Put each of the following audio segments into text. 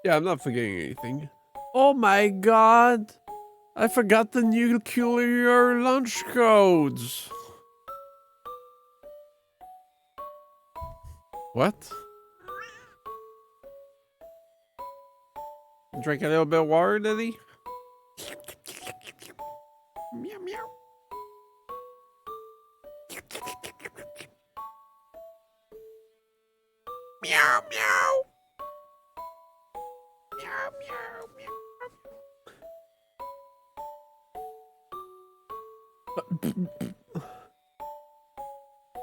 Yeah, I'm not forgetting anything. Oh my god! I forgot the nuclear launch codes. What? Drink a little bit of water, did he? Meow meow. Meow meow. Meow meow meow.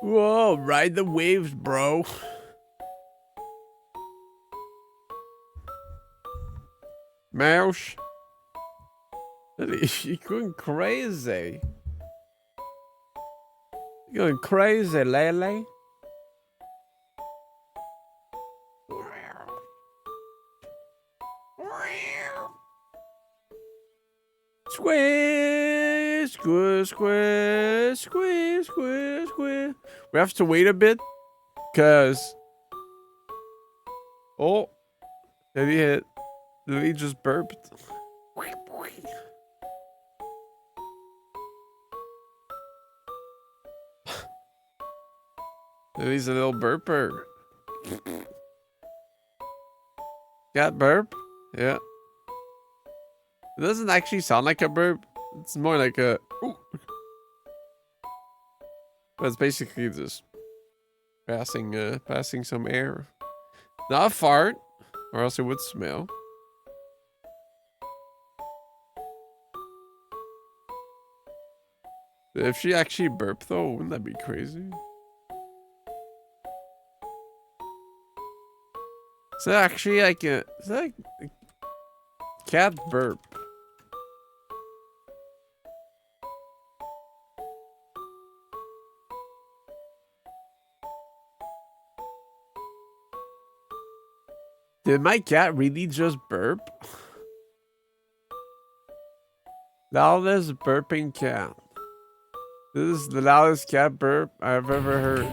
Whoa, ride the waves, bro. Mouse. You're going crazy. You're going crazy, Lele. Squish, squish, squish, squish, squish, squish. We have to wait a bit, cause oh, did he hit? Did he just burped? He's a little burper. Got burp? Yeah. It doesn't actually sound like a burp. It's more like a. Ooh. But it's basically just passing some air. Not a fart, or else it would smell. If she actually burped though, wouldn't that be crazy? Is that actually like a, is that like a cat burp? Did my cat really just burp? Loudest burping cat. This is the loudest cat burp I've ever heard.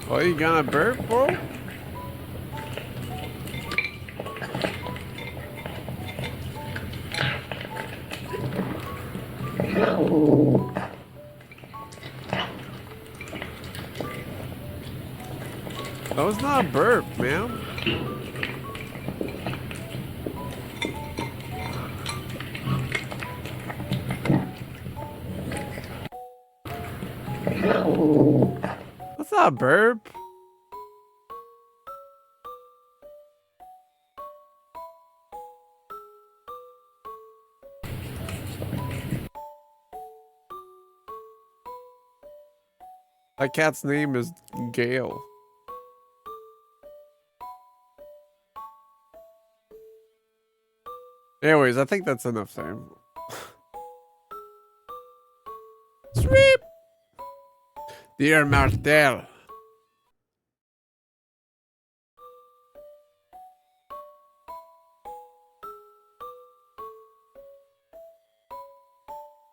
Oh, you gonna burp, bro? That was not a burp, man. That's not a burp. My cat's name is Gail. Anyways, I think that's enough time. Sweep! Dear Martel.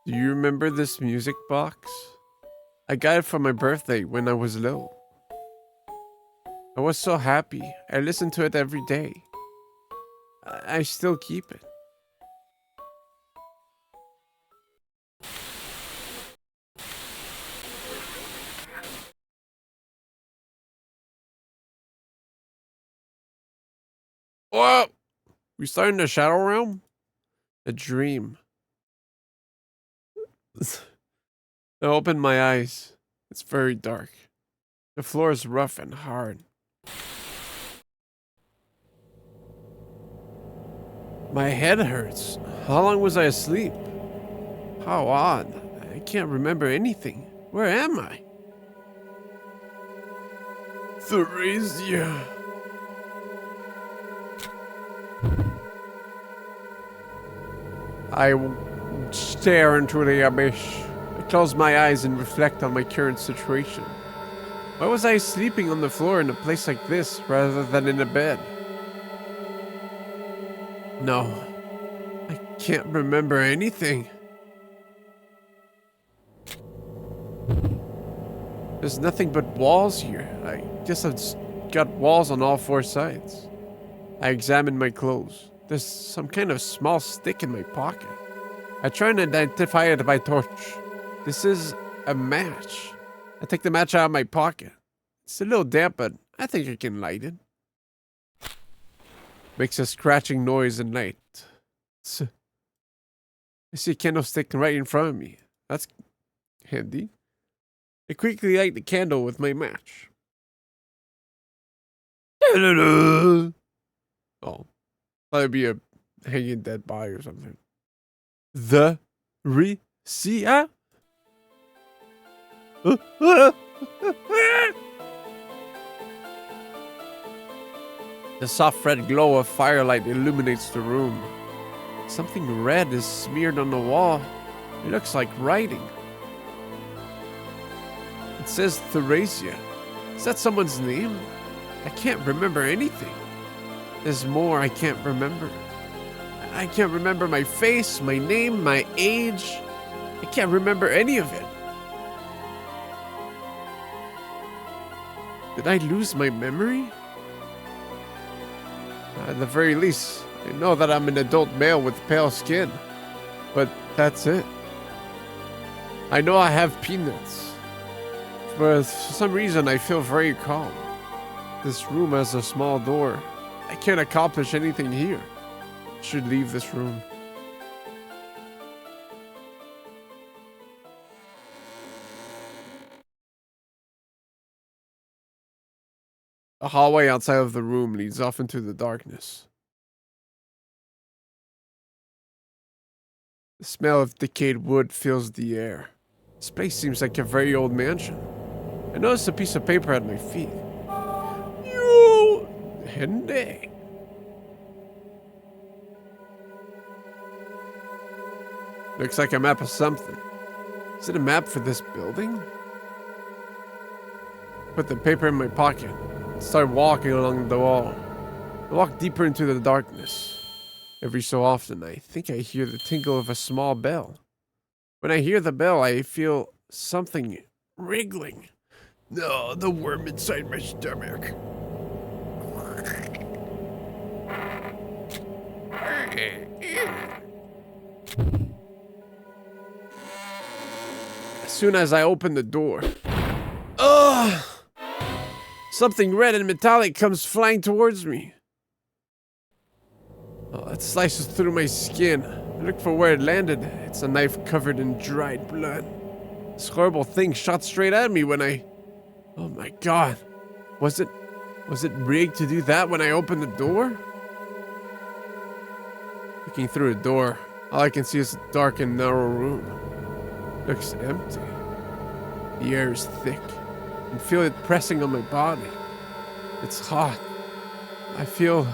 Do you remember this music box? I got it for my birthday when I was little. I was so happy. I listened to it every day. I still keep it. Whoa! We starting the shadow realm? A dream. I opened my eyes. It's very dark. The floor is rough and hard. My head hurts. How long was I asleep? How odd. I can't remember anything. Where am I? Theresia. I stare into the abyss. I close my eyes and reflect on my current situation. Why was I sleeping on the floor in a place like this rather than in a bed? No, I can't remember anything. There's nothing but walls here. I guess I've got walls on all four sides. I examine my clothes. There's some kind of small stick in my pocket. I try and identify it by torch. This is a match. I take the match out of my pocket. It's a little damp, but I think I can light it. Makes a scratching noise at night. I see a candlestick right in front of me. That's handy. I quickly light the candle with my match. Oh, that'd be a hanging dead body or something. Theresia? The soft red glow of firelight illuminates the room. Something red is smeared on the wall. It looks like writing. It says Theresia. Is that someone's name? I can't remember anything. There's more I can't remember. I can't remember my face, my name, my age. I can't remember any of it. Did I lose my memory? At the very least, I know that I'm an adult male with pale skin. But that's it. I know I have peanuts. But for some reason, I feel very calm. This room has a small door. I can't accomplish anything here. I should leave this room. A hallway outside of the room leads off into the darkness. The smell of decayed wood fills the air. This place seems like a very old mansion. I notice a piece of paper at my feet. Hende. Looks like a map of something. Is it a map for this building? Put the paper in my pocket. Start walking along the wall. I walk deeper into the darkness. Every so often, I think I hear the tinkle of a small bell. When I hear the bell, I feel something wriggling. No, the worm inside my stomach. As soon as I open the door, something red and metallic comes flying towards me. Oh, it slices through my skin. I look for where it landed. It's a knife covered in dried blood. This horrible thing shot straight at me when I... Oh my god. Was it rigged to do that when I opened the door? Looking through the door, all I can see is a dark and narrow room. It looks empty. The air is thick. I can feel it pressing on my body. It's hot. I feel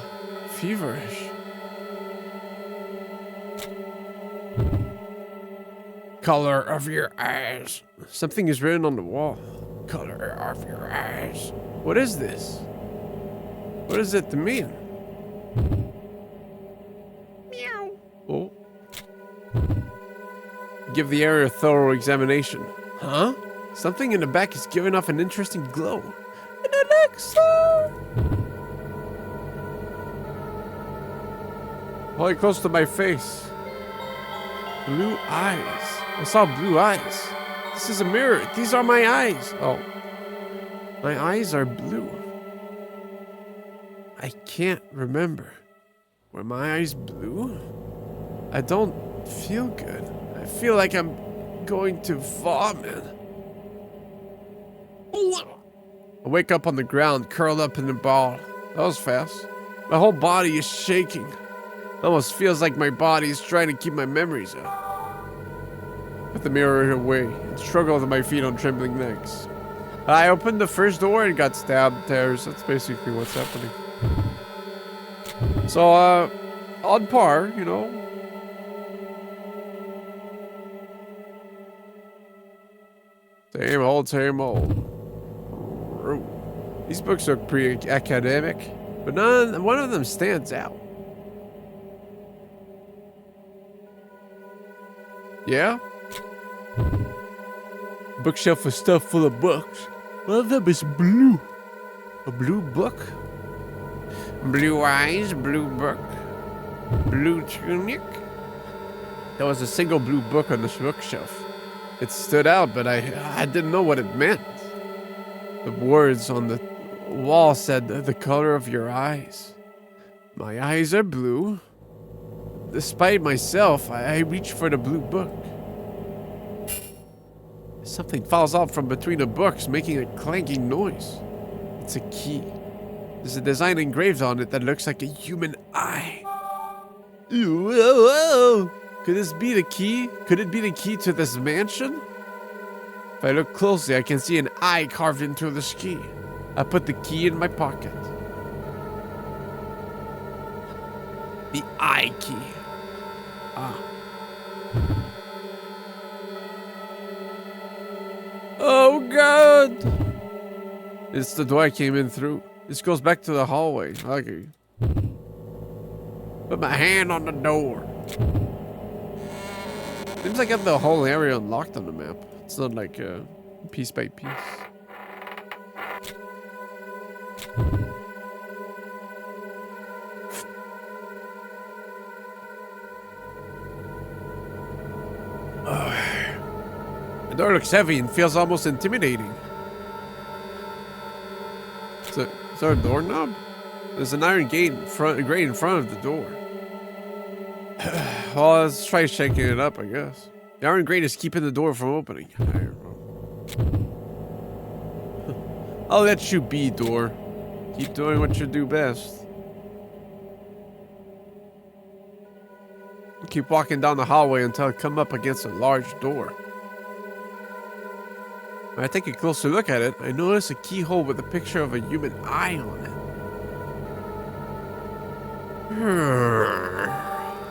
feverish. Color of your eyes. Something is written on the wall. Color of your eyes. What is this? What does it mean? Meow. Oh. Give the area a thorough examination. Huh? Something in the back is giving off an interesting glow. An elixir! Hold it close to my face. Blue eyes. I saw blue eyes. This is a mirror. These are my eyes. Oh. My eyes are blue. I can't remember. Were my eyes blue? I don't feel good. I feel like I'm going to vomit. I wake up on the ground, curled up in a ball. That was fast. My whole body is shaking. It almost feels like my body is trying to keep my memories out. Put the mirror away and struggled on my feet on trembling legs. I opened the first door and got stabbed there. So that's basically what's happening. So, on par, you know. Same old, same old. These books look pretty academic, but one of them stands out. Yeah? Bookshelf is stuffed full of books. One of them is blue. A blue book? Blue eyes, blue book. Blue tunic. There was a single blue book on this bookshelf. It stood out, but I didn't know what it meant. The words on the wall said, "The color of your eyes." My eyes are blue. Despite myself, I reach for the blue book. Something falls out from between the books, making a clanking noise. It's a key. There's a design engraved on it that looks like a human eye. Whoa. Could this be the key? Could it be the key to this mansion? If I look closely, I can see an eye carved into the key. I put the key in my pocket. The eye key. Ah. Oh God! It's the door I came in through. This goes back to the hallway. Okay. Put my hand on the door. Seems like I have the whole area unlocked on the map. It's not like piece by piece. The door looks heavy and feels almost intimidating. Is there a doorknob? There's an iron gate in front of the door. Well, let's try shaking it up, I guess. The iron grate is keeping the door from opening. I'll let you be, door. Keep doing what you do best. Keep walking down the hallway until I come up against a large door. When I take a closer look at it, I notice a keyhole with a picture of a human eye on it.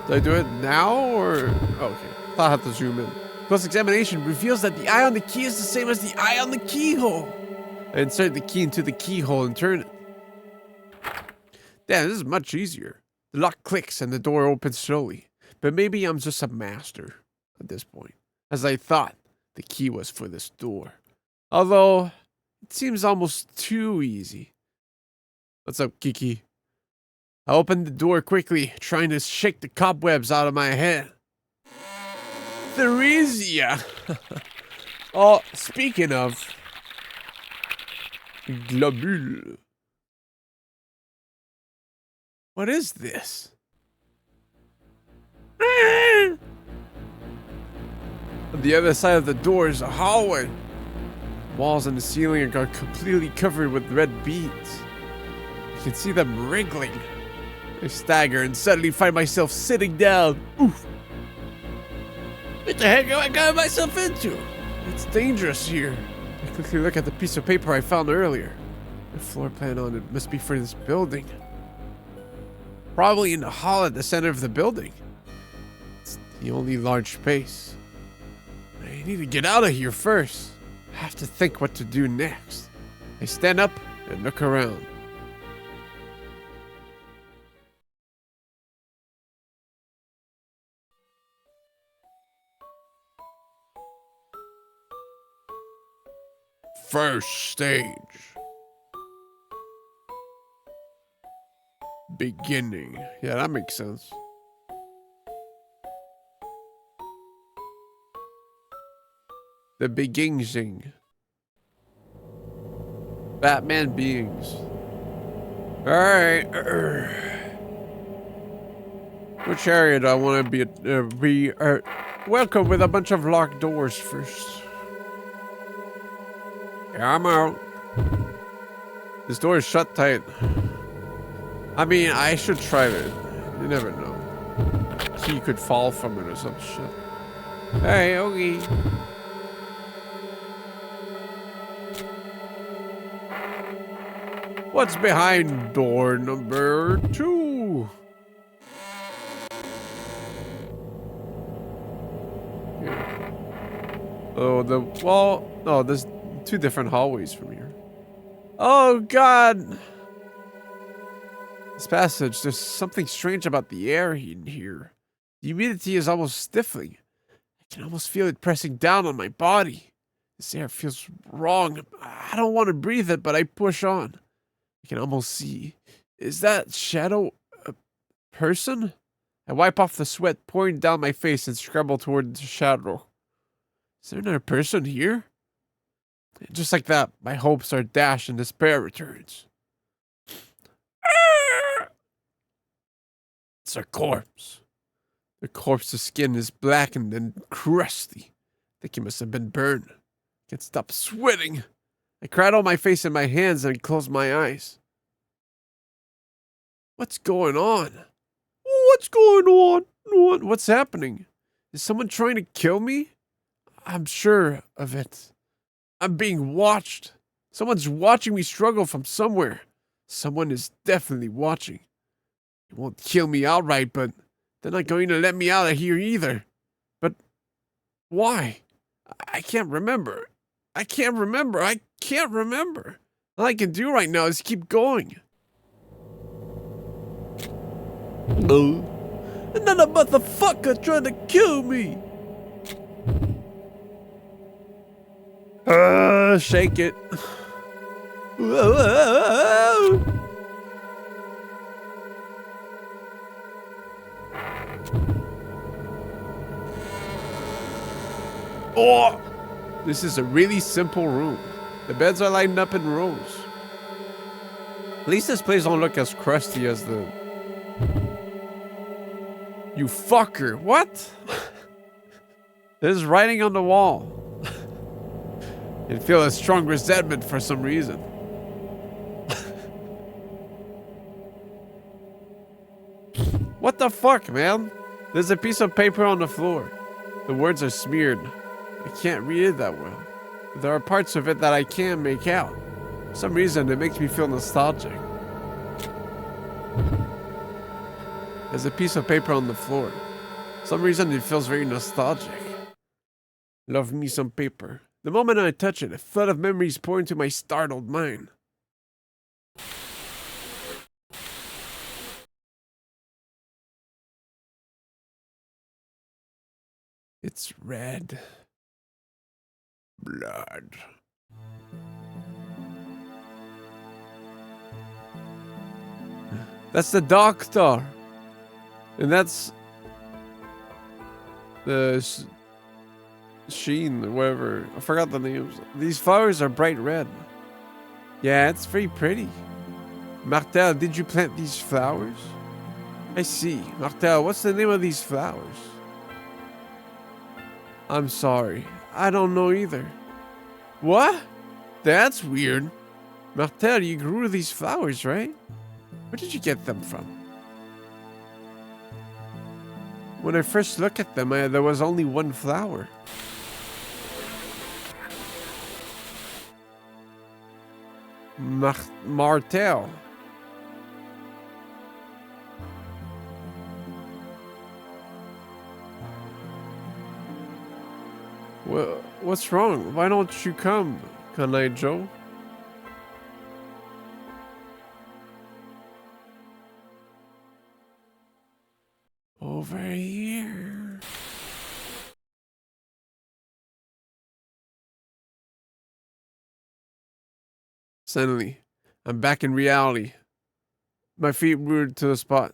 Do I do it now or? Oh, okay. I thought I had to zoom in. Close examination reveals that the eye on the key is the same as the eye on the keyhole. I insert the key into the keyhole and turn it. Damn, this is much easier. The lock clicks and the door opens slowly. But maybe I'm just a master at this point, as I thought the key was for this door. Although, it seems almost too easy. What's up, Kiki? I opened the door quickly, trying to shake the cobwebs out of my head. Theresia! Oh, speaking of... Globule. What is this? On the other side of the door is a hallway. Walls and the ceiling are completely covered with red beads. You can see them wriggling. I stagger and suddenly find myself sitting down. Oof. What the heck have I got myself into? It's dangerous here. I quickly look at the piece of paper I found earlier. The floor plan on it must be for this building. Probably in the hall at the center of the building. It's the only large space. I need to get out of here first. I have to think what to do next. I stand up and look around. First stage. Beginning. Yeah, that makes sense. The beginning. Batman beings. Alright. Which area do I want to be welcome with a bunch of locked doors first? Yeah, I'm out. This door is shut tight. I mean, I should try it. You never know. Key could fall from it or some shit. Hey, okay. What's behind door number 2? Oh, no, there's 2 different hallways from here. Oh, God. This passage, there's something strange about the air in here. The humidity is almost stifling. I can almost feel it pressing down on my body. This air feels wrong. I don't want to breathe it, but I push on. I can almost see. Is that shadow a person? I wipe off the sweat pouring down my face and scramble toward the shadow. Is there another person here? And just like that, my hopes are dashed and despair returns. It's a corpse. The corpse's skin is blackened and crusty. I think he must have been burned. I can't stop sweating. I cried on my face in my hands and closed my eyes. What's going on? What's going on? What's happening? Is someone trying to kill me? I'm sure of it. I'm being watched. Someone's watching me struggle from somewhere. Someone is definitely watching. They won't kill me outright, but they're not going to let me out of here either. But why? I can't remember. I can't remember. All I can do right now is keep going. Another motherfucker trying to kill me. Shake it. Oh! This is a really simple room. The beds are lined up in rows. At least this place don't look as crusty as the... You fucker, what? There's writing on the wall. I feel a strong resentment for some reason. What the fuck, man? There's a piece of paper on the floor. The words are smeared. I can't read it that well. There are parts of it that I can't make out. For some reason, it makes me feel nostalgic. There's a piece of paper on the floor. For some reason, it feels very nostalgic. Love me some paper. The moment I touch it, a flood of memories pour into my startled mind. It's red. Blood. That's the doctor. And that's the Sheen, or whatever. I forgot the names. These flowers are bright red. Yeah, it's very pretty. Martel, did you plant these flowers? I see. Martel, what's the name of these flowers? I'm sorry. I don't know either. What? That's weird. Martel, you grew these flowers, right? Where did you get them from? When I first looked at them, there was only one flower. Martel. Well, what's wrong? Why don't you come, Kanai Joe? Over here. Suddenly, I'm back in reality. My feet rooted to the spot.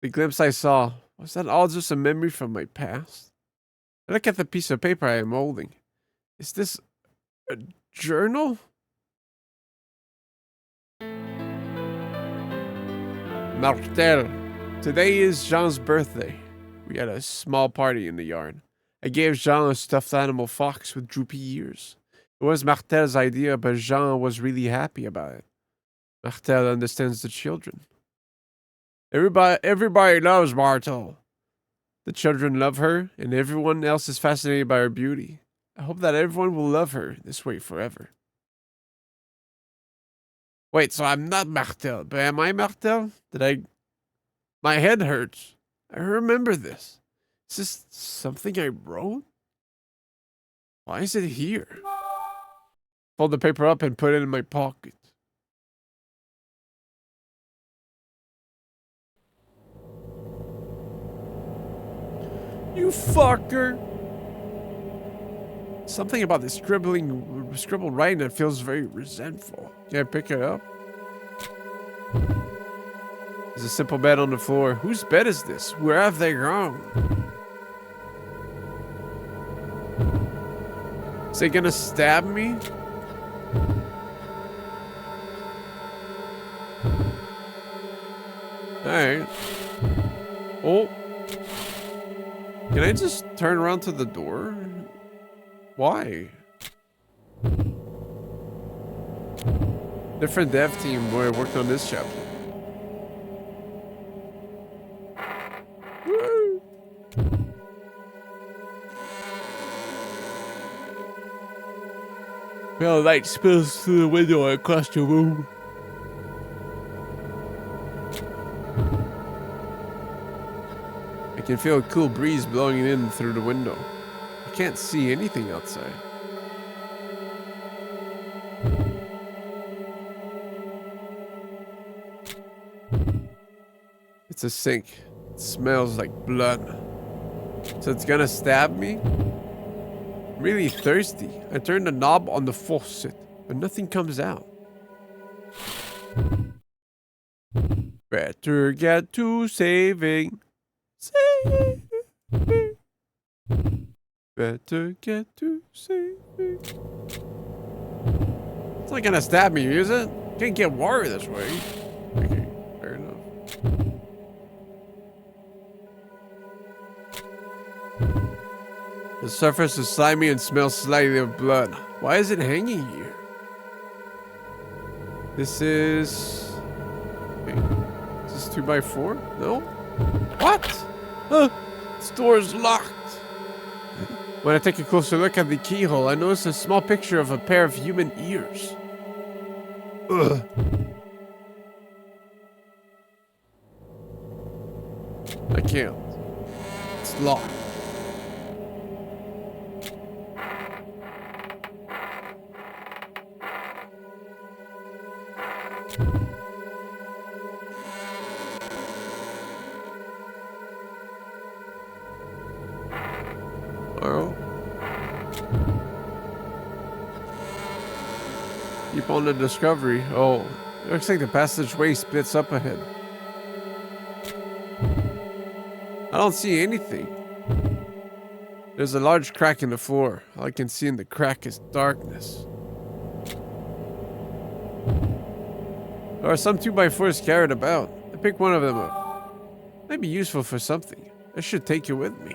The glimpse I saw, was that all just a memory from my past? I look at the piece of paper I am holding. Is this a journal? Martel. Today is Jean's birthday. We had a small party in the yard. I gave Jean a stuffed animal fox with droopy ears. It was Martel's idea, but Jean was really happy about it. Martel understands the children. Everybody loves Martel. The children love her, and everyone else is fascinated by her beauty. I hope that everyone will love her this way forever. Wait, so I'm not Martel, but am I Martel? My head hurts. I remember this. Is this something I wrote? Why is it here? Fold the paper up and put it in my pocket. You fucker! Something about this scribbled writing that feels very resentful. Can I pick it up? There's a simple bed on the floor. Whose bed is this? Where have they gone? Is they gonna stab me? Alright. Oh. Can I just turn around to the door? Why? Different dev team where I worked on this chapter. Woo. Pale light spills through the window across the room. I can feel a cool breeze blowing in through the window. I can't see anything outside. It's a sink. It smells like blood. So it's gonna stab me? I'm really thirsty. I turn the knob on the faucet, but nothing comes out. Better get to saving. Saving. Better get to saving. It's not gonna stab me, is it? Can't get water this way. Okay, fair enough. The surface is slimy and smells slightly of blood. Why is it hanging here? This is... Okay. Is this 2x4? No? What? This door is locked. When I take a closer look at the keyhole, I notice a small picture of a pair of human ears. Ugh. I can't. It's locked. Keep on the discovery. Oh, looks like the passageway splits up ahead. I don't see anything. There's a large crack in the floor. All I can see in the crack is darkness. There are some 2x4s scattered about. I pick one of them up. Might be useful for something. I should take it with me.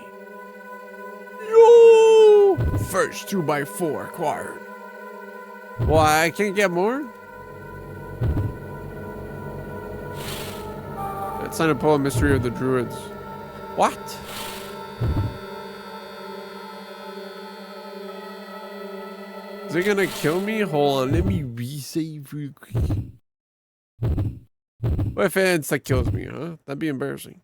Yo! First 2x4 acquired. Why, I can't get more? It's time to pull a mystery of the druids. What? Is it gonna kill me? Hold on, let me resave real quick. What if it insta kills me, huh? That'd be embarrassing.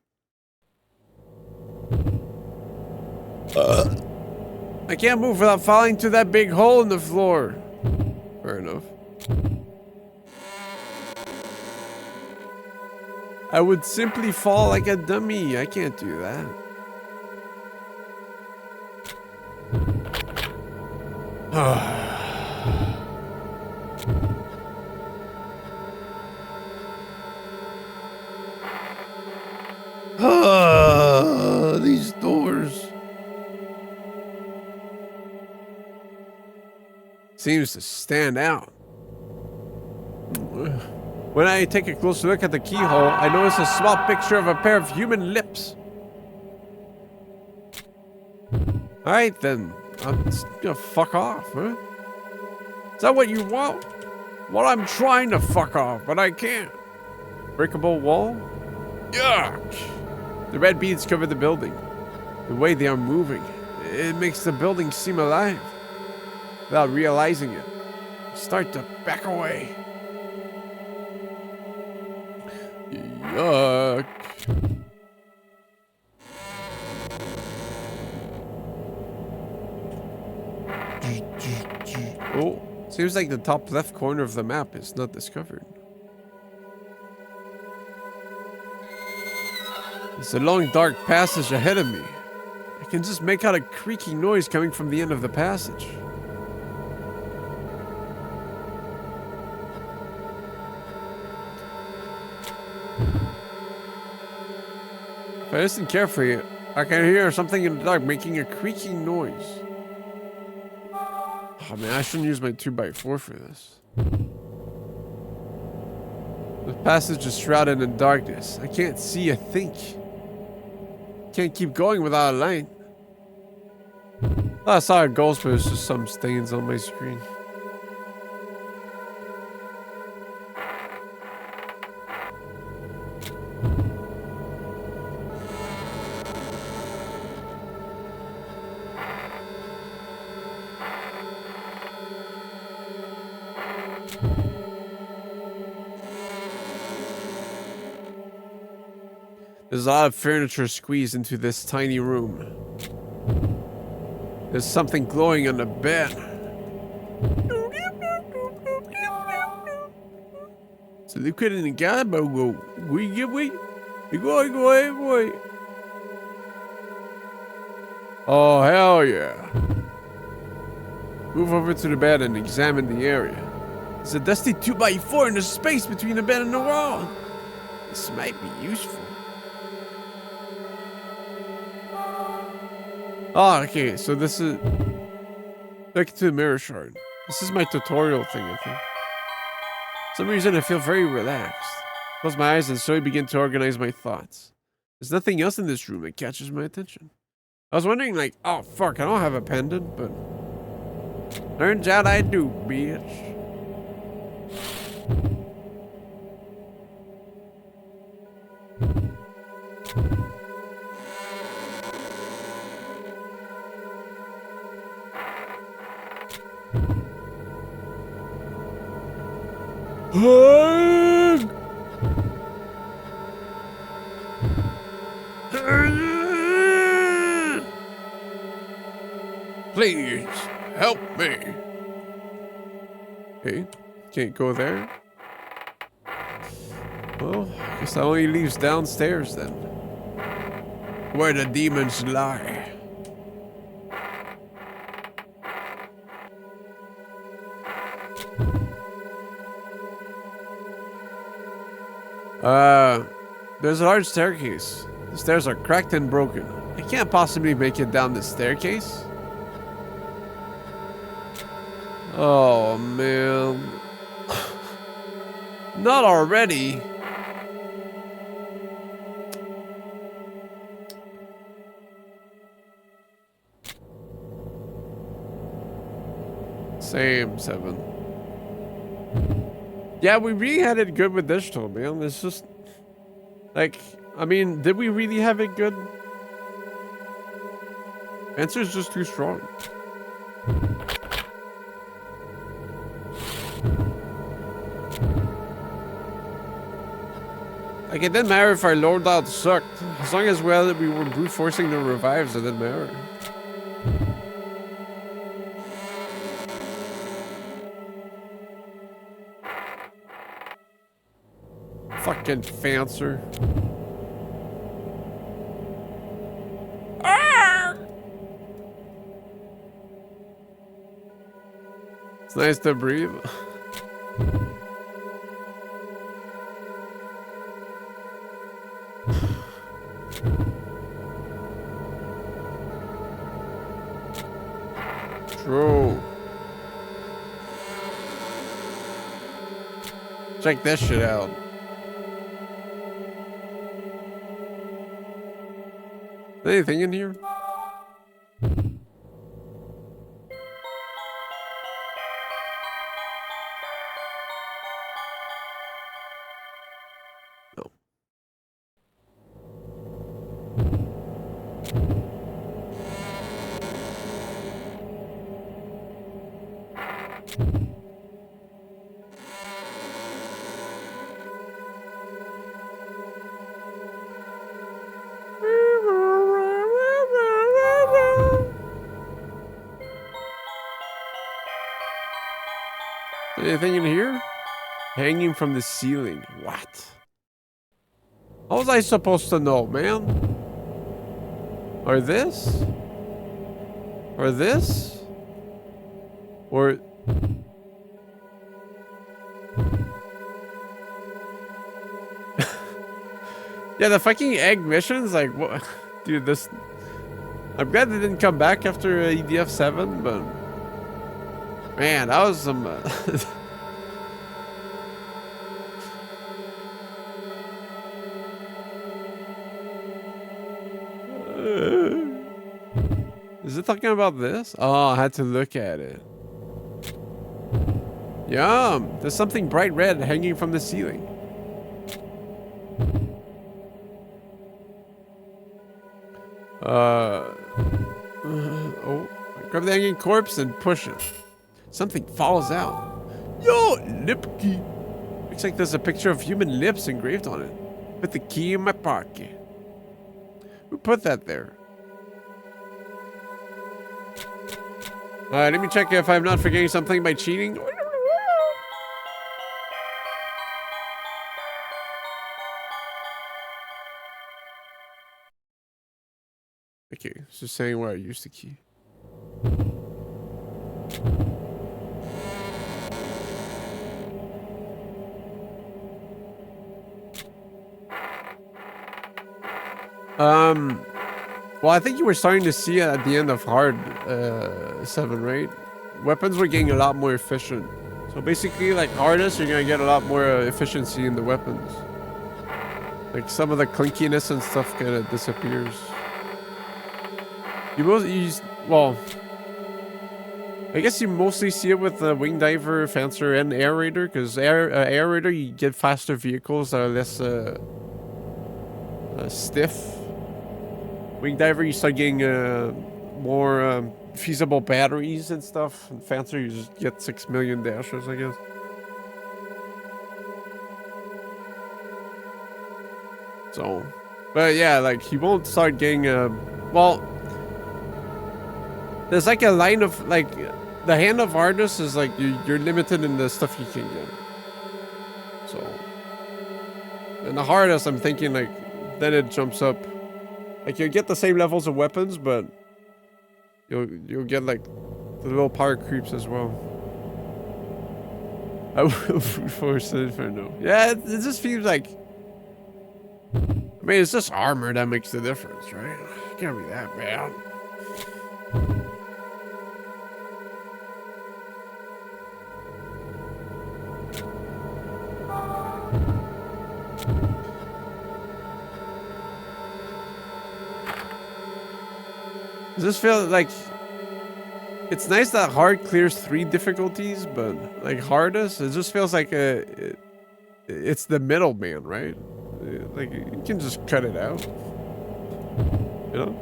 I can't move without falling to that big hole in the floor. Fair enough. I would simply fall like a dummy. I can't do that. These doors. Seems to stand out. When I take a closer look at the keyhole, I notice a small picture of a pair of human lips. Alright then, I'm just gonna fuck off, huh? Is that what you want? Well, I'm trying to fuck off, but I can't. Breakable wall? Yuck! The red beads cover the building. The way they are moving, it makes the building seem alive. Without realizing it, I start to back away. Yuck. Oh, seems like the top left corner of the map is not discovered. There's a long dark passage ahead of me. I can just make out a creaking noise coming from the end of the passage. If I listen carefully, I can hear something in the dark making a creaking noise. Oh man, I shouldn't use my 2x4 for this. The passage is shrouded in darkness. I can't see a thing. Can't keep going without a light. I saw it goes, but it's just some stains on my screen. There's a lot of furniture squeezed into this tiny room. There's something glowing on the bed. It's a liquid in the guy, but go. Oh, hell yeah. Move over to the bed and examine the area. There's a dusty 2x4 in the space between the bed and the wall. This might be useful. Oh, okay, so this is... Look to the mirror shard. This is my tutorial thing, I think. For some reason, I feel very relaxed. Close my eyes and slowly begin to organize my thoughts. There's nothing else in this room that catches my attention. I was wondering, like, oh, fuck, I don't have a pendant, but... Turns out I do, bitch. Please, help me. Okay, can't go there. Well, I guess that only leaves downstairs then. Where the demons lie. There's a large staircase. The stairs are cracked and broken. I can't possibly make it down the staircase. Oh, man. Not already. Same, 7. Yeah, we really had it good with digital, man. It's just... Like, I mean, did we really have it good? Answer's just too strong. Like, it didn't matter if our loadout sucked. As long as we were brute forcing the revives, it didn't matter. Fucking fancer. Ah! It's nice to breathe. True. Check this shit out. Anything in here? No. Anything in here? Hanging from the ceiling. What? How was I supposed to know, man? Or this? Or this? Or... yeah, the fucking egg missions, like, what? Dude, this... I'm glad they didn't come back after EDF 7, but... man, that was some... is it talking about this? Oh, I had to look at it. Yum! There's something bright red hanging from the ceiling. Oh, grab the hanging corpse and push it. Something falls out. Yo, lip key. Looks like there's a picture of human lips engraved on it. Put the key in my pocket. Who put that there? Let me check if I'm not forgetting something by cheating. Okay, it's just saying where I used the key. Well, I think you were starting to see it at the end of Hard 7, right? Weapons were getting a lot more efficient. So basically, like hardest, you're gonna get a lot more efficiency in the weapons. Like some of the clunkiness and stuff kind of disappears. You well, I guess you mostly see it with the Wing Diver, Fancer, and Air Raider, because Air Raider you get faster vehicles that are less stiff. Wing Diver you start getting more feasible batteries and stuff. And Fancer you just get 6 million dashes, I guess. So, but yeah, like he won't start getting well. There's like a line of like the hand of hardness is like you're limited in the stuff you can get. So, and the hardest I'm thinking like then it jumps up. Like you'll get the same levels of weapons, but you'll get like the little power creeps as well. I will force it for no. Yeah, it just feels like. I mean, it's just armor that makes the difference, right? It can't be that bad. Does this feel like it's nice that hard clears 3 difficulties, but like hardest, it just feels like it's the middleman, right? Like you can just cut it out, you know?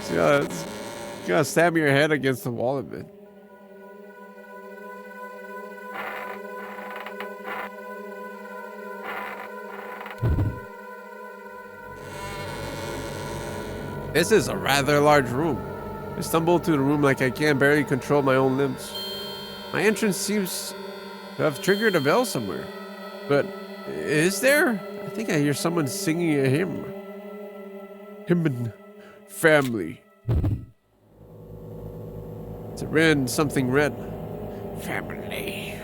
So, yeah, you gotta stab your head against the wall a bit. This is a rather large room. I stumble to the room like I can barely control my own limbs. My entrance seems to have triggered a bell somewhere. But is there? I think I hear someone singing a hymn. Hymn family. It's red, something red. Family.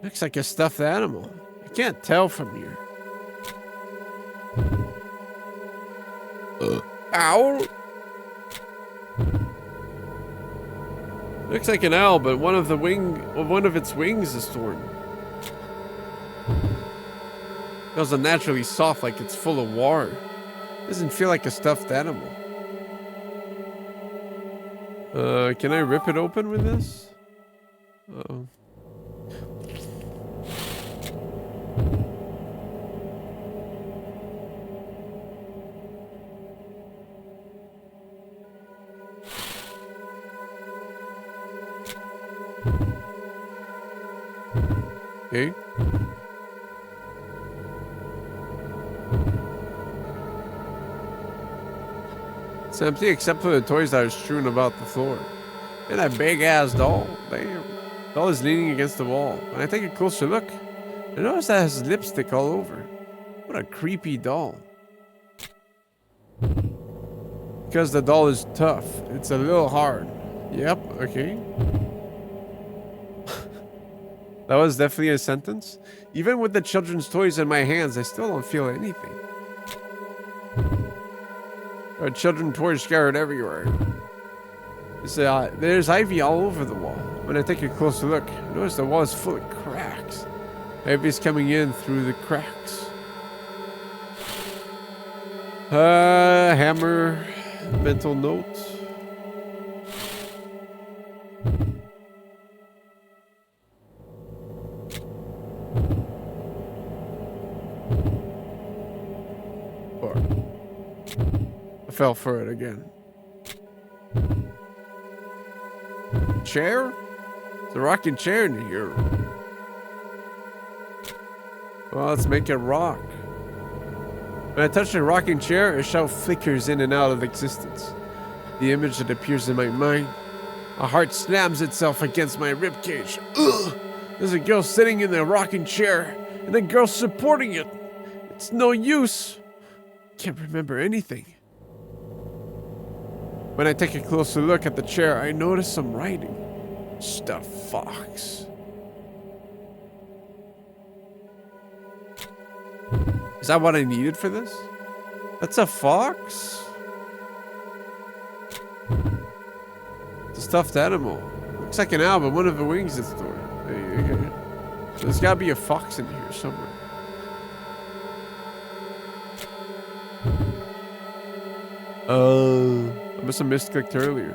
Looks like a stuffed animal. I can't tell from here. Owl? Looks like an owl, but one of its wings is torn. Feels unnaturally soft, like it's full of war. Doesn't feel like a stuffed animal. Can I rip it open with this? Uh-oh. Okay. It's empty except for the toys that are strewn about the floor. And that big ass doll. Damn. The doll is leaning against the wall. When I take a closer look, I notice that it has lipstick all over. What a creepy doll. Because the doll is tough. It's a little hard. Yep, okay. That was definitely a sentence. Even with the children's toys in my hands, I still don't feel anything. There are children's toys scattered everywhere. There's ivy all over the wall. When I take a closer look, I notice the wall is full of cracks. Ivy is coming in through the cracks. Hammer, mental note. I fell for it again. Chair? It's a rocking chair in here. Well, let's make it rock. When I touch the rocking chair, a shadow flickers in and out of existence. The image that appears in my mind. A heart slams itself against my ribcage. Ugh! There's a girl sitting in the rocking chair, and a girl supporting it. It's no use. Can't remember anything. When I take a closer look at the chair, I notice some writing. Stuffed fox. Is that what I needed for this? That's a fox? It's a stuffed animal. Looks like an owl, but one of the wings is torn. Okay. So there's gotta be a fox in here somewhere. I must have misclicked earlier.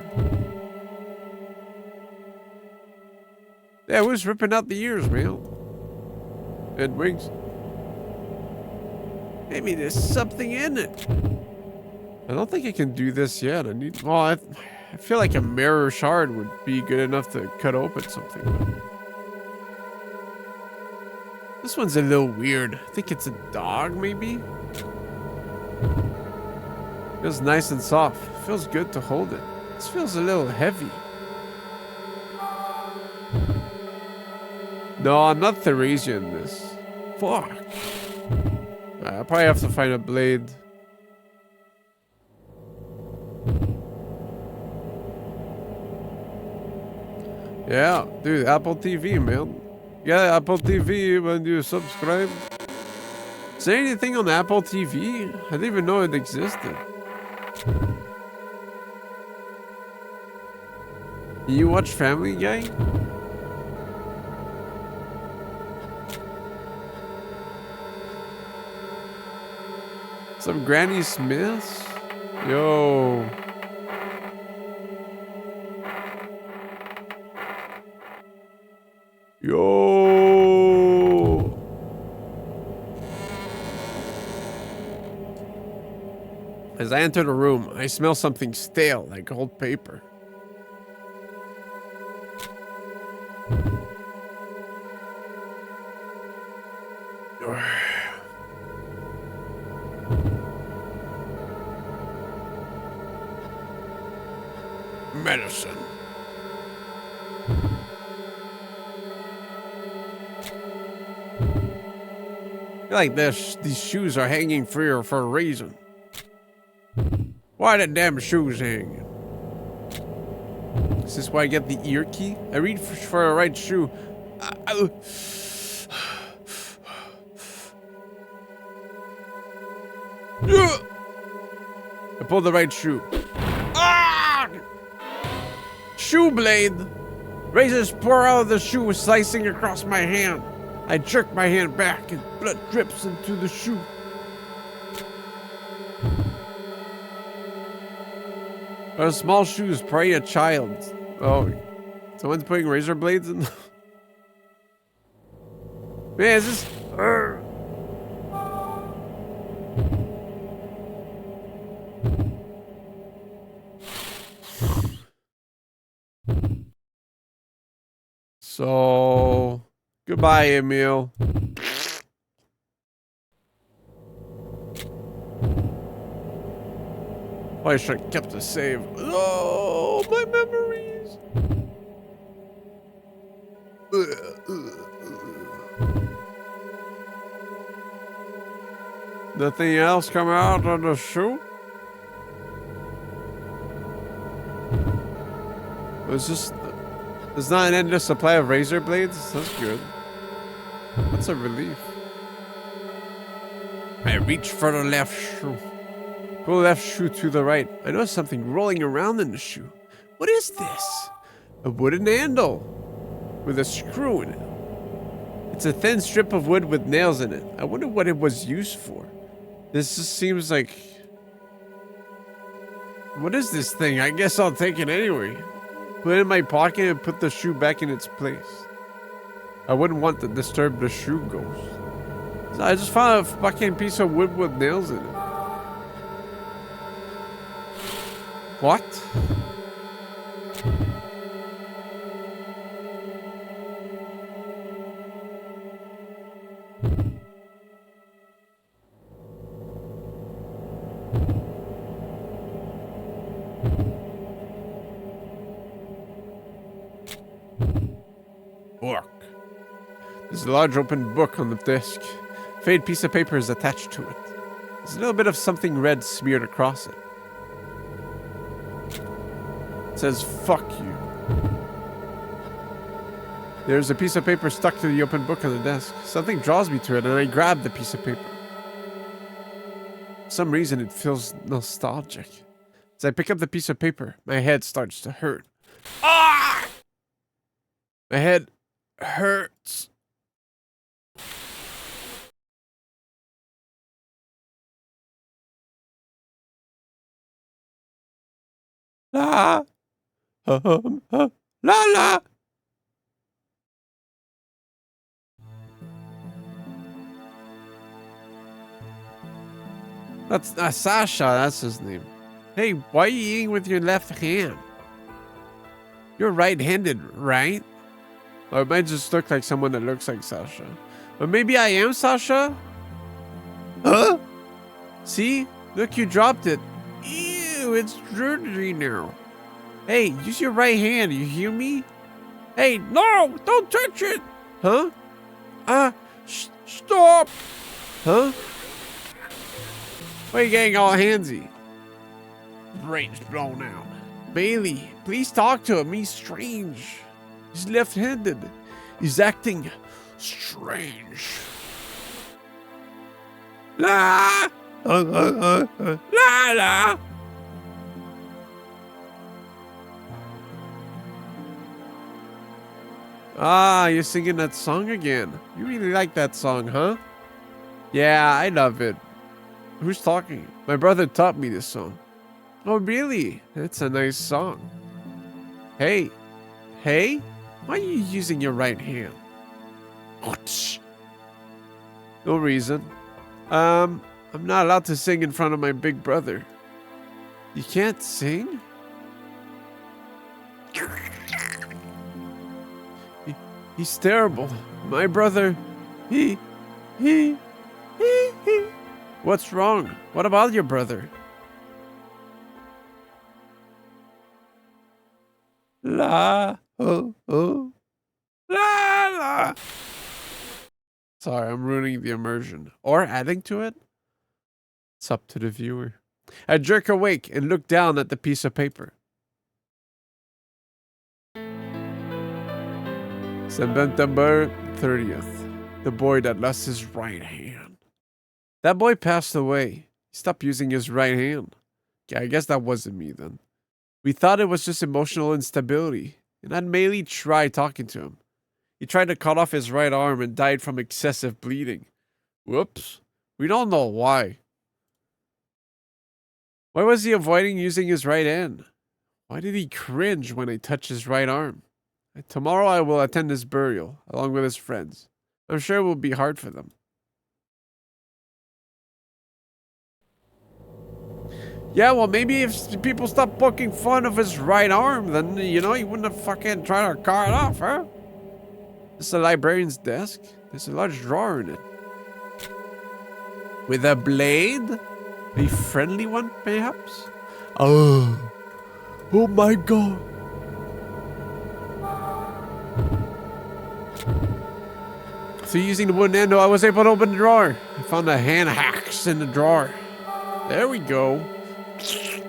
Yeah, it was ripping out the ears, man. And wings. Maybe there's something in it. I don't think I can do this yet. I need. Well, I feel like a mirror shard would be good enough to cut open something. This one's a little weird. I think it's a dog, maybe? Feels nice and soft. Feels good to hold it. This feels a little heavy. No, I'm not Theresia in this. Fuck. I'll probably have to find a blade. Yeah, dude, Apple TV, man. Yeah, Apple TV when you subscribe. Is there anything on Apple TV? I didn't even know it existed. You watch Family Guy? Some Granny Smiths? Yo. Yo. As I enter the room, I smell something stale, like old paper. Medicine. I feel like these shoes are hanging for a reason. Why the damn shoes hanging? Is this why I get the ear key? I read for a right shoe. I pulled the right shoe. Ah! Shoe blade! Razors pour out of the shoe, slicing across my hand. I jerk my hand back and blood drips into the shoe. Are small shoes prey a child? Oh, someone's putting razor blades in them? Man, is this... So, goodbye, Emil. Oh, I should have kept a save. Oh, my memories. Nothing else come out on the shoe? It's just... There's not an endless supply of razor blades? That's good. That's a relief. I reach for the left shoe. Go left shoe to the right. I notice something rolling around in the shoe. What is this? A wooden handle with a screw in it. It's a thin strip of wood with nails in it. I wonder what it was used for. This just seems like... What is this thing? I guess I'll take it anyway. Put it in my pocket and put the shoe back in its place. I wouldn't want to disturb the shoe ghost. So I just found a fucking piece of wood with nails in it. What? Book. There's a large open book on the desk. A faded piece of paper is attached to it. There's a little bit of something red smeared across it. It says, fuck you. There's a piece of paper stuck to the open book on the desk. Something draws me to it, and I grab the piece of paper. For some reason, it feels nostalgic. As I pick up the piece of paper, my head starts to hurt. Ah! My head hurts. La. La la. That's Sasha, that's his name. Hey, why are you eating with your left hand? You're right-handed, right? Or it might just look like someone that looks like Sasha. But maybe I am Sasha? Huh? See? Look, you dropped it. Ew, it's dirty now. Hey, use your right hand, you hear me? Hey, no, don't touch it. Huh? Stop. Huh? Why are you getting all handsy? Brain's blown out. Bailey, please talk to him. He's strange. He's left-handed. He's acting strange. La! La la! Ah, you're singing that song again. You really like that song, huh? Yeah, I love it. Who's talking? My brother taught me this song. Oh, really? It's a nice song. Hey. Hey? Why are you using your right hand? No reason. I'm not allowed to sing in front of my big brother. You can't sing? He's terrible. My brother, he. What's wrong? What about your brother? La, oh, oh. La, la. Sorry, I'm ruining the immersion. Or adding to it? It's up to the viewer. I jerk awake and look down at the piece of paper. September 30th. The boy that lost his right hand. That boy passed away. He stopped using his right hand. Yeah, I guess that wasn't me then. We thought it was just emotional instability, and I'd mainly try talking to him. He tried to cut off his right arm and died from excessive bleeding. Whoops. We don't know why. Why was he avoiding using his right hand? Why did he cringe when I touched his right arm? Tomorrow I will attend his burial, along with his friends. I'm sure it will be hard for them. Yeah, well, maybe if people stop poking fun of his right arm, then, you know, he wouldn't have fucking tried to cut it off, huh? This is a librarian's desk. There's a large drawer in it. With a blade? A friendly one, perhaps? Oh. Oh my god. So using the wooden handle, I was able to open the drawer. I found a hand axe in the drawer. There we go.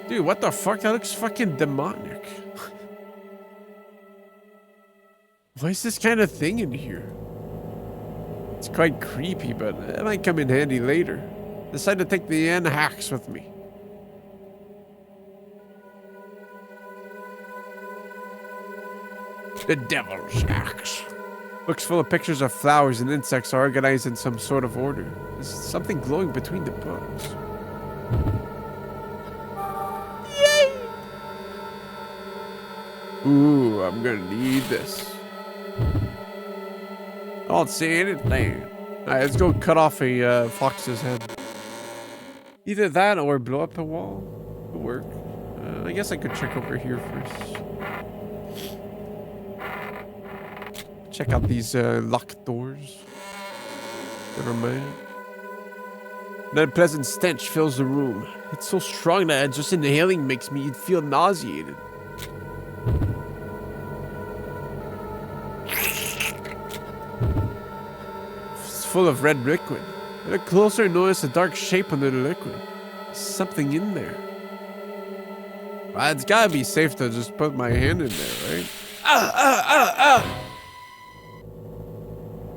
Dude, what the fuck? That looks fucking demonic. Why is this kind of thing in here? It's quite creepy, but it might come in handy later. Decide to take the hand axe with me. The devil's axe. Looks full of pictures of flowers and insects organized in some sort of order. There's something glowing between the books. Yay! Ooh, I'm gonna need this. I don't see anything. Alright, let's go cut off a fox's head. Either that or blow up a wall would work. I guess I could check over here first. Check out these locked doors. Never mind. An unpleasant stench fills the room. It's so strong that just inhaling makes me feel nauseated. It's full of red liquid. I look closer and notice a dark shape under the liquid. There's something in there. Well, it's gotta be safe to just put my hand in there, right?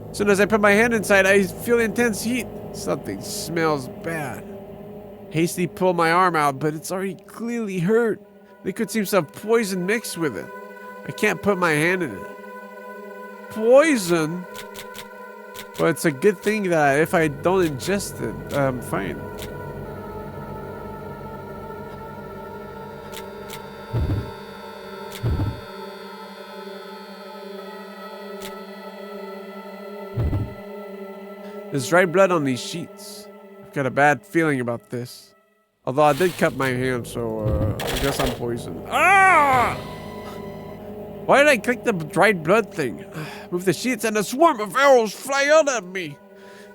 As soon as I put my hand inside, I feel intense heat. Something smells bad. Hastily pull my arm out, but it's already clearly hurt. Liquid seems to have poison mixed with it. I can't put my hand in it. Poison? Well, it's a good thing that if I don't ingest it, I'm fine. There's dried blood on these sheets. I've got a bad feeling about this. Although I did cut my hand, so I guess I'm poisoned. Ah! Why did I click the dried blood thing? Move the sheets and a swarm of arrows fly out at me.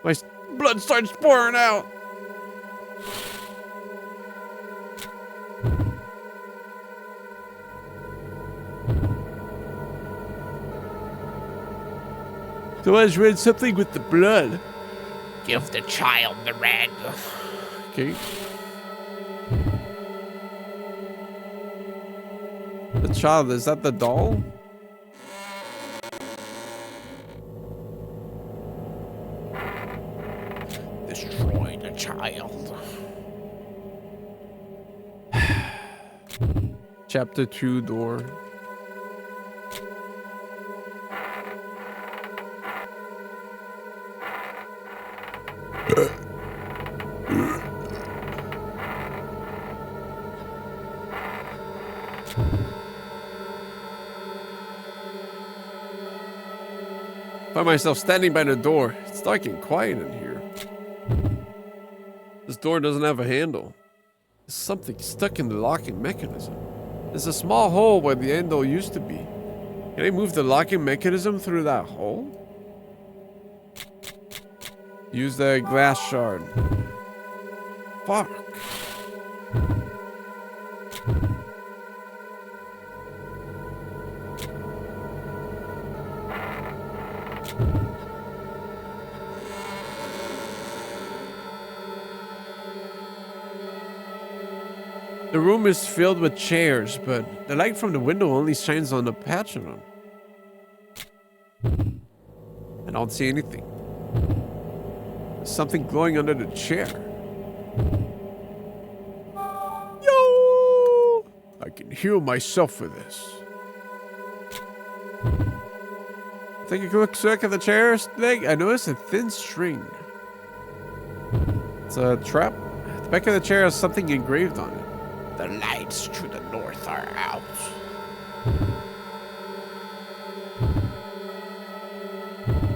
My blood starts pouring out. So I read something with the blood. Give the child the red. Okay. The child, is that the doll? Destroy the child. Chapter 2 door. Find myself standing by the door. It's dark and quiet in here. This door doesn't have a handle. There's something stuck in the locking mechanism. There's a small hole where the handle used to be. Can I move the locking mechanism through that hole? Use the glass shard. Fuck. The room is filled with chairs, but the light from the window only shines on a patch of them. I don't see anything. There's something glowing under the chair. Yo! I can heal myself with this. Take a quick look at the chair's leg. I notice a thin string. It's a trap. At the back of the chair has something engraved on it. The lights to the north are out.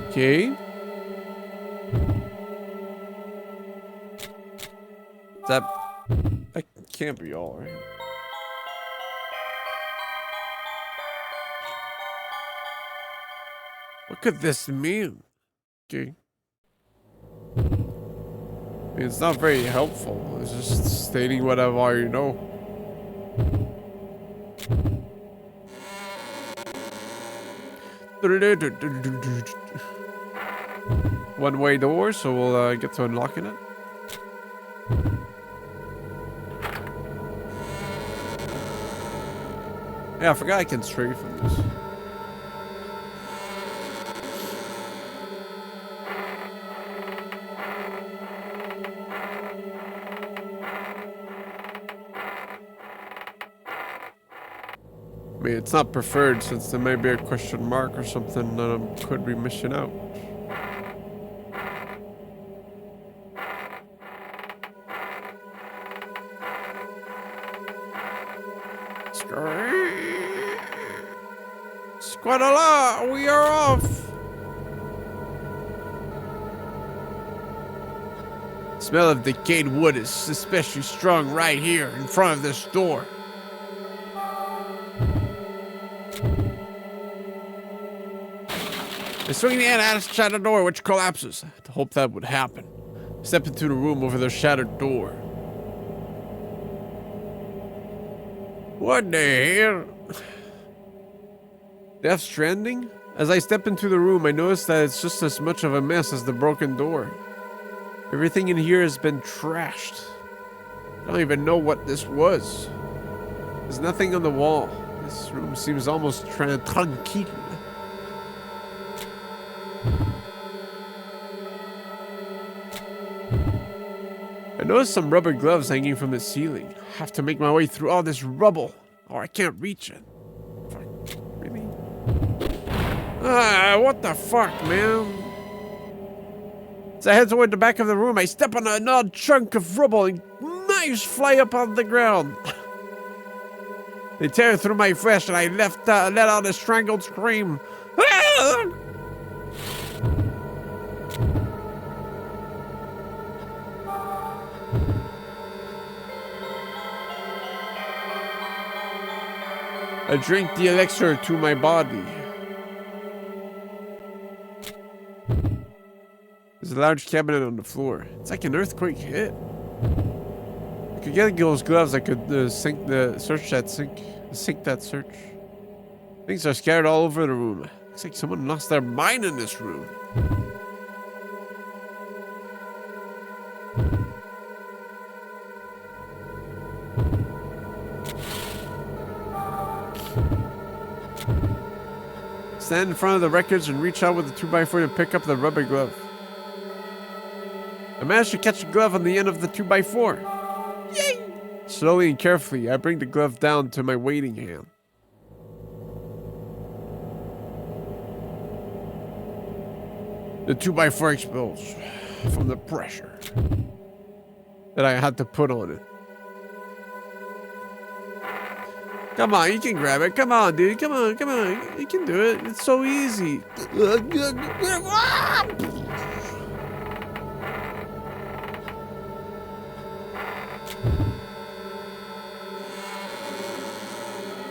Okay. That can't be all right. What could this mean? Okay. I mean, it's not very helpful. It's just stating what I already know. One-way door, so we'll get to unlocking it. Yeah, I forgot I can stray from this. I mean, it's not preferred since there may be a question mark or something that I could be missing out. Squadala, we are off! The smell of decayed wood is especially strong right here in front of this door. I swing the hand at a shattered door, which collapses. I hope that would happen. Step into the room over the shattered door. What the hell? Death Stranding? As I step into the room, I notice that it's just as much of a mess as the broken door. Everything in here has been trashed. I don't even know what this was. There's nothing on the wall. This room seems almost tranquille. I noticed some rubber gloves hanging from the ceiling. I have to make my way through all this rubble, or I can't reach it. Fuck, really? Ah, what the fuck, man? As I head toward the back of the room, I step on an odd chunk of rubble and knives fly up on the ground. They tear through my flesh and I let out a strangled scream. Ah! I drink the elixir to my body. There's a large cabinet on the floor. It's like an earthquake hit. I could get those gloves. I could sink that search. Things are scattered all over the room. Looks like someone lost their mind in this room. Stand in front of the records and reach out with the 2x4 to pick up the rubber glove. I managed to catch the glove on the end of the 2x4. Yay! Slowly and carefully, I bring the glove down to my waiting hand. The 2x4 explodes from the pressure that I had to put on it. Come on, you can grab it. Come on, dude. Come on, come on. You can do it. It's so easy.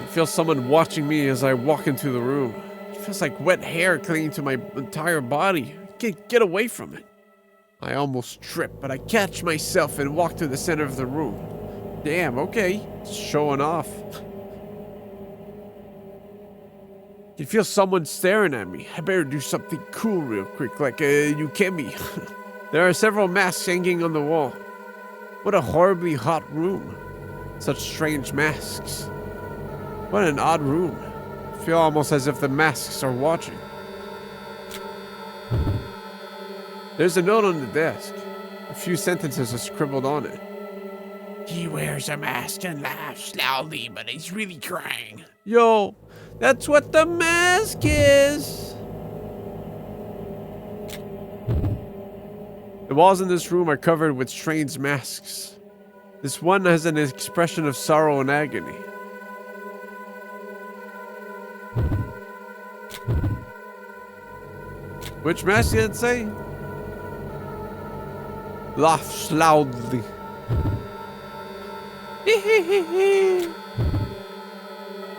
I feel someone watching me as I walk into the room. It feels like wet hair clinging to my entire body. I can't get away from it. I almost trip, but I catch myself and walk to the center of the room. Damn, okay. Showing off. I can feel someone staring at me. I better do something cool real quick, like you can be. There are several masks hanging on the wall. What a horribly hot room. Such strange masks. What an odd room. I feel almost as if the masks are watching. There's a note on the desk. A few sentences are scribbled on it. He wears a mask and laughs loudly, but he's really crying. Yo, that's what the mask is. The walls in this room are covered with strange masks. This one has an expression of sorrow and agony. Which mask did it say? Laughs loudly. The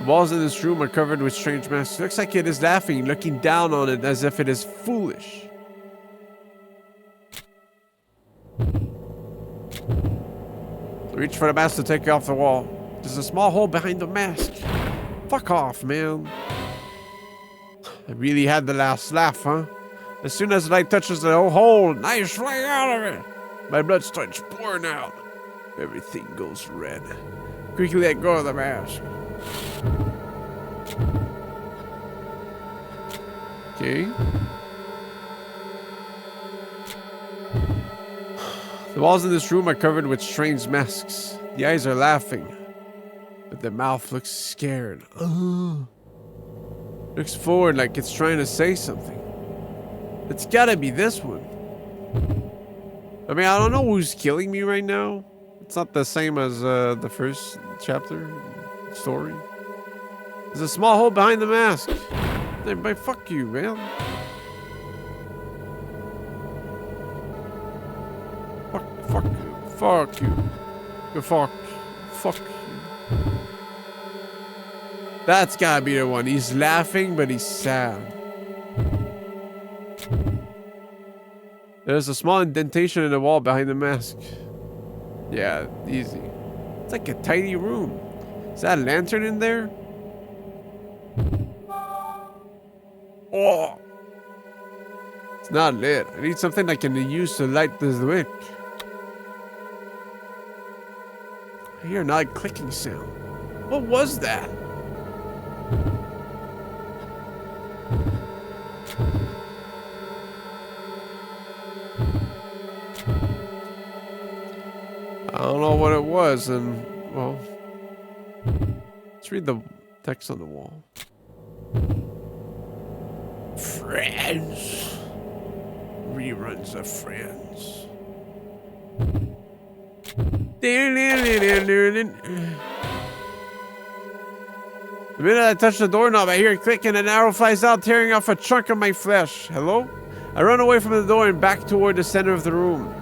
walls in this room are covered with strange masks. It looks like it is laughing, looking down on it as if it is foolish. Reach for the mask to take it off the wall. There's a small hole behind the mask. Fuck off, man. I really had the last laugh, huh? As soon as the light touches the hole, knives fly out of it. My blood starts pouring out. Everything goes red. Quickly let go of the mask. Okay. The walls in this room are covered with strange masks. The eyes are laughing, but the mouth looks scared. Looks forward like it's trying to say something. It's gotta be this one. I mean, I don't know who's killing me right now. It's not the same as the first chapter story. There's a small hole behind the mask. Everybody, fuck you, man. Fuck you. Fuck you. Fuck you. That's gotta be the one. He's laughing, but he's sad. There's a small indentation in the wall behind the mask. Yeah, easy. It's like a tiny room. Is that a lantern in there? Oh! It's not lit. I need something I can use to light this wick. I hear an odd clicking sound. What was that? I don't know what it was, and, well, let's read the text on the wall. Friends. Reruns of Friends. The minute I touch the doorknob, I hear it click and an arrow flies out, tearing off a chunk of my flesh. Hello? I run away from the door and back toward the center of the room.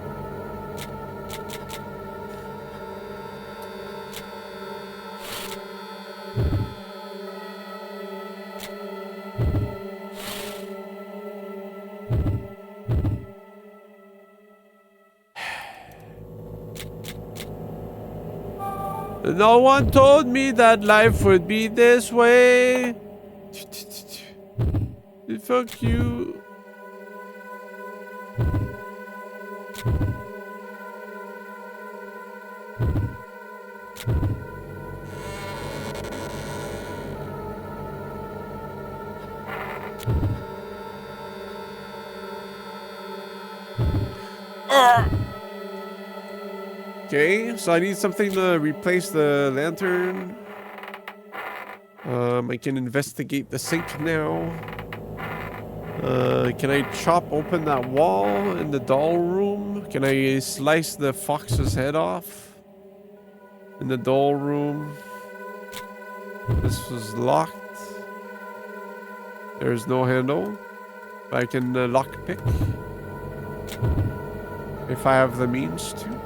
No one told me that life would be this way. Fuck you. Okay, so I need something to replace the lantern. I can investigate the sink now. Can I chop open that wall in the doll room? Can I slice the fox's head off? In the doll room. This was locked. There's no handle. I can lockpick. If I have the means to.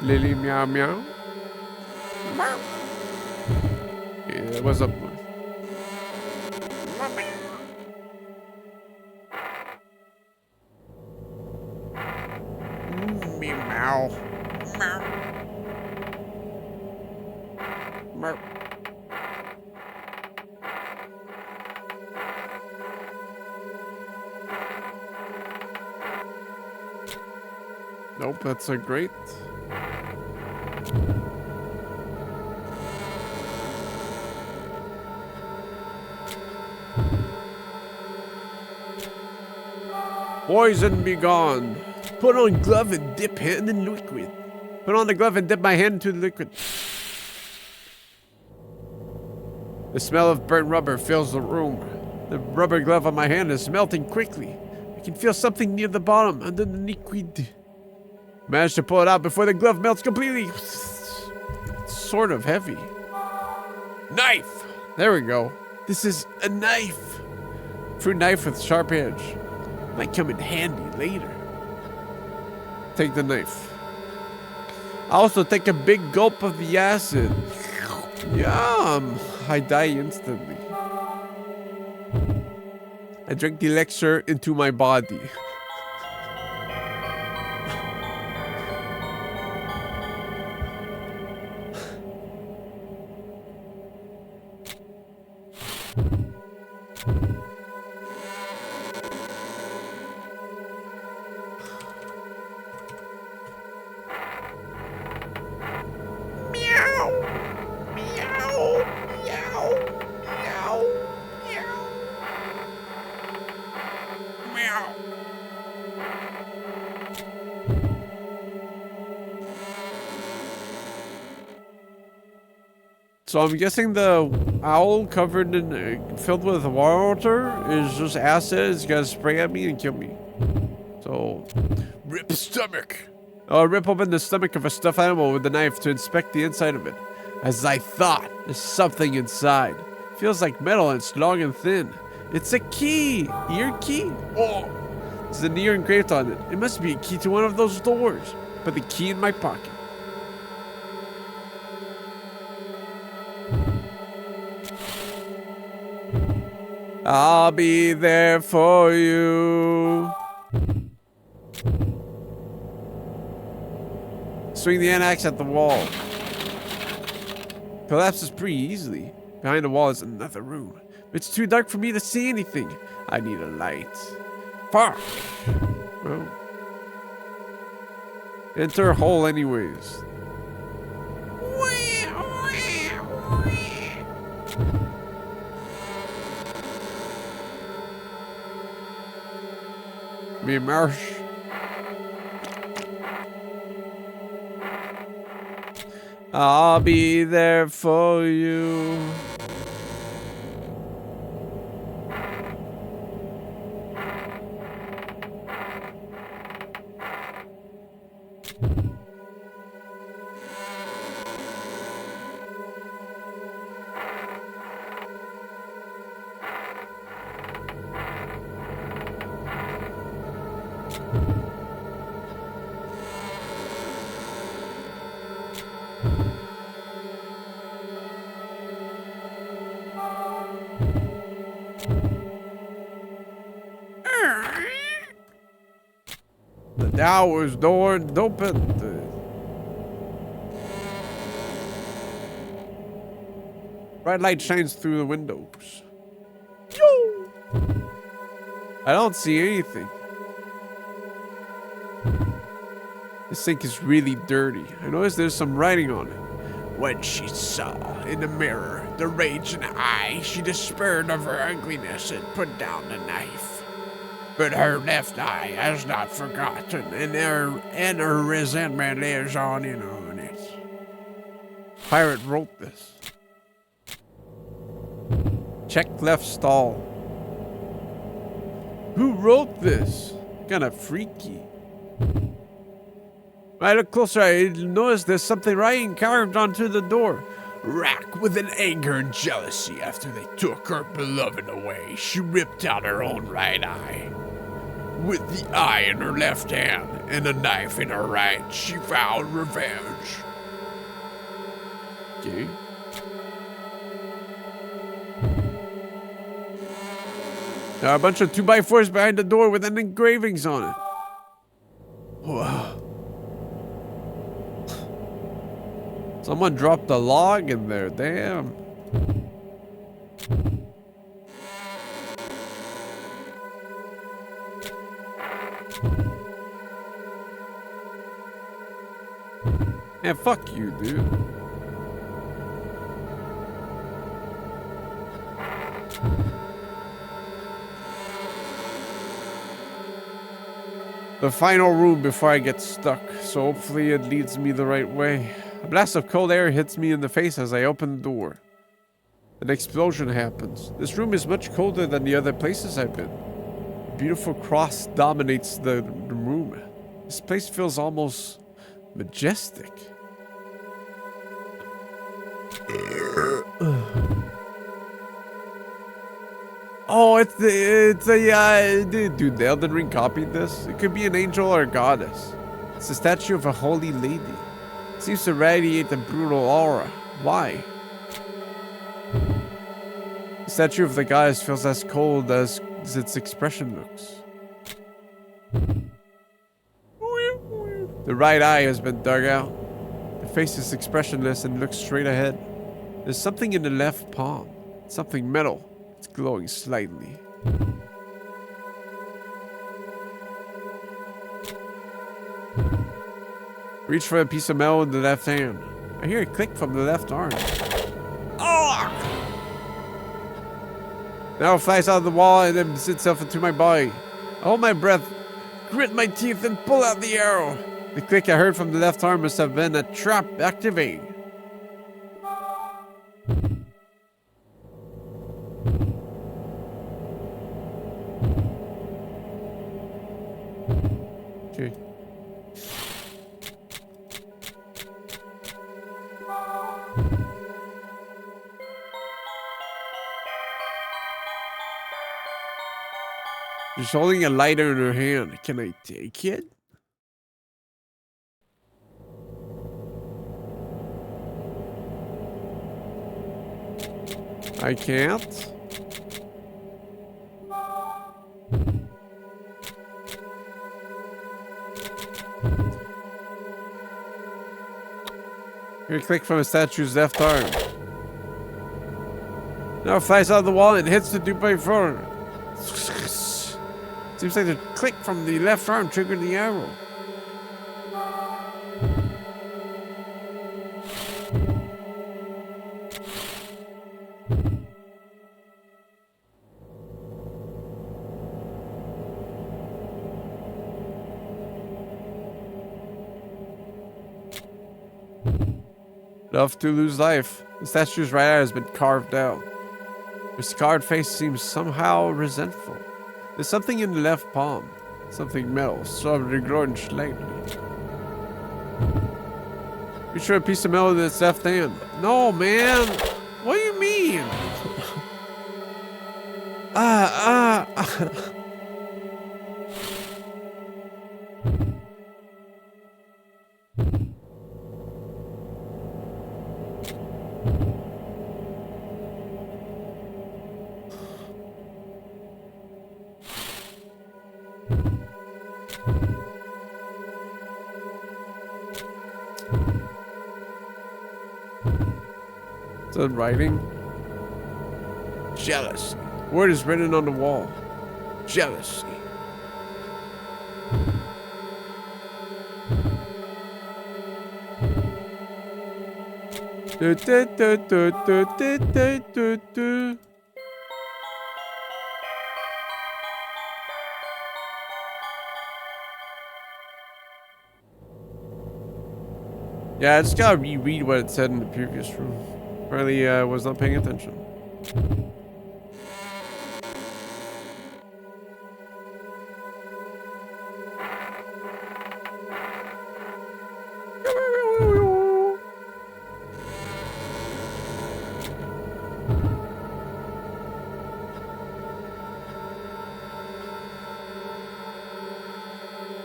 Lily meow meow. Yeah, what's up, boy? Meow. Meow. Meow. Nope, that's a great. Poison be gone. Put on glove and dip hand in liquid. Put on the glove and dip my hand into the liquid. The smell of burnt rubber fills the room. The rubber glove on my hand is melting quickly. I can feel something near the bottom under the liquid. Managed to pull it out before the glove melts completely. It's sort of heavy. Knife! There we go. This is a knife. Fruit knife with sharp edge. Might come in handy later. Take the knife. I also take a big gulp of the acid. Yum! I die instantly. I drink the elixir into my body. So I'm guessing the owl covered in, filled with water is just acid. It's gonna spray at me and kill me. So, Rip stomach. I'll rip open the stomach of a stuffed animal with a knife to inspect the inside of it. As I thought, there's something inside. Feels like metal and it's long and thin. It's a key! Ear key? Oh! There's an ear engraved on it. It must be a key to one of those doors. Put the key in my pocket. I'll be there for you. Swing the axe at the wall. Collapses pretty easily. Behind the wall is another room. It's too dark for me to see anything. I need a light. Fuck. Well. Enter a hole anyways. Me marsh. I'll be there for you. The tower's door opened. Bright light shines through the windows. Yo! I don't see anything. This sink is really dirty. I noticed there's some writing on it. When she saw in the mirror the rage in the eye, she despaired of her ugliness and put down the knife. But her left eye has not forgotten, and her resentment lives on in on it. Pirate wrote this. Check left stall. Who wrote this? Kinda freaky. When I look closer, I notice there's something writing carved onto the door. Racked with an anger and jealousy after they took her beloved away, she ripped out her own right eye. With the eye in her left hand and a knife in her right, she vowed revenge. Okay. There are a bunch of 2x4s behind the door with engravings on it. Whoa. Someone dropped a log in there, damn. Man, fuck you, dude. The final room before I get stuck, so hopefully it leads me the right way. A blast of cold air hits me in the face as I open the door. An explosion happens. This room is much colder than the other places I've been. A beautiful cross dominates the room. This place feels almost majestic. Oh, it's a dude, the Elden Ring copied this. It could be an angel or a goddess. It's a statue of a holy lady. It seems to radiate a brutal aura. Why? The statue of the goddess feels as cold as its expression looks. The right eye has been dug out. The face is expressionless and looks straight ahead. There's something in the left palm. Something metal. It's glowing slightly. Reach for a piece of metal in the left hand. I hear a click from the left arm. Oh! Now it flies out of the wall and then sits itself into my body. I hold my breath, grit my teeth, and pull out the arrow. The click I heard from the left arm must have been a trap activating. Okay. She's holding a lighter in her hand. Can I take it? I can't. Here, click from a statue's left arm. Now it flies out of the wall and hits the 2x4. Seems like the click from the left arm triggered the arrow. Enough to lose life. The statue's right eye has been carved out. Her scarred face seems somehow resentful. There's something in the left palm. Something metal, starting to grow slightly. You sure a piece of metal in its left hand? No, man. What do you mean? Is that writing? Jealousy. Word is written on the wall. Jealousy. Do, do, do, do, do, do, do, do, do. Yeah, I just gotta reread what it said in the previous room. Apparently, I was not paying attention.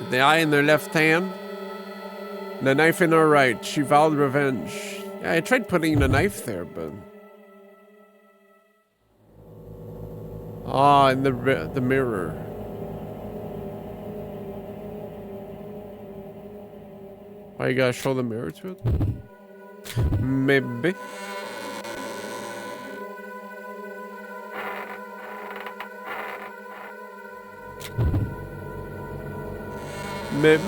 The eye in their left hand, the knife in her right. She vowed revenge. Yeah, I tried putting the knife there, but... Ah, in the mirror. Why you gotta show the mirror to it? Maybe. Maybe.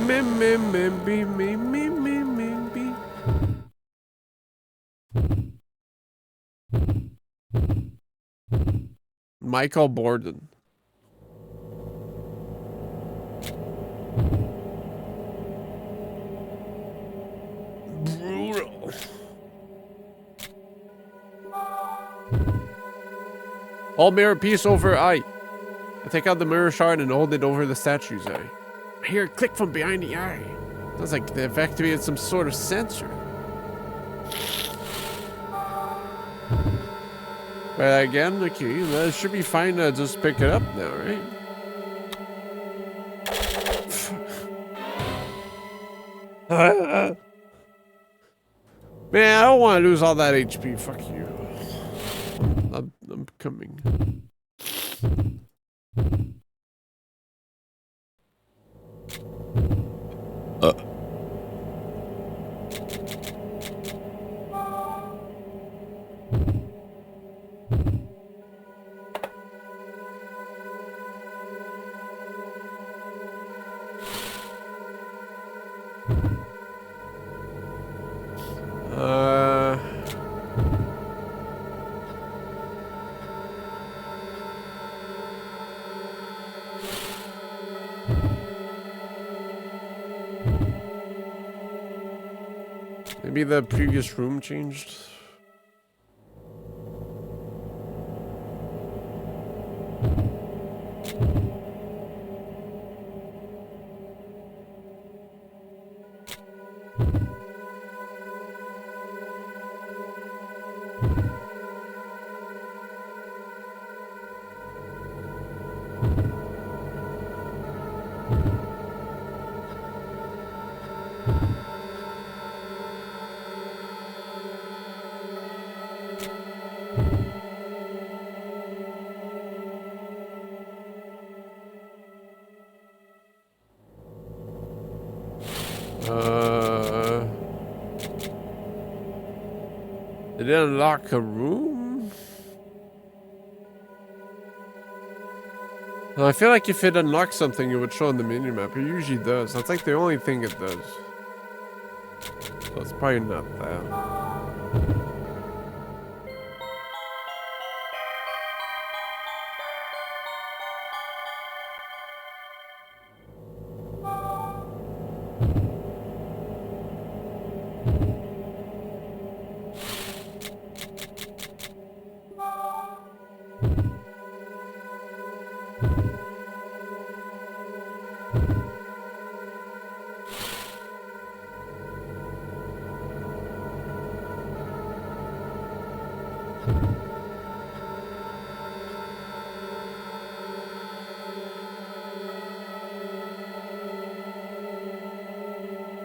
Michael Borden. Brutal. Hold mirror piece over eye. I take out the mirror shard and hold it over the statue's eye. I hear a click from behind the eye. Sounds like they've activated some sort of sensor. But again, okay, that should be fine to just pick it up now, right? Man, I don't want to lose all that HP. Fuck you. I'm coming. Maybe the previous room changed. Did it unlock a room? Well, I feel like if it unlocks something, it would show on the minimap. It usually does. That's like the only thing it does. So it's probably not that.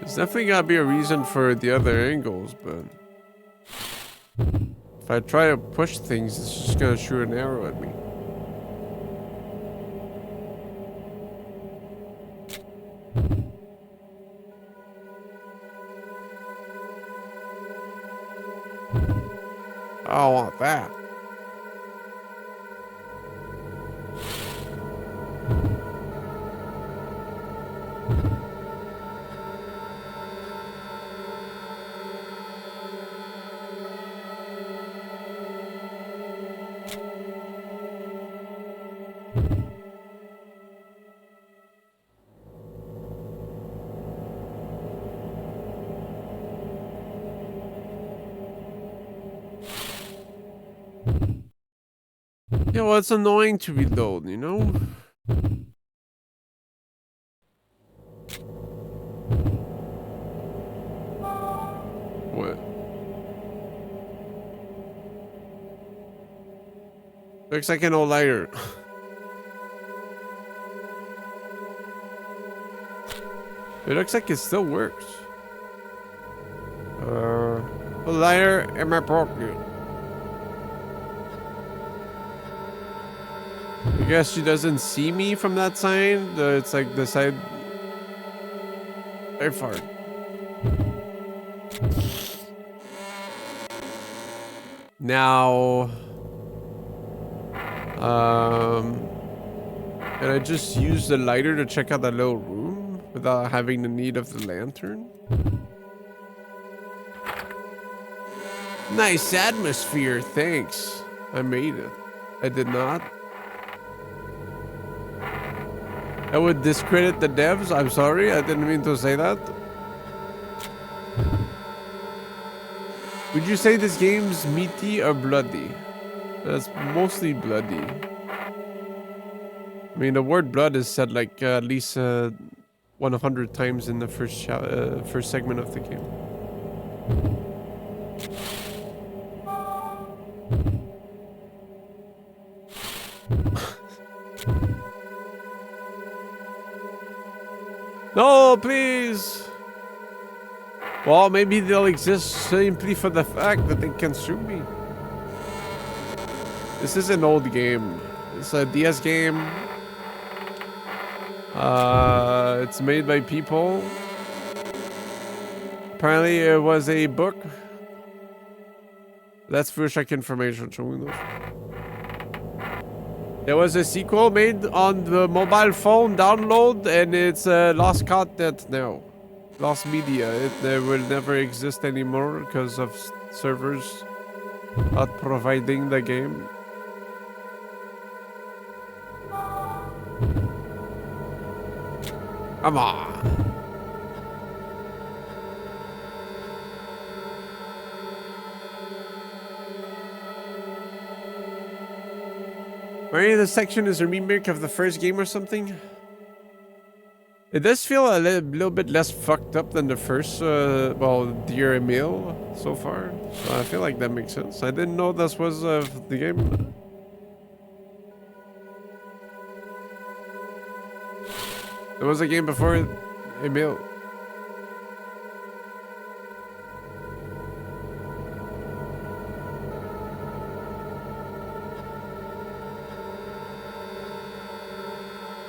There's definitely gotta be a reason for the other angles, but if I try to push things, it's just gonna shoot an arrow at me. I don't want that. Yeah, well, it's annoying to reload, you know? What? Looks like an old lighter. It looks like it still works. A lighter in my pocket. I guess she doesn't see me from that side. It's like the side. I fart. Now, can I just use the lighter to check out that little room without having the need of the lantern? Nice atmosphere, thanks. I made it. I did not. I would discredit the devs. I'm sorry, I didn't mean to say that. Would you say this game's meaty or bloody? That's mostly bloody. I mean, the word blood is said like at least 100 times in the first segment of the game. No, please. Well, maybe they'll exist simply for the fact that they can sue me. This is an old game. It's a DS game. It's made by people. Apparently, it was a book. That's first check information. There was a sequel made on the mobile phone download, and it's lost content now. Lost media. It will never exist anymore because of servers not providing the game. Come on. Maybe the section is a remake of the first game or something. It does feel a little bit less fucked up than the first, well, Dear Emil so far. So I feel like that makes sense. I didn't know this was the game. There was a game before Emil.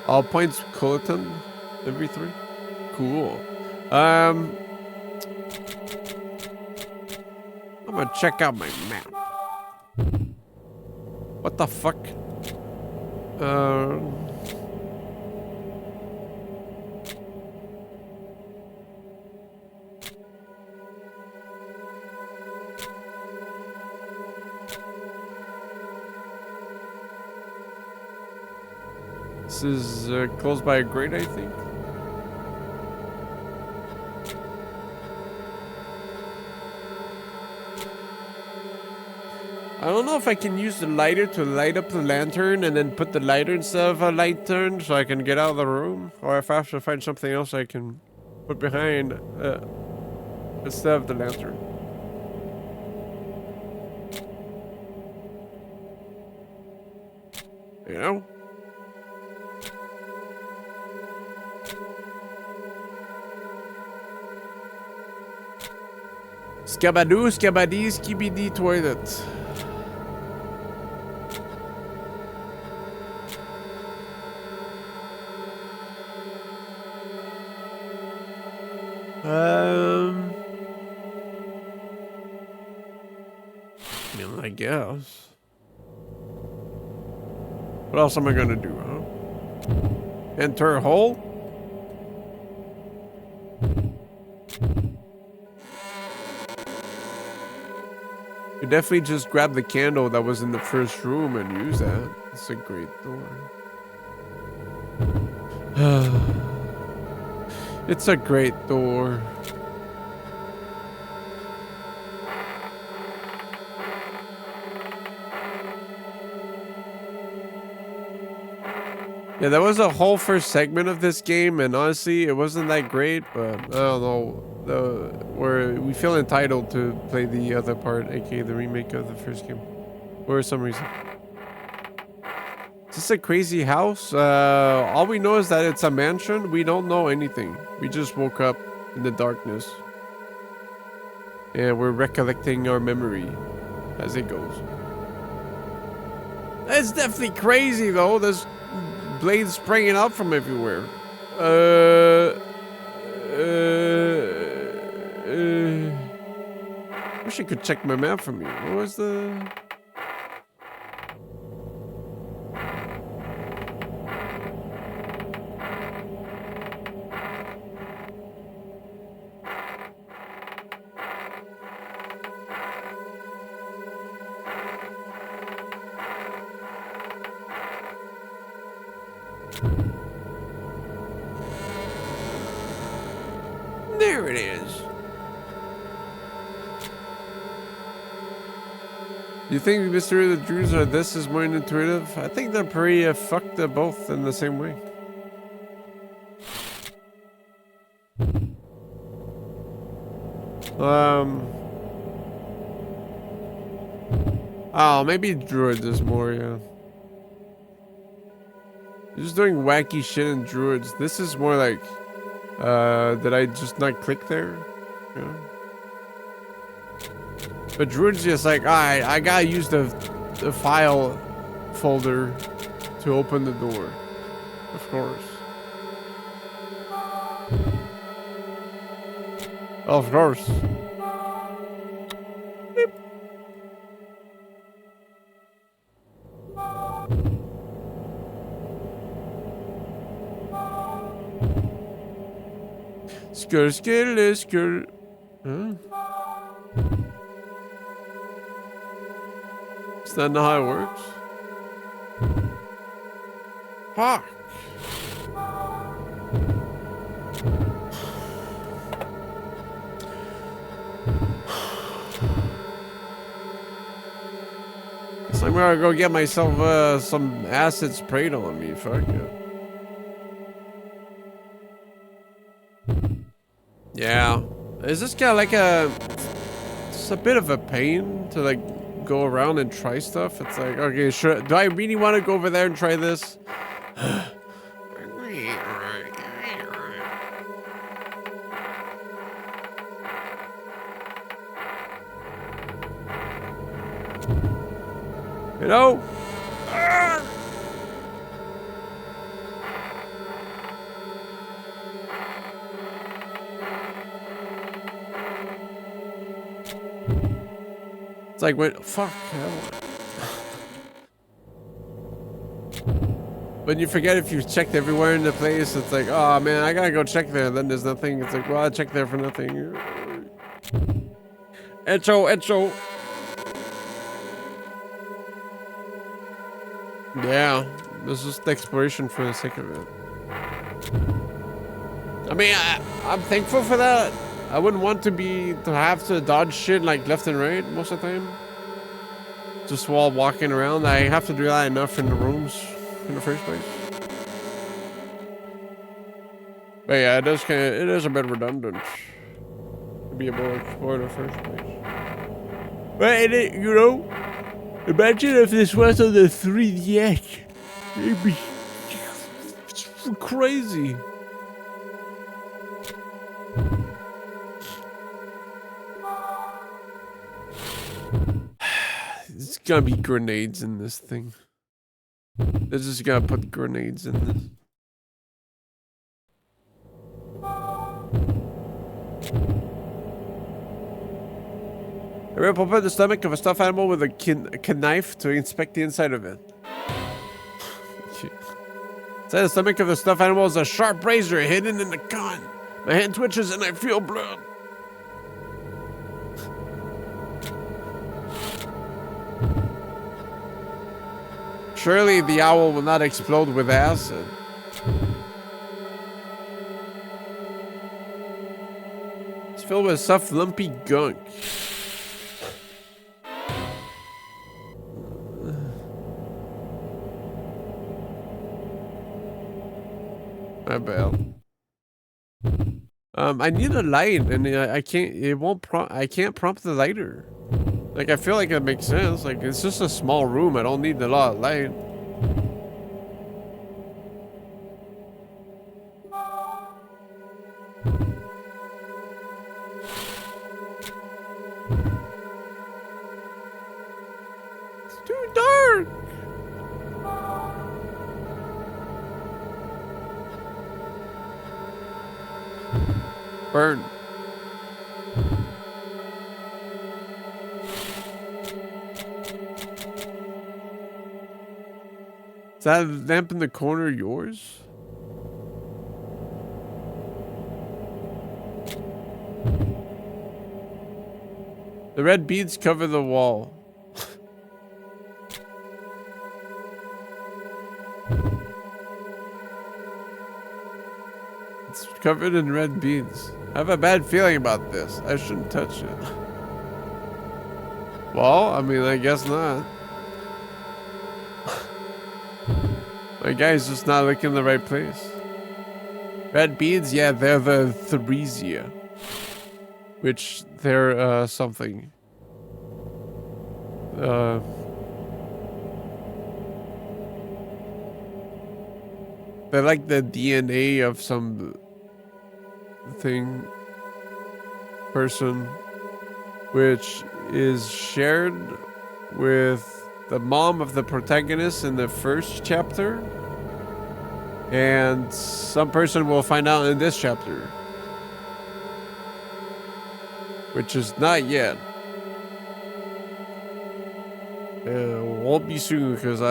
All points Colton. Every 3? Cool. Come I'm gonna check out my map. What the fuck? This is close by a grate, I think. I don't know if I can use the lighter to light up the lantern and then put the lighter instead of a lantern so I can get out of the room, or if I have to find something else I can put behind instead of the lantern. You know? Scabadoo, scabadee, skibidi toilet. I guess. What else am I gonna do, huh? Enter a hole? You definitely just grab the candle that was in the first room and use that. It's a great door. It's a great door. Yeah, that was a whole first segment of this game, and honestly, it wasn't that great, but I don't know. We feel entitled to play the other part, aka the remake of the first game, for some reason. Is this a crazy house? All we know is that it's a mansion. We don't know anything. We just woke up in the darkness. And we're recollecting our memory as it goes. It's definitely crazy, though. There's blades spraying out from everywhere. Wish I could check my map from here. What was the... There it is. Do you think Mr. the Druids are this is more intuitive? I think they're pretty fucked both in the same way. Oh, maybe Druids is more, yeah. You're just doing wacky shit in Druids. This is more like, did I just not click there? Yeah. But Druid's just like, alright, I gotta use the file folder to open the door. Of course. Of course. Beep. Skr, skr, skr. Huh? Is that not how it works? Fuck. Guess I'm gonna go get myself some acid sprayed on me. Fuck it. Yeah. Is this kind of like it's a bit of a pain to like go around and try stuff? It's like, okay, sure. Do I really want to go over there and try this? You know? It's like, wait, fuck. Hell. When you forget if you've checked everywhere in the place, it's like, oh man, I gotta go check there. Then there's nothing. It's like, well, I checked there for nothing. Echo. Yeah, this is the exploration for the sake of it. I mean, I'm thankful for that. I wouldn't want to have to dodge shit like left and right most of the time. Just while walking around, I have to do that enough in the rooms in the first place. But yeah, it is a bit redundant to be able to explore in the first place. But you know, imagine if this was on the 3DS. It'd be crazy. There's gonna be grenades in this thing. They're just gonna put grenades in this. I rip open the stomach of a stuffed animal with a knife to inspect the inside of it. Inside the stomach of the stuffed animal is a sharp razor hidden in the gun. My hand twitches and I feel blood. Surely the owl will not explode with acid. It's filled with soft, lumpy gunk. My bad. I need a light, and I can't. It won't prompt. I can't prompt the lighter. Like I feel like it makes sense. Like it's just a small room. I don't need a lot of light. It's too dark. Burn. Is that lamp in the corner yours? The red beads cover the wall. It's covered in red beads. I have a bad feeling about this. I shouldn't touch it. Well, I mean, I guess not. My guy's just not looking in the right place. Red beads, yeah, they're the Theresia. Which, they're, something. They're like the DNA of some person, which is shared with the mom of the protagonist in the first chapter, and some person will find out in this chapter, which is not yet. Won't be soon because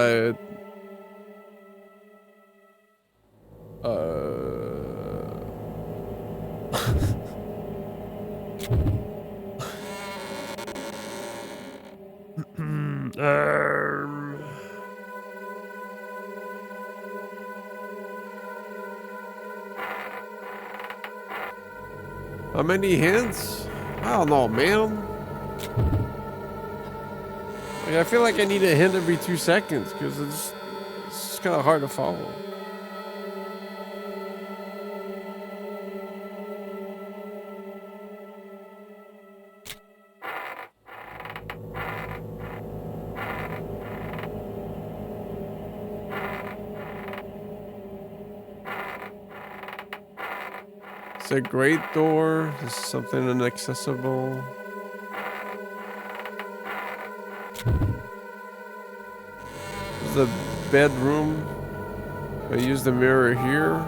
how many hints? I don't know, man. Like, I feel like I need a hint every 2 seconds because it's kind of hard to follow. It's a great door. It's something inaccessible. This is the bedroom. I use the mirror here.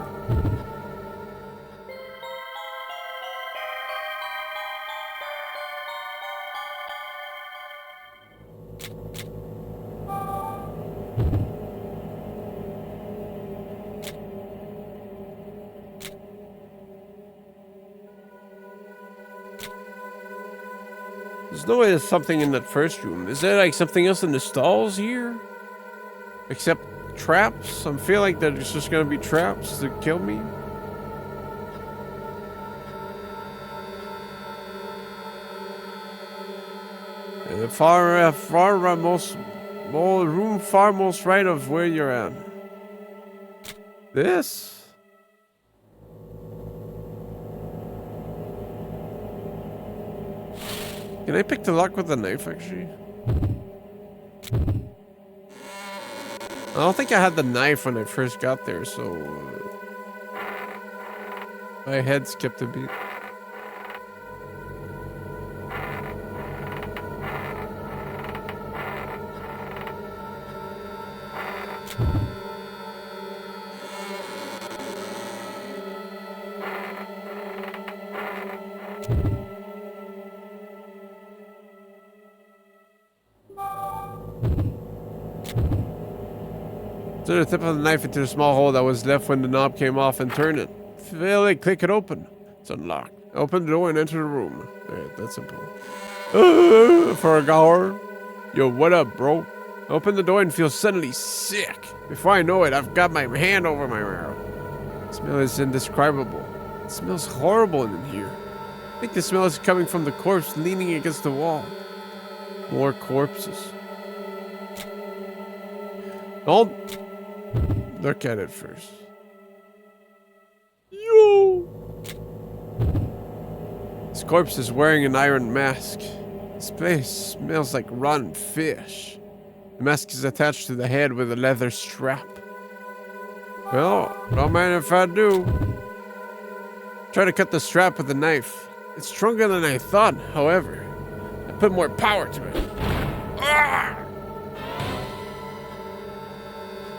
There's no way there's something in that first room. Is there like something else in the stalls here? Except traps? I feel like there's just gonna be traps to kill me. The room far most right of where you're at. This? Can I pick the lock with a knife, actually? I don't think I had the knife when I first got there, so... my head skipped a beat. Insert the tip of the knife into the small hole that was left when the knob came off and turn it. Feel it, click it open. It's unlocked. Open the door and enter the room. Alright, that's simple. For a gour. Yo, what up, bro? Open the door and feel suddenly sick. Before I know it, I've got my hand over my mouth. The smell is indescribable. It smells horrible in here. I think the smell is coming from the corpse leaning against the wall. More corpses. Don't look at it first. Yo! This corpse is wearing an iron mask. This place smells like rotten fish. The mask is attached to the head with a leather strap. Well, don't mind if I do. Try to cut the strap with a knife. It's stronger than I thought, however. I put more power to it. Ah!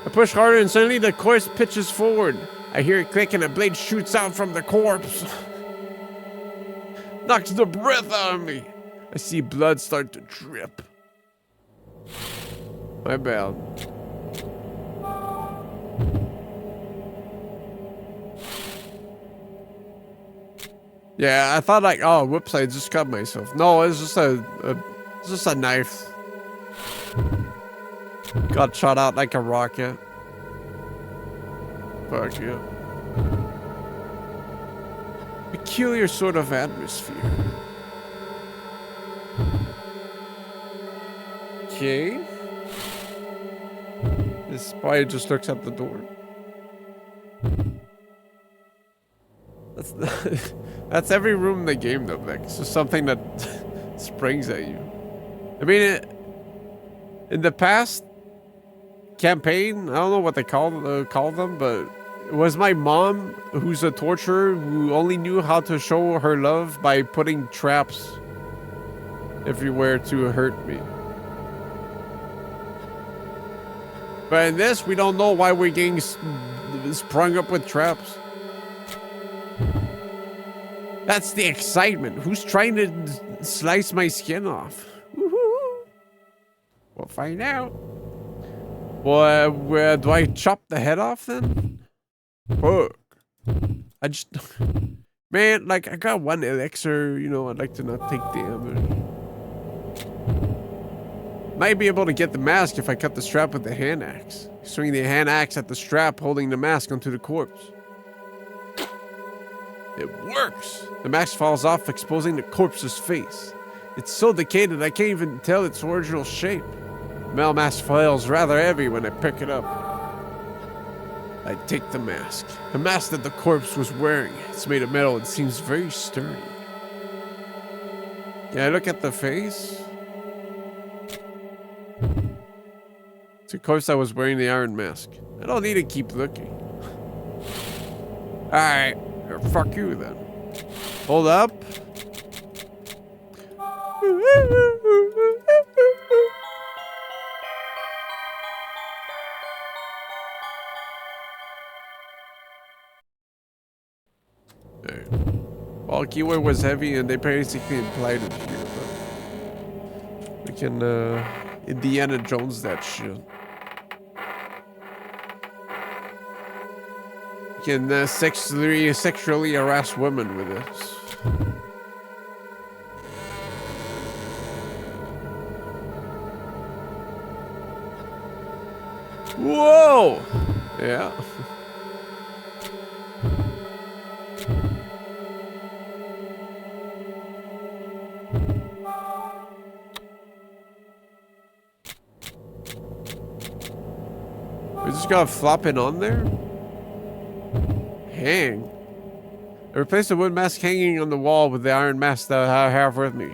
I push harder and suddenly the corpse pitches forward. I hear it click and a blade shoots out from the corpse. Knocks the breath out of me. I see blood start to drip. My bad. Yeah, I thought like, oh, whoops, I just cut myself. No, it's just a knife. Got shot out like a rocket. Fuck yeah. Peculiar sort of atmosphere. Okay. This spy just looks at the door. That's every room in the game though, Nick. It's just something that springs at you. I mean, in the past campaign, I don't know what they call them, but it was my mom, who's a torturer, who only knew how to show her love by putting traps everywhere to hurt me. But in this, we don't know why we're getting sprung up with traps. That's the excitement. Who's trying to slice my skin off? Woohoo! We'll find out. Well, where do I chop the head off then? Fuck. I just... Man, like, I got one elixir, you know, I'd like to not take damage. Might be able to get the mask if I cut the strap with the hand axe. Swing the hand axe at the strap holding the mask onto the corpse. It works! The mask falls off, exposing the corpse's face. It's so decayed that I can't even tell its original shape. The metal mask feels rather heavy when I pick it up. I take the mask. The mask that the corpse was wearing. It's made of metal and seems very sturdy. Can I look at the face? It's the corpse that was wearing the iron mask. I don't need to keep looking. Alright. Fuck you then. Hold up. Right. Well, keyword was heavy and they basically implied it here, but we can Indiana Jones that shit. You can sexually harass women with this. Whoa! Yeah. We just gotta flop it on there? Hang. I replaced the wood mask hanging on the wall with the iron mask that I have with me.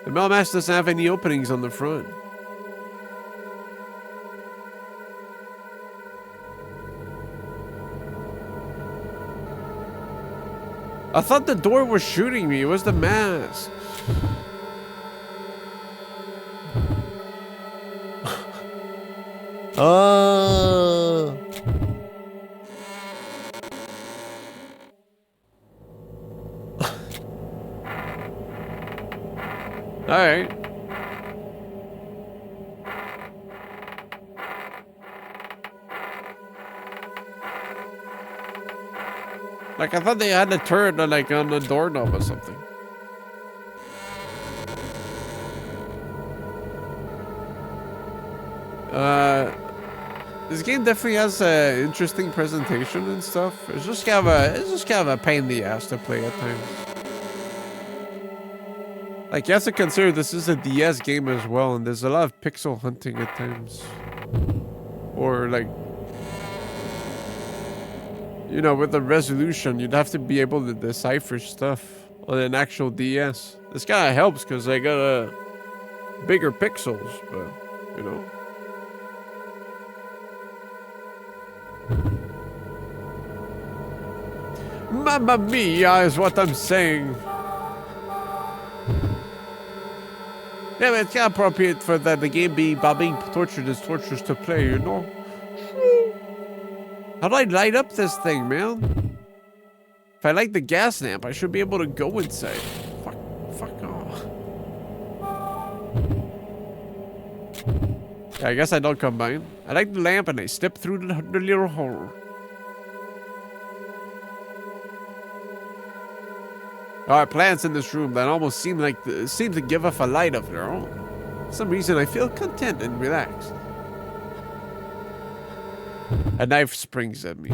The metal mask doesn't have any openings on the front. I thought the door was shooting me. It was the mask. Oh. All right. Like, I thought they had a turret like on the doorknob or something. This game definitely has an interesting presentation and stuff. It's just kind of a pain in the ass to play at times. Like, you have to consider this is a DS game as well, and there's a lot of pixel hunting at times. Or like, you know, with the resolution, you'd have to be able to decipher stuff on an actual DS. This kind of helps because they got bigger pixels, but, you know. Mamma mia is what I'm saying. Yeah, but it's kind of appropriate for the game being tortured as tortures to play, you know? How do I light up this thing, man? If I light the gas lamp, I should be able to go inside. Fuck off. Yeah, I guess I don't combine. I light the lamp and I step through the little hole. There are plants in this room that almost seem to give off a light of their own. For some reason, I feel content and relaxed. A knife springs at me.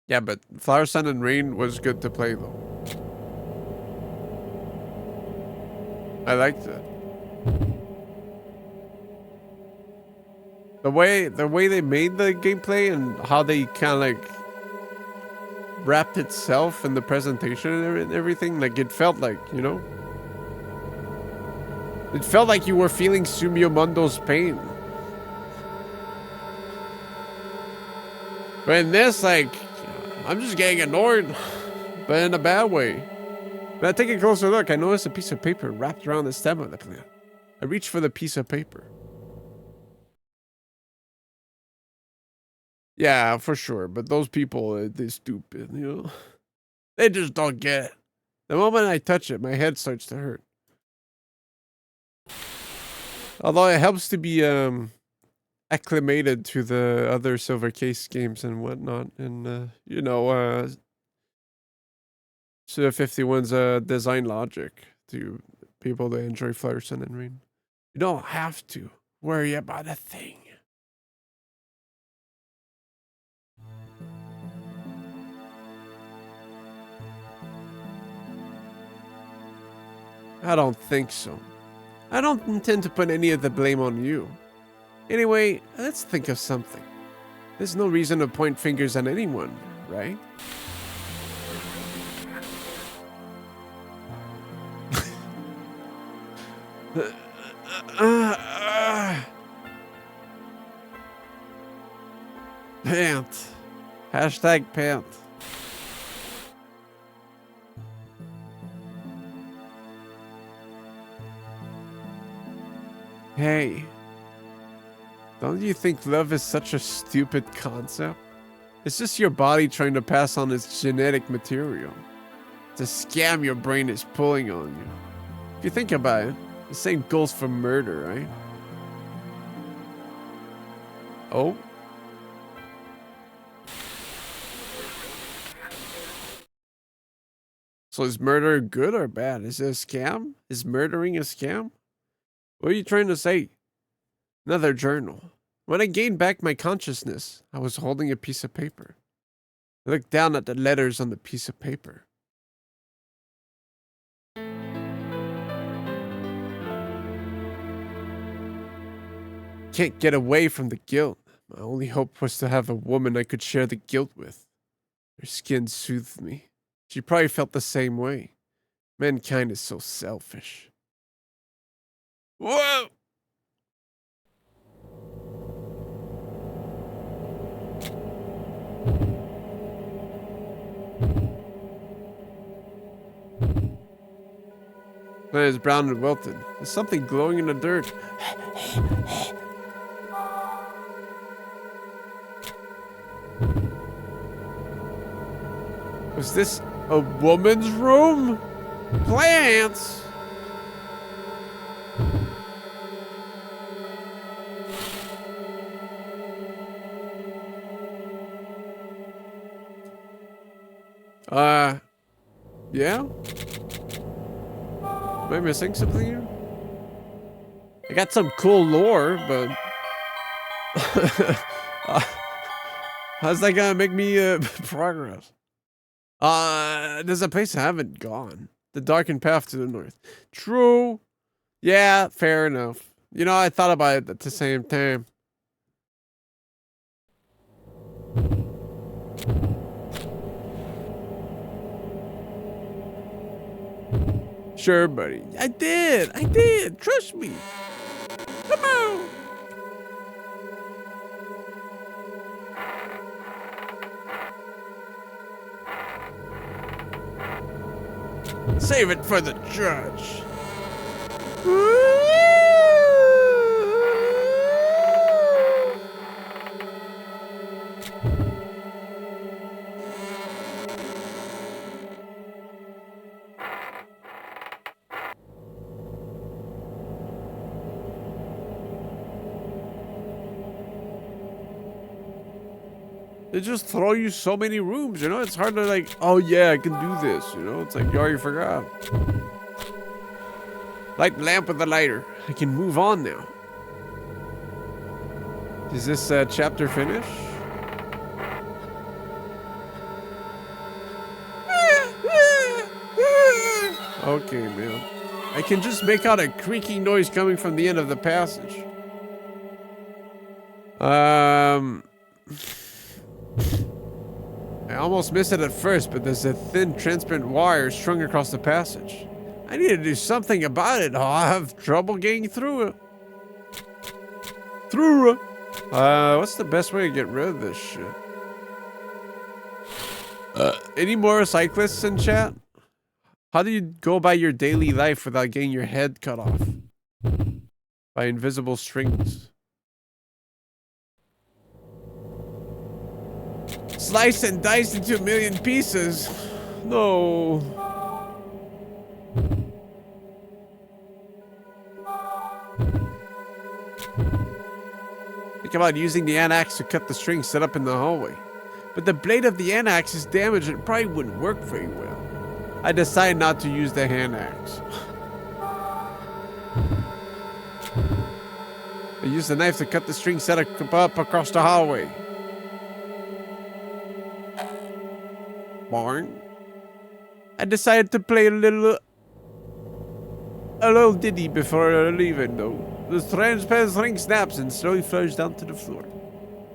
Yeah, but Flower, Sun, and Rain was good to play though. I liked it. The way they made the gameplay and how they kind of like wrapped itself in the presentation and everything, like it felt like, you know, it felt like you were feeling Sumio Mundo's pain. But in this, like, I'm just getting annoyed, but in a bad way. When I take a closer look, I notice a piece of paper wrapped around the stem of the plant. I reach for the piece of paper. Yeah, for sure. But those people, they're stupid, you know? They just don't get it. The moment I touch it, my head starts to hurt. Although it helps to be acclimated to the other Silver Case games and whatnot. And, you know, Suda 51's design logic to people that enjoy Flower, Sun, and Rain. You don't have to worry about a thing. I don't think so. I don't intend to put any of the blame on you. Anyway, let's think of something. There's no reason to point fingers at anyone, right? Pant. Hashtag pant. Hey, don't you think love is such a stupid concept? It's just your body trying to pass on its genetic material. It's a scam your brain is pulling on you. If you think about it, the same goes for murder, right? Oh? So is murder good or bad? Is it a scam? Is murdering a scam? What are you trying to say? Another journal. When I gained back my consciousness, I was holding a piece of paper. I looked down at the letters on the piece of paper. Can't get away from the guilt. My only hope was to have a woman I could share the guilt with. Her skin soothed me. She probably felt the same way. Mankind is so selfish. Whoa! That is brown and wilted. There's something glowing in the dirt. Was this a woman's room? Plants! Yeah? Am I missing something here? I got some cool lore, but... how's that gonna make me, progress? There's a place I haven't gone. The darkened path to the north. True. Yeah, fair enough. You know, I thought about it at the same time. Sure, buddy. I did. Trust me. Come on. Save it for the judge. They just throw you so many rooms, you know? It's hard to like, oh yeah, I can do this, you know? It's like, you already forgot. Light the lamp with the lighter. I can move on now. Is this chapter finished? Okay, man. I can just make out a creaking noise coming from the end of the passage. I almost missed it at first, but there's a thin, transparent wire strung across the passage. I need to do something about it, or I'll have trouble getting through it. What's the best way to get rid of this shit? Any more cyclists in chat? How do you go about your daily life without getting your head cut off by invisible strings? Sliced and diced into a million pieces. No. Think about using the ant axe to cut the string set up in the hallway. But the blade of the ant axe is damaged and it probably wouldn't work very well. I decided not to use the hand axe. I used the knife to cut the string set up across the hallway. Barn. I decided to play a little ditty before leaving, though. The transparent ring snaps and slowly flows down to the floor.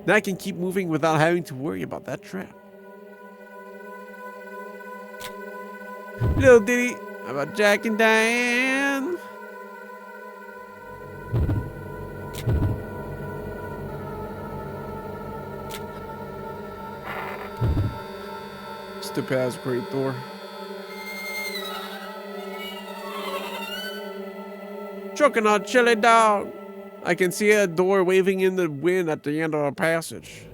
Now I can keep moving without having to worry about that trap. Little ditty about Jack and Diane. Stupid ass great door. Choking on chili dog. I can see a door waving in the wind at the end of our passage.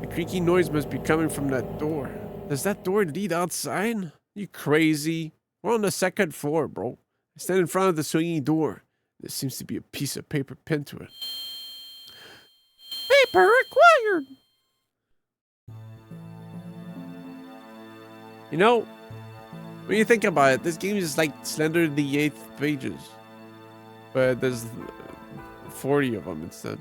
The creaking noise must be coming from that door. Does that door lead outside? You crazy? We're on the second floor, bro. I stand in front of the swinging door. There seems to be a piece of paper pinned to it. Paper required. You know, when you think about it, this game is like Slender the 8th pages. but there's 40 of them instead.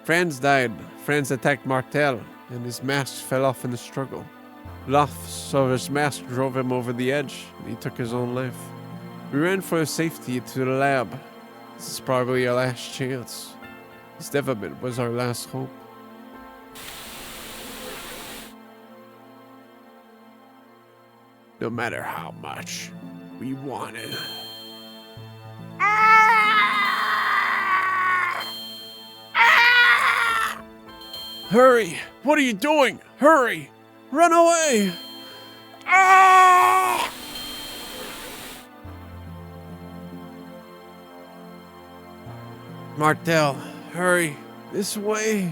Franz died. Franz attacked Martel, and his mask fell off in the struggle. Loss of his mask drove him over the edge, and he took his own life. We ran for safety to the lab. This is probably our last chance. His development was our last hope. No matter how much we wanted. Hurry! What are you doing? Hurry! Run away! Martel, hurry! This way!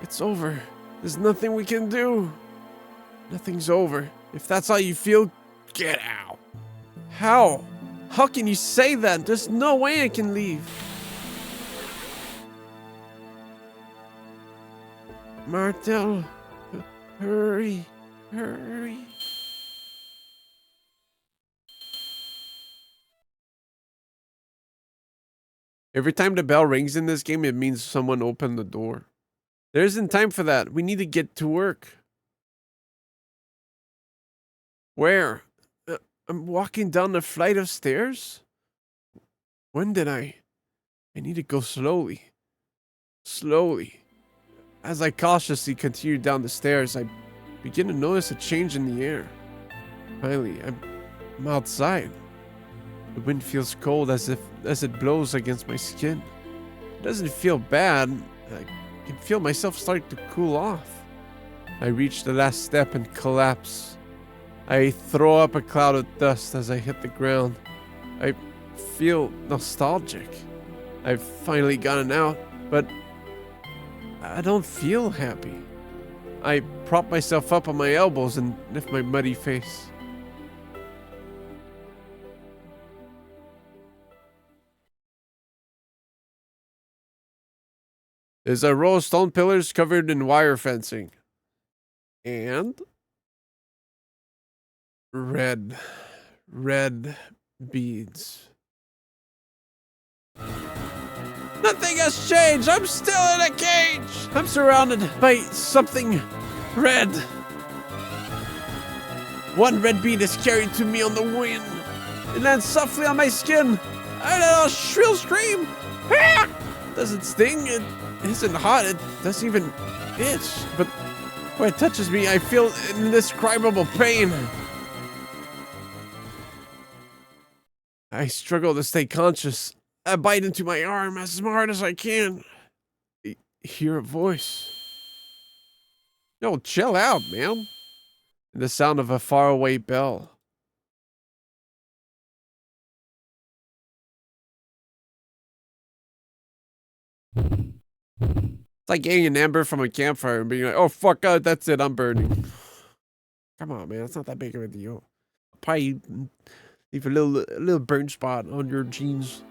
It's over. There's nothing we can do. Nothing's over. If that's how you feel, Get out. how? How can you say that? There's no way I can leave. Martel, hurry, hurry. Every time the bell rings in this game, it means someone opened the door. There isn't time for that. We need to get to work. Where? I'm walking down the flight of stairs? When did I? I need to go slowly. Slowly. As I cautiously continue down the stairs, I begin to notice a change in the air. Finally, I'm outside. The wind feels cold as it blows against my skin. It doesn't feel bad. I can feel myself starting to cool off. I reach the last step and collapse. I throw up a cloud of dust as I hit the ground. I feel nostalgic. I've finally gotten out, but I don't feel happy. I prop myself up on my elbows and lift my muddy face. There's a row of stone pillars covered in wire fencing. And red beads. Nothing has changed. I'm still in a cage. I'm surrounded by something red. One red bead is carried to me on the wind. It lands softly on my skin. I let out a shrill scream. Ah! Doesn't sting. It isn't hot. It doesn't even itch. But when it touches me, I feel indescribable pain. I struggle to stay conscious. I bite into my arm as hard as I can. I hear a voice. Yo, chill out, man. And the sound of a faraway bell. It's like getting an ember from a campfire and being like, oh, fuck, that's it, I'm burning. Come on, man, it's not that big of a deal. Probably leave a little burn spot on your jeans.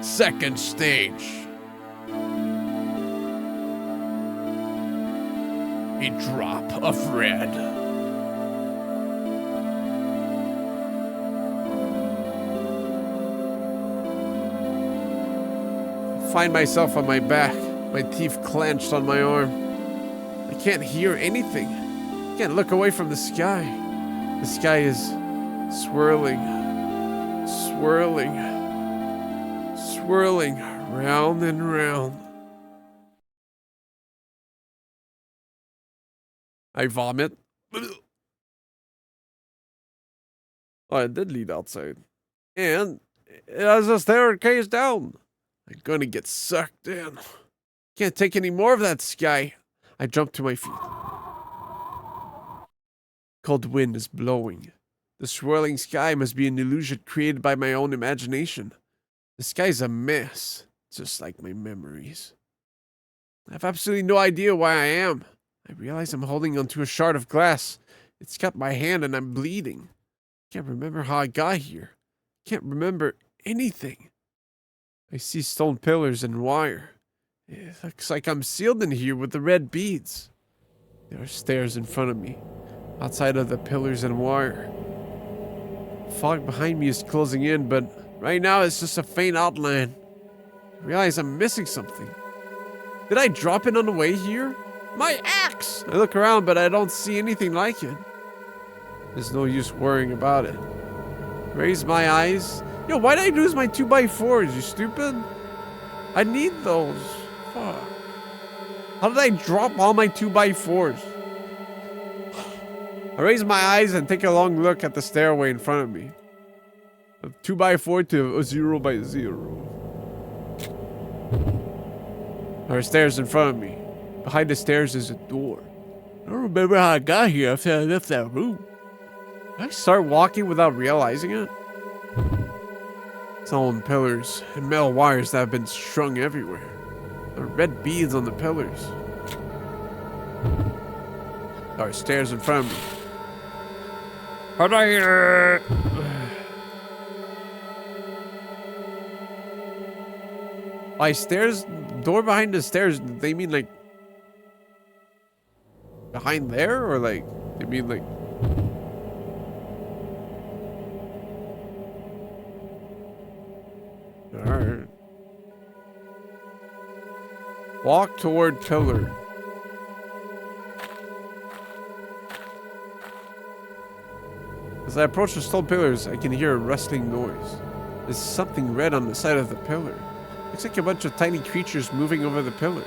Second stage. A drop of red. Find myself on my back, my teeth clenched on my arm. I can't hear anything. I can't look away from the sky. The sky is swirling, swirling, swirling round and round. I vomit. Oh, it did lead outside. And it has a staircase down. I'm gonna get sucked in. Can't take any more of that sky. I jump to my feet. Cold wind is blowing. The swirling sky must be an illusion created by my own imagination. The sky's a mess, just like my memories. I have absolutely no idea why I am. I realize I'm holding onto a shard of glass. It's cut my hand and I'm bleeding. Can't remember how I got here. Can't remember anything. I see stone pillars and wire. It looks like I'm sealed in here with the red beads. There are stairs in front of me, outside of the pillars and wire. Fog behind me is closing in, but right now it's just a faint outline. I realize I'm missing something. Did I drop it on the way here? My axe! I look around, but I don't see anything like it. There's no use worrying about it. Raise my eyes. Yo, why did I lose my 2x4s, you stupid? I need those. Fuck. How did I drop all my 2x4s? I raise my eyes and take a long look at the stairway in front of me. A 2x4 to a 0x0. There are stairs in front of me. Behind the stairs is a door. I don't remember how I got here after I left that room. Did I start walking without realizing it? It's all in pillars and metal wires that have been strung everywhere. There are red beads on the pillars. There are stairs in front of me. How are you? By stairs, door behind the stairs, they mean like behind there, or like they mean like alright. Walk toward pillar. As I approach the stone pillars, I can hear a rustling noise. There's something red on the side of the pillar. Looks like a bunch of tiny creatures moving over the pillar.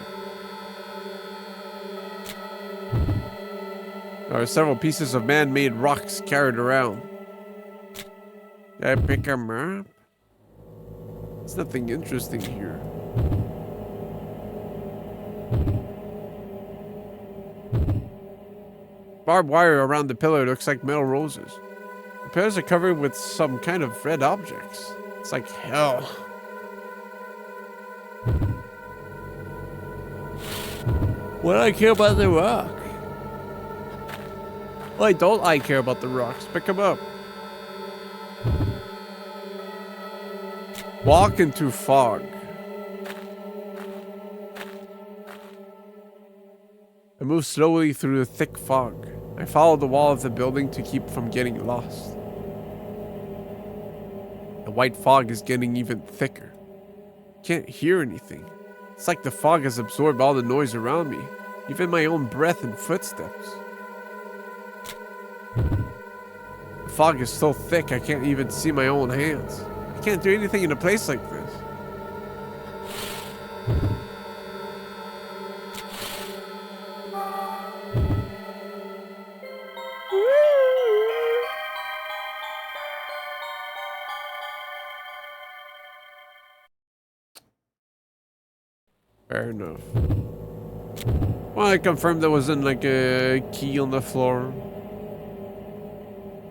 There are several pieces of man-made rocks carried around. Did I pick a map? There's nothing interesting here. Barbed wire around the pillar looks like metal roses. The pillars are covered with some kind of red objects. It's like hell. What do I care about the rock? Why don't I care about the rocks? Pick them up. Walk into fog. I move slowly through the thick fog. I follow the wall of the building to keep from getting lost. The white fog is getting even thicker. I can't hear anything. It's like the fog has absorbed all the noise around me, even my own breath and footsteps. The fog is so thick I can't even see my own hands. I can't do anything in a place like this. Fair enough. Well, I confirmed there wasn't like a key on the floor.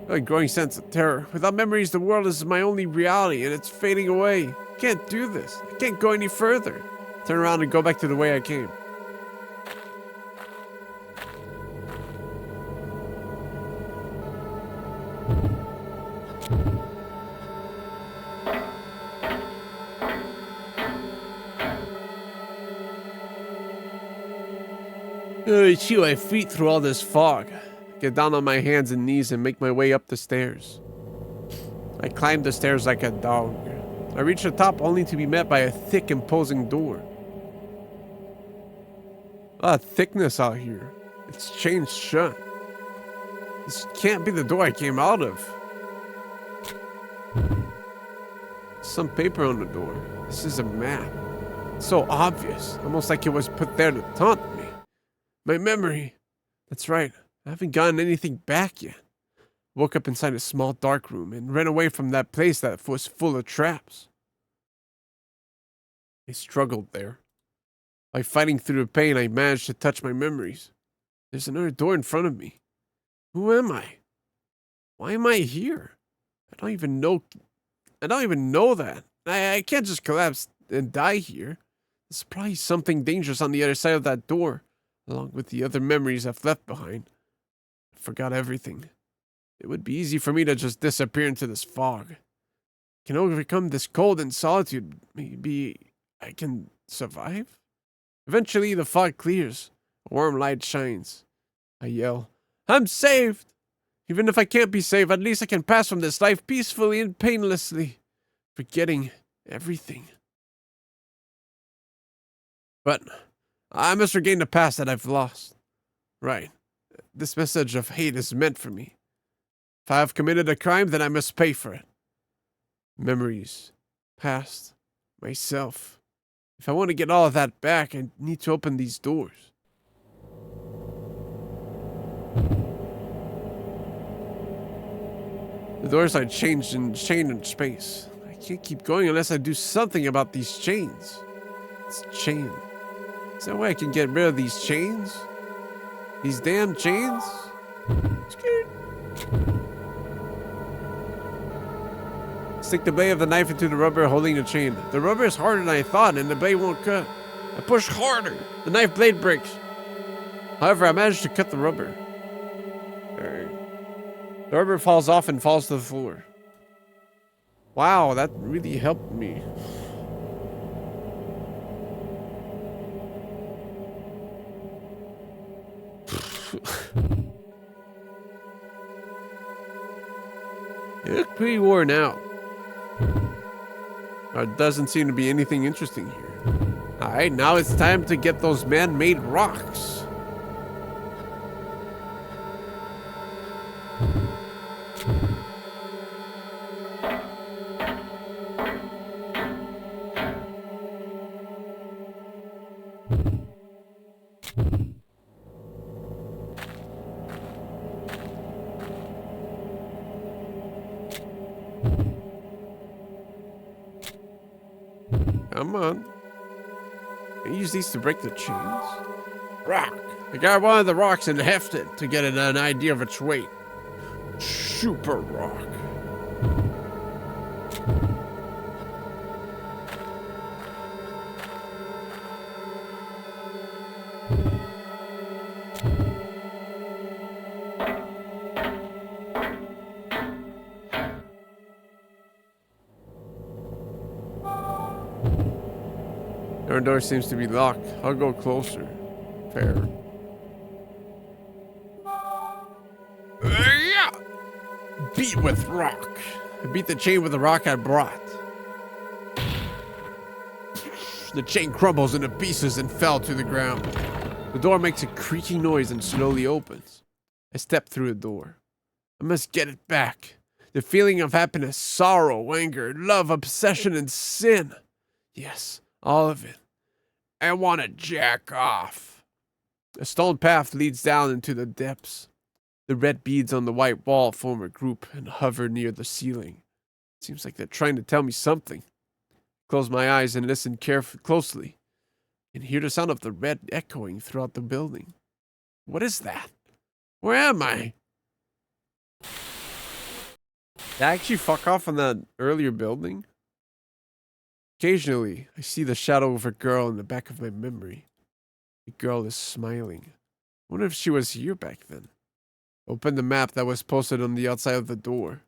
A growing sense of terror. Without memories, the world is my only reality and it's fading away. I can't do this. I can't go any further. Turn around and go back to the way I came. I chew my feet through all this fog. Get down on my hands and knees and make my way up the stairs. I climb the stairs like a dog. I reach the top only to be met by a thick, imposing door. A lot of thickness out here. It's chained shut. This can't be the door I came out of. Some paper on the door. This is a map. It's so obvious, almost like it was put there to taunt me. My memory. That's right. I haven't gotten anything back yet. Woke up inside a small dark room and ran away from that place that was full of traps. I struggled there. By fighting through the pain, I managed to touch my memories. There's another door in front of me. Who am I? Why am I here? I don't even know that. I can't just collapse and die here. There's probably something dangerous on the other side of that door, along with the other memories I've left behind. I forgot everything. It would be easy for me to just disappear into this fog. I can overcome this cold and solitude. Maybe I can survive? Eventually, the fog clears. A warm light shines. I yell. I'm saved! Even if I can't be saved, at least I can pass from this life peacefully and painlessly, forgetting everything. But I must regain the past that I've lost. Right. This message of hate is meant for me. If I have committed a crime, then I must pay for it. Memories, past, myself. If I want to get all of that back, I need to open these doors. The doors are chained in space. I can't keep going unless I do something about these chains. It's chain. Is there a way I can get rid of these chains? These damn chains? Scared. Stick the blade of the knife into the rubber holding the chain. The rubber is harder than I thought, and the blade won't cut. I push harder. The knife blade breaks. However, I managed to cut the rubber. The rubber falls off and falls to the floor. Wow, that really helped me. You look pretty worn out. There doesn't seem to be anything interesting here. Alright, now it's time to get those man-made rocks. Come on. I use these to break the chains. Rock. I got one of the rocks and heft it to get an idea of its weight. Super rock. Our door seems to be locked. I'll go closer. Fair. Beat with rock. I beat the chain with the rock I brought. The chain crumbles into pieces and fell to the ground. The door makes a creaking noise and slowly opens. I step through the door. I must get it back. The feeling of happiness, sorrow, anger, love, obsession, and sin. Yes, all of it. I want to jack off. A stone path leads down into the depths. The red beads on the white wall form a group and hover near the ceiling. Seems like they're trying to tell me something. Close my eyes and listen closely, and hear the sound of the red echoing throughout the building. What is that? Where am I? Did I actually fuck off on that earlier building? Occasionally, I see the shadow of a girl in the back of my memory. The girl is smiling. I wonder if she was here back then. Open the map that was posted on the outside of the door.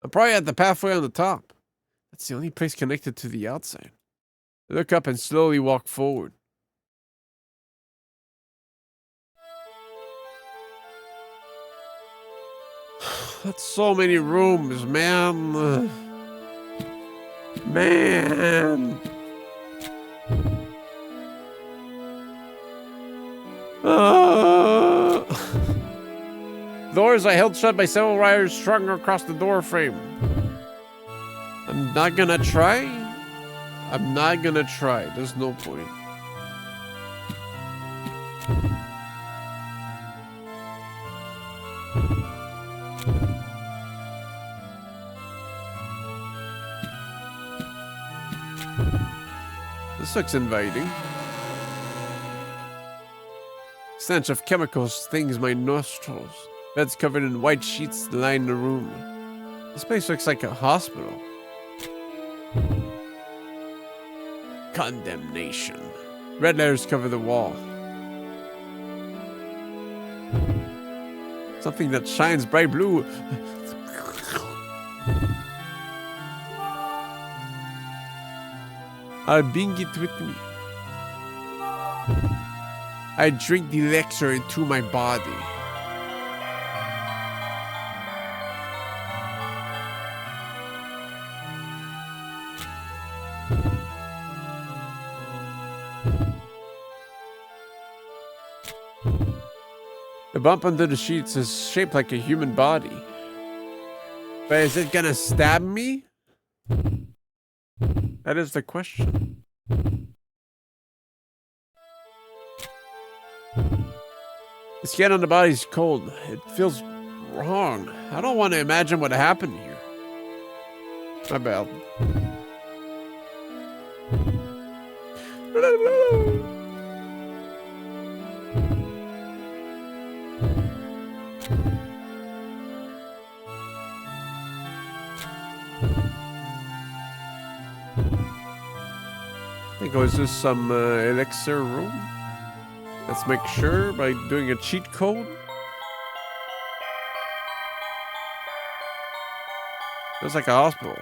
I'm probably at the pathway on the top. That's the only place connected to the outside. I look up and slowly walk forward. That's so many rooms, man. Man. Doors are held shut by several wires strung across the door frame. I'm not gonna try. I'm not gonna try. There's no point. This looks inviting. Stench of chemicals stings my nostrils. Beds covered in white sheets line the room. This place looks like a hospital. Condemnation. Red letters cover the wall. Something that shines bright blue. I'll bring it with me. I drink the elixir into my body. The bump under the sheets is shaped like a human body. But is it gonna stab me? That is the question. The skin on the body is cold. It feels wrong. I don't want to imagine what happened here. My bad. I think it was just some elixir room. Let's make sure by doing a cheat code. Feels like a hospital.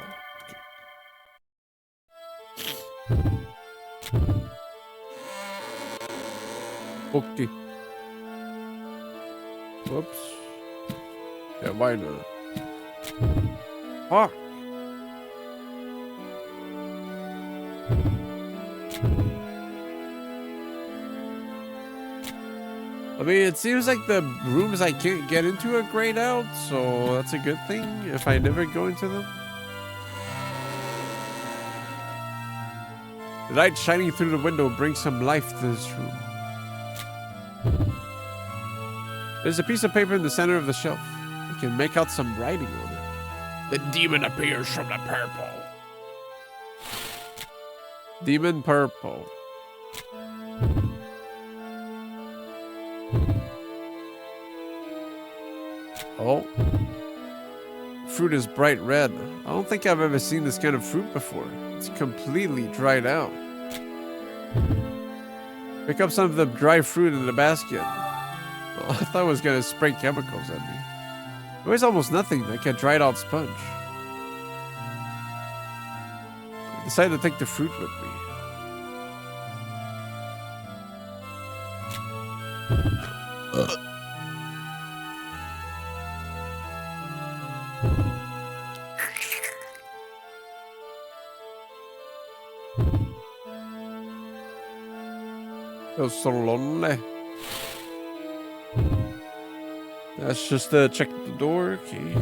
Okay. Whoops. Yeah, why not? Fuck. I mean, it seems like the rooms I can't get into are grayed out, so that's a good thing if I never go into them. The light shining through the window brings some life to this room. There's a piece of paper in the center of the shelf. I can make out some writing on it. The demon appears from the purple. Demon purple. Oh. Fruit is bright red. I don't think I've ever seen this kind of fruit before. It's completely dried out. Pick up some of the dry fruit in the basket. Oh, I thought it was gonna spray chemicals at me. It weighs almost nothing, like a dried out sponge. I decided to take the fruit with me. Feels so lonely. Let's just check the door. Okay.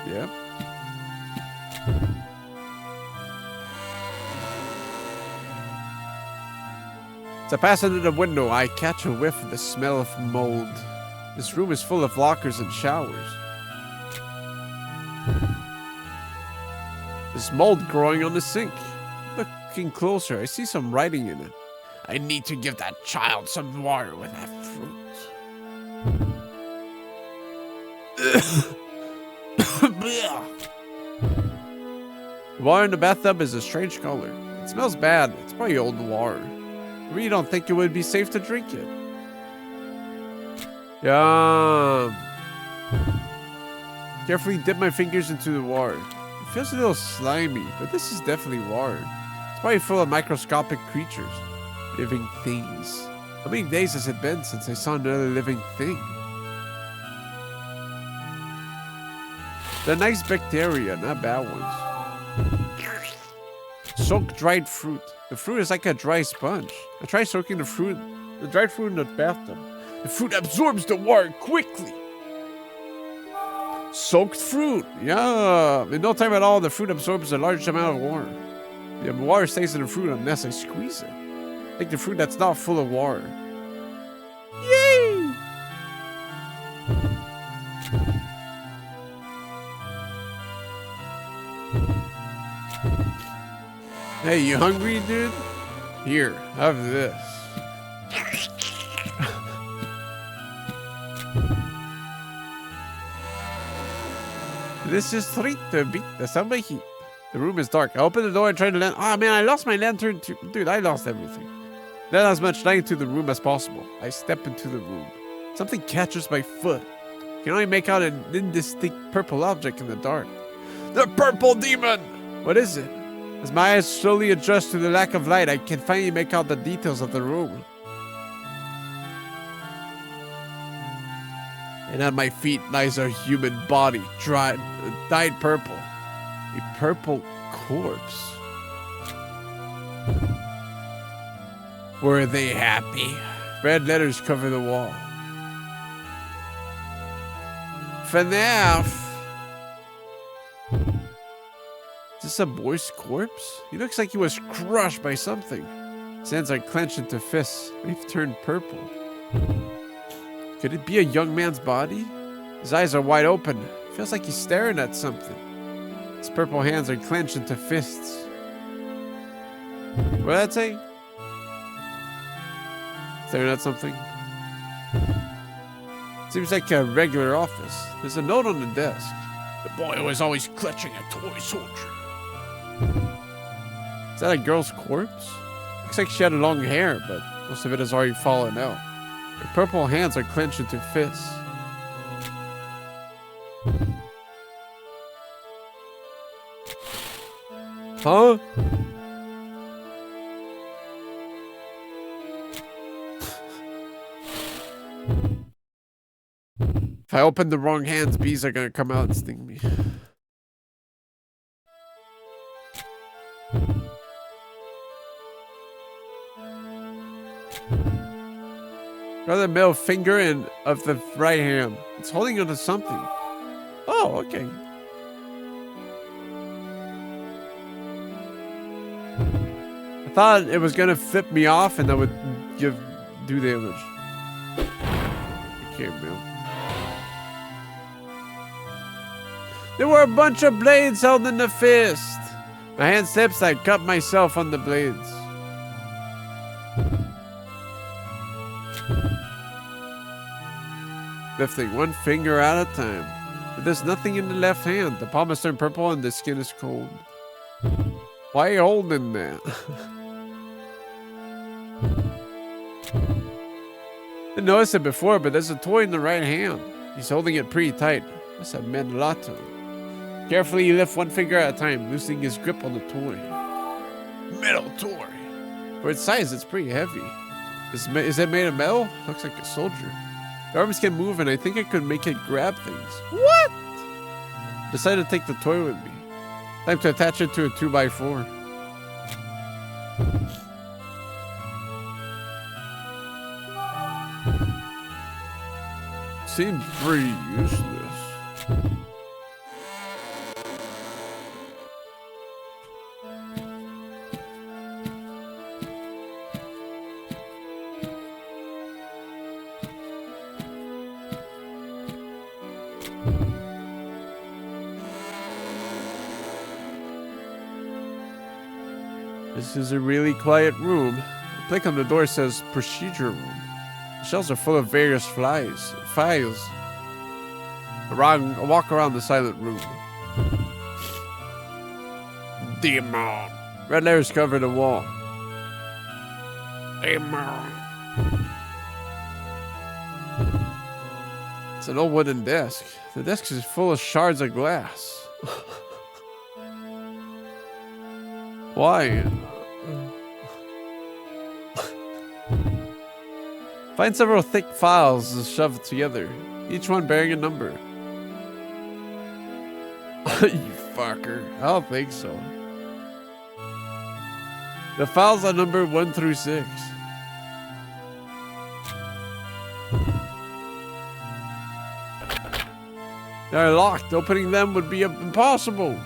Yep. As I pass under the window, I catch a whiff of the smell of mold. This room is full of lockers and showers. There's mold growing on the sink. Looking closer, I see some writing in it. I need to give that child some water with that fruit. The water in the bathtub is a strange color. It smells bad. It's probably old water. I really don't think it would be safe to drink it. Yum. Carefully dip my fingers into the water. It feels a little slimy, but this is definitely water. It's probably full of microscopic creatures. Living things. How many days has it been since I saw another living thing? They're nice bacteria, not bad ones. Soak dried fruit. The fruit is like a dry sponge. I tried soaking the dried fruit in the bathtub. The fruit absorbs the water quickly. Soaked fruit. Yeah. In no time at all, the fruit absorbs a large amount of water. The water stays in the fruit unless I squeeze it. Like the fruit that's not full of water. Yay! Hey, you hungry, dude? Here, have this. This is treat to beat the summer heat. The room is dark. I open the door and try to land. Oh man, I lost my lantern too. Dude, I lost everything. Let as much light into the room as possible. I step into the room. Something catches my foot. I can only make out an indistinct purple object in the dark. The purple demon! What is it? As my eyes slowly adjust to the lack of light, I can finally make out the details of the room. And at my feet lies a human body, dyed purple. A purple corpse. Were they happy? Red letters cover the wall. FNAF. Is this a boy's corpse? He looks like he was crushed by something. His hands are clenched into fists. They've turned purple. Could it be a young man's body? His eyes are wide open. Feels like he's staring at something. His purple hands are clenched into fists. What did that say? Staring at something. Seems like a regular office. There's a note on the desk. The boy was always clutching a toy soldier. Is that a girl's corpse? Looks like she had long hair, but most of it has already fallen out. Her purple hands are clenched into fists. Huh? If I open the wrong hands, bees are gonna come out and sting me. Another middle finger and of the right hand. It's holding onto something. Oh, okay. I thought it was gonna flip me off and that would do damage. Okay, man. There were a bunch of blades held in the fist. My hand slips, I cut myself on the blades. Lifting one finger at a time. But there's nothing in the left hand. The palm is turned purple and the skin is cold. Why are you holding that? I didn't notice it before, but there's a toy in the right hand. He's holding it pretty tight. Must have meant a lot to him. Carefully, he lifts one finger at a time, loosening his grip on the toy. Metal toy. For its size, it's pretty heavy. Is it made of metal? Looks like a soldier. The arms can move, and I think I could make it grab things. What? Decided to take the toy with me. Time to attach it to a 2x4. Seems pretty useless. This is a really quiet room. A click on the door says procedure room. The shelves are full of various files. I walk around the silent room. Demon. Red letters cover the wall. Demon. It's an old wooden desk. The desk is full of shards of glass. Why? Find several thick files shoved together, each one bearing a number. You fucker. I don't think so. The files are numbered 1 through 6. They're locked. Opening them would be impossible.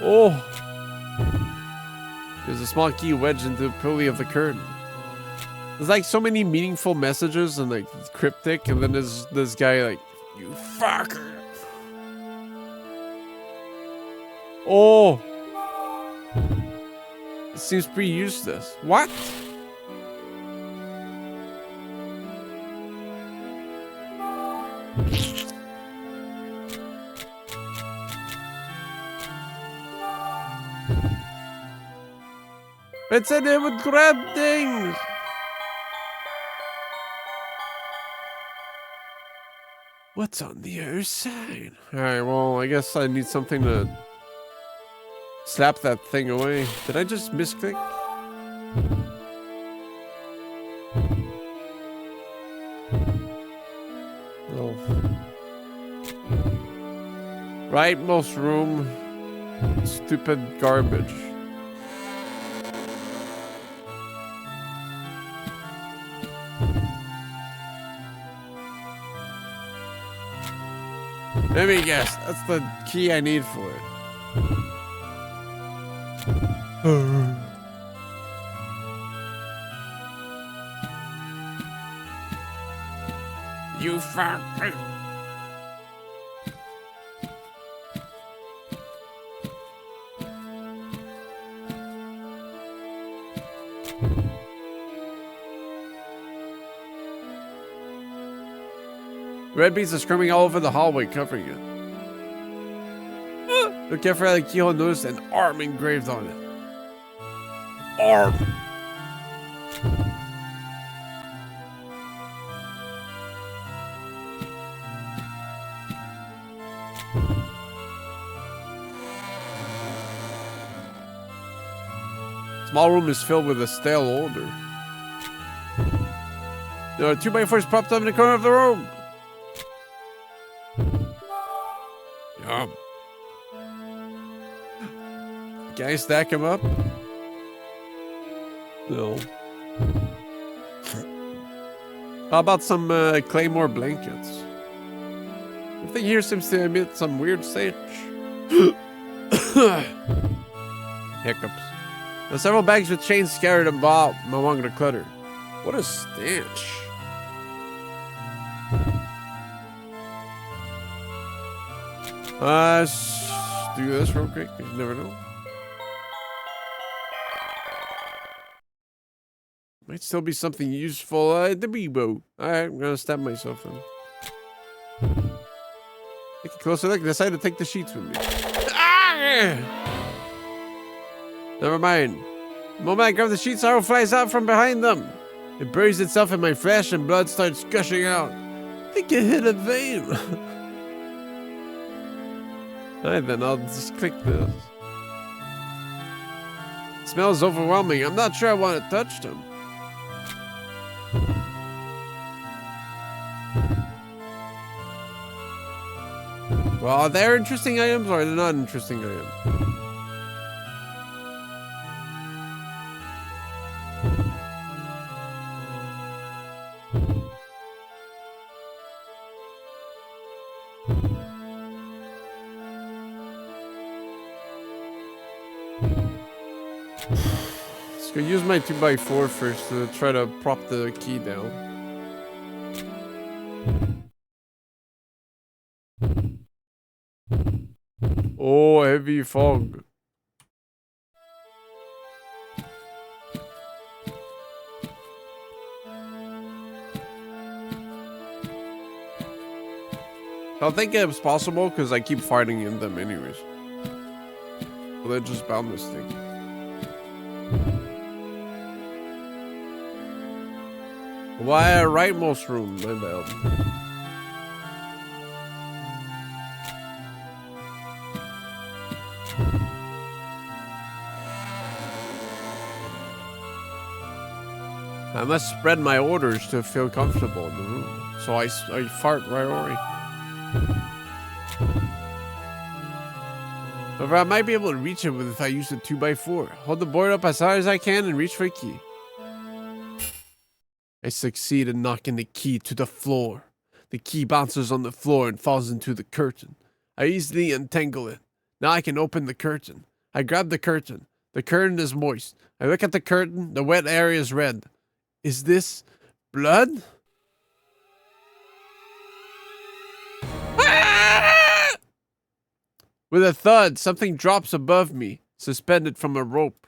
Oh. There's a small key wedged into the pulley of the curtain. There's like so many meaningful messages and like cryptic, and then there's this guy like, you fucker. Oh. It seems pretty useless. What? It said it would grab things. What's on the other side? Alright, well, I guess I need something to slap that thing away. Did I just misclick? No. Rightmost room. Stupid garbage. Let me guess. That's the key I need for it. You found it. Red beads are screaming all over the hallway, covering it. Look carefully at the keyhole and notice an arm engraved on it. Arm. Small room is filled with a stale odor. There are 2x4s propped up in the corner of the room. Yum. Can I stack him up? No. How about some Claymore blankets? Everything here seems to emit some weird stench. Hiccups. There are several bags with chains scattered about among the clutter. What a stench. Let's do this real quick. You never know. Might still be something useful at the Bebo. Alright, I'm gonna stab myself then. Take a closer look. Decide to take the sheets with me. Ah! Never mind. The moment I grab the sheets, arrow flies out from behind them. It buries itself in my flesh and blood starts gushing out. I think it hit a vein. Alright then, I'll just click this. It smells overwhelming. I'm not sure I want to touch them. Well, are they interesting items or are they not interesting items? Let's go use my 2x4 first to try to prop the key down. Oh, heavy fog. I don't think it's possible because I keep fighting in them anyways. So they just bound this thing. Why a rightmost room? My bad. I must spread my orders to feel comfortable in the room. So I fart right away. However, I might be able to reach it if I use the 2x4. Hold the board up as high as I can and reach for a key. I succeed in knocking the key to the floor. The key bounces on the floor and falls into the curtain. I easily untangle it. Now I can open the curtain. I grab the curtain. The curtain is moist. I look at the curtain. The wet area is red. Is this blood? Ah! With a thud, something drops above me, suspended from a rope.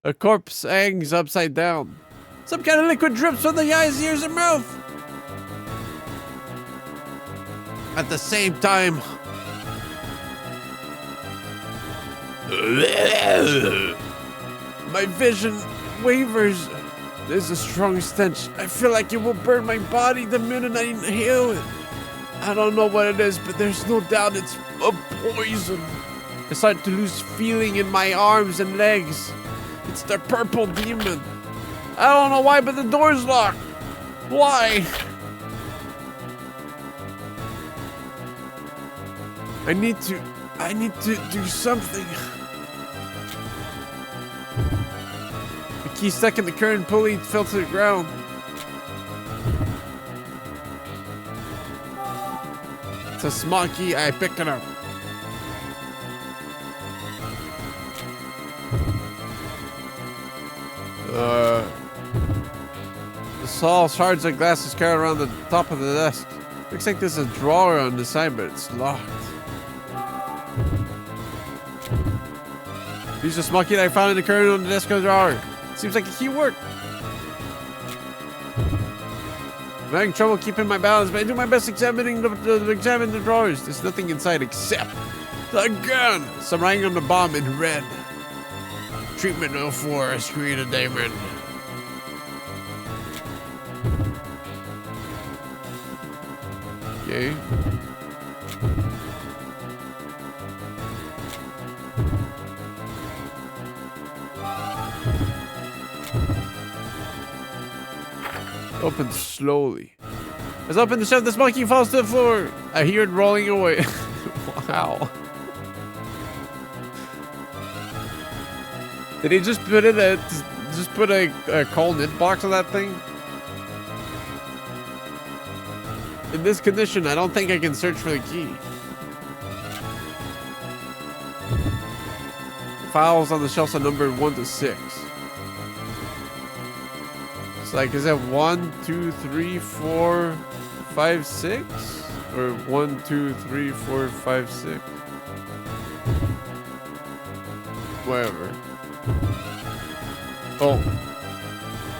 A corpse hangs upside down. Some kind of liquid drips from the eyes, ears, and mouth. At the same time, my vision wavers. There's a strong stench. I feel like it will burn my body the minute I inhale it. I don't know what it is, but there's no doubt it's a poison. I start to lose feeling in my arms and legs. It's the purple demon. I don't know why, but the door's locked. Why? I need to do something. The key stuck in the current pulley fell to the ground. It's a small key. I pick it up. The small shards of glass is carried around the top of the desk. Looks like there's a drawer on the side, but it's locked. Use the small key that I found in the current on the desk of the drawer. Seems like the key worked. I'm having trouble keeping my balance, but I do my best examining the drawers. There's nothing inside except the gun. Some writing on the bomb in red. Treatment 04 has created a diamond. Okay. Open slowly. As I open the shelf, this monkey falls to the floor. I hear it rolling away. Wow. Did he just put a coal knit box on that thing? In this condition, I don't think I can search for the key. Files on the shelves are numbered 1 to 6. It's like, is that 1, 2, 3, 4, 5, 6? Or 1, 2, 3, 4, 5, 6? Whatever. Oh.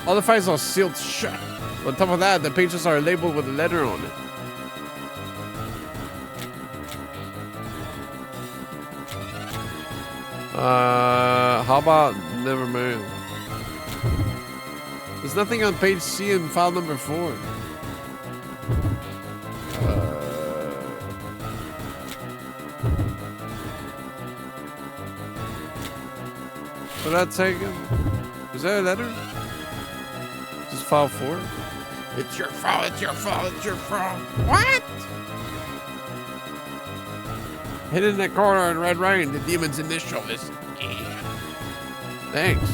All the files are sealed shut. On top of that, the pages are labeled with a letter on it. How about never mind? There's nothing on page C in file number 4. What that taken? Is that a letter? Just file 4? It's your fault, it's your fault, it's your fault. What? Hidden in that corner in red writing, the demon's initial is E. Thanks.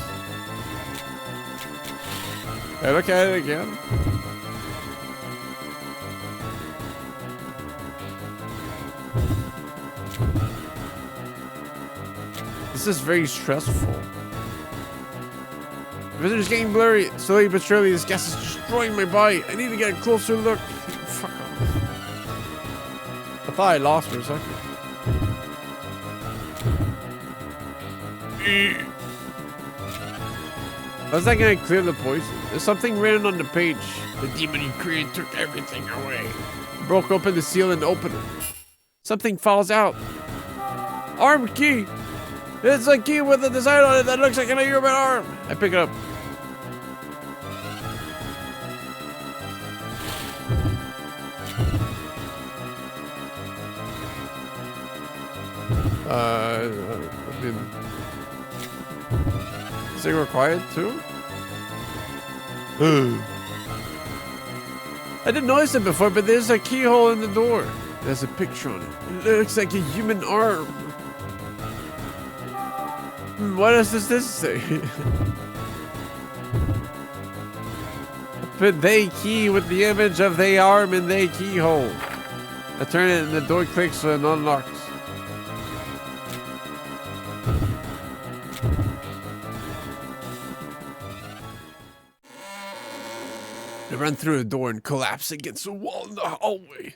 I look at it again. This is very stressful. Vision's getting blurry. Slowly but surely, this gas is destroying my body. I need to get a closer look. Fuck off. I thought I lost for a second. How's that gonna clear the poison? There's something written on the page. The demon you created took everything away. Broke open the seal and opened it. Something falls out. Arm key. It's a key with a design on it that looks like an human arm. I pick it up. I mean, is it required too? I didn't notice it before, but there's a keyhole in the door. There's a picture on it. It looks like a human arm. What does this say? Put they key with the image of they arm in they keyhole. I turn it and the door clicks and unlocks. I run through the door and collapse against the wall in the hallway.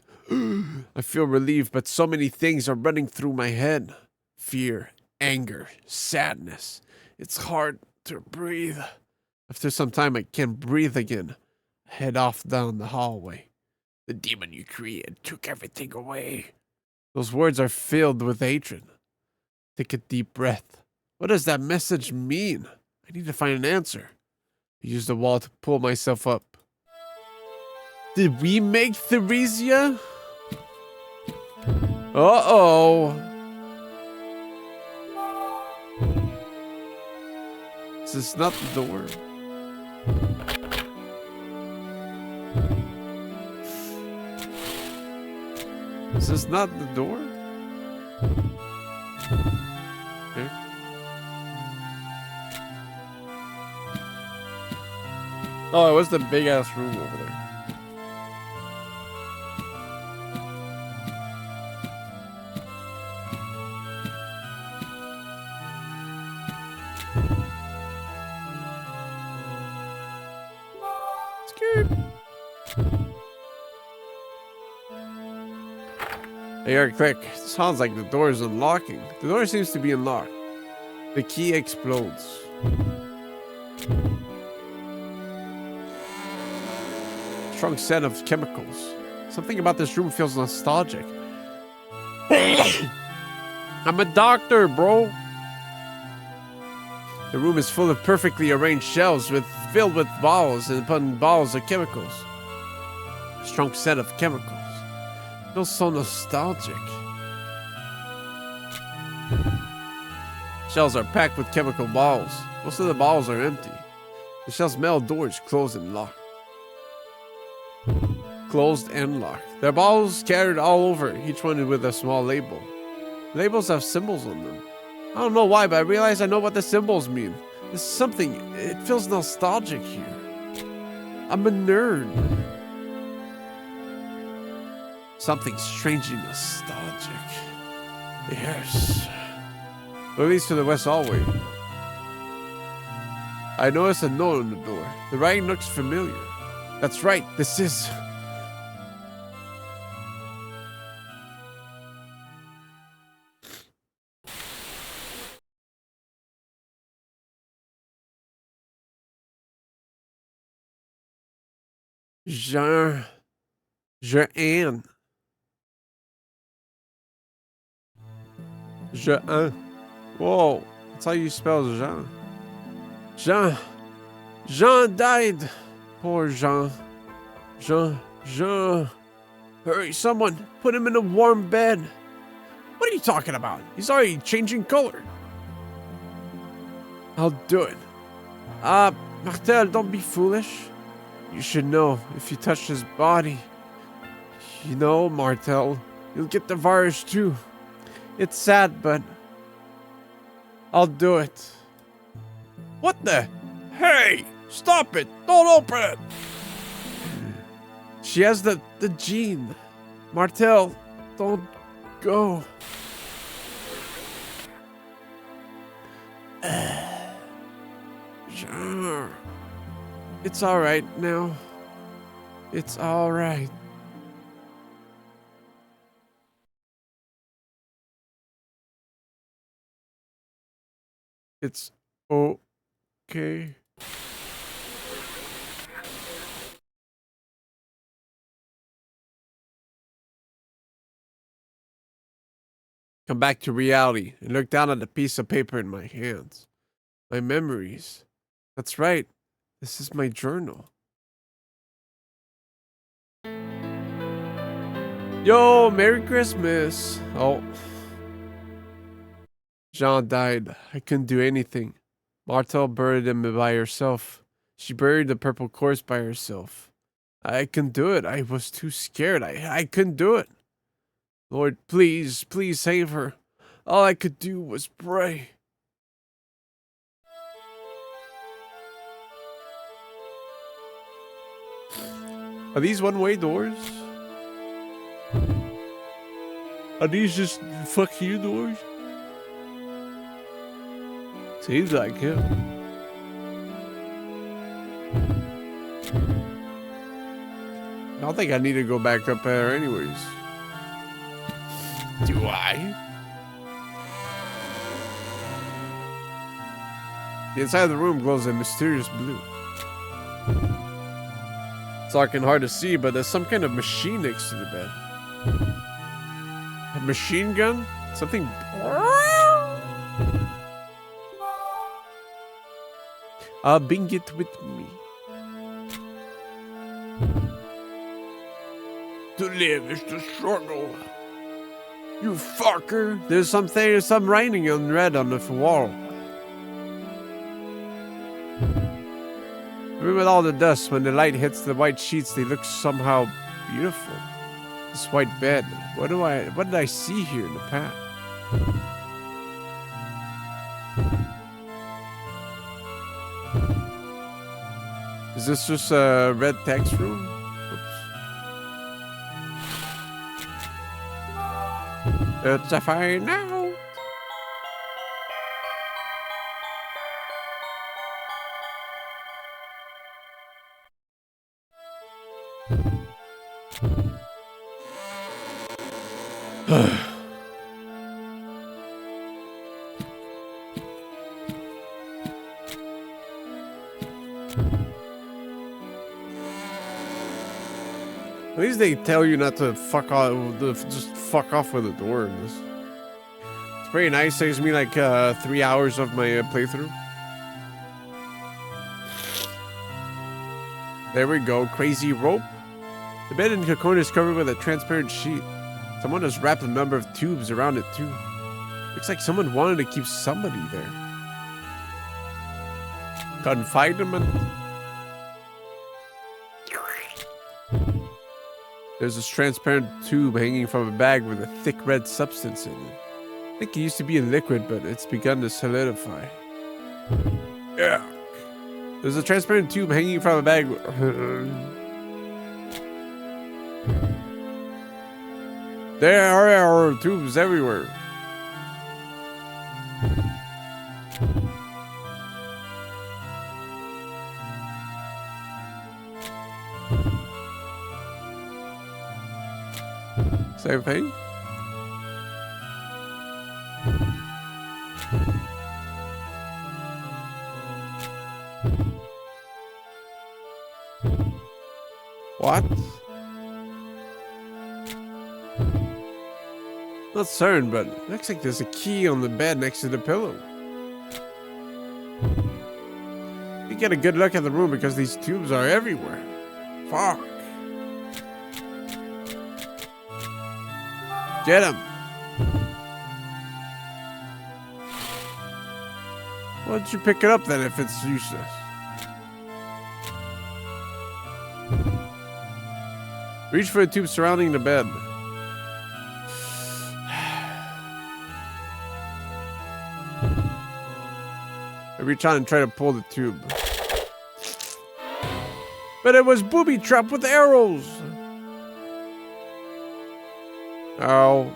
I feel relieved, but so many things are running through my head. Fear, anger, sadness. It's hard to breathe. After some time, I can't breathe again. I head off down the hallway. The demon you created took everything away. Those words are filled with hatred. Take a deep breath. What does that message mean? I need to find an answer. I use the wall to pull myself up. Did we make Theresia? Uh-oh. This is not the door. Is this not the door? Okay. Oh, it was the big ass room over there. Hey, Eric, quick. Sounds like the door is unlocking. The door seems to be unlocked. The key explodes. Strong scent of chemicals. Something about this room feels nostalgic. I'm a doctor, bro. The room is full of perfectly arranged shelves filled with bottles and upon bottles of chemicals. A strong scent of chemicals. Feels so nostalgic. Shelves are packed with chemical bottles. Most of the bottles are empty. The shelves' metal doors closed and locked. Closed and locked. There are bottles scattered all over, each one with a small label. Labels have symbols on them. I don't know why, but I realize I know what the symbols mean. There's something, it feels nostalgic here. I'm a nerd. Something strangely nostalgic. Yes. It leads to the west hallway. I noticed a note on the door. The writing looks familiar. That's right, this is... Jean. Whoa, that's how you spell Jean. Jean died. Poor Jean. Jean. Hurry, someone, put him in a warm bed. What are you talking about? He's already changing color. I'll do it. Martel, don't be foolish. You should know if you touch his body. You know, Martel, you'll get the virus too. It's sad, but I'll do it. What the? Hey, stop it. Don't open it. She has the gene. Martel, don't go. It's all right now. It's all right. It's okay. Come back to reality and look down at the piece of paper in my hands. My memories. That's right. This is my journal. Yo, Merry Christmas. Oh. Jean died. I couldn't do anything. Martel buried him by herself. She buried the purple corpse by herself. I couldn't do it. I was too scared. I couldn't do it. Lord, please save her. All I could do was pray. Are these one-way doors? Are these just fuck you doors? Seems like it. I don't think I need to go back up there anyways. Do I? The inside of the room glows a mysterious blue. It's dark and hard to see, but there's some kind of machine next to the bed. A machine gun? Something... bring it with me. To live is to struggle. You fucker! There's some writing on red on the wall. Even with all the dust, when the light hits the white sheets, they look somehow beautiful. This white bed. What did I see here in the past? Is this just a red text room? Oops. It's a fine now. At least they tell you not to fuck off, just fuck off with the door in this. It's pretty nice. Saves me like 3 hours of my playthrough. There we go. Crazy rope. The bed in the corner is covered with a transparent sheet. Someone has wrapped a number of tubes around it too. Looks like someone wanted to keep somebody there. Confinement. There's this transparent tube hanging from a bag with a thick red substance in it. I think it used to be a liquid, but it's begun to solidify. Yeah. There's a transparent tube hanging from a bag. There are tubes everywhere. Same thing. What? Not certain, but it looks like there's a key on the bed next to the pillow. You get a good look at the room because these tubes are everywhere. Fuck. Get him. Why don't you pick it up then if it's useless? Reach for the tube surrounding the bed. I reach on and try to pull the tube. But it was booby-trapped with arrows. Oh.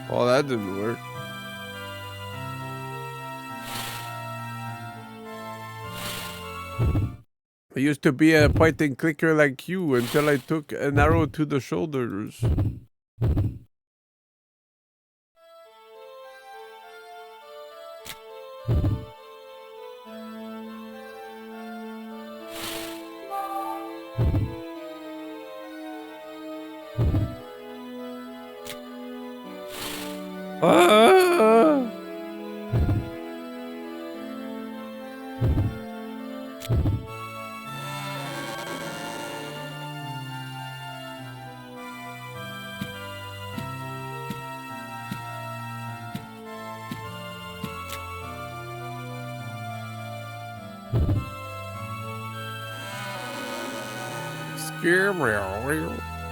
Well, that didn't work. I used to be a point and clicker like you until I took an arrow to the shoulders. Ah!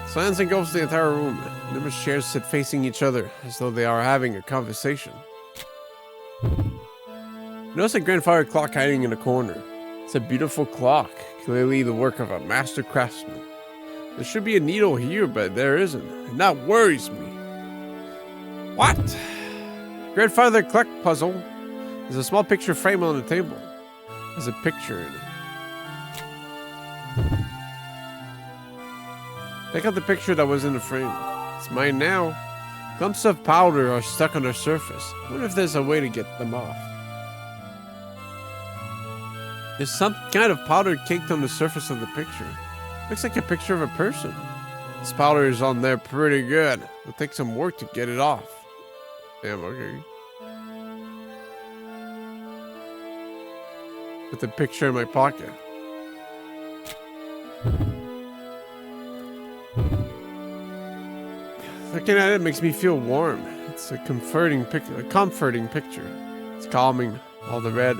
Silence engulfs the entire room. Numerous chairs sit facing each other, as though they are having a conversation. Notice a grandfather clock hiding in a corner. It's a beautiful clock, clearly the work of a master craftsman. There should be a needle here, but there isn't, and that worries me. What? Grandfather clock puzzle. There's a small picture frame on the table. There's a picture in it. Take out the picture that was in the frame. It's mine now. Clumps of powder are stuck on the surface. I wonder if there's a way to get them off. There's some kind of powder caked on the surface of the picture. Looks like a picture of a person. This powder is on there pretty good. It'll take some work to get it off. Damn, okay. Put the picture in my pocket. Looking at it makes me feel warm. It's a comforting picture. It's calming. All the red.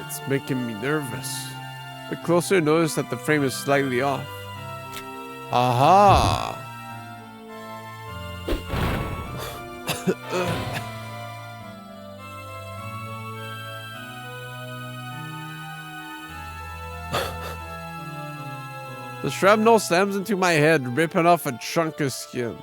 It's making me nervous. Look closer, notice that the frame is slightly off. Aha! The shrapnel slams into my head, ripping off a chunk of skin.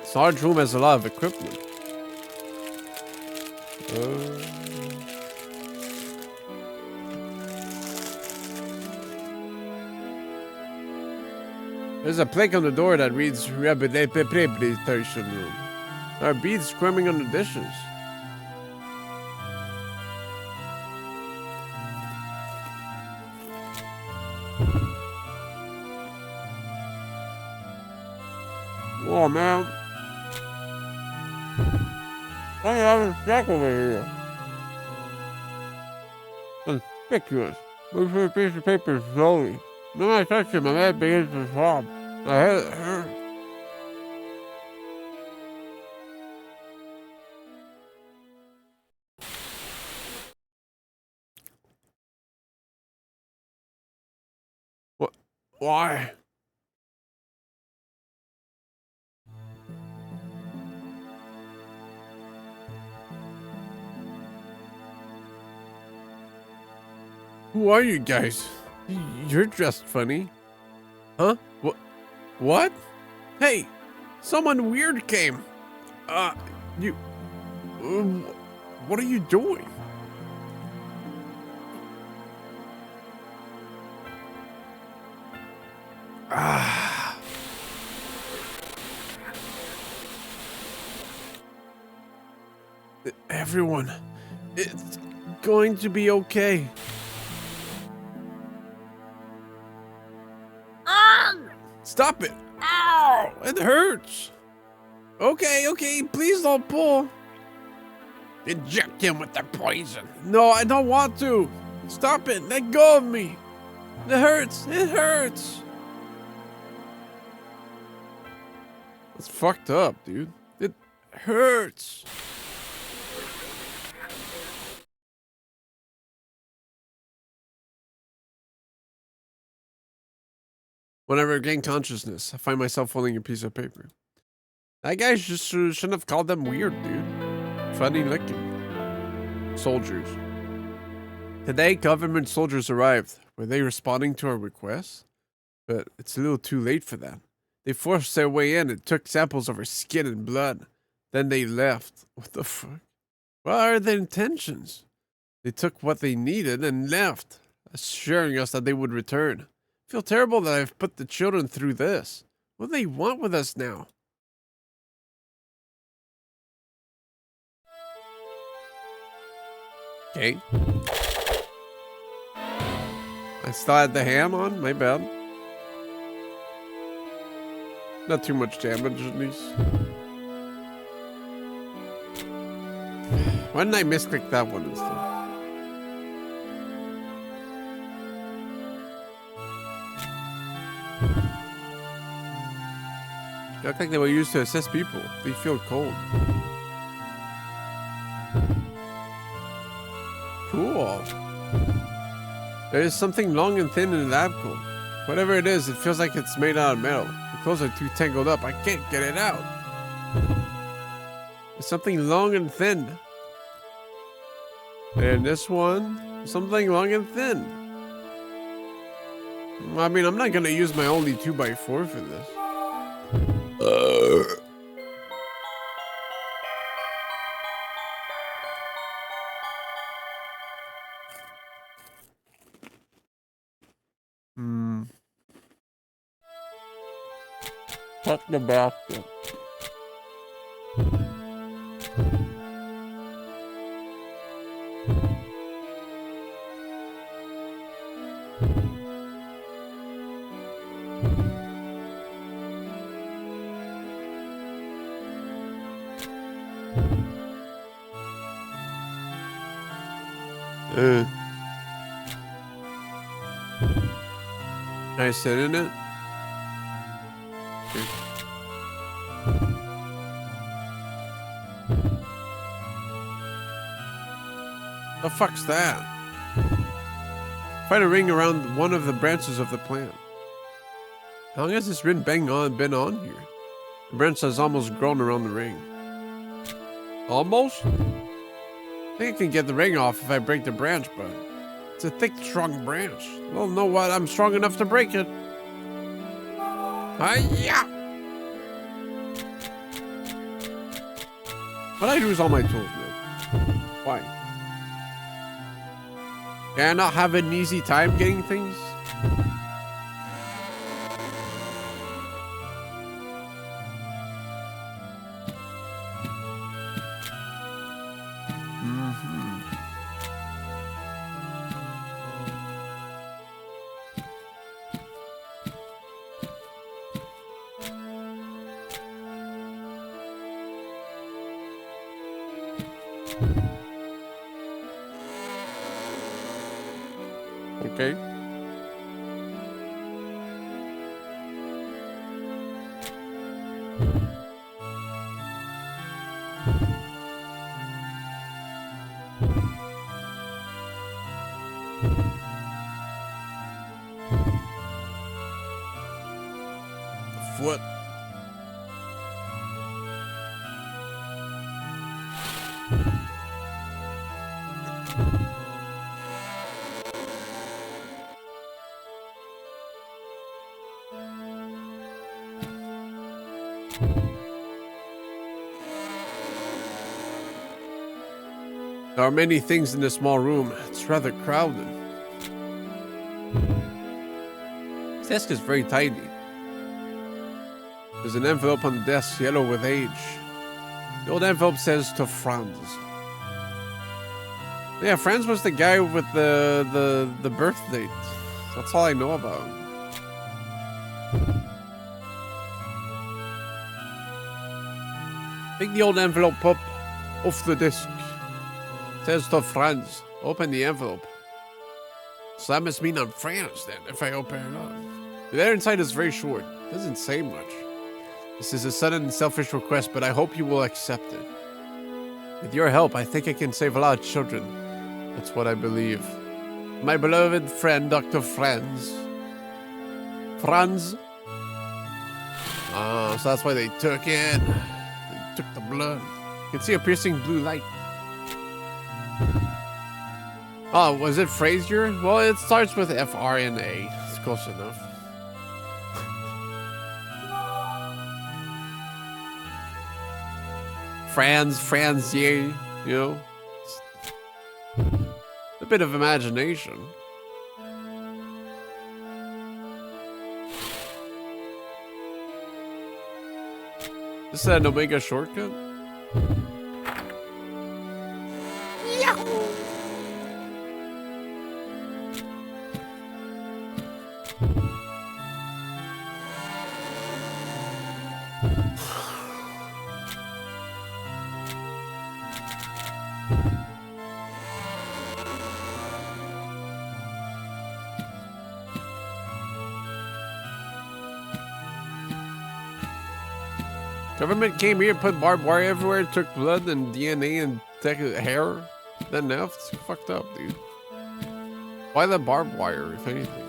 This large room has a lot of equipment. There's a plaque on the door that reads Rehabilitation Room. There are beads squirming on the dishes. Oh man. I have a stack over here. Conspicuous. Move through a piece of paper slowly. Then I touch it, my head begins to throb. My head hurts. What? Why? Who are you guys? You're dressed funny. Huh? What? Hey, someone weird came. You... what are you doing? Everyone, it's going to be okay. Stop it! Ow! It hurts! Okay, please don't pull. Inject him with the poison. No, I don't want to. Stop it! Let go of me! It hurts! It hurts! That's fucked up, dude. It hurts! Whenever I gain consciousness, I find myself holding a piece of paper. That guy just shouldn't have called them weird, dude. Funny looking. Soldiers. Today, government soldiers arrived. Were they responding to our request? But it's a little too late for that. They forced their way in and took samples of our skin and blood. Then they left. What the fuck? What are their intentions? They took what they needed and left, assuring us that they would return. I feel terrible that I've put the children through this. What do they want with us now? Okay. I still had the ham on? My bad. Not too much damage at least. Why didn't I misclick that one instead? They look like they were used to assist people. They feel cold. Cool. There is something long and thin in the lab coat. Whatever it is, it feels like it's made out of metal. The clothes are too tangled up. I can't get it out. There's something long and thin. And this one, something long and thin. I mean, I'm not gonna use my only 2x4 for this. Check the basket. I sit in it. The fuck's that? Find a ring around one of the branches of the plant. How long has this ring been on here? The branch has almost grown around the ring. Almost? I think I can get the ring off if I break the branch, but it's a thick, strong branch. I don't know what I'm strong enough to break it. Hi-ya! What I lose all my tools, man? Why? Can I not have an easy time getting things? Okay. Foot. There are many things in this small room. It's rather crowded. This desk is very tiny. There's an envelope on the desk, yellow with age. The old envelope says to Franz. Yeah, Franz was the guy with the birth date. That's all I know about him. Pick the old envelope up off the desk. Says to Franz. Open the envelope. So that must mean I'm Franz then, if I open it up. The letter inside is very short. Doesn't say much. This is a sudden and selfish request, but I hope you will accept it. With your help, I think I can save a lot of children. That's what I believe. My beloved friend, Dr. Franz. Franz? Oh, so that's why they took it. They took the blood. You can see a piercing blue light. Oh, was it Frazier? Well, it starts with F-R-N-A. It's close enough. Franzier, you know? A bit of imagination. This is an Omega shortcut? Government came here, put barbed wire everywhere, took blood and DNA and hair. Then now it's fucked up, dude. Why the barbed wire, if anything?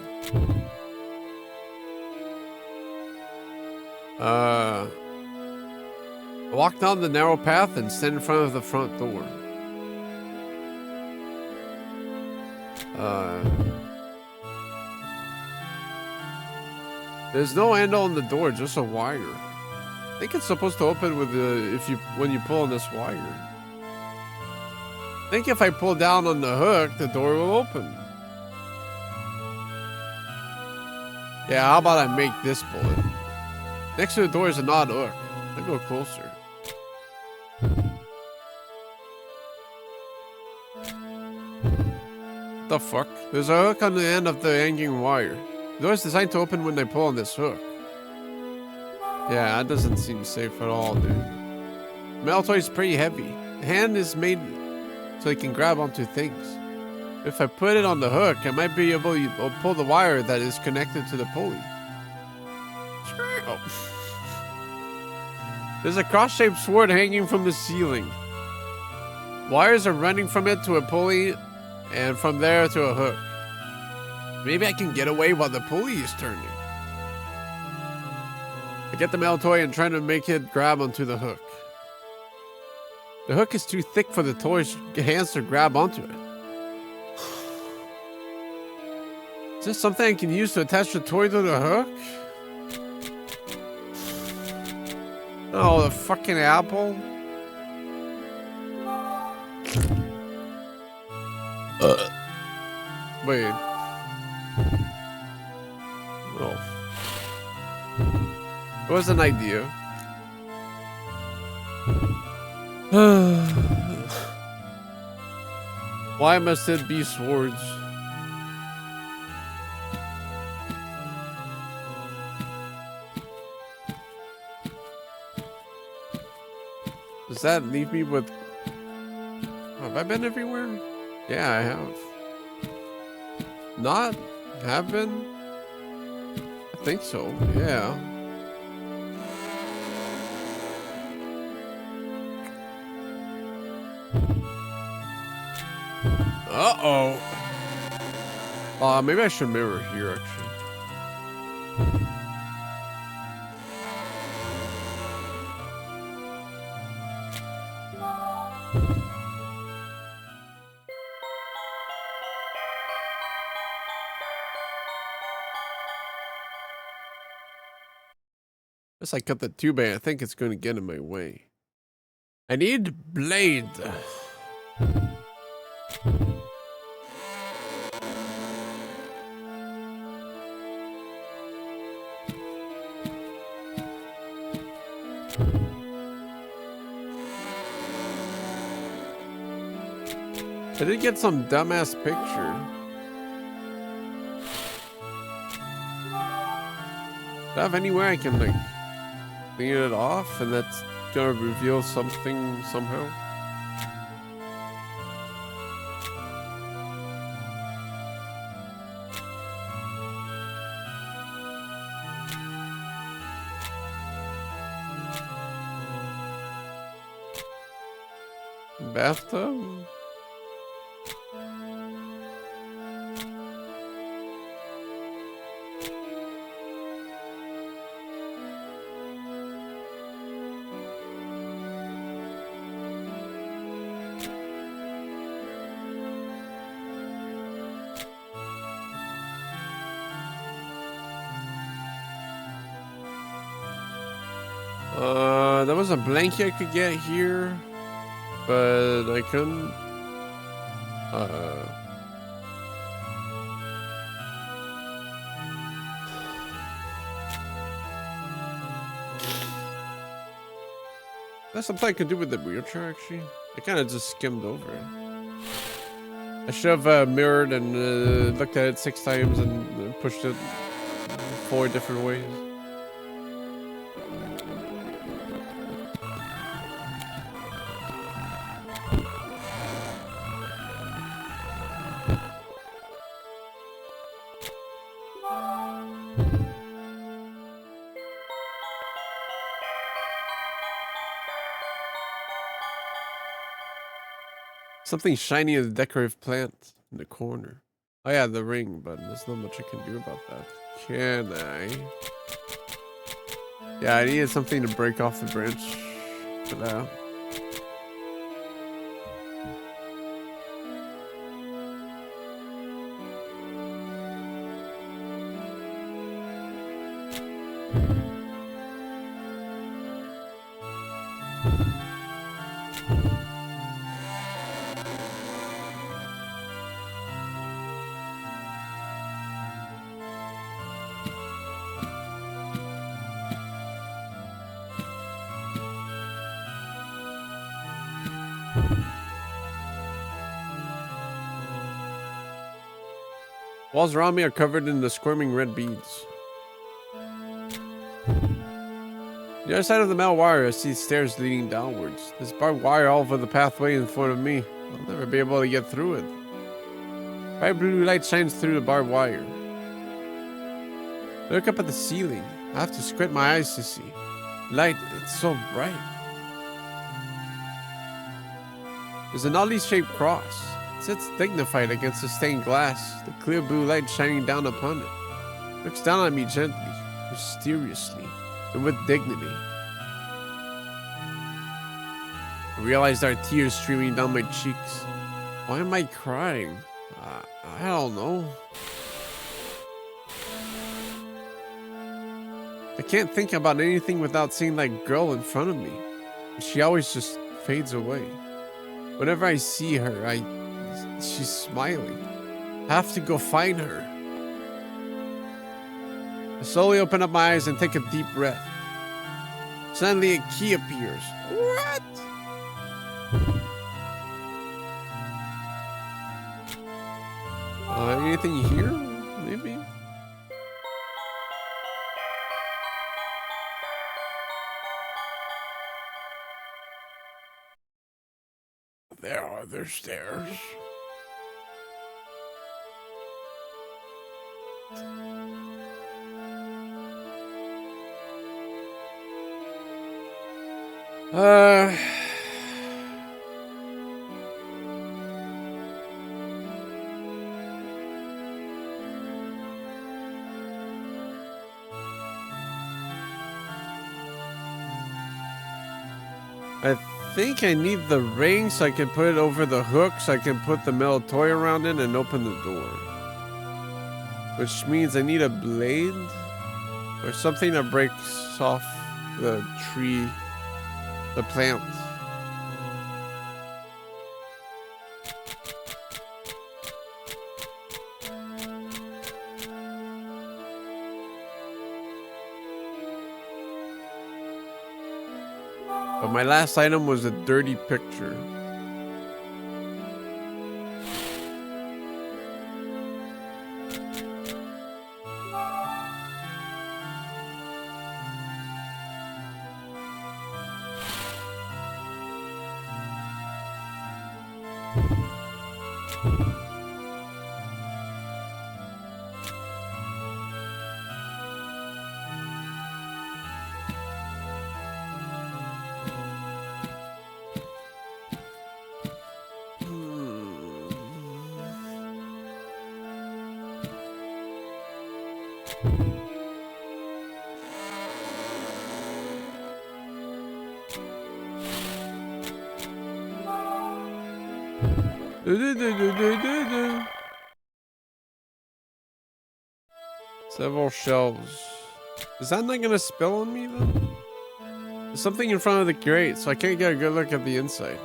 Walk down the narrow path and stand in front of the front door. There's no handle on the door, just a wire. I think it's supposed to open with the when you pull on this wire. I think if I pull down on the hook, the door will open. Yeah, how about I make this bullet? Next to the door is an odd hook. I'll go closer. What the fuck? There's a hook on the end of the hanging wire. The door is designed to open when I pull on this hook. Yeah, that doesn't seem safe at all, dude. Metal toy is pretty heavy. The hand is made so it can grab onto things. If I put it on the hook, I might be able to pull the wire that is connected to the pulley. Oh. There's a cross-shaped sword hanging from the ceiling. Wires are running from it to a pulley and from there to a hook. Maybe I can get away while the pulley is turning. I get the metal toy and try to make it grab onto the hook. The hook is too thick for the toy's hands to grab onto it. Is this something I can use to attach the toy to the hook? Oh, the fucking apple. Wait. Oh. It was an idea. Why must it be swords? Does that leave me with... Have I been everywhere? Yeah, I have. Not? Have been? I think so, yeah. Uh-oh. Maybe I should mirror here, actually. Guess I cut the tube, I think it's going to get in my way. I need blade. I did get some dumbass picture. Do I have anywhere I can like clean it off and that's gonna reveal something somehow? Bathtub? There was a blanket I could get here, but I couldn't. That's something I could do with the wheelchair, actually. I kind of just skimmed over it. I should have mirrored and looked at it 6 times and pushed it 4 different ways. Something shiny in the decorative plant in the corner. Oh yeah, the ring, but there's not much I can do about that. Can I? Yeah, I needed something to break off the branch for that. Walls around me are covered in the squirming red beads. The other side of the metal wire, I see stairs leading downwards. There's barbed wire all over the pathway in front of me. I'll never be able to get through it. Bright blue light shines through the barbed wire. I look up at the ceiling. I have to squint my eyes to see. Light, it's so bright. There's an oddly shaped cross. It sits dignified against the stained glass, the clear blue light shining down upon it. It looks down at me gently, mysteriously, and with dignity. I realize there are tears streaming down my cheeks. Why am I crying? I don't know. I can't think about anything without seeing that girl in front of me. She always just fades away. Whenever I see her, she's smiling. I have to go find her. I slowly open up my eyes and take a deep breath. Suddenly a key appears. What? Anything here? Maybe? There are the stairs. I think I need the ring so I can put it over the hook so I can put the metal toy around it and open the door. Which means I need a blade or something that breaks off the tree, the plant. But my last item was a dirty picture. Several shelves. Is that not gonna spill on me then? There's something in front of the grate, so I can't get a good look at the inside.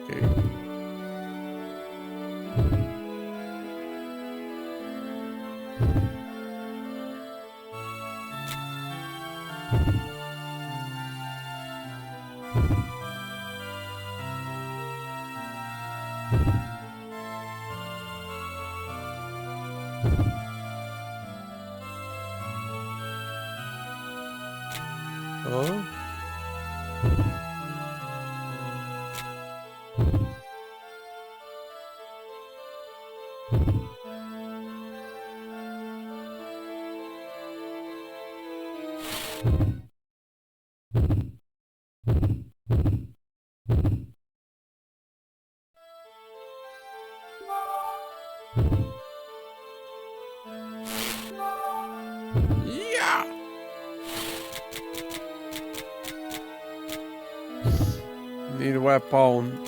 Okay. Oh. Yeah. Need a weapon.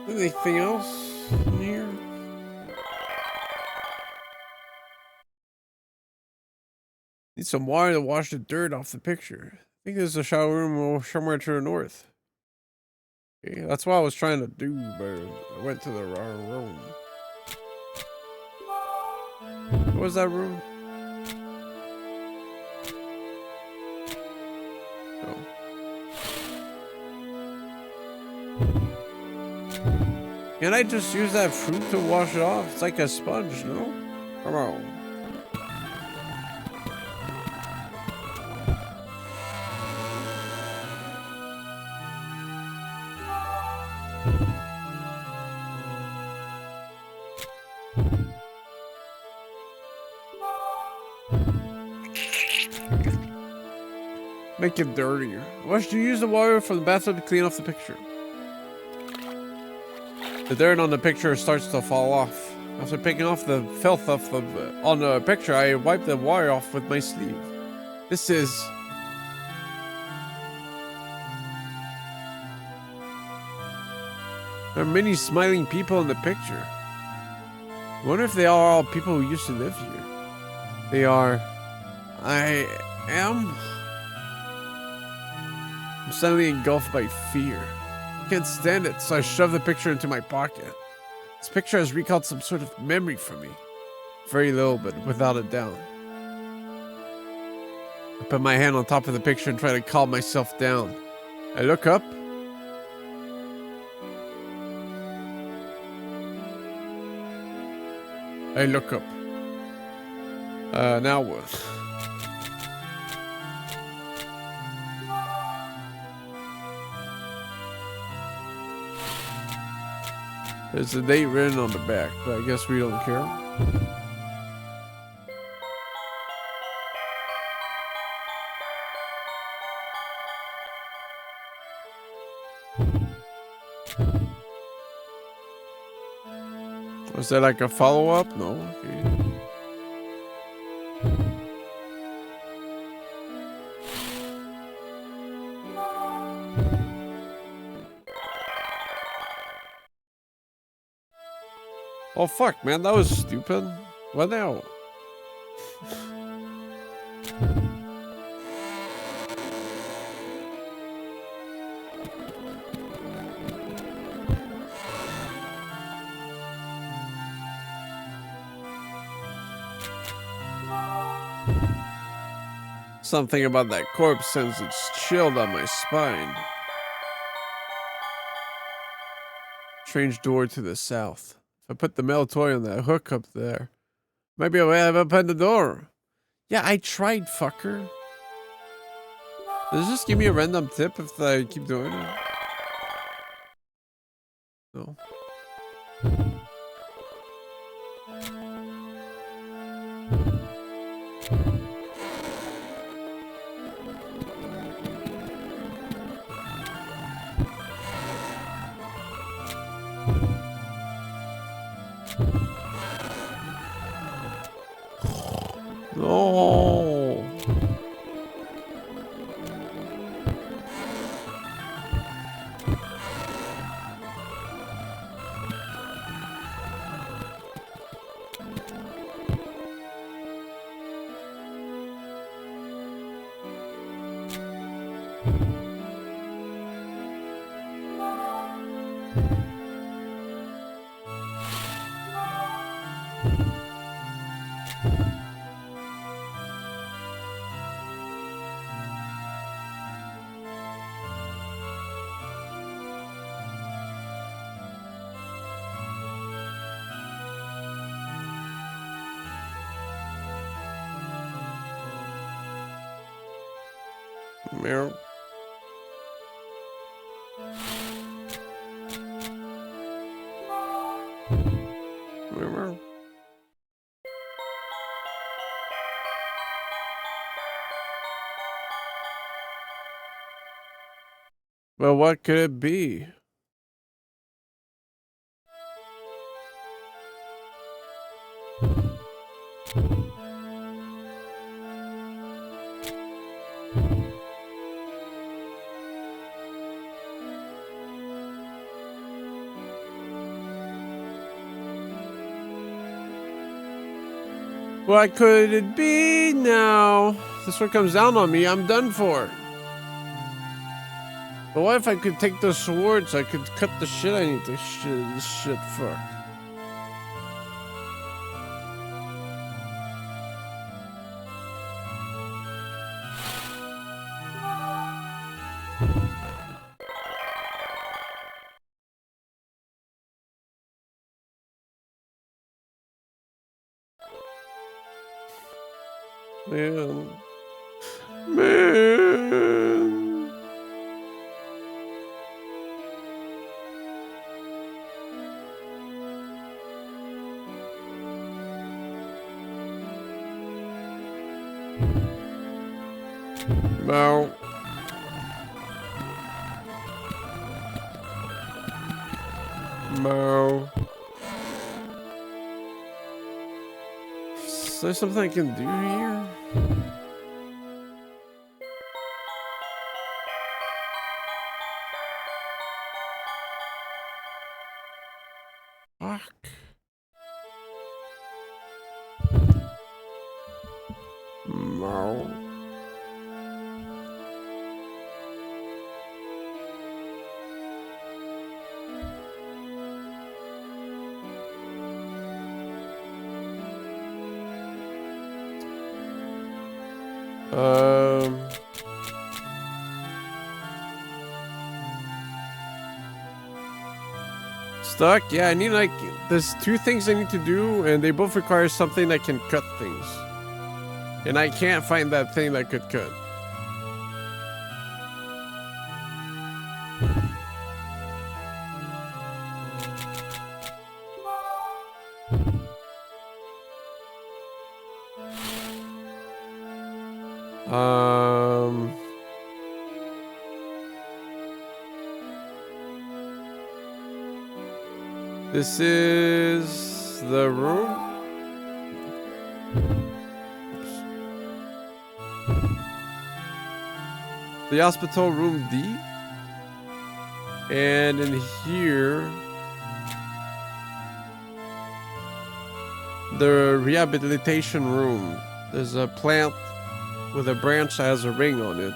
Anything else in here? Need some water to wash the dirt off the picture. I think there's a shower room somewhere to the north. Okay, that's what I was trying to do, but I went to the wrong room. What was that room? Oh. Can I just use that fruit to wash it off? It's like a sponge, no? Come on. Make it dirtier. Why should you use the water from the bathtub to clean off the picture? The dirt on the picture starts to fall off. After picking off the filth on the picture, I wipe the water off with my sleeve. This is... There are many smiling people in the picture. I wonder if they are all people who used to live here. They are... I am... I'm suddenly engulfed by fear. I can't stand it, so I shove the picture into my pocket. This picture has recalled some sort of memory for me. Very little, but without a doubt. I put my hand on top of the picture and try to calm myself down. I look up. Now what? There's a date written on the back, but I guess we don't care. Was there like a follow-up? No. Okay. Oh fuck, man, that was stupid. What now? Something about that corpse sends its chill down my spine. Strange door to the south. If I put the metal toy on that hook up there, maybe I'll have opened the door. Yeah, I tried, fucker. Does this give me a random tip if I keep doing it? No. No. Mirror. Well, what could it be? What could it be now? This one comes down on me, I'm done for. But what if I could take the swords? I could cut the shit I need to this shit fuck. Man. Man. No. No. Is there something I can do here? Fuck. No. Stuck? Yeah, I need like, there's two things I need to do, and they both require something that can cut things. And I can't find that thing that could cut. This is the room. Oops. The hospital room D. And in here, the rehabilitation room. There's a plant with a branch that has a ring on it,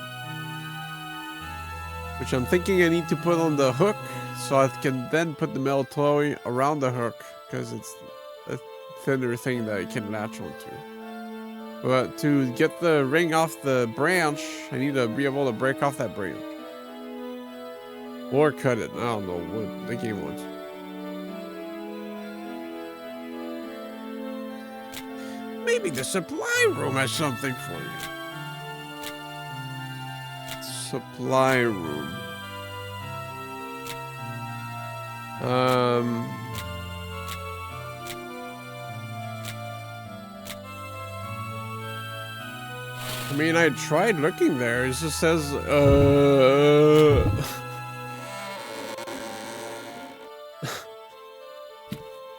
which I'm thinking I need to put on the hook so I can then put the metal toy around the hook, because it's a thinner thing that I can latch onto. But to get the ring off the branch, I need to be able to break off that branch. Or cut it. I don't know what the game wants. Maybe the supply room has something for you. Supply room. I mean, I tried looking there. It just says,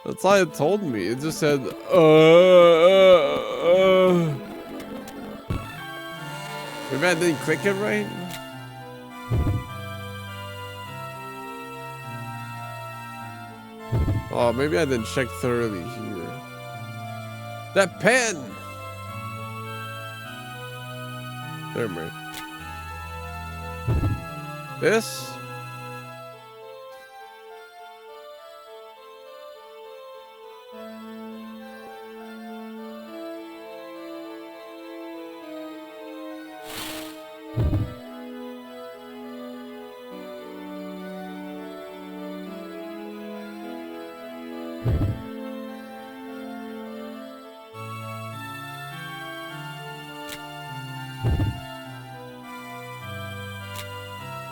That's all it told me. It just said, Maybe I didn't click it right? Oh, maybe I didn't check thoroughly here. That pen! There, man. This?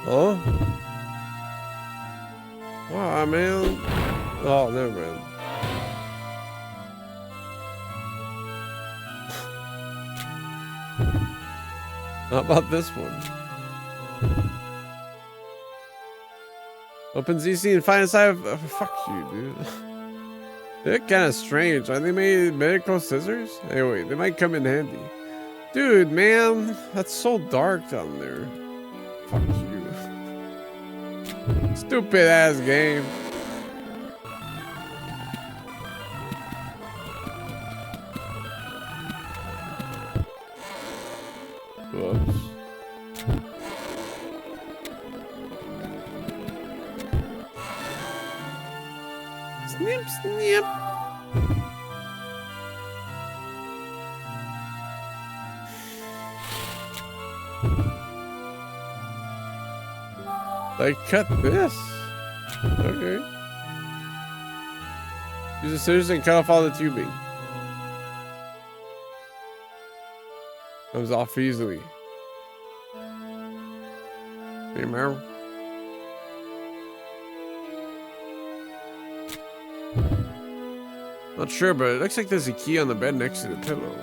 Oh? Wow, man. Oh, never mind. How about this one? Open ZC and find inside of... fuck you, dude. They're kind of strange. Are they made medical scissors? Anyway, they might come in handy. Dude, man. That's so dark down there. Fuck you. Stupid ass game. Whoops. Snip, snip. I cut this. Okay. Use the scissors and cut off all the tubing. Comes off easily. Hey, Meryl. Not sure, but it looks like there's a key on the bed next to the pillow.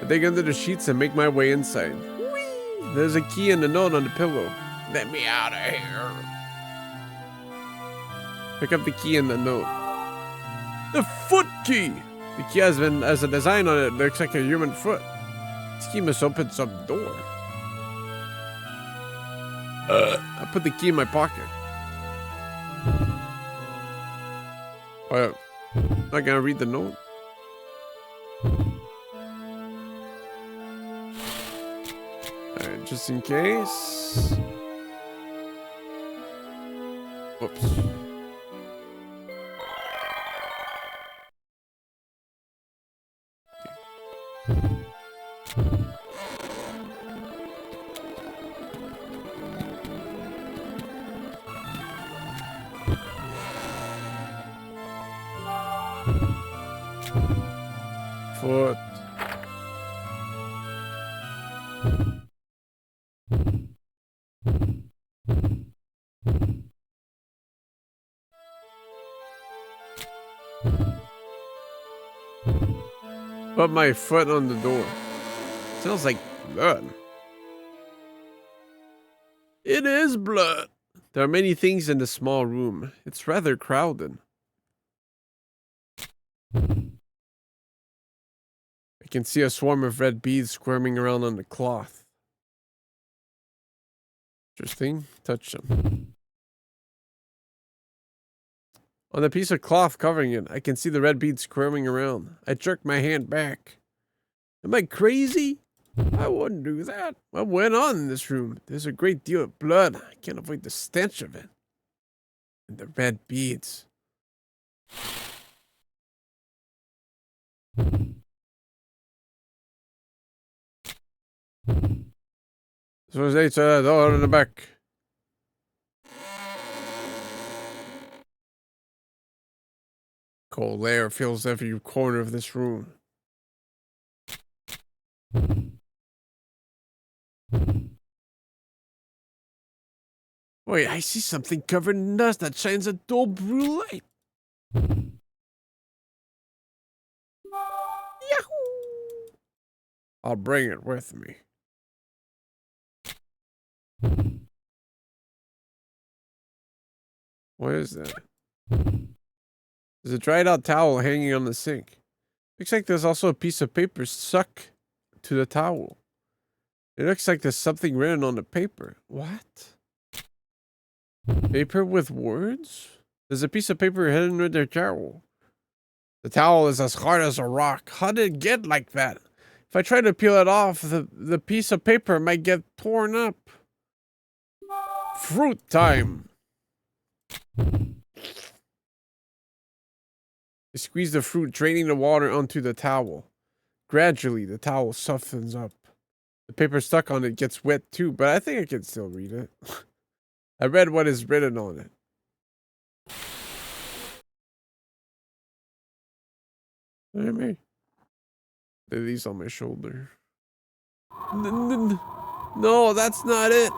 I dig under the sheets and make my way inside. Whee! There's a key and a note on the pillow. Let me out of here. Pick up the key and the note. The foot key! The key has a design on it that looks like a human foot. This key must open some door. I put the key in my pocket. Well, I'm not gonna read the note. Alright, just in case. Whoops. Foot. Put my foot on the door. Smells like blood. It is blood. There are many things in the small room. It's rather crowded. I can see a swarm of red bees squirming around on the cloth. Interesting. Touch them. On the piece of cloth covering it, I can see the red beads squirming around. I jerk my hand back. Am I crazy? I wouldn't do that. What went on in this room? There's a great deal of blood. I can't avoid the stench of it. And the red beads. So they said that door in the back. Cold air fills every corner of this room. Wait, I see something covered in dust that shines a dull blue light. Yahoo! I'll bring it with me. What is that? There's a dried out towel hanging on the sink. Looks like there's also a piece of paper stuck to the towel. It looks like there's something written on the paper. What? Paper with words? There's a piece of paper hidden with their towel. The towel is as hard as a rock. How did it get like that? If I try to peel it off, the piece of paper might get torn up. Fruit time. I squeeze the fruit, draining the water onto the towel. Gradually, the towel softens up. The paper stuck on it gets wet too, but I think I can still read it. I read what is written on it. Look at me. These on my shoulder. No, that's not it.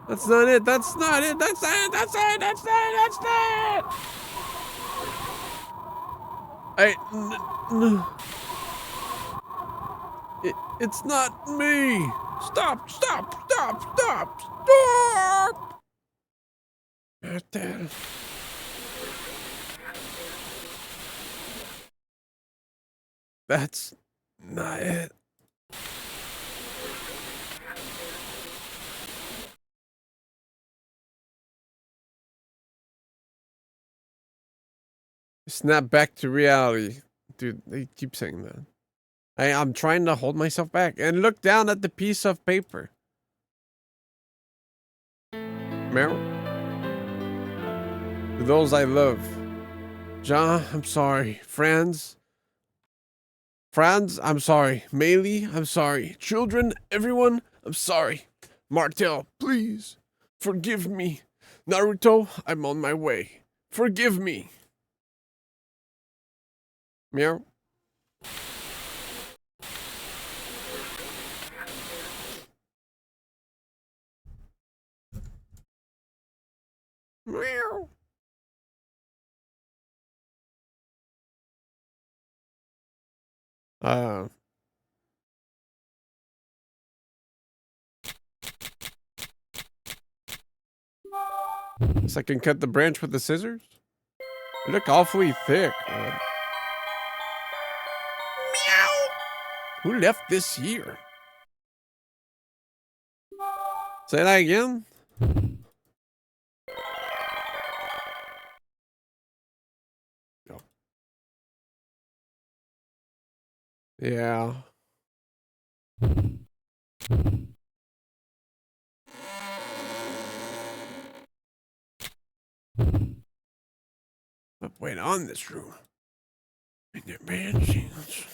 That's not it. That's not it. That's it. That's it. That's it. That's it. It's not me. Stop. Stop. Stop. Stop. Martel. That's not it. Snap back to reality. Dude, they keep saying that. I'm trying to hold myself back and look down at the piece of paper. Meryl? To those I love. John, I'm sorry. Franz, I'm sorry. Maylee, I'm sorry. Children, everyone, I'm sorry. Martel, please, forgive me. Naruto, I'm on my way. Forgive me. Meow. Meow. Uh, guess I can cut the branch with the scissors? They look awfully thick. Meow. Who left this here? Say that again? No. Yeah. What went on in this room? In the mansions.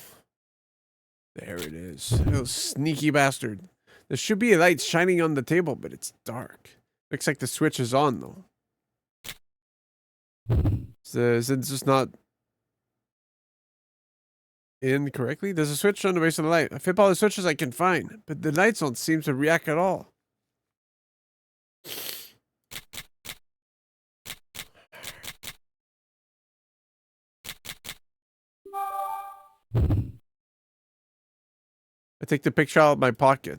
There it is. Oh, sneaky bastard. There should be a light shining on the table, but it's dark. Looks like the switch is on, though. Is it just not in correctly? There's a switch on the base of the light. I flip all the switches I can find, but the lights don't seem to react at all. I take the picture out of my pocket.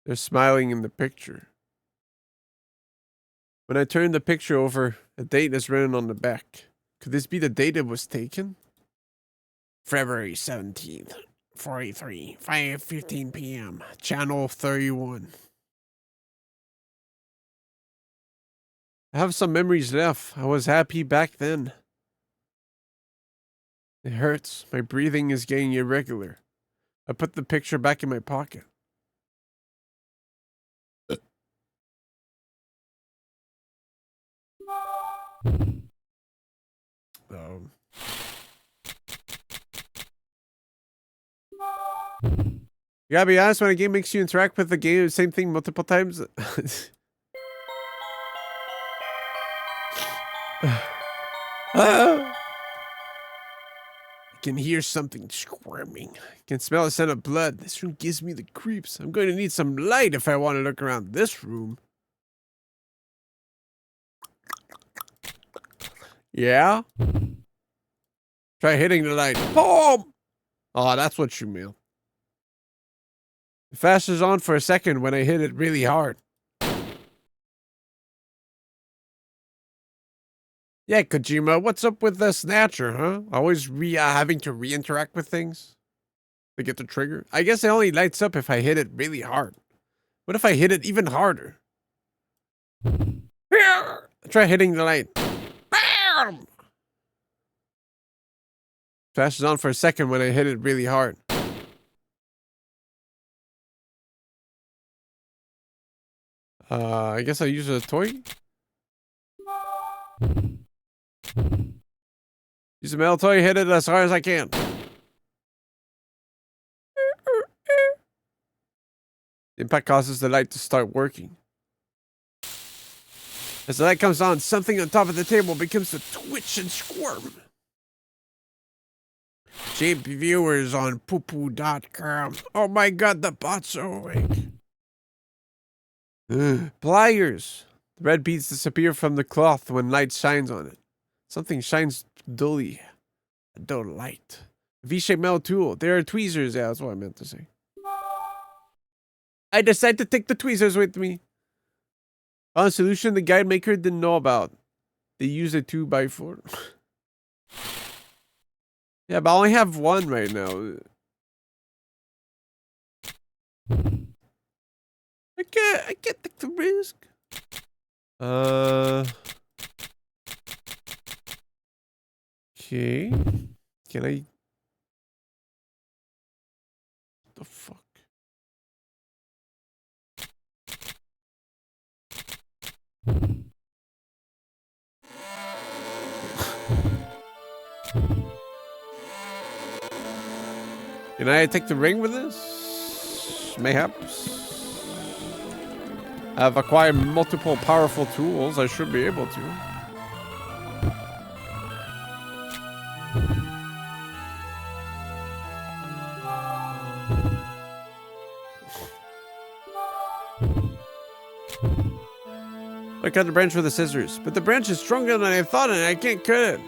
They're smiling in the picture. When I turn the picture over, a date is written on the back. Could this be the date it was taken? February 17th, 43, 5:15 p.m. Channel 31. I have some memories left. I was happy back then. It hurts. My breathing is getting irregular. I put the picture back in my pocket. Um, you gotta be honest, when a game makes you interact with the game, the same thing multiple times. I Can hear something squirming. can smell the scent of blood. This room gives me the creeps. I'm going to need some light if I want to look around this room. Yeah? Try hitting the light. Boom! Oh, that's what you mean. The flash is on for a second when I hit it really hard. Yeah, Kojima, what's up with the Snatcher, huh? Always having to re-interact with things to get the trigger? I guess it only lights up if I hit it really hard. What if I hit it even harder? Try hitting the light. Bam! Flash is on for a second when I hit it really hard. I guess I use a toy. Use a metal toy, hit it as hard as I can. The impact causes the light to start working. As the light comes on, something on top of the table becomes to twitch and squirm. Cheap viewers on poopoo.com. Oh my god, the bot's are awake. Pliers. The red beads disappear from the cloth when light shines on it. Something shines dully. A dull light. A V-shaped metal tool. There are tweezers. Yeah, that's what I meant to say. I decided to take the tweezers with me. Found a solution the guide maker didn't know about. They use a 2x4. Yeah, but I only have one right now. I can't take the risk. Okay. Can I? The fuck? Can I take the ring with this? Mayhaps. I've acquired multiple powerful tools. I should be able to. I cut the branch with the scissors, but the branch is stronger than I thought and I can't cut it.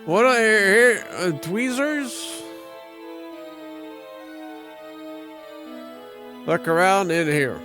What are here? Tweezers? Look around in here.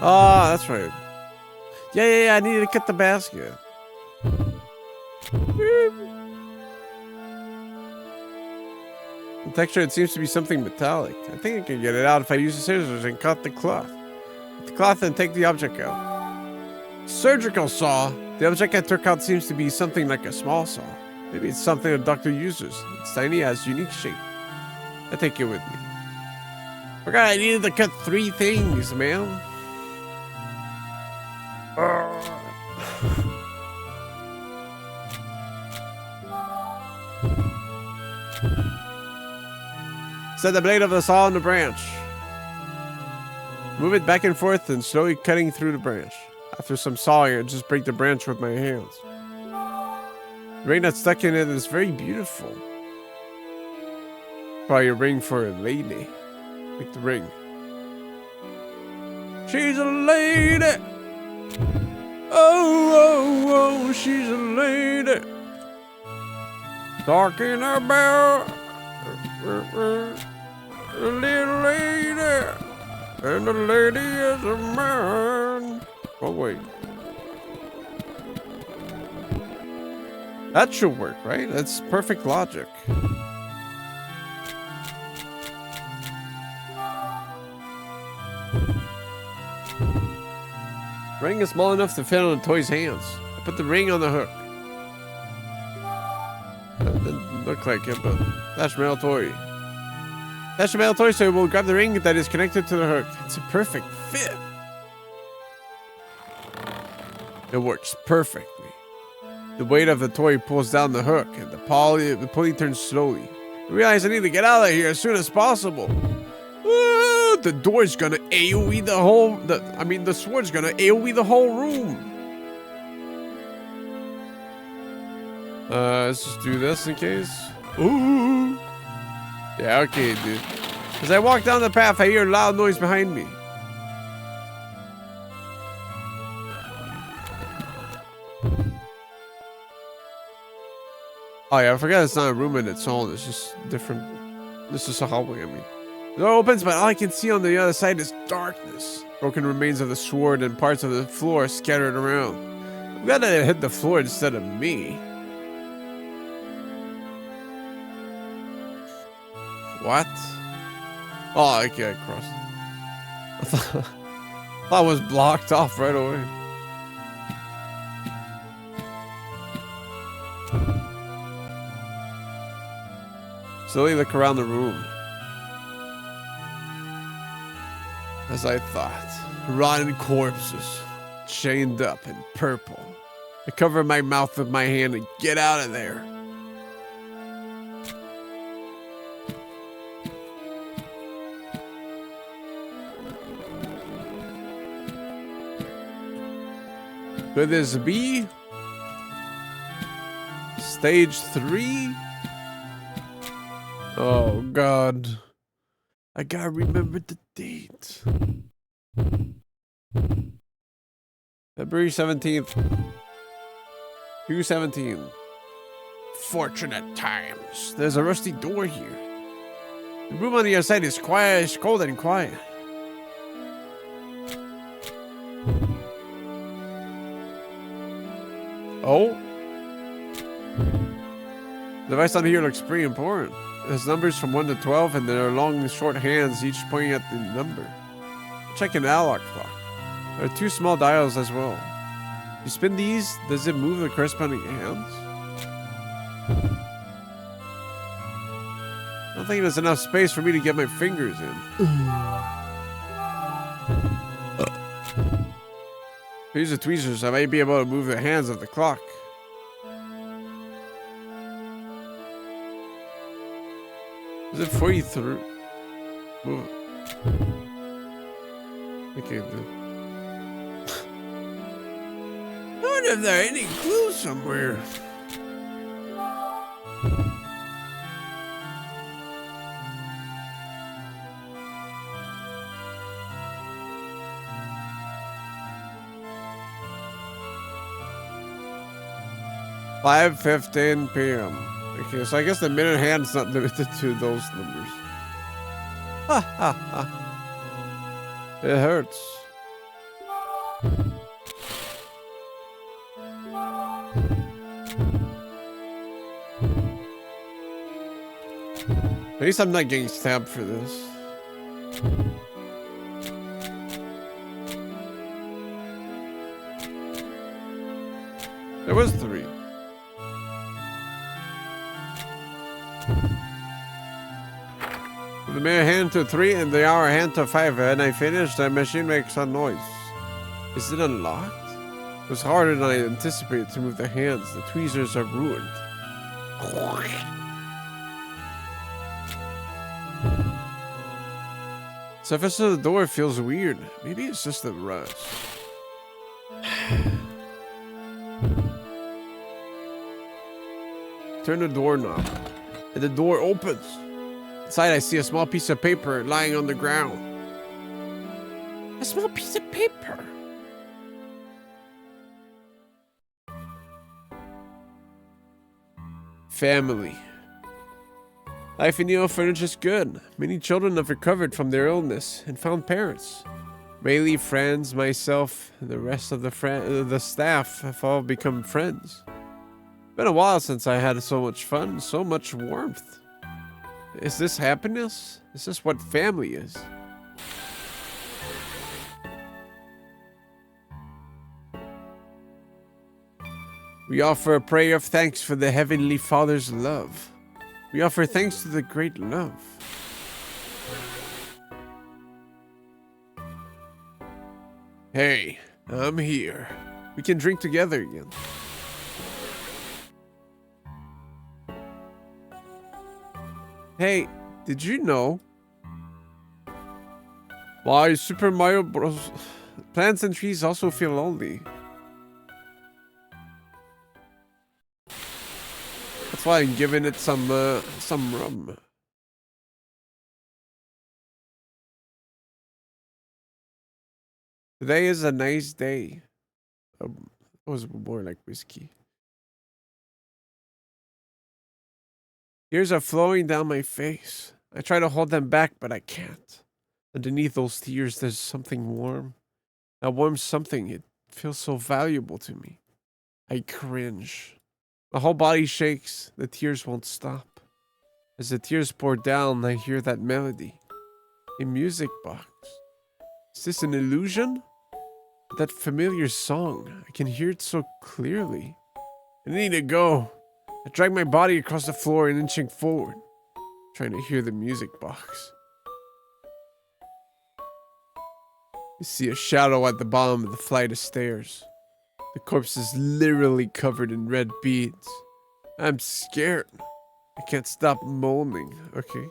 Oh, that's right. Yeah, I needed to cut the basket. The texture, it seems to be something metallic. I think I can get it out if I use the scissors and cut the cloth. Cut the cloth and take the object out. Surgical saw. The object I took out seems to be something like a small saw. Maybe it's something a doctor uses. It's tiny, has unique shape. I take it with me. Forgot I needed to cut 3 things, man. Set the blade of the saw on the branch. Move it back and forth and slowly cutting through the branch. After some sawing, I just break the branch with my hands. The ring that's stuck in it is very beautiful. Probably a ring for a lady. Like the ring. She's a lady. Oh, she's a lady. Dark in her bell. A little lady. And the lady is a man. Oh, wait. That should work, right? That's perfect logic. Ring is small enough to fit on the toy's hands. I put the ring on the hook. That didn't look like it, but that's a metal toy. That's a metal toy, so we'll grab the ring that is connected to the hook. It's a perfect fit. It works perfectly. The weight of the toy pulls down the hook, and the pulley turns slowly. I realize I need to get out of here as soon as possible. The door's gonna AoE the whole... the sword's gonna AoE the whole room. Let's just do this in case. Ooh. Yeah, okay, dude. As I walk down the path, I hear a loud noise behind me. Oh yeah, I forgot it's not a room in its own. It's just different This is a hallway, I mean. The door opens, but all I can see on the other side is darkness. Broken remains of the sword and parts of the floor scattered around. I'm glad that it hit the floor instead of me. What? Oh, okay, I crossed. I thought I was blocked off right away. Slowly look around the room. As I thought, rotten corpses, chained up in purple. I cover my mouth with my hand and get out of there. Could this be stage 3? Oh God. I gotta remember the date. February 17th. 2/17. Fortunate times. There's a rusty door here. The room on the other side is quiet, it's cold and quiet. Oh? The device on here looks pretty important. It has numbers from 1 to 12 and there are long short hands each pointing at the number. Check an analog clock. There are 2 small dials as well. If you spin these, does it move the corresponding hands? I don't think there's enough space for me to get my fingers in. If I use the tweezers, I might be able to move the hands of the clock. Is it 43? Move it. Okay, I wonder if there are any clues somewhere. $5:15 p.m. Okay, so I guess the minute hand's not limited to those numbers. Ha ha ha. It hurts. At least I'm not getting stabbed for this. There was 3. The minute hand to 3 and the hour hand to 5. And I finished, the machine makes a noise. Is it unlocked? It was harder than I anticipated to move the hands. The tweezers are ruined. Surface of the door feels weird. Maybe it's just the rust. Turn the doorknob, and the door opens. Inside, I see a small piece of paper lying on the ground. A small piece of paper. Family. Life in the orphanage is good. Many children have recovered from their illness and found parents. Mainly friends, myself, and the rest of the staff have all become friends. Been a while since I had so much fun, so much warmth. Is this happiness? Is this what family is? We offer a prayer of thanks for the Heavenly Father's love. We offer thanks to the great love. Hey, I'm here. We can drink together again. Hey, did you know? Why Super Mario Bros. Plants and trees also feel lonely. That's why I'm giving it some rum. Today is a nice day. It was more like whiskey. Tears are flowing down my face. I try to hold them back, but I can't. Underneath those tears, there's something warm. That warm something, it feels so valuable to me. I cringe. My whole body shakes. The tears won't stop. As the tears pour down, I hear that melody. A music box. Is this an illusion? That familiar song. I can hear it so clearly. I need to go. I drag my body across the floor and inching forward, trying to hear the music box. I see a shadow at the bottom of the flight of stairs. The corpse is literally covered in red beads. I'm scared. I can't stop moaning. Okay.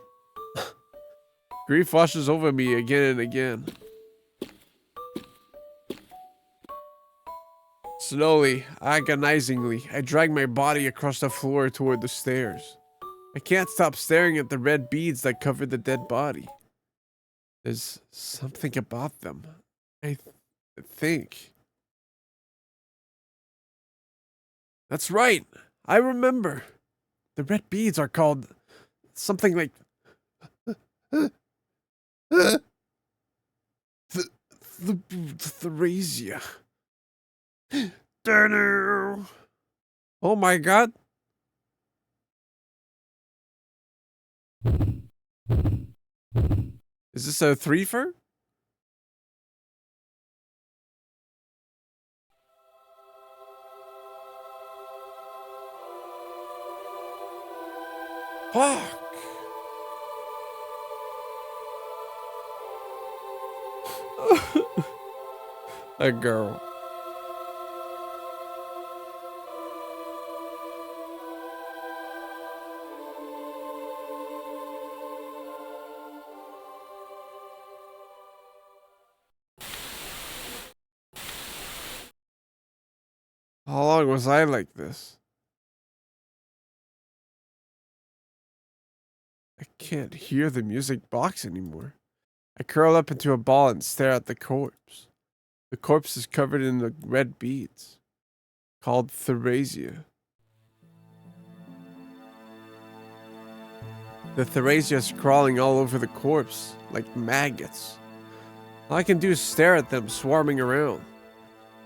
Grief washes over me again and again. Slowly, agonizingly, I drag my body across the floor toward the stairs. I can't stop staring at the red beads that cover the dead body. There's something about them. I think. That's right. I remember. The red beads are called something like Theresia. Oh my god. Is this a threefer? Fuck. A girl. How long was I like this? I can't hear the music box anymore. I curl up into a ball and stare at the corpse. The corpse is covered in the red beads, called Theresia. The Theresia is crawling all over the corpse, like maggots. All I can do is stare at them swarming around.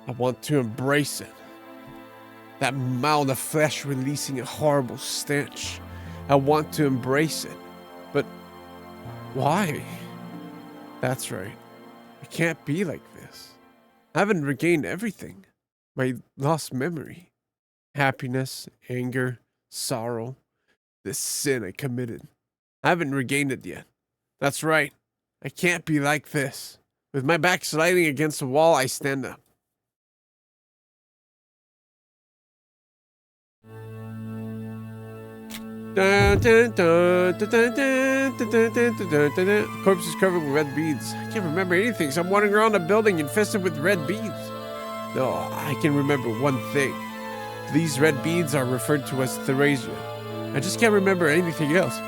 I want to embrace it. That mound of flesh releasing a horrible stench. I want to embrace it. But why? That's right. I can't be like this. I haven't regained everything. My lost memory. Happiness, anger, sorrow. This sin I committed. I haven't regained it yet. That's right. I can't be like this. With my back sliding against the wall, I stand up. The corpse is covered with red beads. I can't remember anything, so I'm wandering around a building infested with red beads. No, I can remember one thing. These red beads are referred to as Theresia. I just can't remember anything else.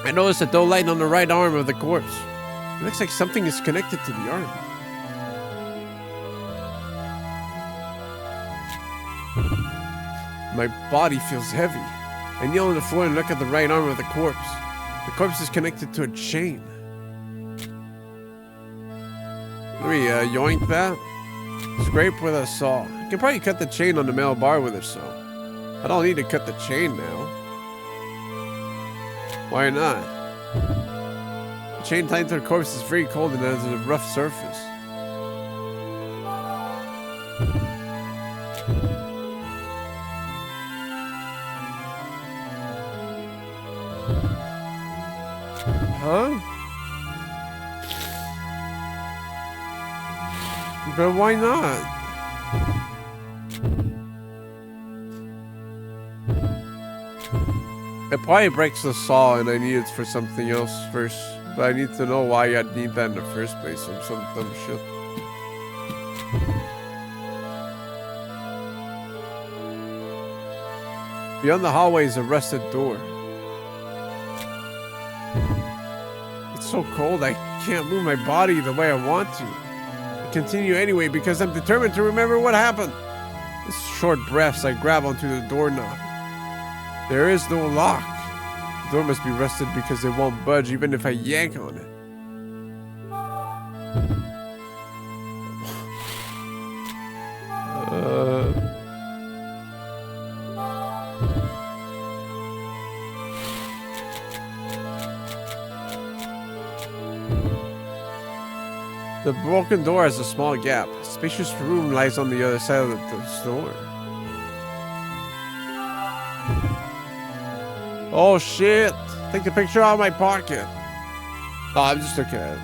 I noticed a dull light on the right arm of the corpse. It looks like something is connected to the arm. My body feels heavy. I kneel on the floor and look at the right arm of the corpse. The corpse is connected to a chain. Let me yoink that. Scrape with a saw. I can probably cut the chain on the metal bar with a saw. I don't need to cut the chain now. Why not? The chain tied to the corpse is very cold and has a rough surface. Huh? But why not? It probably breaks the saw and I need it for something else first. But I need to know why I'd need that in the first place. Some dumb shit. Beyond the hallway is a rusted door. It's so cold I can't move my body the way I want to. I continue anyway because I'm determined to remember what happened. With short breaths, I grab onto the doorknob. There is no lock. The door must be rusted because it won't budge even if I yank on it. The broken door has a small gap. A spacious room lies on the other side of the door. Oh shit! Take the picture out of my pocket. Oh, I'm just looking at it.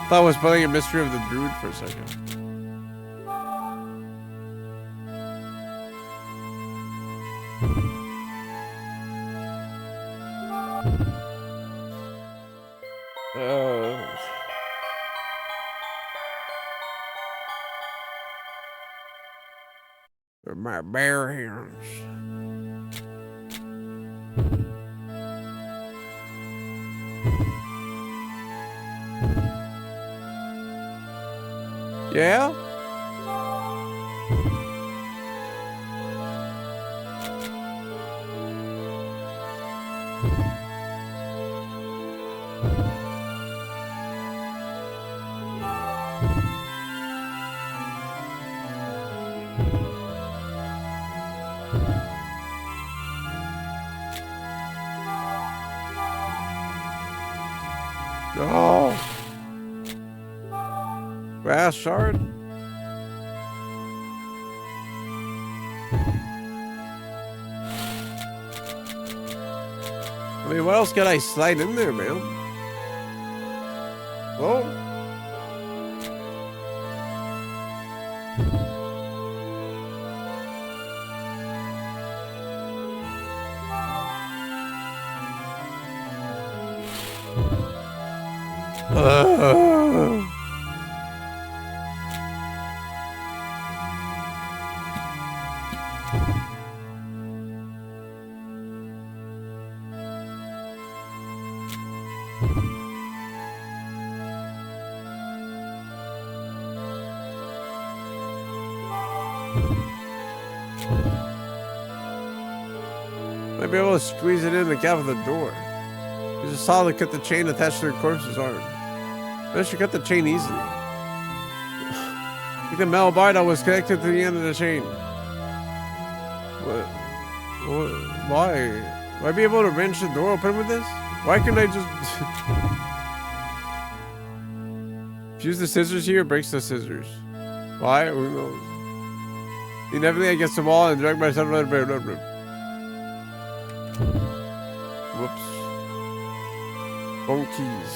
Thought I was playing a mystery of the druid for a second. My bare hands. Yeah? No. Grass shard? I mean, what else can I slide in there, man? Oh. Might be able to squeeze it in the gap of the door. Use a saw to cut the chain attached to the corpse's arm. I should cut the chain easily. Take the metal bar that was connected to the end of the chain. What? Why? Will I be able to wrench the door open with this? Why can't I just... Fuse the scissors here, breaks the scissors. Why? Who knows? Lean heavily against the wall and drag myself right away. Whoops. Bone keys.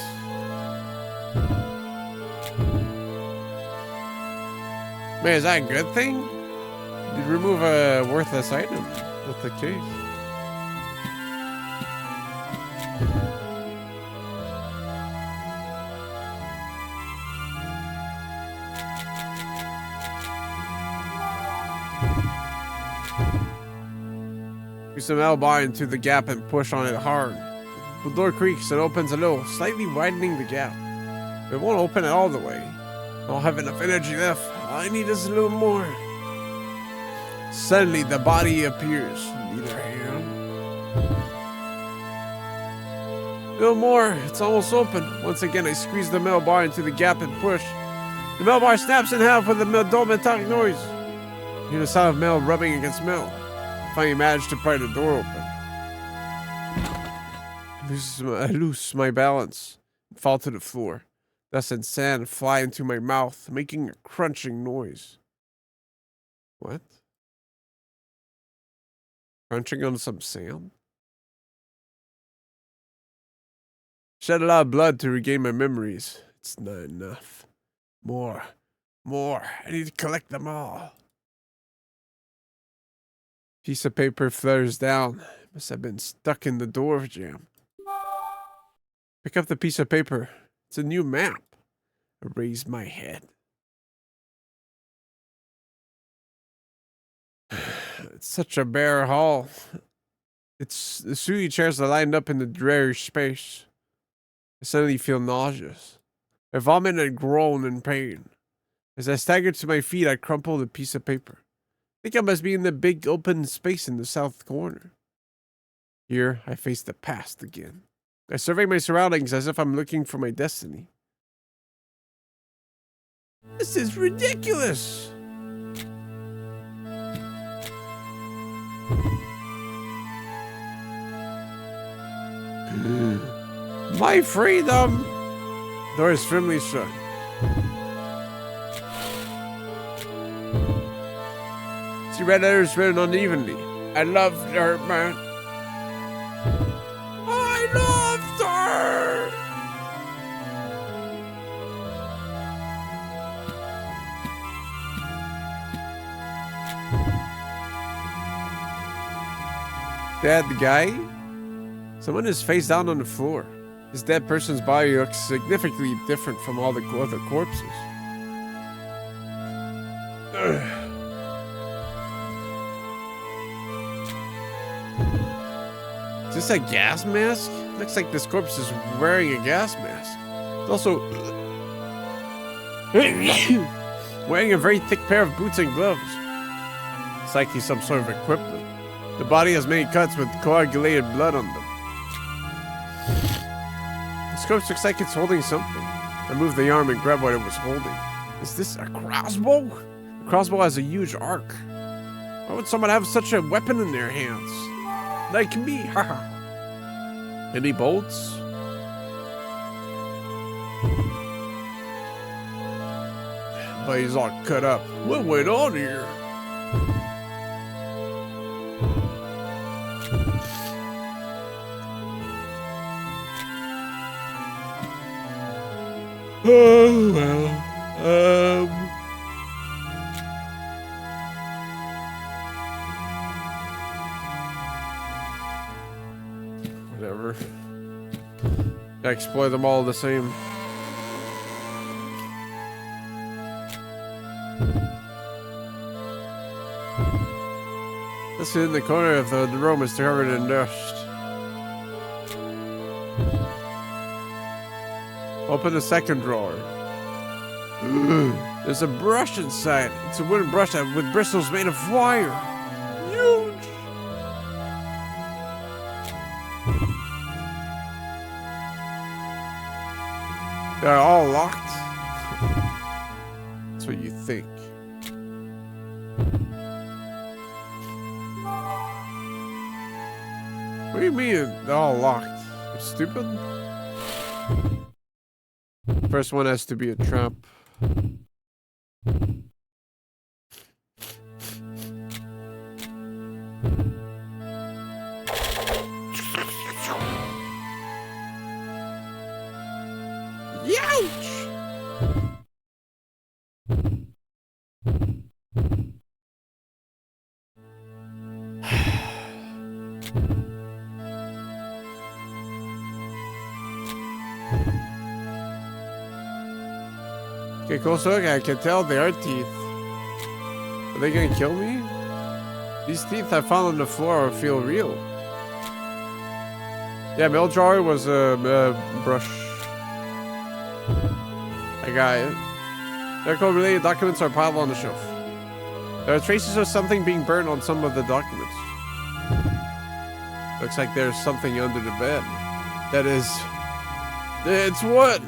Man, is that a good thing? You remove a worthless item with the case. Use the metal bar into the gap and push on it hard. The door creaks and opens a little, slightly widening the gap. It won't open it all the way. I don't have enough energy left. All I need is a little more. Suddenly, the body appears. Neither hand. A little more. It's almost open. Once again, I squeeze the metal bar into the gap and push. The metal bar snaps in half with a dull metallic noise. You hear the sound of metal rubbing against metal. Finally managed to pry the door open. I lose my balance and fall to the floor. Dust and sand fly into my mouth, making a crunching noise. What? Crunching on some sand? Shed a lot of blood to regain my memories. It's not enough. More. I need to collect them all. Piece of paper flutters down. Must have been stuck in the door jamb. Pick up the piece of paper. It's a new map. I raise my head. It's such a bare hall. It's the sooty chairs are lined up in the dreary space. I suddenly feel nauseous. I vomit and groan in pain. As I stagger to my feet, I crumple the piece of paper. think I must be in the big open space in the south corner. Here, I face the past again. I survey my surroundings as if I'm looking for my destiny. This is ridiculous! My freedom! Door is firmly shut. See red letters written unevenly. I loved her, man. I loved her! Dead guy? Someone is face down on the floor. This dead person's body looks significantly different from all the other corpses. Is this a gas mask? Looks like this corpse is wearing a gas mask. It's also wearing a very thick pair of boots and gloves. It's like he's some sort of equipment. The body has many cuts with coagulated blood on them. This corpse looks like it's holding something. I moved the arm and grabbed what it was holding. Is this a crossbow? The crossbow has a huge arc. Why would someone have such a weapon in their hands? Like me, haha. Any bolts? But he's all cut up. What went on here? Oh, well. Whatever. I exploit them all the same. This in the corner of the room is covered in dust. Open the second drawer. There's a brush inside. It's a wooden brush with bristles made of wire. Huge. They're all locked. That's what you think. What do you mean they're all locked? You're stupid? First one has to be a trap. Youch! Okay, close look. I can tell they are teeth. Are they gonna kill me? These teeth I found on the floor feel real. Yeah, mail drawer was a brush. I got it. Medical-related documents are piled on the shelf. There are traces of something being burned on some of the documents. Looks like there's something under the bed. That is... It's wood!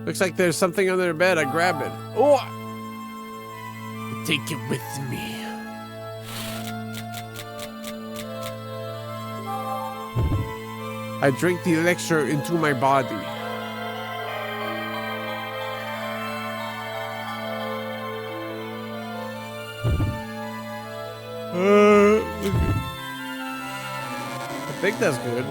Looks like there's something under the bed. I grab it. Oh! Take it with me. I drink the elixir into my body. I think that's good.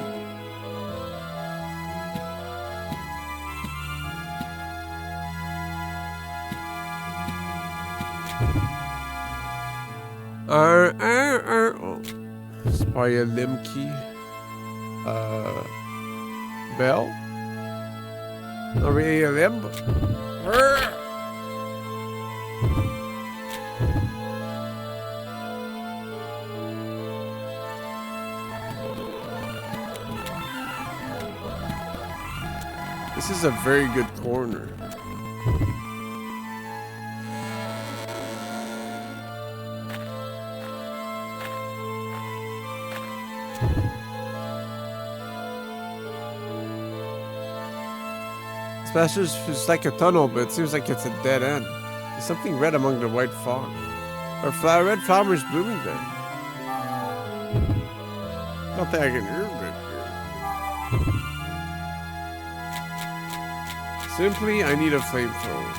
Oh. Spire Limkey. Bell? Not really a limb. This is a very good corner. This passage is like a tunnel, but it seems like it's a dead end. There's something red among the white fog. Are red flowers blooming there? Nothing I can hear, but simply, I need a flamethrower.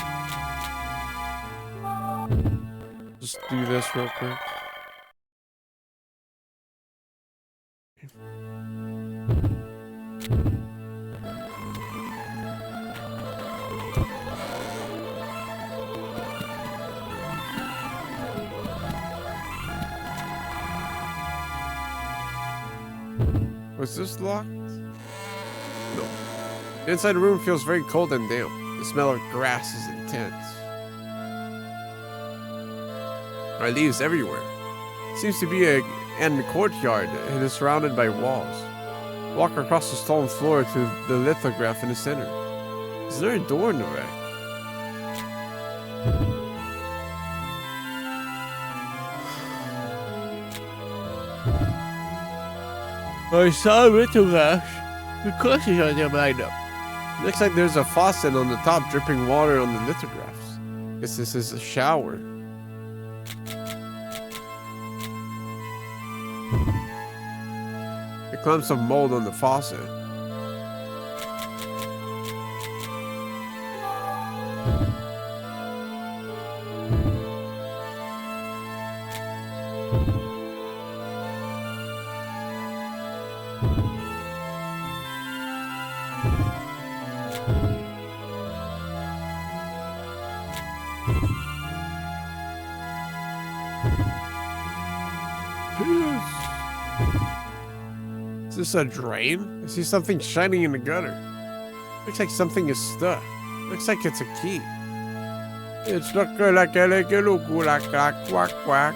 Just do this real quick. Was this locked? No. The inside the room feels very cold and damp. The smell of grass is intense. There are leaves everywhere. It seems to be a courtyard. It is surrounded by walls. Walk across the stone floor to the lithograph in the center. Is there a door in the rack? I saw a lithograph. The questions on them lined up. Looks like there's a faucet on the top dripping water on the lithographs. Guess this is a shower. The clumps of mold on the faucet. Is this a drain? I see something shining in the gutter. Looks like something is stuck. Looks like it's a key. It's not good like a quack quack.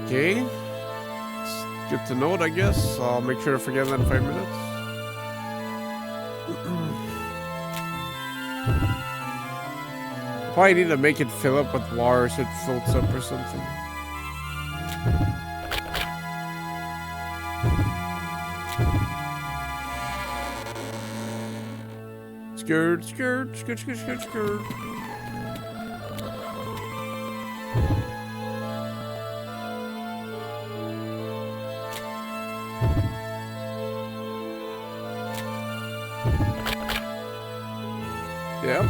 Okay. It's good to note, I guess. I'll make sure to forget that in 5 minutes. Probably need to make it fill up with water so it floats up or something. Skirt, skirt, skirt, skirt, skirt, skirt. Yep.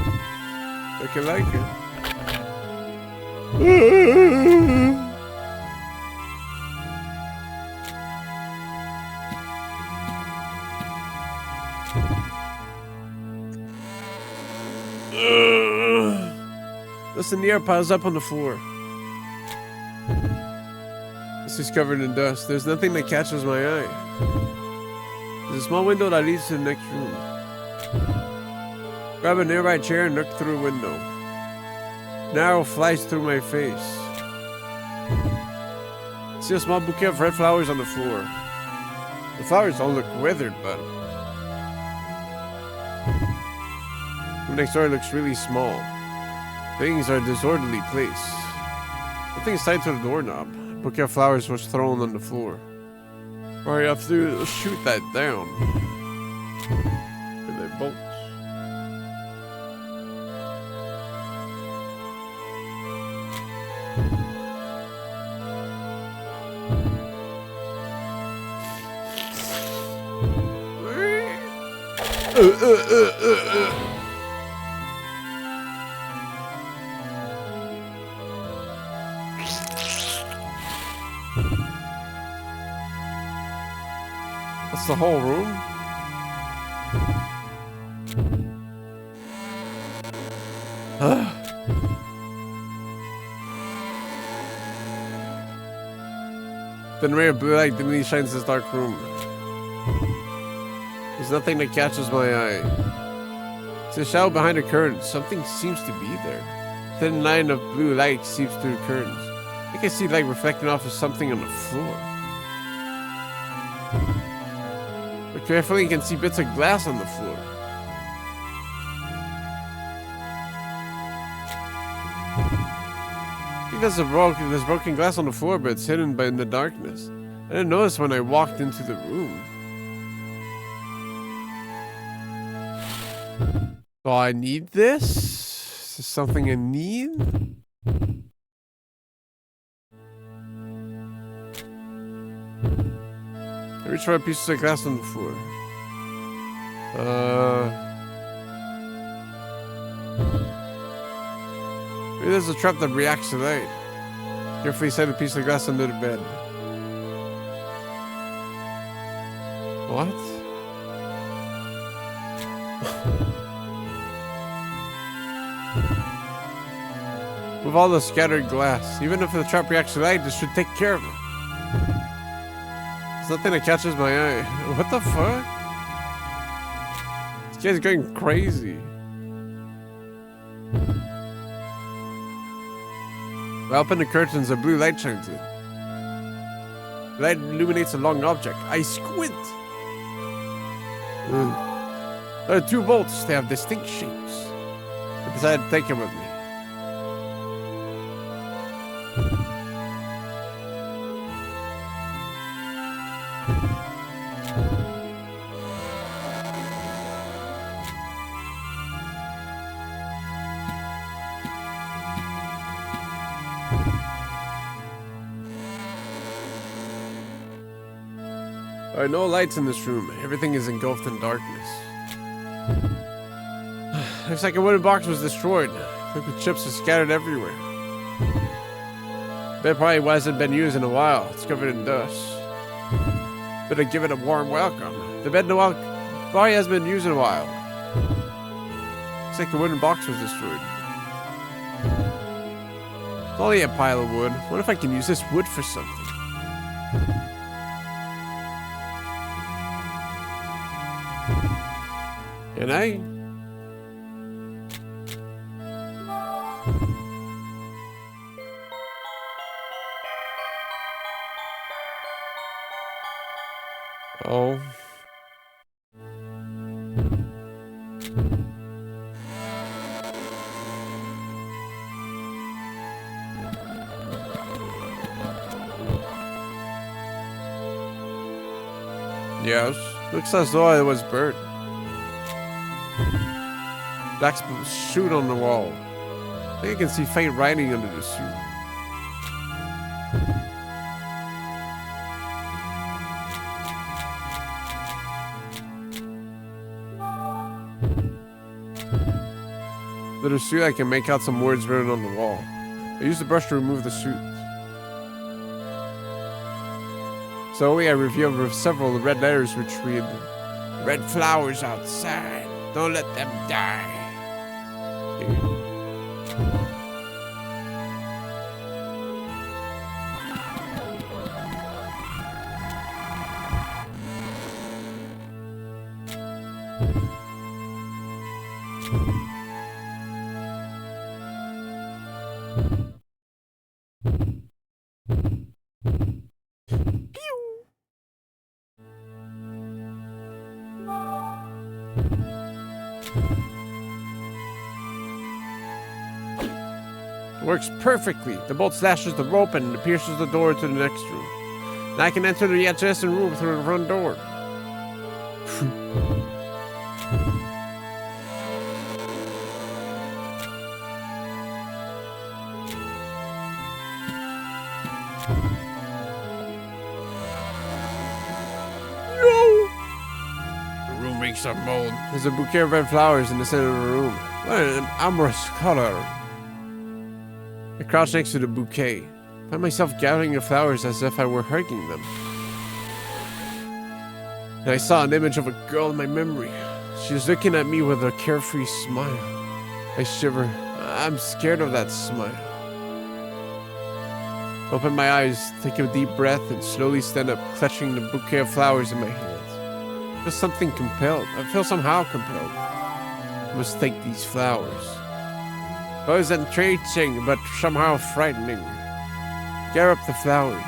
Looking like it. Listen, the air piles up on the floor. This is covered in dust. There's nothing that catches my eye. There's a small window that leads to the next room. Grab a nearby chair and look through a window. An arrow flies through my face. I see a small bouquet of red flowers on the floor. The flowers all look withered, but the next door looks really small. Things are disorderly placed. Nothing's tied to the doorknob. A bouquet of flowers was thrown on the floor. Or you have to shoot that down. With a bolt. That's the whole room? The ray of blue light dimly shines this dark room. There's nothing that catches my eye. It's a shadow behind a curtain. Something seems to be there. A thin line of blue light seeps through the curtains. I can see light reflecting off of something on the floor. But carefully, you can see bits of glass on the floor. I think there's broken glass on the floor, but it's hidden in the darkness. I didn't notice when I walked into the room. So I need this? Is this something I need? I reach for a piece of glass on the floor. Maybe there's a trap that reacts to light. Carefully set a piece of glass under the bed. What? With all the scattered glass, even if the trap reacts to light, this should take care of it. There's nothing that catches my eye. What the fuck? This guy's going crazy. I open the curtains, a blue light shines in. The light illuminates a long object. I squint. There are 2 bolts. They have distinct shapes. I decided to take them with me. There are no lights in this room. Everything is engulfed in darkness. Looks like a wooden box was destroyed. Liquid chips are scattered everywhere. Bed probably hasn't been used in a while. It's covered in dust. Better give it a warm welcome. The bed probably hasn't been used in a while. Looks like the wooden box was destroyed. It's only a pile of wood. What if I can use this wood for something? Can I? Oh. Yes. Looks as though it was burnt. Black suit on the wall. I think I can see faint writing under the suit. Under the suit, I can make out some words written on the wall. I use the brush to remove the suit. Slowly, I reveal several red letters which read, "Red flowers outside. Don't let them die." Works perfectly. The bolt slashes the rope and pierces the door to the next room. And I can enter the adjacent room through the front door. The room reeks of mold. There's a bouquet of red flowers in the center of the room. What an amorous color. I crouch next to the bouquet. I find myself gathering the flowers as if I were hugging them. And I saw an image of a girl in my memory. She was looking at me with a carefree smile. I shiver. I'm scared of that smile. Open my eyes, take a deep breath, and slowly stand up, clutching the bouquet of flowers in my hands. I feel something compelled. I feel somehow compelled. I must take these flowers. It was entrancing, but somehow frightening. Gather up the flowers.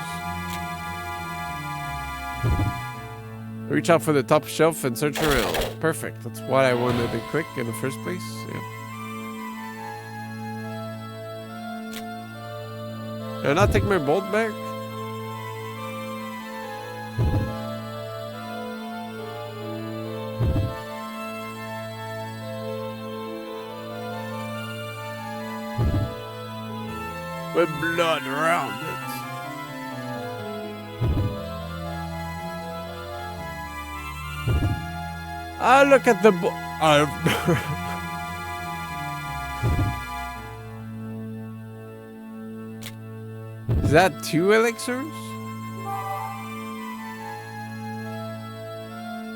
I reach out for the top shelf and search around. Perfect. That's what I wanted to click in the first place. Yeah. Did I not take my bolt back? with blood around it. Ah, look at the Is that 2 elixirs?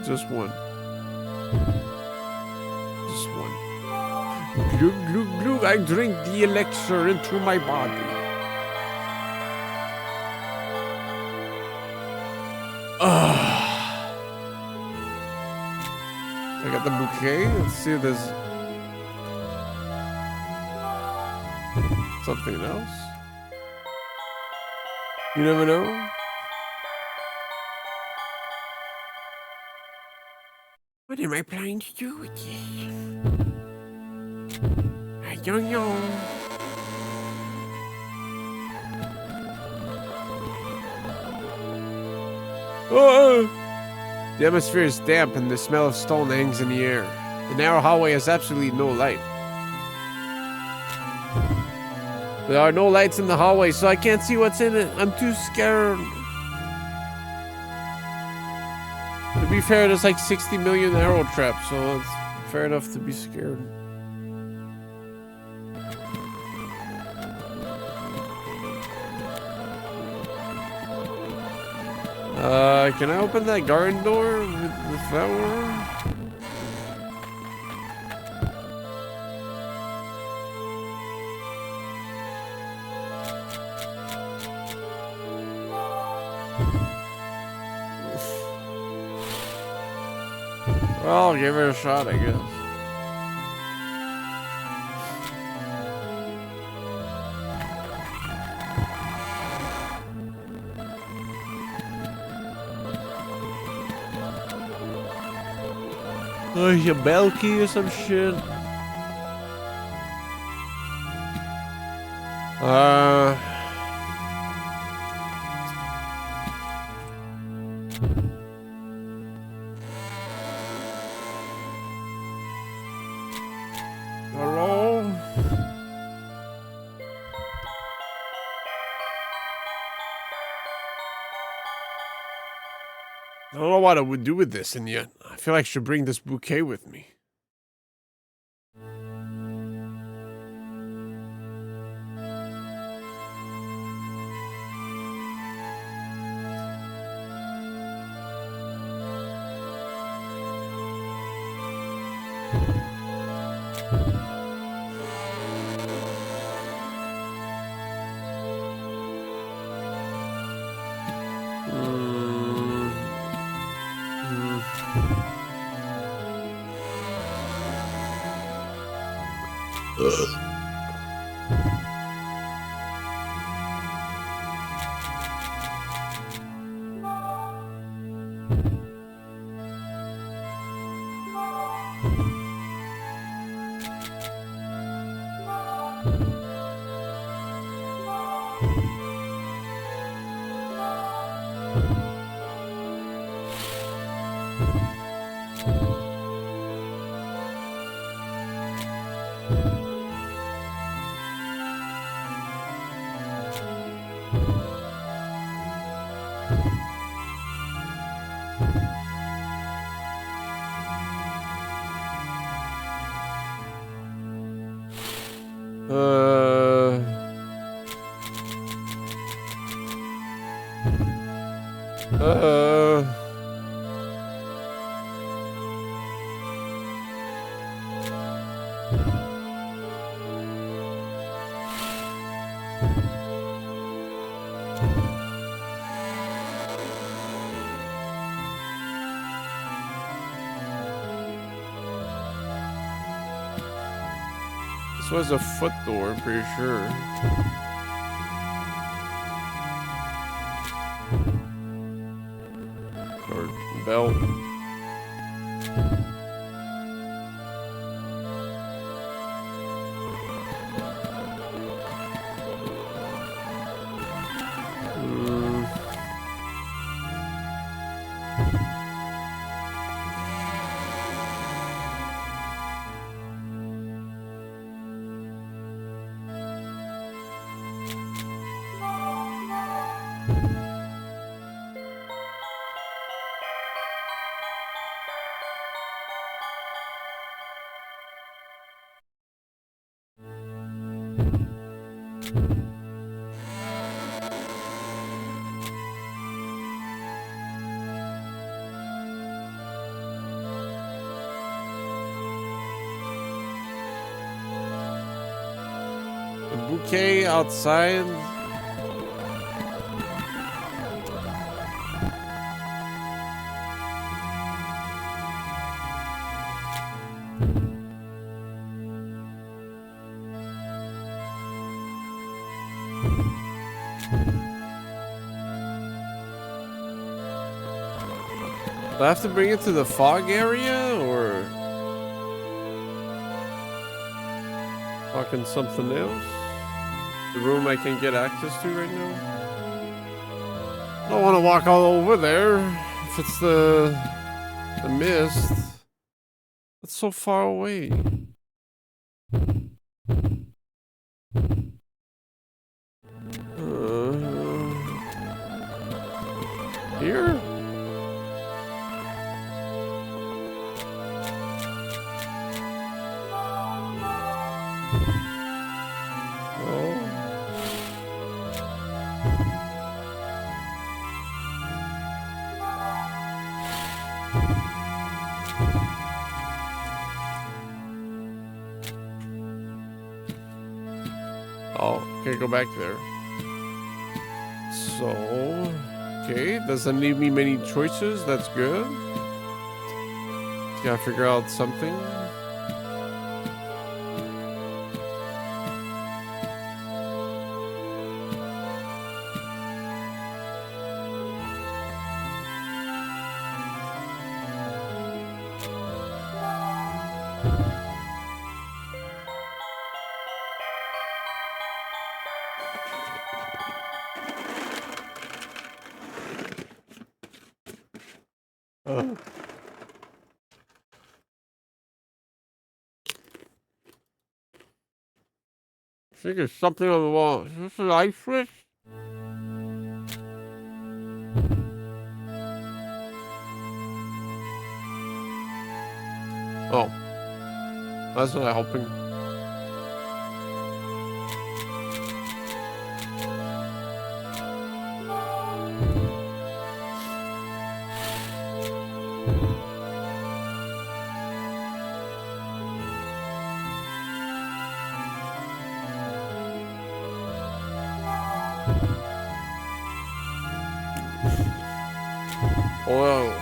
Just one. Just one. Glug, glug, glug. I drink the elixir into my body. I got the bouquet. Let's see if there's something else. You never know. What am I planning to do with this? I don't know. Oh! The atmosphere is damp and the smell of stone hangs in the air. The narrow hallway has absolutely no light. There are no lights in the hallway, so I can't see what's in it. I'm too scared. To be fair, there's like 60 million arrow traps, so it's fair enough to be scared. Can I open that garden door with the flower? Well, I'll give it a shot, I guess. Oh, your bell key or some shit. Hello? I don't know what I would do with this, and yet I feel like I should bring this bouquet with me. This was a foot door, I'm pretty sure. Or belt. decay outside. Do I have to bring it to the fog area, or fucking something else? The room I can get access to right now? I don't want to walk all over there. If it's the mist, it's so far away. Here? Oh, can't go back there. So, okay, doesn't leave me many choices. That's good. Gotta figure out something. I think there's something on the wall. Is this a light switch? Oh. That's what I'm hoping. Oil.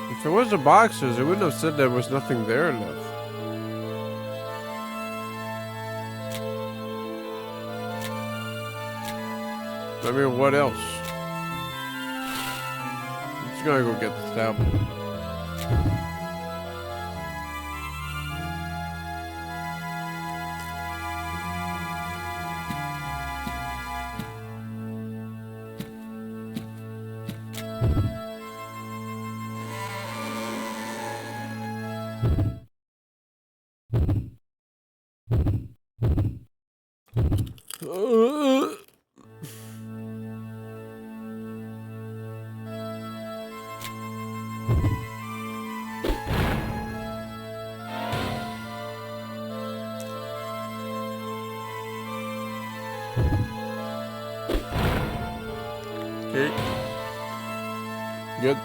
If it was the boxes, it wouldn't have said there was nothing there left. I mean, what else? I'm just gonna go get the tablet. Okay. Good.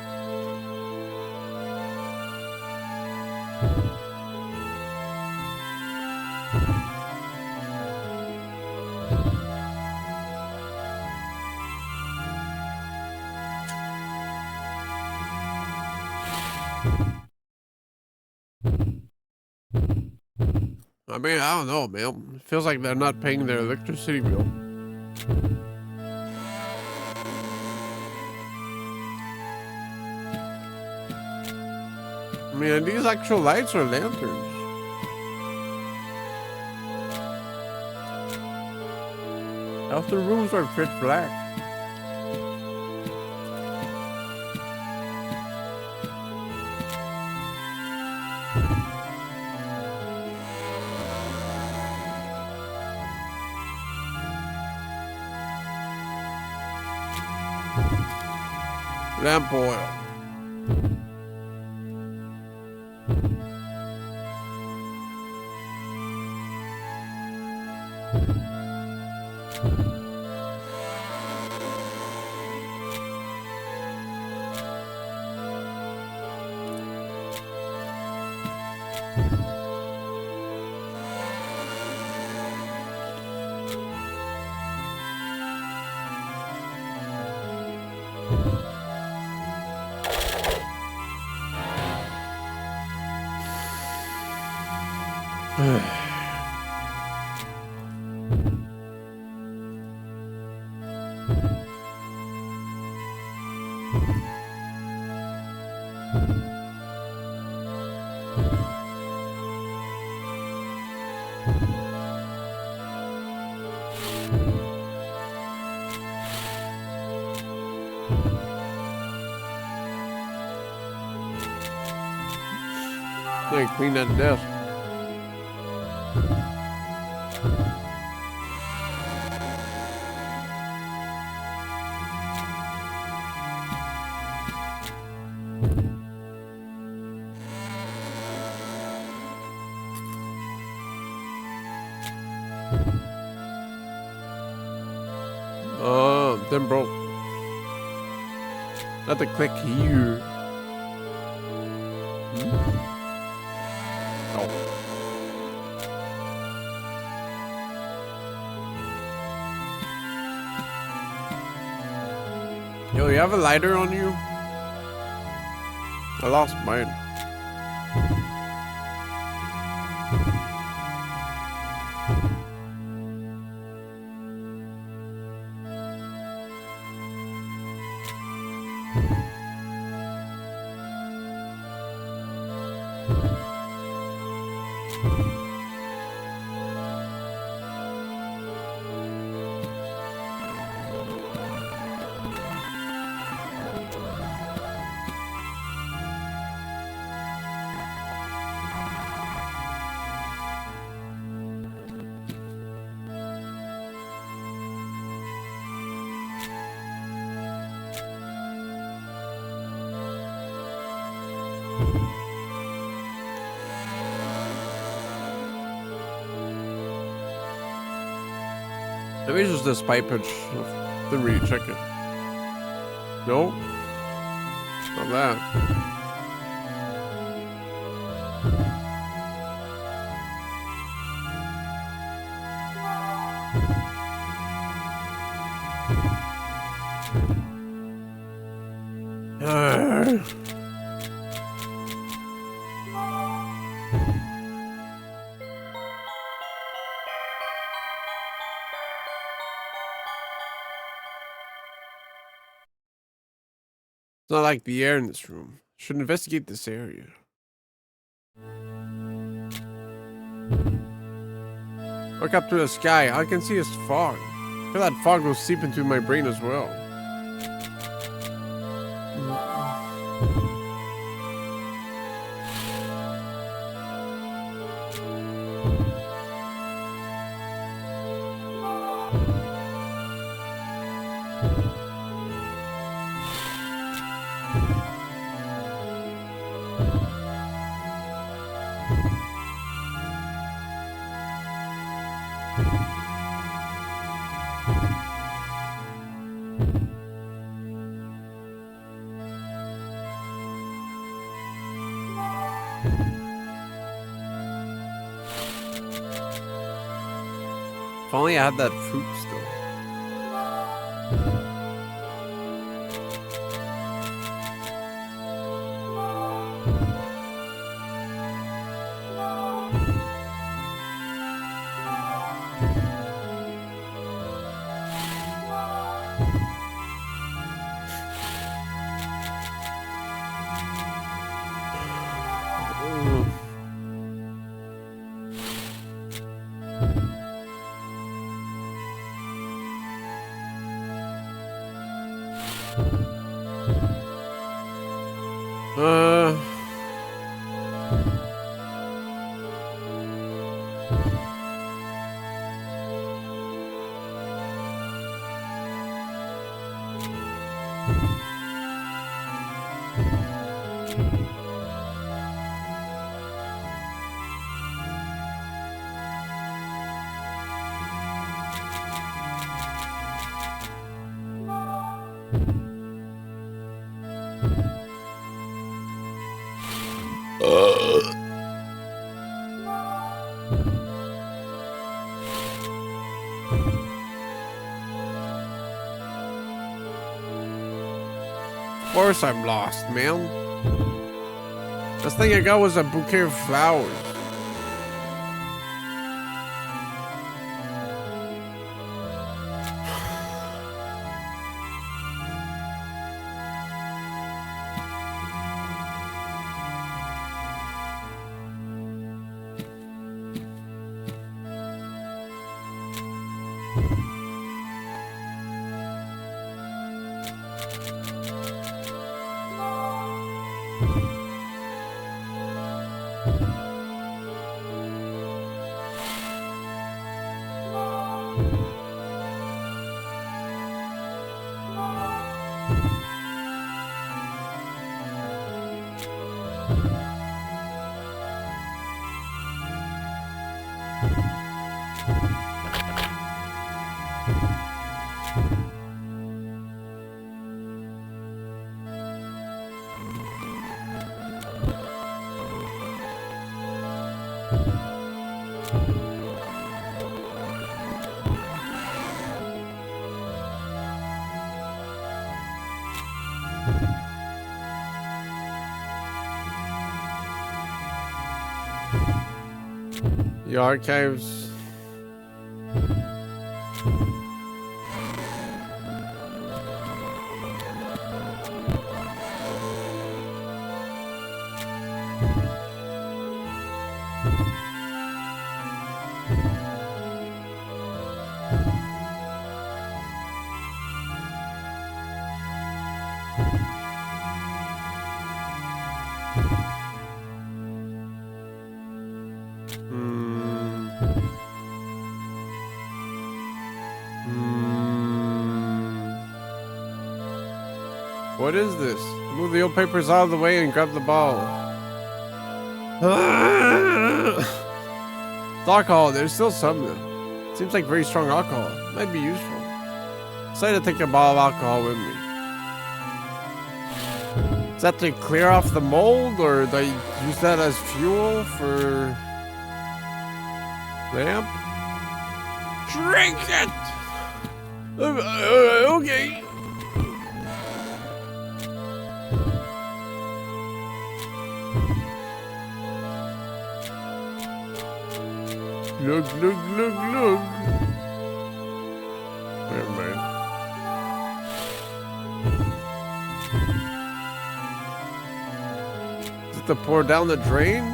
I mean, I don't know, man. It feels like they're not paying their electricity bill. mean, are these actual lights or lanterns? Half the rooms are pitch black. Lamp oil. They clean that desk. Then broke. Not to click here. Oh. Yo, you have a lighter on you? I lost mine. Maybe it's just this pipage. Didn't really check it. No? Not that. It's not like the air in this room. Should investigate this area. Look up to the sky. All I can see is fog. I feel that fog will seep into my brain as well. If only I had that fruit still. Of course I'm lost, man. Last thing I got was a bouquet of flowers. The archives. What is this? Move the old papers out of the way and grab the ball. It's alcohol. There's still some though. Seems like very strong alcohol. Might be useful. Decided to take a bottle of alcohol with me. Is that to clear off the mold, or do I use that as fuel for lamp? Drink it. Okay. Look. Never mind. Is it to pour down the drain?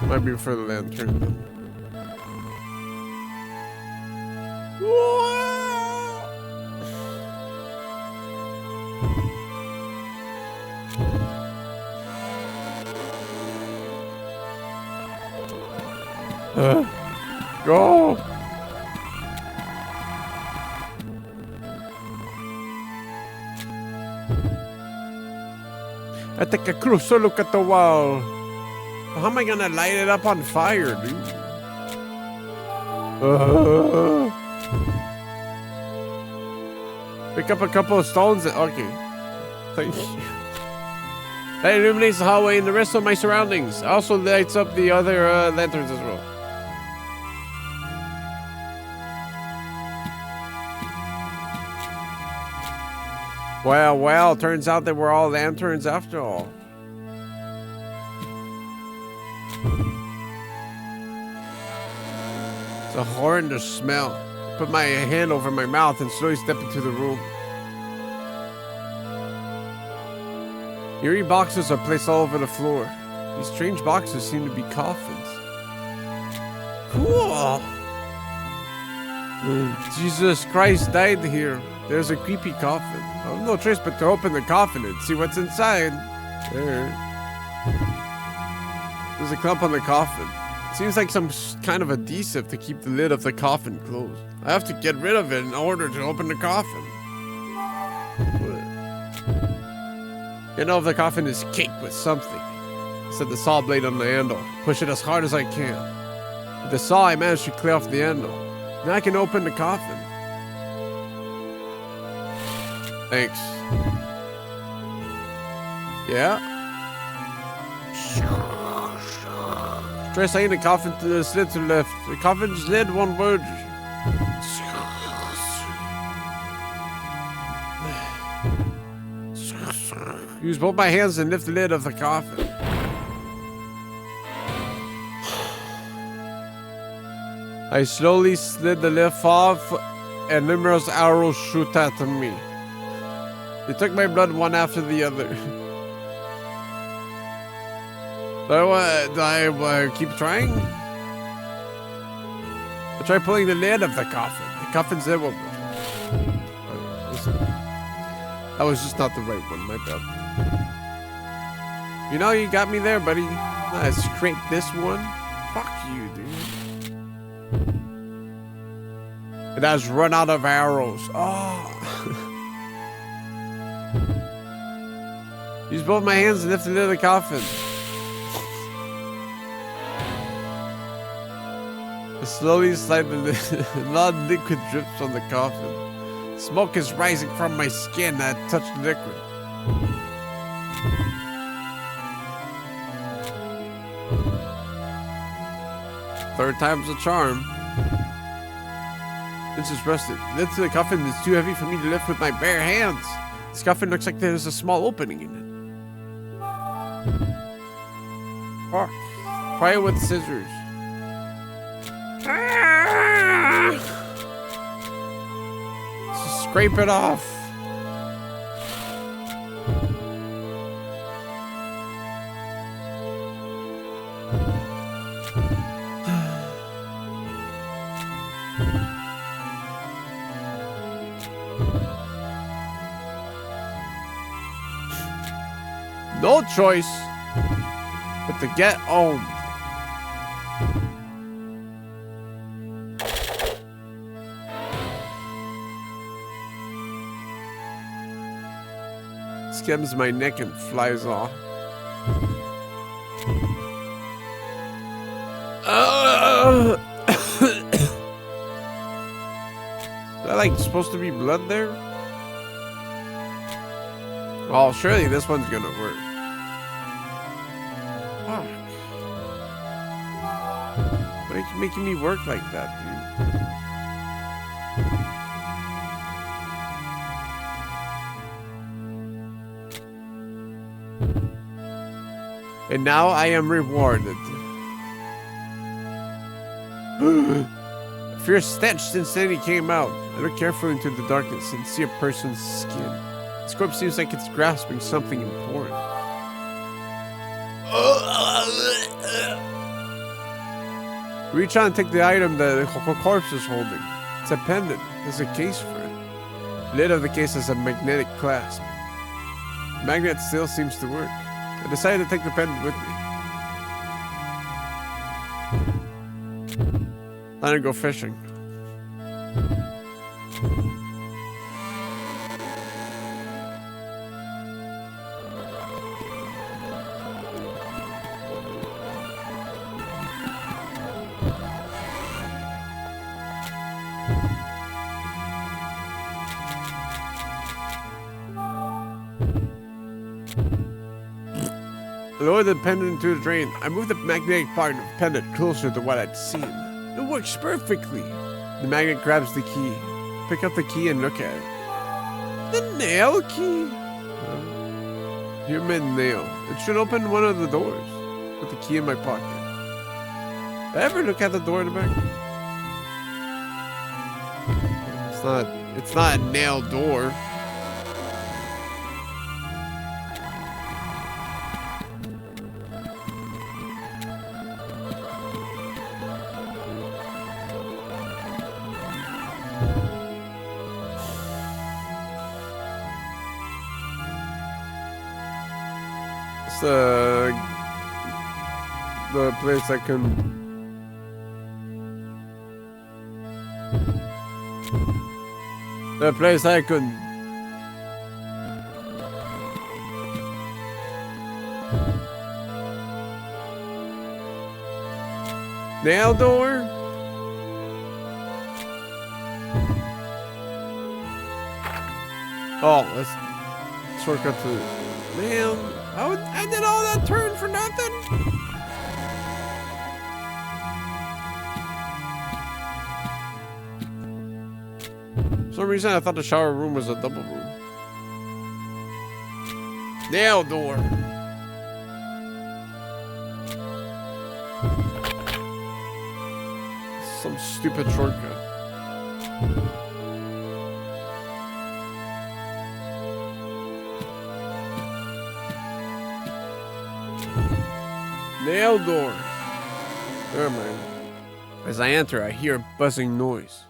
Okay. Might be for the lantern then. Go! I take a closer look at the wall. How am I gonna light it up on fire, dude? Pick up a couple of stones. Okay. Thank you. That illuminates the hallway and the rest of my surroundings. Also lights up the other lanterns as well. Well, turns out they were all lanterns after all. It's a horrendous smell. I put my hand over my mouth and slowly step into the room. Eerie boxes are placed all over the floor. These strange boxes seem to be coffins. Cool. Jesus Christ died here. There's a creepy coffin. I have no choice but to open the coffin and see what's inside. There. There's a clump on the coffin. Seems like some kind of adhesive to keep the lid of the coffin closed. I have to get rid of it in order to open the coffin. You know if the coffin is caked with something. I set the saw blade on the handle. Push it as hard as I can. With the saw, I managed to clear off the handle. Now I can open the coffin. Thanks. Yeah? Try sliding the coffin to the slit to the left. The coffin's lid won't budge. Use both my hands and lift the lid of the coffin. I slowly slid the lid off and numerous arrows shoot at me. They took my blood one after the other. Do I keep trying? I try pulling the lid of the coffin. The coffin's lid will... That was just not the right one, my bad. You know, you got me there, buddy. Let's scrape this one. Fuck you, dude. It has run out of arrows. Oh. Use both my hands and lift the lid of the coffin. I slowly slide the lid. Non-liquid drips on the coffin. Smoke is rising from my skin that touched the liquid. Third time's a charm. This is rusted. The lid to the coffin is too heavy for me to lift with my bare hands. This coffin looks like there's a small opening in it. Pry it with scissors. Scrape it off. No choice but to get owned. Skims my neck and flies off. Is that like supposed to be blood there? Well, surely this one's gonna work. Fuck. Why are you making me work like that, dude? And now I am rewarded. A fierce stench instantly came out. I look carefully into the darkness and see a person's skin. This corpse seems like it's grasping something important. Reach out and take the item the corpse is holding. It's a pendant. There's a case for it. The lid of the case has a magnetic clasp. The magnet still seems to work. I decided to take the pendant with me. Time to go fishing. I lowered the pendant into the drain. I moved the magnetic part of the pendant closer to what I'd seen. It works perfectly. The magnet grabs the key. Pick up the key and look at it. The nail key? Human nail. It should open one of the doors. Put the key in my pocket. Did I ever look at the door in the back? It's not a nail door. What's the place I can... The place I can... Nail door? Oh, let's shortcut to... Man, I did all that turn for nothing? For some reason, I thought the shower room was a double room. Nail door. Some stupid shortcut. Nail door. Never mind. As I enter, I hear a buzzing noise.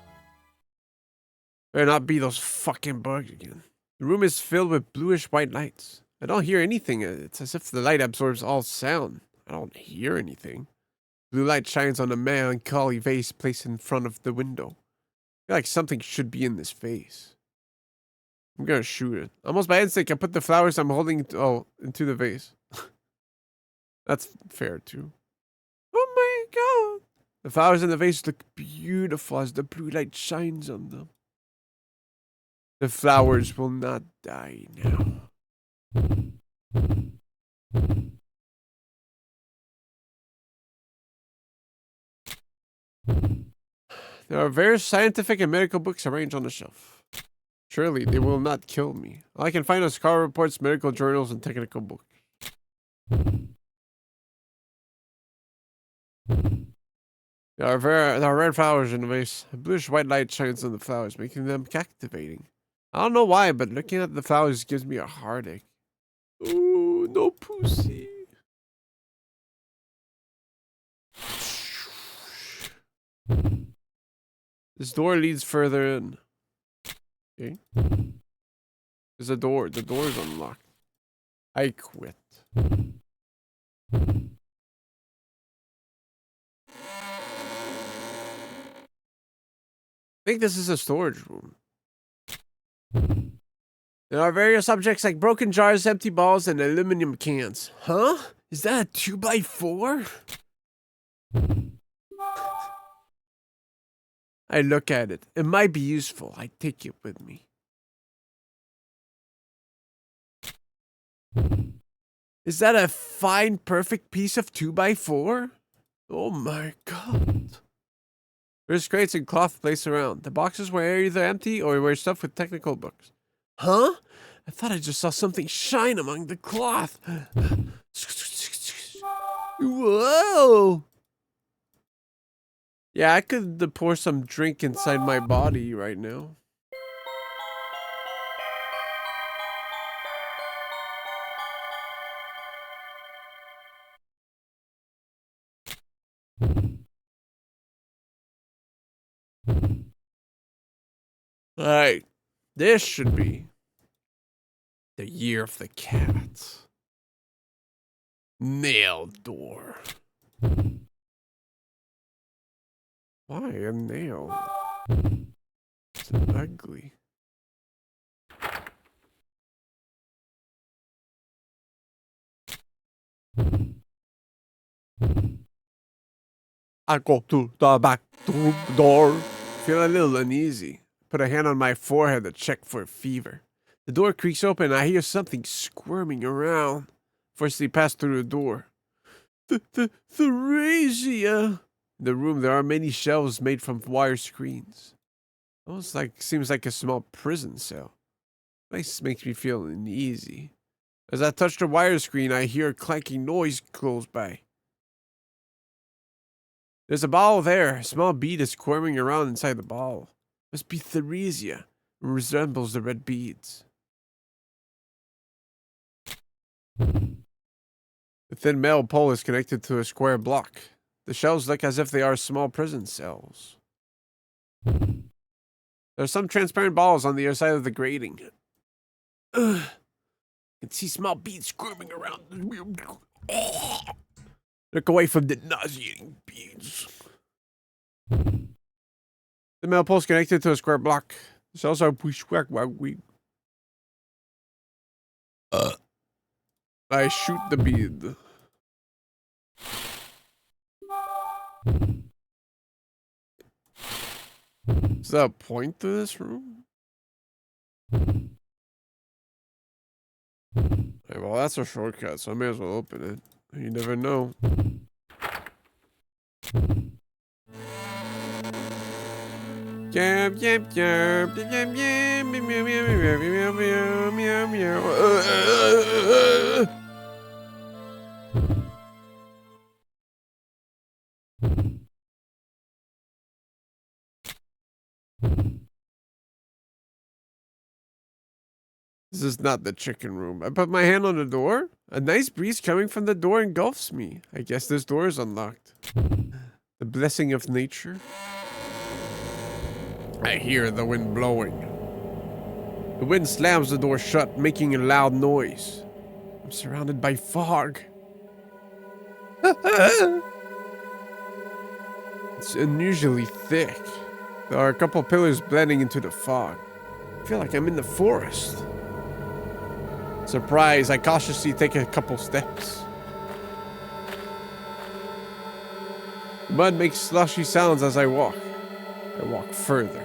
Better not be those fucking bugs again. The room is filled with bluish white lights. I don't hear anything. It's as if the light absorbs all sound. I don't hear anything. Blue light shines on a melancholy vase placed in front of the window. I feel like something should be in this vase. I'm gonna shoot it. Almost by instinct, I put the flowers I'm holding into the vase. That's fair, too. Oh my god! The flowers in the vase look beautiful as the blue light shines on them. The flowers will not die now. There are various scientific and medical books arranged on the shelf. Surely they will not kill me. All I can find are scar reports, medical journals, and technical books. There are red flowers in the vase. A bluish white light shines on the flowers, making them captivating. I don't know why, but looking at the flowers gives me a heartache. Ooh, no pussy. This door leads further in. Okay. There's a door. The door's unlocked. I quit. I think this is a storage room. There are various objects like broken jars, empty balls, and aluminum cans. Huh? Is that a 2x4? I look at it. It might be useful. I take it with me. Is that a fine, perfect piece of 2x4? Oh my god. There's crates and cloth placed around. The boxes were either empty or were stuffed with technical books. Huh? I thought I just saw something shine among the cloth. Whoa! Yeah, I could pour some drink inside my body right now. Alright, this should be the year of the cat. Nail door. Why a nail? It's ugly. I go to the back door. Feel a little uneasy. Put a hand on my forehead to check for fever. The door creaks open and I hear something squirming around. Firstly, pass through the door. Theresia! In the room, there are many shelves made from wire screens. Almost seems like a small prison cell. This makes me feel uneasy. As I touch the wire screen, I hear a clanking noise close by. There's a ball there. A small bead is squirming around inside the ball. Must be Theresia. It resembles the red beads. The thin metal pole is connected to a square block. The shelves look as if they are small prison cells. There are some transparent balls on the other side of the grating. Ugh. can see small bees squirming around. Look away from the nauseating bees. The mail post connected to a square block. There's also a pushback while we. I shoot the bead. Is that a point to this room? Okay, well, that's a shortcut, so I may as well open it. You never know. This is not the chicken room. I put my hand on the door. A nice breeze coming from the door engulfs me. I guess this door is unlocked. The blessing of nature. I hear the wind blowing. The wind slams the door shut, making a loud noise. I'm surrounded by fog. It's unusually thick. There are a couple pillars blending into the fog. I feel like I'm in the forest. Surprise, I cautiously take a couple steps. The mud makes slushy sounds as I walk. I walk further.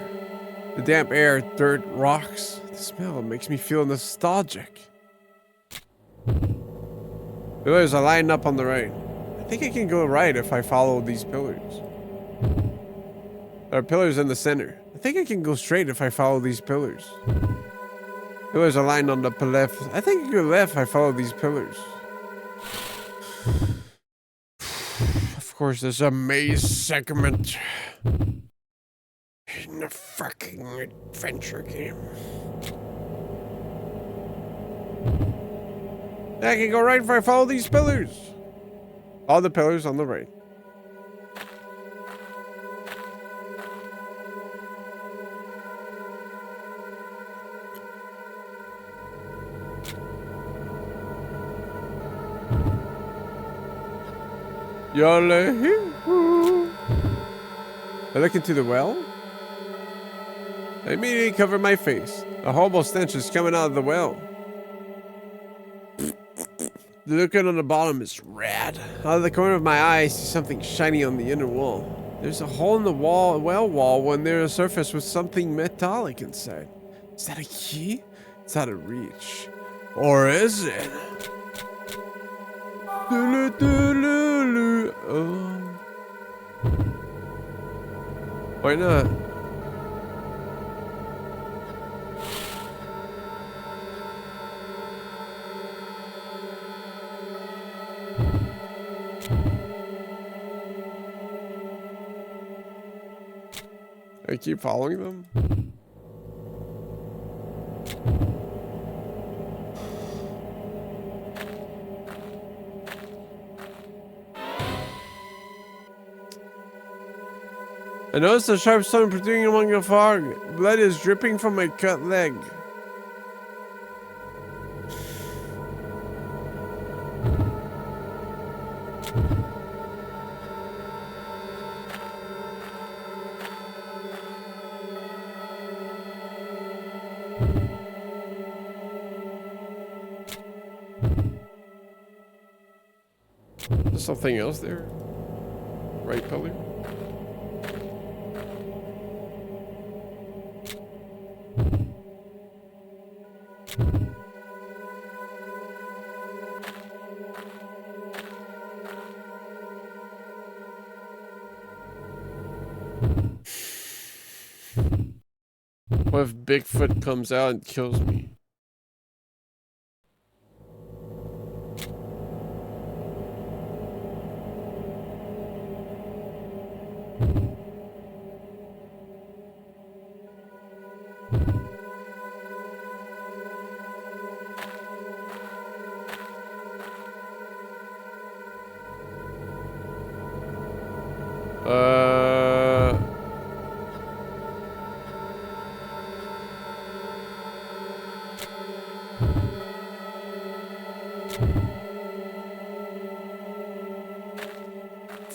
The damp air, dirt, rocks. The smell makes me feel nostalgic. Pillars are lined up on the right. I think I can go right if I follow these pillars. There are pillars in the center. I think I can go straight if I follow these pillars. Pillars are lined on the left. I think I can go left if I follow these pillars. Of course, there's a maze segment in a fucking adventure game. I can go right if I follow these pillars. All the pillars on the right. Yole-hoo. I look into the well. I immediately cover my face. A horrible stench is coming out of the well. The liquid on the bottom is red. Out of the corner of my eye, I see something shiny on the inner wall. There's a hole in the well wall when there's a surface with something metallic inside. Is that a key? It's out of reach. Or is it? Why not? I keep following them. I noticed a sharp stone protruding among the fog. Blood is dripping from my cut leg. There's something else there. Right pillar. What if Bigfoot comes out and kills me?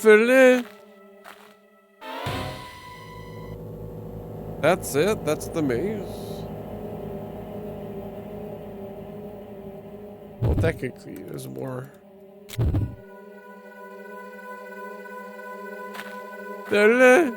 Fill That's it? That's the maze? Well, technically, there's more. Fill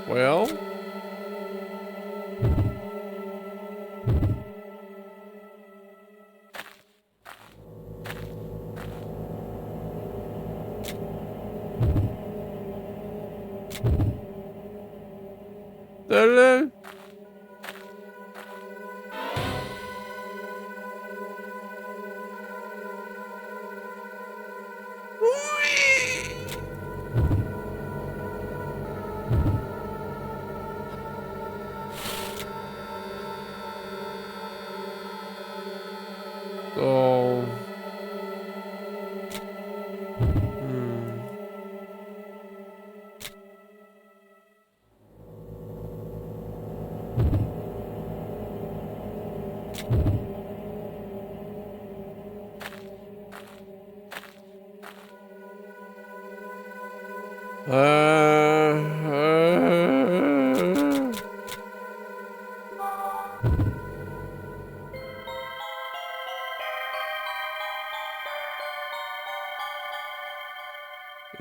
Well, so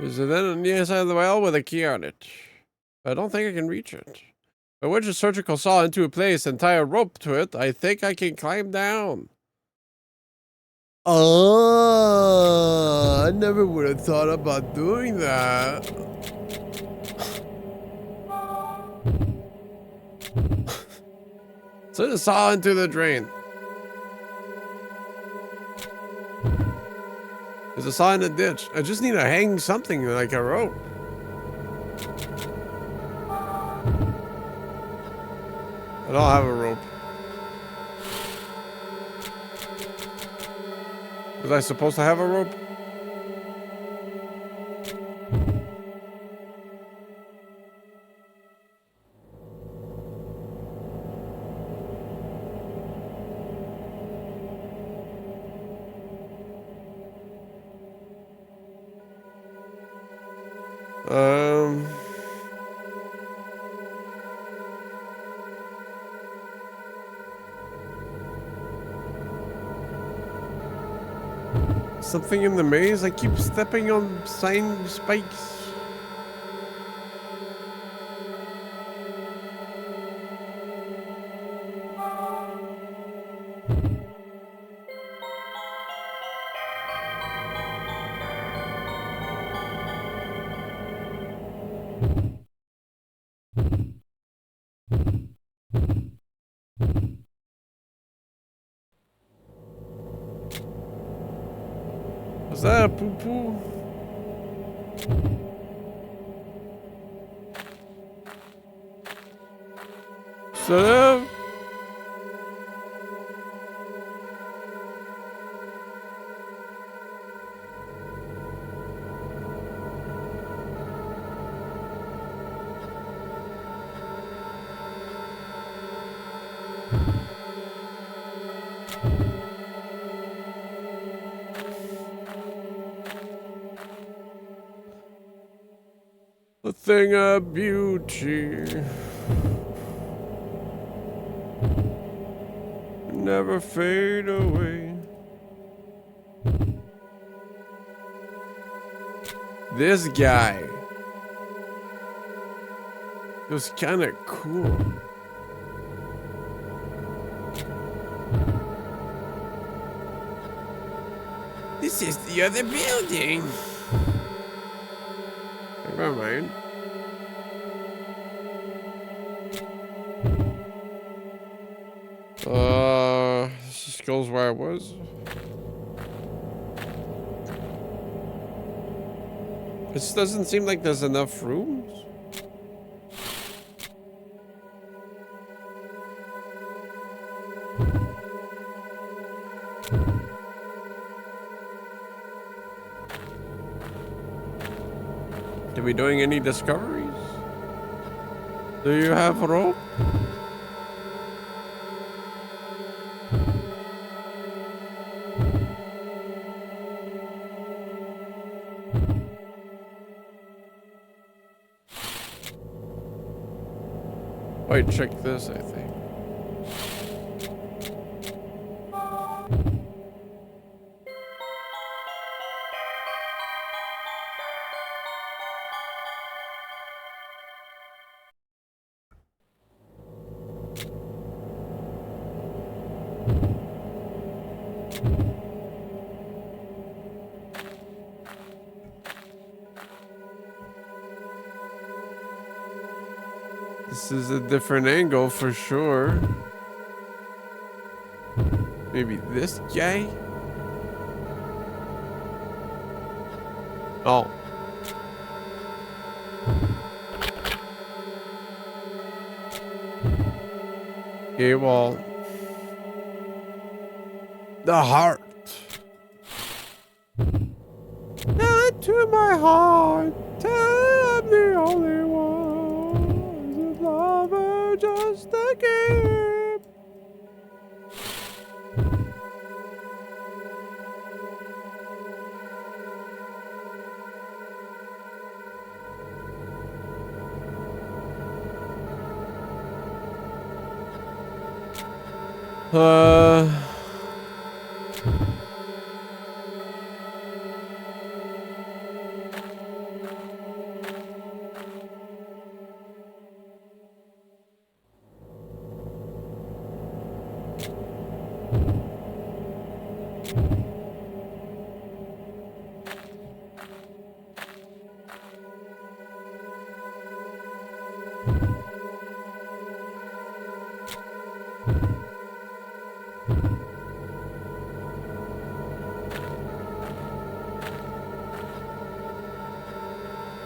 is it then on the other side of the well with a key on it? I don't think I can reach it. I wedge a surgical saw into a place and tie a rope to it. I think I can climb down. Oh, I never would have thought about doing that. So the saw into the drain. There's a saw in the ditch. I just need to hang something like a rope. I don't have a rope. Was I supposed to have a rope? Something in the maze? I keep stepping on sign spikes. Was that a poo-poo? Shut up! A thing of beauty. Never fade away. This guy was kind of cool. This is the other building. Never mind. This just goes where I was. This doesn't seem like there's enough rooms. Are we doing any discoveries? Do you have rope? Wait, check this, I think. This is a different angle for sure. Maybe this guy? Oh. Okay, well. The heart. Tell it to my heart. Tell I'm the only one. Is love or just a game?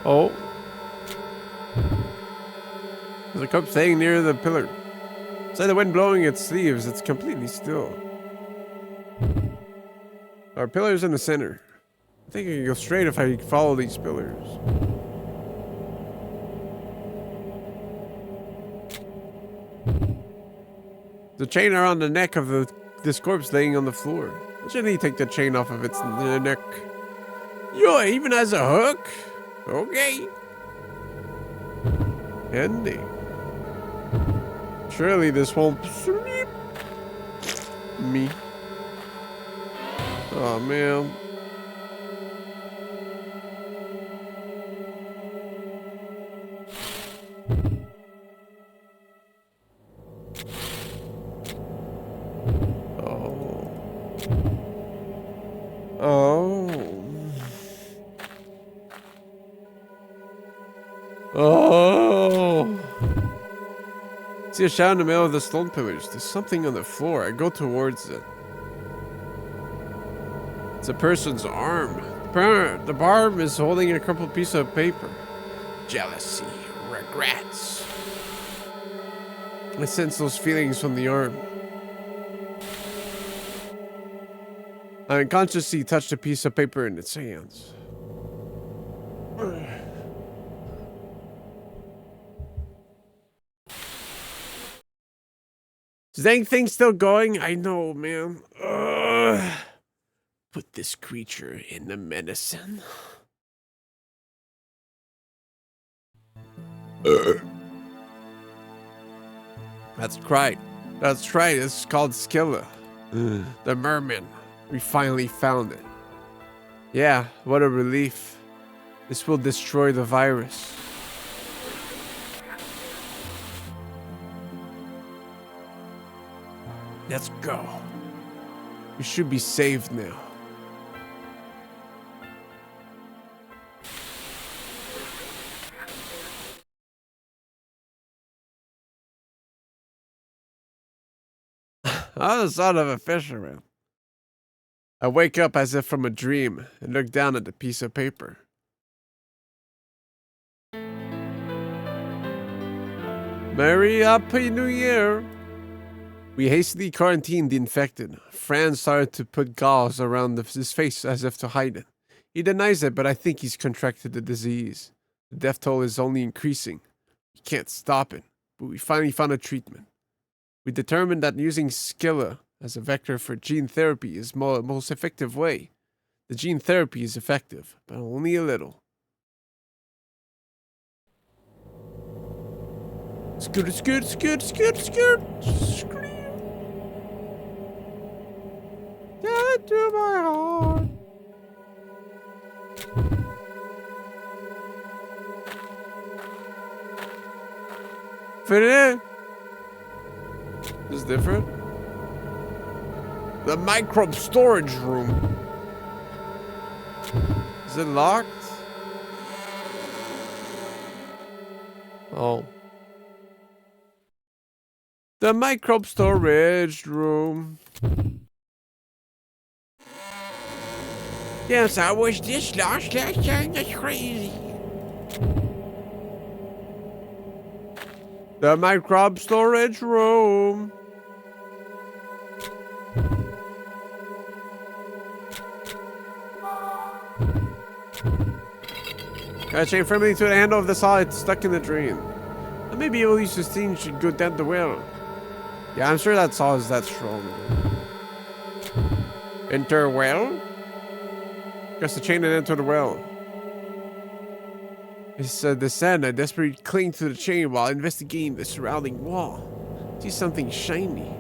Oh. There's a cup staying near the pillar. Inside the wind blowing its sleeves, it's completely still. Our pillar's in the center. I think I can go straight if I follow these pillars. The chain around the neck of this corpse laying on the floor. I should need to take the chain off of its neck. Yo, it even has a hook? Okay. Handy. Surely this won't sleep me. Oh man. See a shadow in the middle of the stone pillars. There's something on the floor. I go towards it. It's a person's arm. The arm is holding a crumpled piece of paper. Jealousy, regrets. I sense those feelings from the arm. I unconsciously touched a piece of paper in its hands. Is anything still going? I know, man. Put this creature in the medicine. That's right. That's right. It's called Skilla. The merman. We finally found it. Yeah, what a relief. This will destroy the virus. Let's go. We should be saved now. I'm the son of a fisherman. I wake up as if from a dream and look down at the piece of paper. Merry Happy New Year! We hastily quarantined the infected. Franz started to put gauze around his face as if to hide it. He denies it, but I think he's contracted the disease. The death toll is only increasing. We can't stop it, but we finally found a treatment. We determined that using Skilla as a vector for gene therapy is the most effective way. The gene therapy is effective, but only a little. Skirt, skirt, skirt, skirt, skirt, scream. Down to my heart. Fit it in. This is different. The microbe storage room. Is it locked? Oh. The microbe storage room. Yes, I was this lost last time. That's crazy. The microbe storage room. Gotta chain firmly to the handle of the saw. It's stuck in the drain. I may be able to use this thing. Should go down the well. Yeah, I'm sure that saw is that strong. Enter well? Guess to chain it into the well. It's descend. I desperately cling to the chain while investigating the surrounding wall. See something shiny.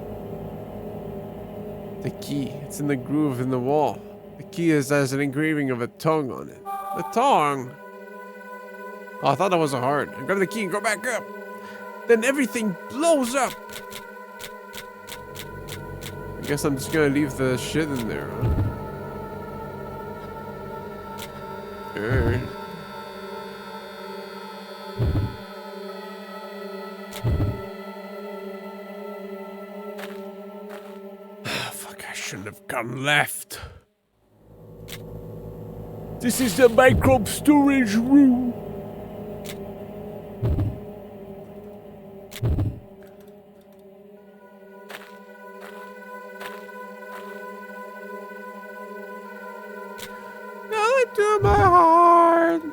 The key. It's in the groove in the wall. The key has an engraving of a tongue on it. The tongue? Oh, I thought that was a heart. I grab the key and go back up. Then everything blows up. I guess I'm just gonna leave the shit in there, huh? Alright. Fuck, I shouldn't have gone left. This is the microbe storage room. To my heart.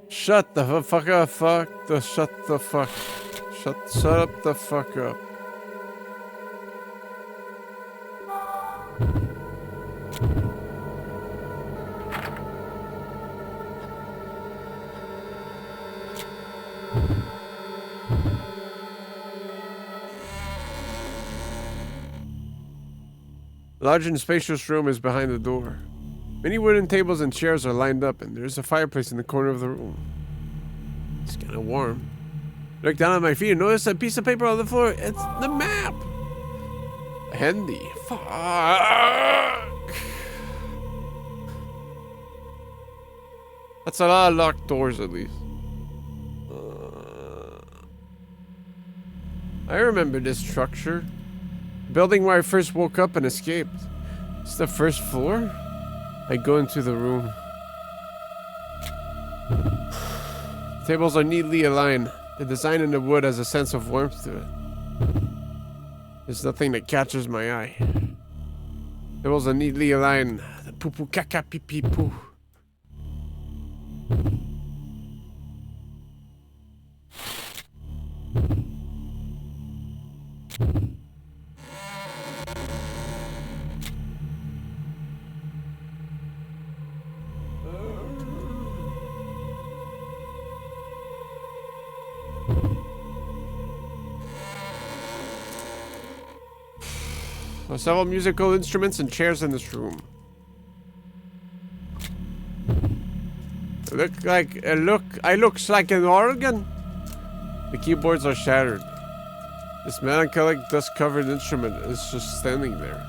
Shut the fuck up, shut up the fuck up. Large and spacious room is behind the door. Many wooden tables and chairs are lined up, and there's a fireplace in the corner of the room. It's kind of warm. Look down at my feet and notice a piece of paper on the floor. It's the map. Handy. Fuck. That's a lot of locked doors, at least. I remember this structure. The building where I first woke up and escaped. It's the first floor? I go into the room. Tables are neatly aligned. The design in the wood has a sense of warmth to it. There's nothing that catches my eye. Tables are neatly aligned. The poo poo caca pee pee poo. There are several musical instruments and chairs in this room. I looks like an organ. The keyboards are shattered. This melancholic dust-covered instrument is just standing there.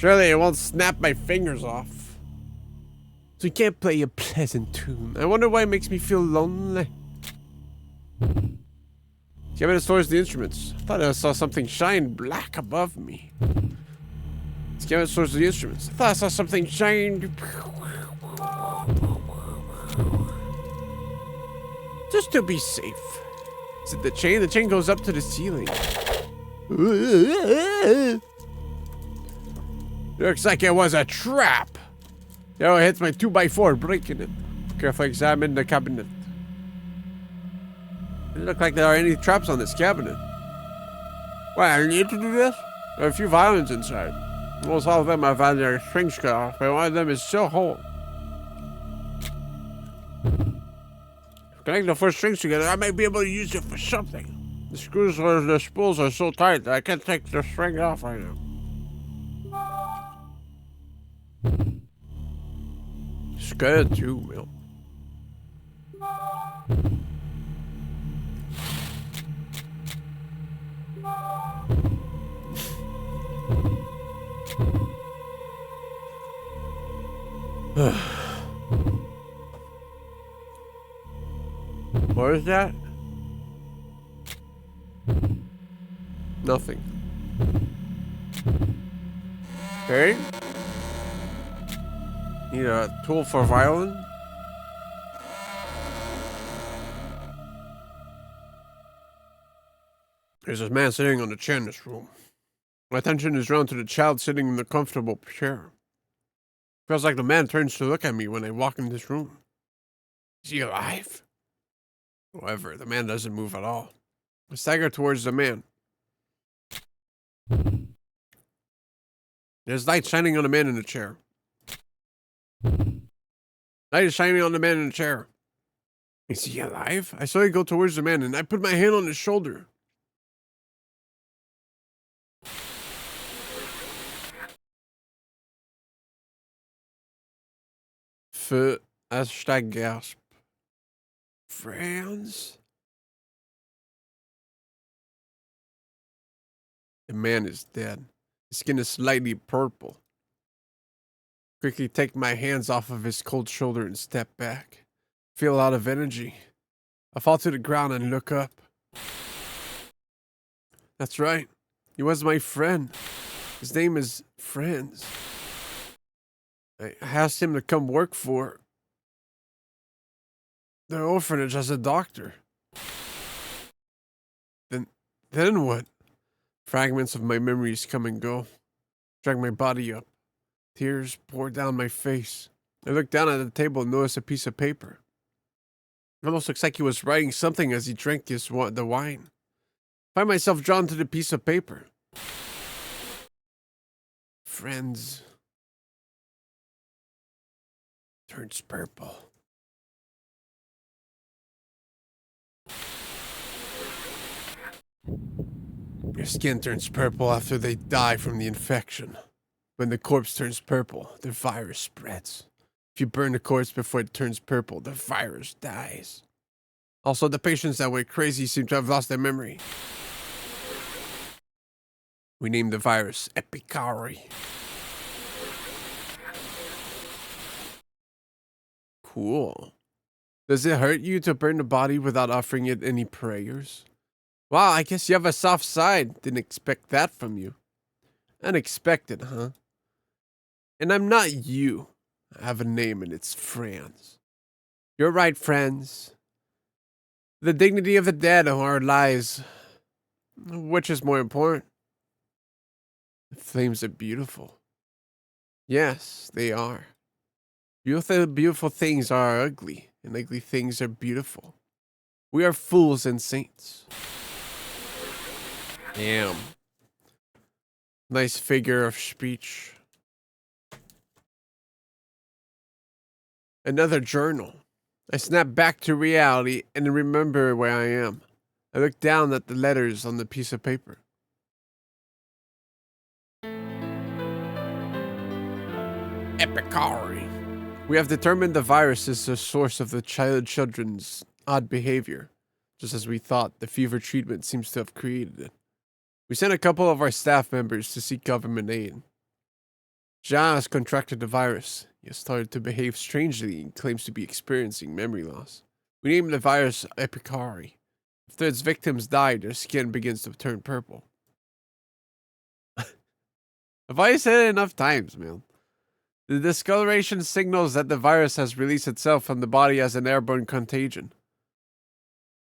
Surely it won't snap my fingers off. So you can't play a pleasant tune. I wonder why it makes me feel lonely. Cabinet stores the instruments. I thought I saw something shine black above me. Cabinet stores the instruments. I thought I saw something shine. Just to be safe. Is it the chain? The chain goes up to the ceiling. Looks like it was a trap. Oh, it hits my 2x4, breaking it. Carefully examine the cabinet. It doesn't look like there are any traps on this cabinet. Wait, I need to do this? There are a few violins inside. Almost all of them have had their strings cut off, but one of them is still whole. Connect the four strings together, I might be able to use it for something. The screws or the spools are so tight that I can't take the string off right now. Scared too, Will. What is that? Nothing. Okay. Need a tool for violin? There's this man sitting on a chair in this room. My attention is drawn to the child sitting in the comfortable chair. Feels like the man turns to look at me when I walk in this room. Is he alive? However, the man doesn't move at all. I stagger towards the man. There's light shining on the man in the chair. Light is shining on the man in the chair. Is he alive? I slowly go towards the man and I put my hand on his shoulder. #gasp. Franz? The man is dead. His skin is slightly purple. Quickly take my hands off of his cold shoulder and step back. Feel out of energy. I fall to the ground and look up. That's right. He was my friend. His name is Franz. I asked him to come work for the orphanage as a doctor. Then what? Fragments of my memories come and go. Drag my body up. Tears pour down my face. I look down at the table and notice a piece of paper. It almost looks like he was writing something as he drank the wine. I find myself drawn to the piece of paper. Friends. Turns purple. Your skin turns purple after they die from the infection. When the corpse turns purple, the virus spreads. If you burn the corpse before it turns purple, the virus dies. Also, the patients that went crazy seem to have lost their memory. We named the virus Epicari. Cool. Does it hurt you to burn the body without offering it any prayers? Wow, I guess you have a soft side. Didn't expect that from you. Unexpected, huh? And I'm not you. I have a name and it's Franz. You're right, friends. The dignity of the dead or lies. Which is more important? The flames are beautiful. Yes, they are. Beautiful things are ugly, and ugly things are beautiful. We are fools and saints. Damn. Nice figure of speech. Another journal. I snap back to reality and remember where I am. I look down at the letters on the piece of paper. Epicari. We have determined the virus is the source of the children's odd behavior. Just as we thought, the fever treatment seems to have created it. We sent a couple of our staff members to seek government aid. Jean has contracted the virus. He has started to behave strangely and claims to be experiencing memory loss. We named the virus Epicari. After its victims die, their skin begins to turn purple. Have I said it enough times, man? The discoloration signals that the virus has released itself from the body as an airborne contagion.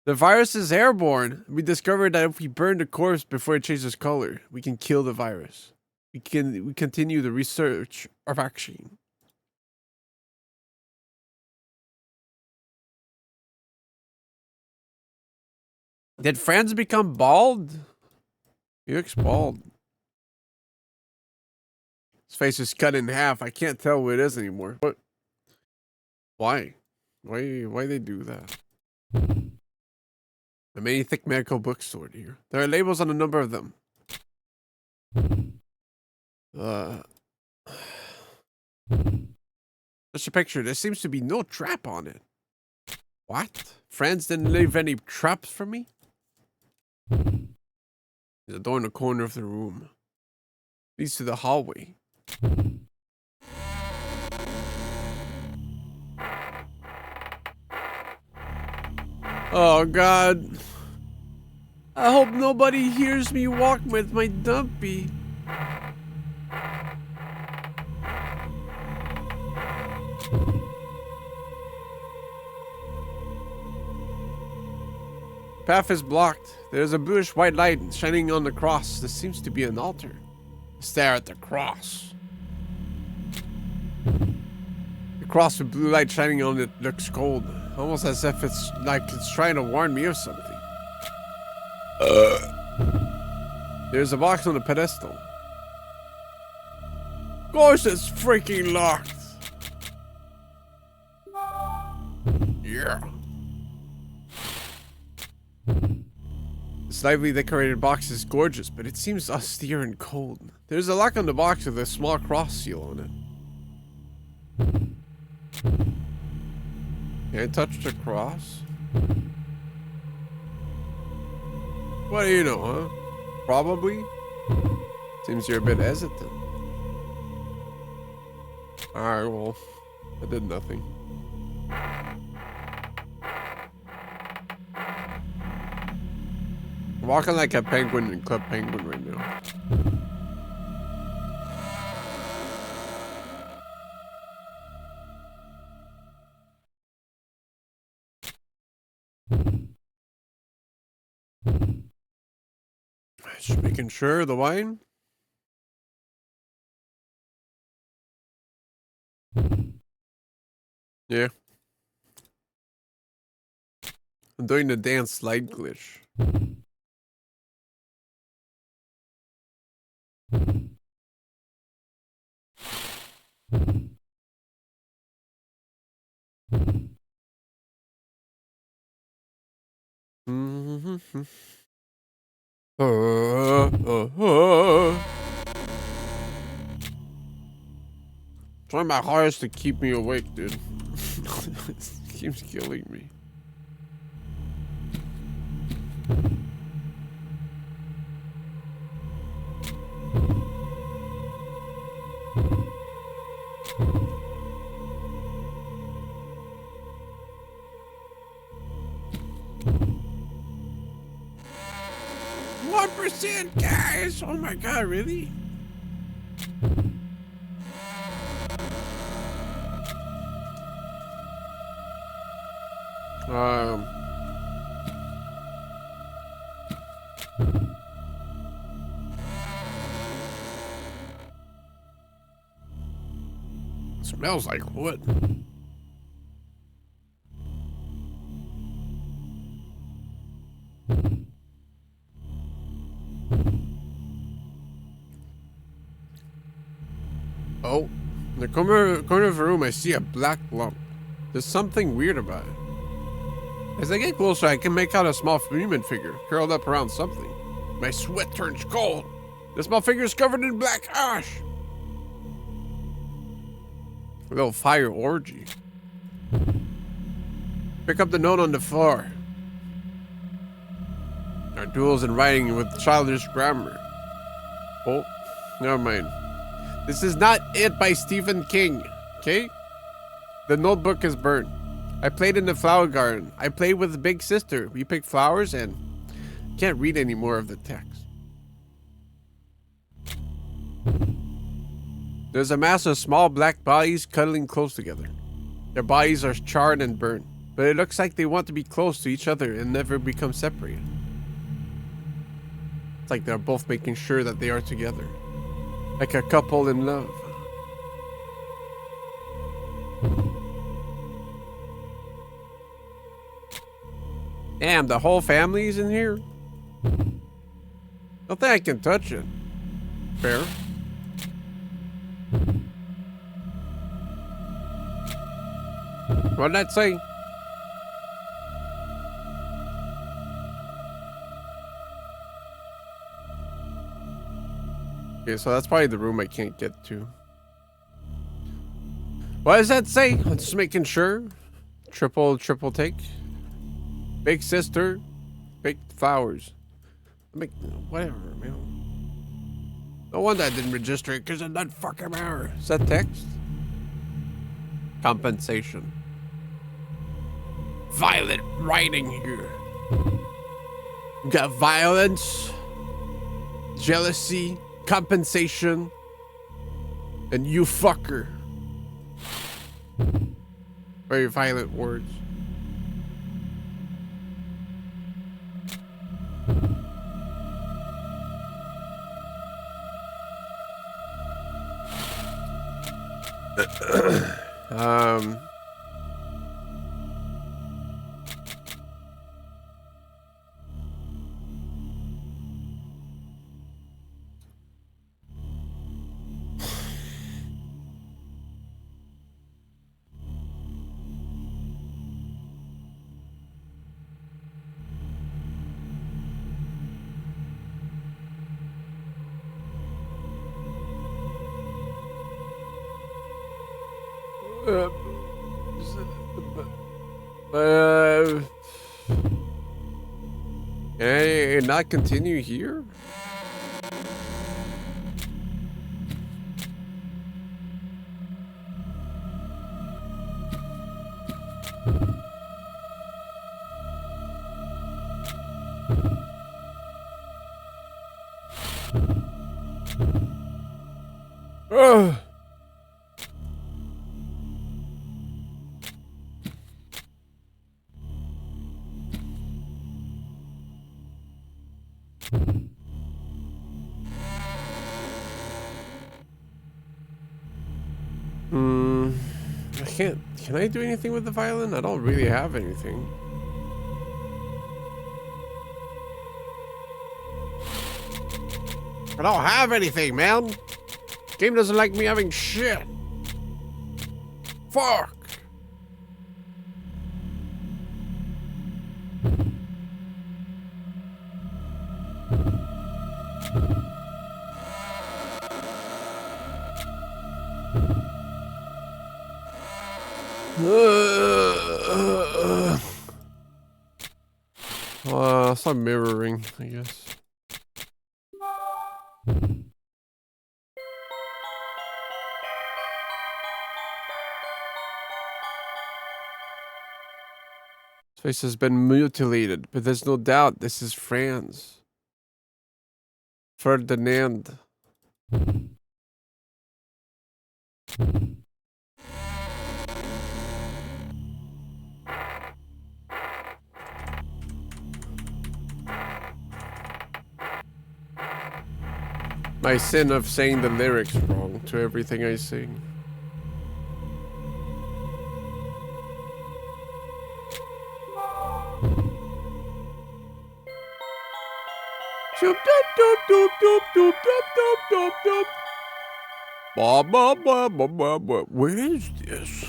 The virus is airborne. We discovered that if we burn the corpse before it changes color, we can kill the virus. We continue the research of vaccine. Did Franz become bald? He looks bald. His face is cut in half. I can't tell what it is anymore. What? Why? Why they do that? The many thick medical books stored here. There are labels on a number of them. Such a picture. There seems to be no trap on it. What? Franz didn't leave any traps for me? There's a door in the corner of the room. Leads to the hallway. Oh God. I hope nobody hears me walk with my dumpy. Path is blocked. There's a bluish white light shining on the cross. This seems to be an altar. Stare at the cross. The cross with blue light shining on it looks cold. Almost as if it's like it's trying to warn me of something. There's a box on the pedestal. Of course it's freaking locked. Yeah. The slightly decorated box is gorgeous, but it seems austere and cold. There's a lock on the box with a small cross seal on it. Can I touch the cross? What do you know, huh? Probably? Seems you're a bit hesitant. Alright, well, I did nothing. I'm walking like a penguin in Club Penguin right now. Just making sure the wine. Yeah. I'm doing the dance slide glitch. Trying my hardest to keep me awake, dude. It keeps killing me. Guys, oh my God, really? Smells like wood. Oh, in the corner of the room, I see a black lump. There's something weird about it. As I get closer, I can make out a small human figure curled up around something. My sweat turns cold. The small figure is covered in black ash. A little fire orgy. Pick up the note on the floor. Our duels in writing with childish grammar. Oh, never mind. This is not It by Stephen King, okay? The Notebook is burnt. I played in the flower garden. I played with Big Sister. We picked flowers and can't read any more of the text. There's a mass of small black bodies cuddling close together. Their bodies are charred and burned, but it looks like they want to be close to each other and never become separated. It's like they're both making sure that they are together. Like a couple in love. Damn, the whole family's in here? Don't think I can touch it. Fair. What'd that say? Okay, so that's probably the room I can't get to. What does that say? I'm just making sure. Triple take. Big Sister. Big flowers. Whatever, man. No wonder I didn't register it because of that fucking error. Is that text? Compensation. Violent writing here. We got violence, jealousy, compensation, and you fucker. Very violent words. Can I not continue here? Ugh. I can't. Can I do anything with the violin? I don't really have anything. I don't have anything, man. Game doesn't like me having shit. Fuck. Some mirroring, I guess. His face has been mutilated, but there's no doubt this is Franz. Ferdinand. My sin of saying the lyrics wrong to everything I sing. Where is this?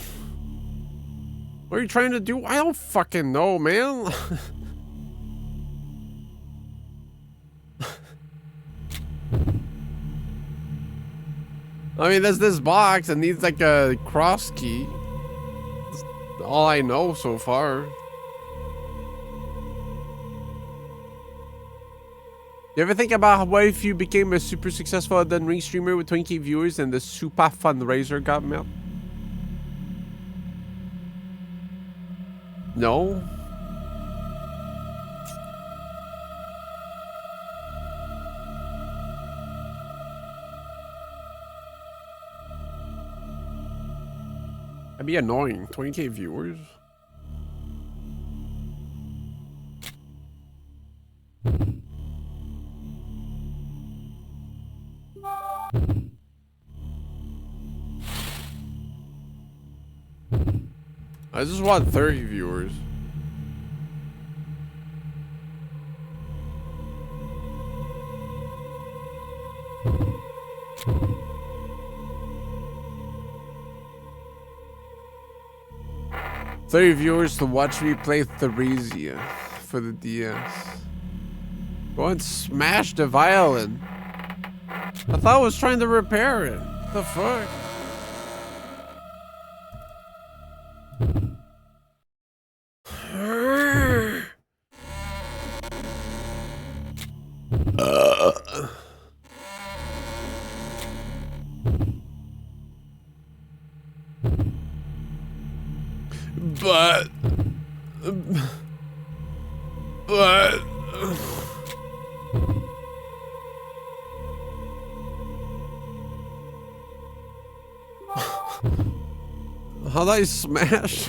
What are you trying to do? I don't fucking know, man. I mean, there's this box that needs like a cross key. That's all I know so far. You ever think about what if you became a super successful Elden Ring streamer with 20k viewers and the super fundraiser got met? No. That'd be annoying. 20k viewers. I just want 30 viewers. Thirty viewers to watch me play Theresia for the DS. Go and smash the violin. I thought I was trying to repair it. What the fuck? But how'd I smash?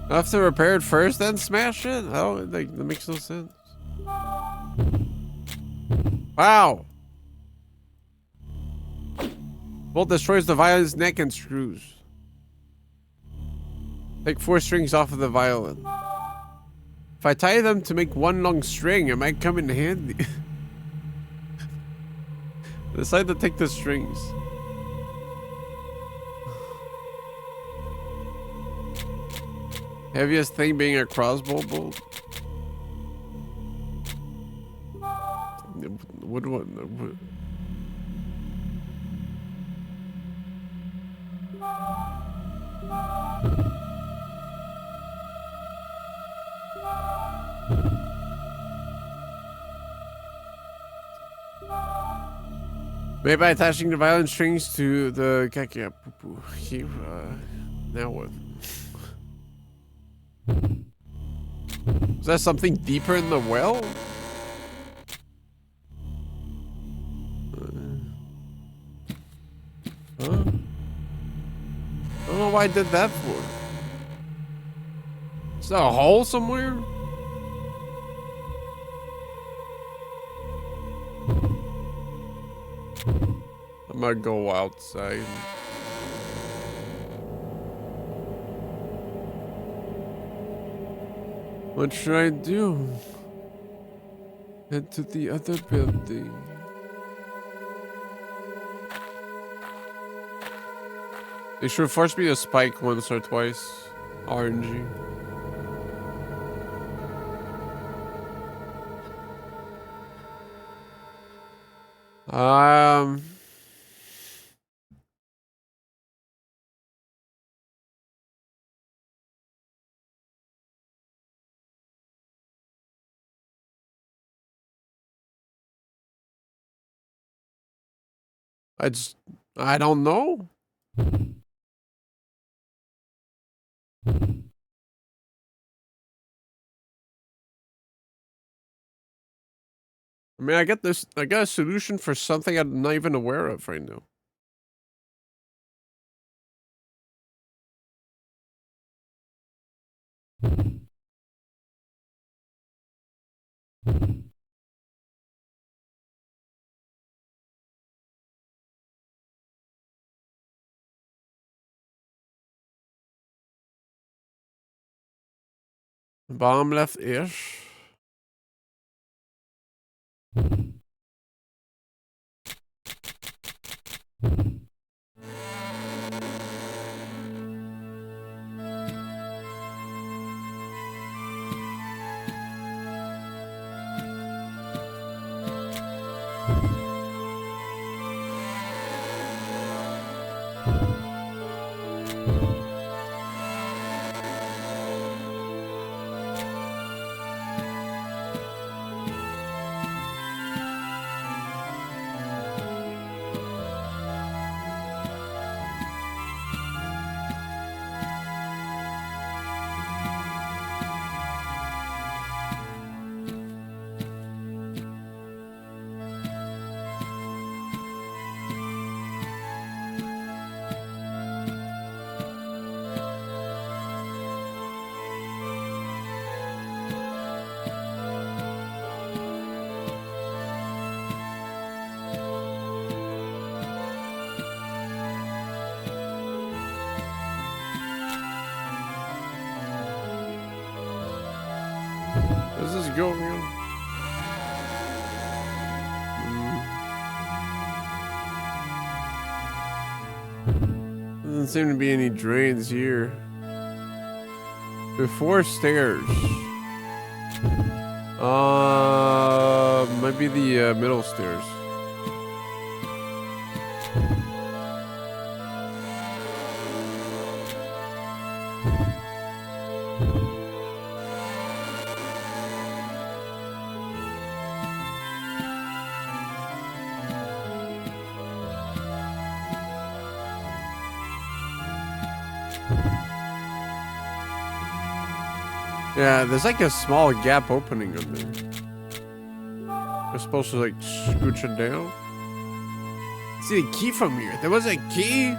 I have to repair it first, then smash it? I don't like that makes no sense. Wow. Bolt destroys the violin's neck and screws. Take 4 strings off of the violin. If I tie them to make one long string, it might come in handy. Decide to take the strings. Heaviest thing being a crossbow bolt. What? Maybe by attaching the violin strings to the kakia poo poo. Now what? Is that something deeper in the well? Huh? I don't know why I did that for. Is that a hole somewhere? I'm gonna go outside. What should I do? Head to the other building. They should force me to spike once or twice. RNG. I don't know. I mean, I got a solution for something I'm not even aware of right now. Bomb left-ish. this go again? Doesn't seem to be any drains here. Before stairs. Might be the middle stairs. Yeah, there's like a small gap opening on there. We're supposed to like scooch it down. See the key from here. There was a key.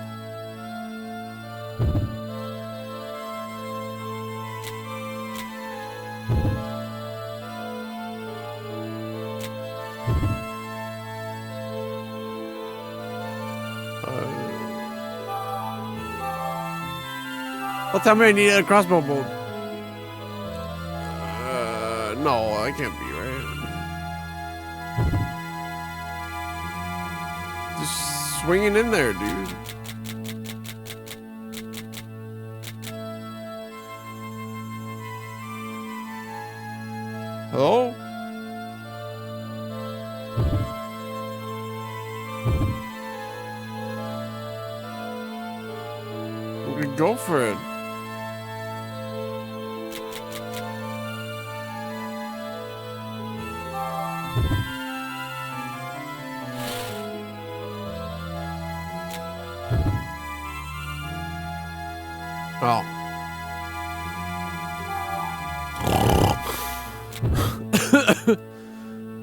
Well, tell me I need a crossbow bolt. No, that can't be right. Just swinging in there, dude. Hello? I'm gonna go for it. Oh.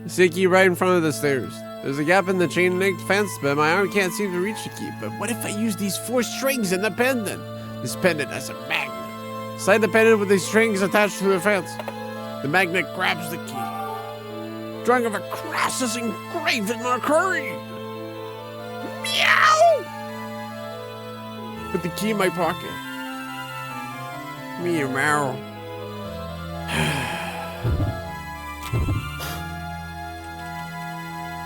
See a key right in front of the stairs. There's a gap in the chain link fence, but my arm can't seem to reach the key. But what if I use these 4 strings in the pendant? This pendant has a magnet. Slide the pendant with these strings attached to the fence. The magnet grabs the key. Drawing of a cross is engraved in Mercury. Meow! Put the key in my pocket. Meow.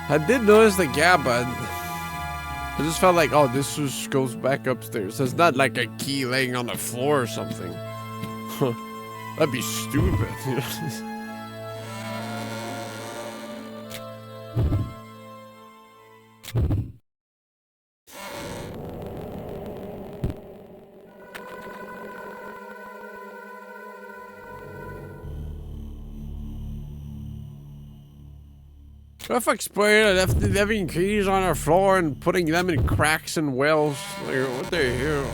I did notice the gap, but I just felt like, oh, this just goes back upstairs. It's not like a key laying on the floor or something. That'd be stupid. What if I explain I left leaving keys on the floor and putting them in cracks and wells? Like, what the hell?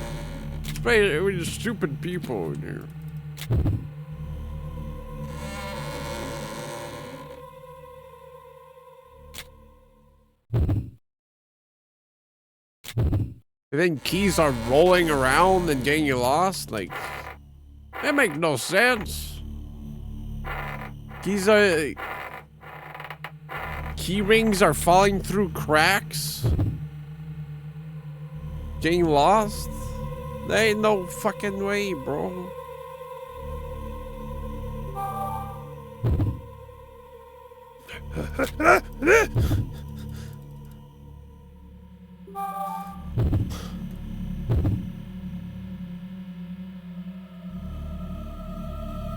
We're just stupid people in here. You think keys are rolling around and getting lost? Like, that makes no sense. Keys are... Key rings are falling through cracks? Getting lost? There ain't no fucking way, bro.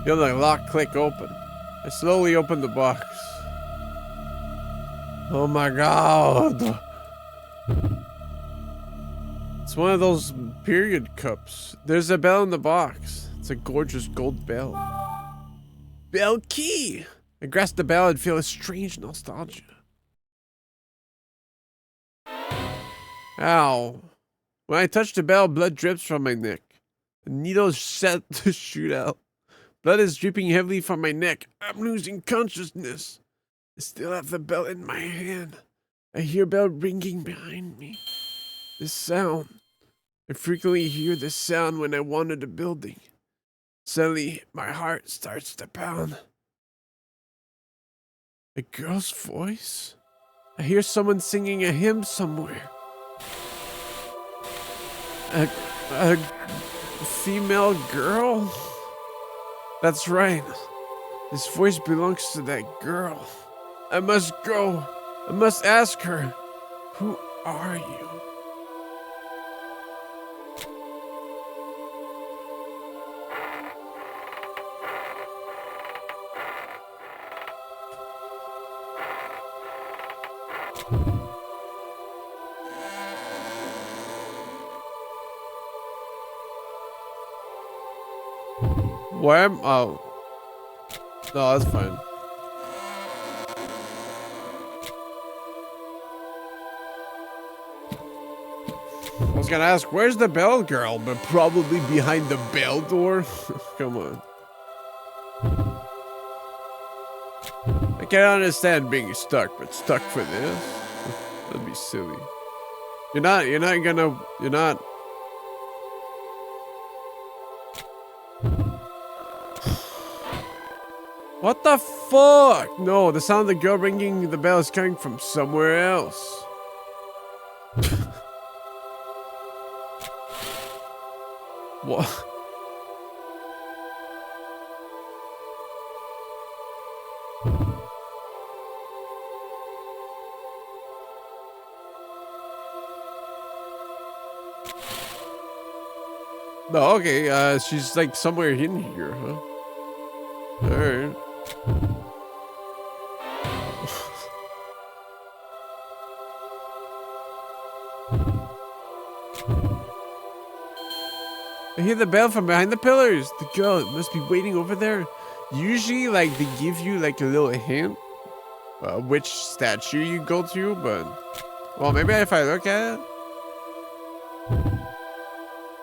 Feel the lock click open. I slowly opened the box. Oh my god. It's one of those period cups. There's a bell in the box. It's a gorgeous gold bell. Bell key! I grasp the bell and feel a strange nostalgia. Ow. When I touch the bell, blood drips from my neck. The needle's set to shoot out. Blood is dripping heavily from my neck. I'm losing consciousness. I still have the bell in my hand. I hear bell ringing behind me. This sound. I frequently hear this sound when I wander the building. Suddenly, my heart starts to pound. A girl's voice? I hear someone singing a hymn somewhere. A female girl? That's right. This voice belongs to that girl. I must go. I must ask her. Who are you? Where am? Oh, no, that's fine. I was gonna ask, where's the bell girl? But probably behind the bell door. Come on. I can't understand being stuck, but stuck for this? That'd be silly. You're not. What the fuck? No, the sound of the girl ringing the bell is coming from somewhere else. What? No, okay, she's like somewhere in here, huh? Alright. I hear the bell from behind the pillars. The girl must be waiting over there. Usually, like, they give you like a little hint which statue you go to, but well, maybe if I look at it.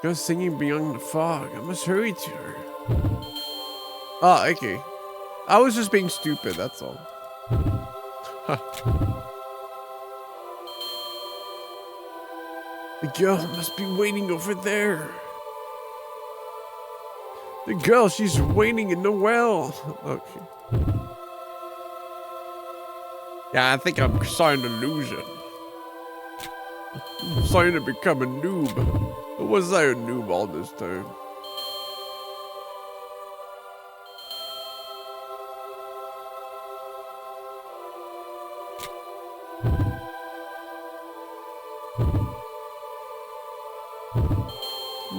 Girl singing beyond the fog. I must hurry to her. Oh, okay. I was just being stupid, that's all. Huh. The girl must be waiting over there. The girl, she's waiting in the well. Okay. Yeah, I think I'm starting to lose it. I'm starting to become a noob. Or was I a noob all this time?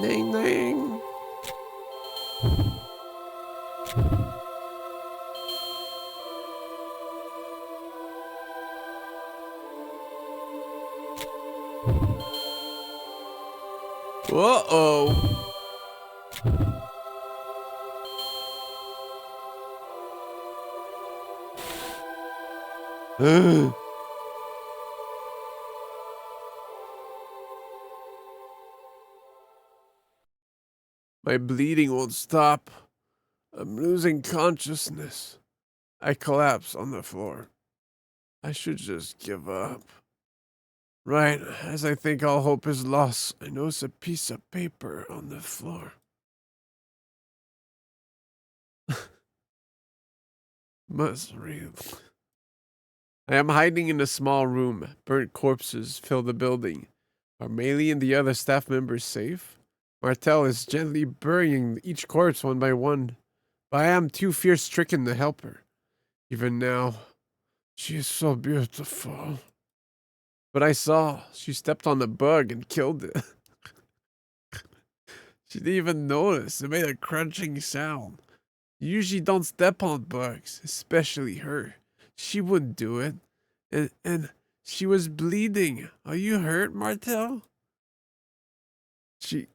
Ning ning. Uh-oh. My bleeding won't stop. I'm losing consciousness. I collapse on the floor. I should just give up. Right, as I think all hope is lost, I notice a piece of paper on the floor. Must read. I am hiding in a small room. Burnt corpses fill the building. Are Melee and the other staff members safe? Martel is gently burying each corpse one by one, but I am too fear-stricken to help her. Even now, she is so beautiful. But I saw she stepped on the bug and killed it. She didn't even notice. It made a crunching sound. You usually don't step on bugs, especially her. She wouldn't do it. And she was bleeding. Are you hurt, Martel? She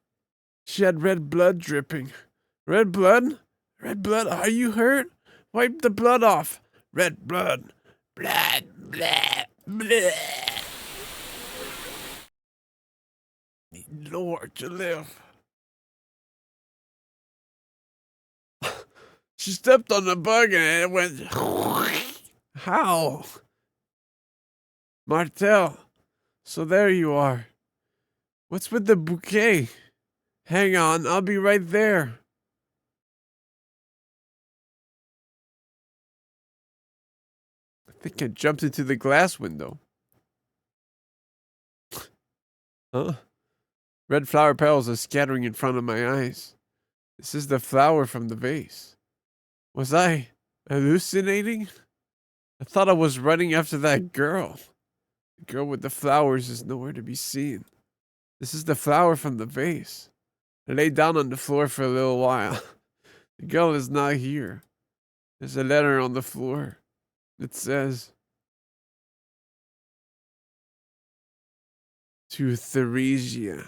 had red blood dripping. Red blood? Red blood? Are you hurt? Wipe the blood off. Red blood. Blood, blood, blood. Lord, to live. She stepped on the bug and it went. How? Martel. So there you are. What's with the bouquet? Hang on, I'll be right there. I think I jumped into the glass window. Huh? Red flower petals are scattering in front of my eyes. This is the flower from the vase. Was I Hallucinating? I thought I was running after that girl. The girl with the flowers is nowhere to be seen. This is the flower from the vase. I lay down on the floor for a little while. The girl is not here. There's a letter on the floor. It says, to Theresia.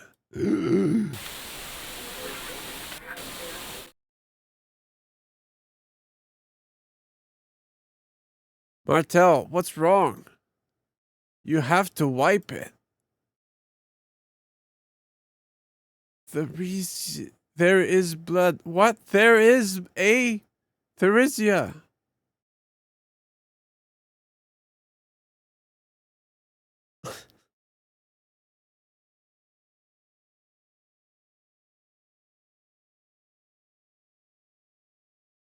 Martel, what's wrong? You have to wipe it. Theresia. There is blood. What? There is a Theresia.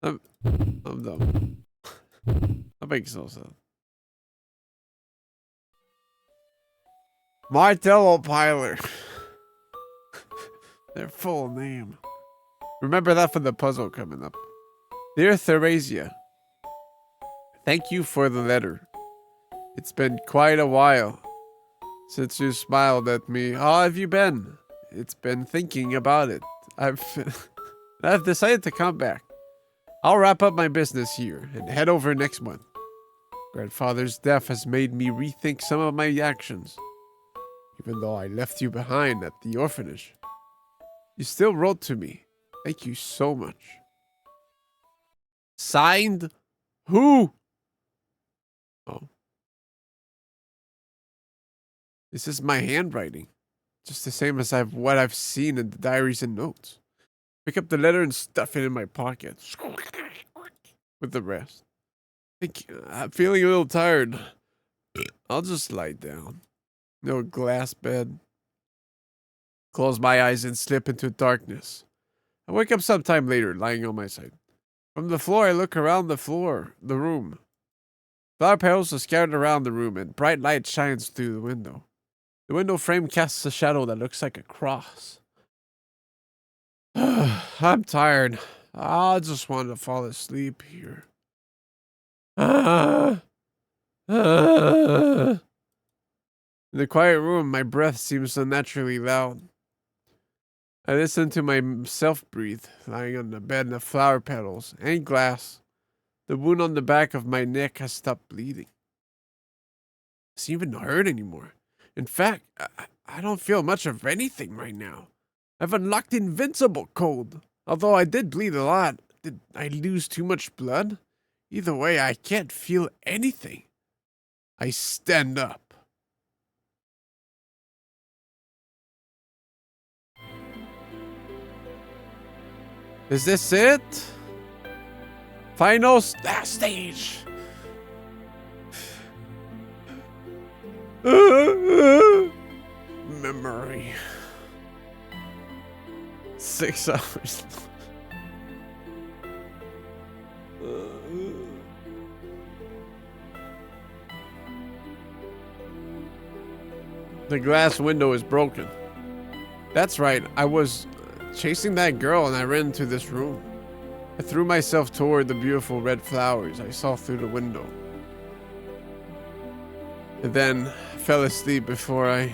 I'm dumb. That makes no sense. Martel Piler. Their full name. Remember that for the puzzle coming up. Dear Theresia, thank you for the letter. It's been quite a while since you smiled at me. How have you been? It's been thinking about it. I've decided to come back. I'll wrap up my business here and head over next month. Grandfather's death has made me rethink some of my actions. Even though I left you behind at the orphanage, you still wrote to me. Thank you so much. Signed? Who? Oh. This is my handwriting. Just the same as what I've seen in the diaries and notes. Pick up the letter and stuff it in my pocket. With the rest. I'm feeling a little tired. I'll just lie down. No glass bed. Close my eyes and slip into darkness. I wake up sometime later, lying on my side. From the floor, I look around the room. Flower petals are scattered around the room, and bright light shines through the window. The window frame casts a shadow that looks like a cross. I'm tired. I just want to fall asleep here. In the quiet room, my breath seems unnaturally loud. I listen to myself breathe, lying on the bed in the flower petals and glass. The wound on the back of my neck has stopped bleeding. It doesn't even hurt anymore. In fact, I don't feel much of anything right now. I've unlocked Invincible Code. Although I did bleed a lot, did I lose too much blood? Either way, I can't feel anything. I stand up. Is this it? Final stage. Memory. 6 hours. The glass window is broken. That's right, I was chasing that girl and I ran into this room. I threw myself toward the beautiful red flowers I saw through the window. And then fell asleep before I...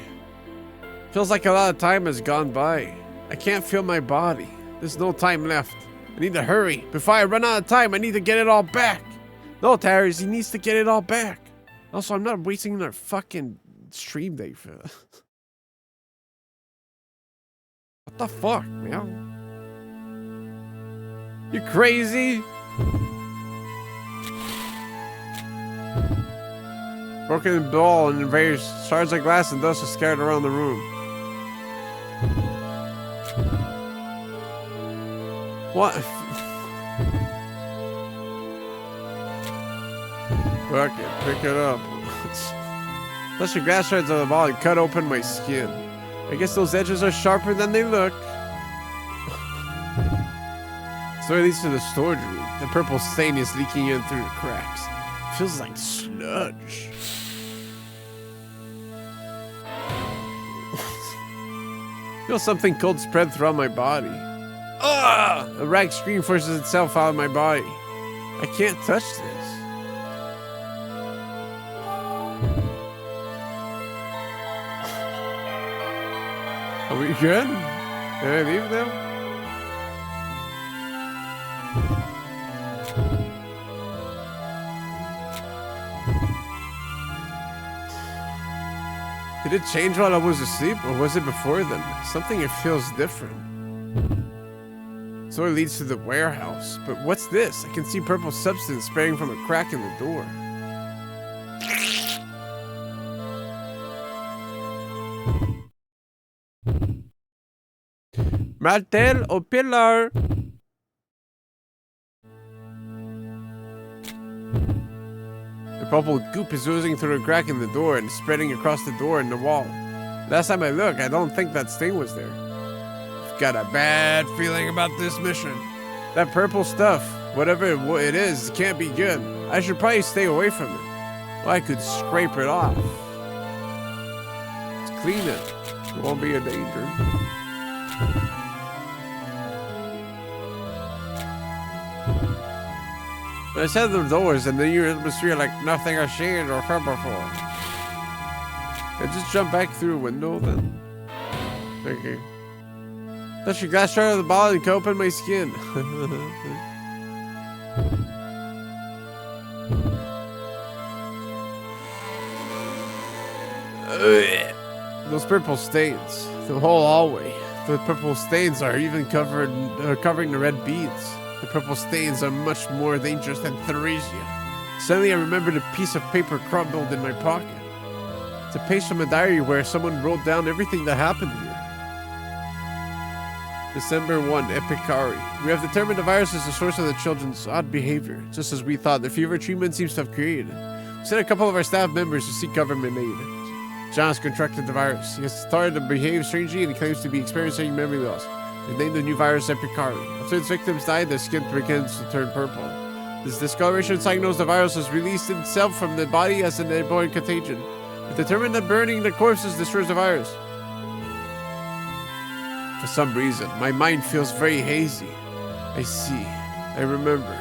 Feels like a lot of time has gone by. I can't feel my body. There's no time left. I need to hurry. Before I run out of time, I need to get it all back. No, Tyrese, he needs to get it all back. Also, I'm not wasting our fucking stream day for this. What the fuck, man? You crazy? Broken ball and various shards of glass and dust are scattered around the room. What? Fuck it, pick it up. Touch the glass shards on the ball and cut open my skin. I guess those edges are sharper than they look. Story leads to the storage room. The purple stain is leaking in through the cracks. It feels like sludge. Feel something cold spread throughout my body. Ah! A rag scream forces itself out of my body. I can't touch this. Are we good? Can I leave now? Did it change while I was asleep, or was it before then? Something, it feels different. So it leads to the warehouse. But what's this? I can see purple substance spraying from a crack in the door. Martel or pillar? The purple goop is oozing through a crack in the door and spreading across the door and the wall. Last time I looked, I don't think that stain was there. I've got a bad feeling about this mission. That purple stuff, whatever it is, can't be good. I should probably stay away from it. Well, I could scrape it off. Let's clean it. It won't be a danger. I said the doors and the atmosphere like nothing I've seen or heard before. I just jump back through a window then. Okay. Touch your glass jar of the bottle and cope in my skin. Those purple stains. The whole hallway. The purple stains are even covering the red beads. The purple stains are much more dangerous than Theresia. Suddenly I remembered a piece of paper crumbled in my pocket. It's a page from a diary where someone wrote down everything that happened here. December 1, Epicari. We have determined the virus is the source of the children's odd behavior, just as we thought the fever treatment seems to have created. We sent a couple of our staff members to seek government aid. John has contracted the virus. He has started to behave strangely and claims to be experiencing memory loss. They named the new virus Epicari. After its victims died, the skin begins to turn purple. This discoloration signals the virus has released itself from the body as an airborne contagion. We determined that burning the corpses destroys the virus. For some reason, my mind feels very hazy. I see. I remember.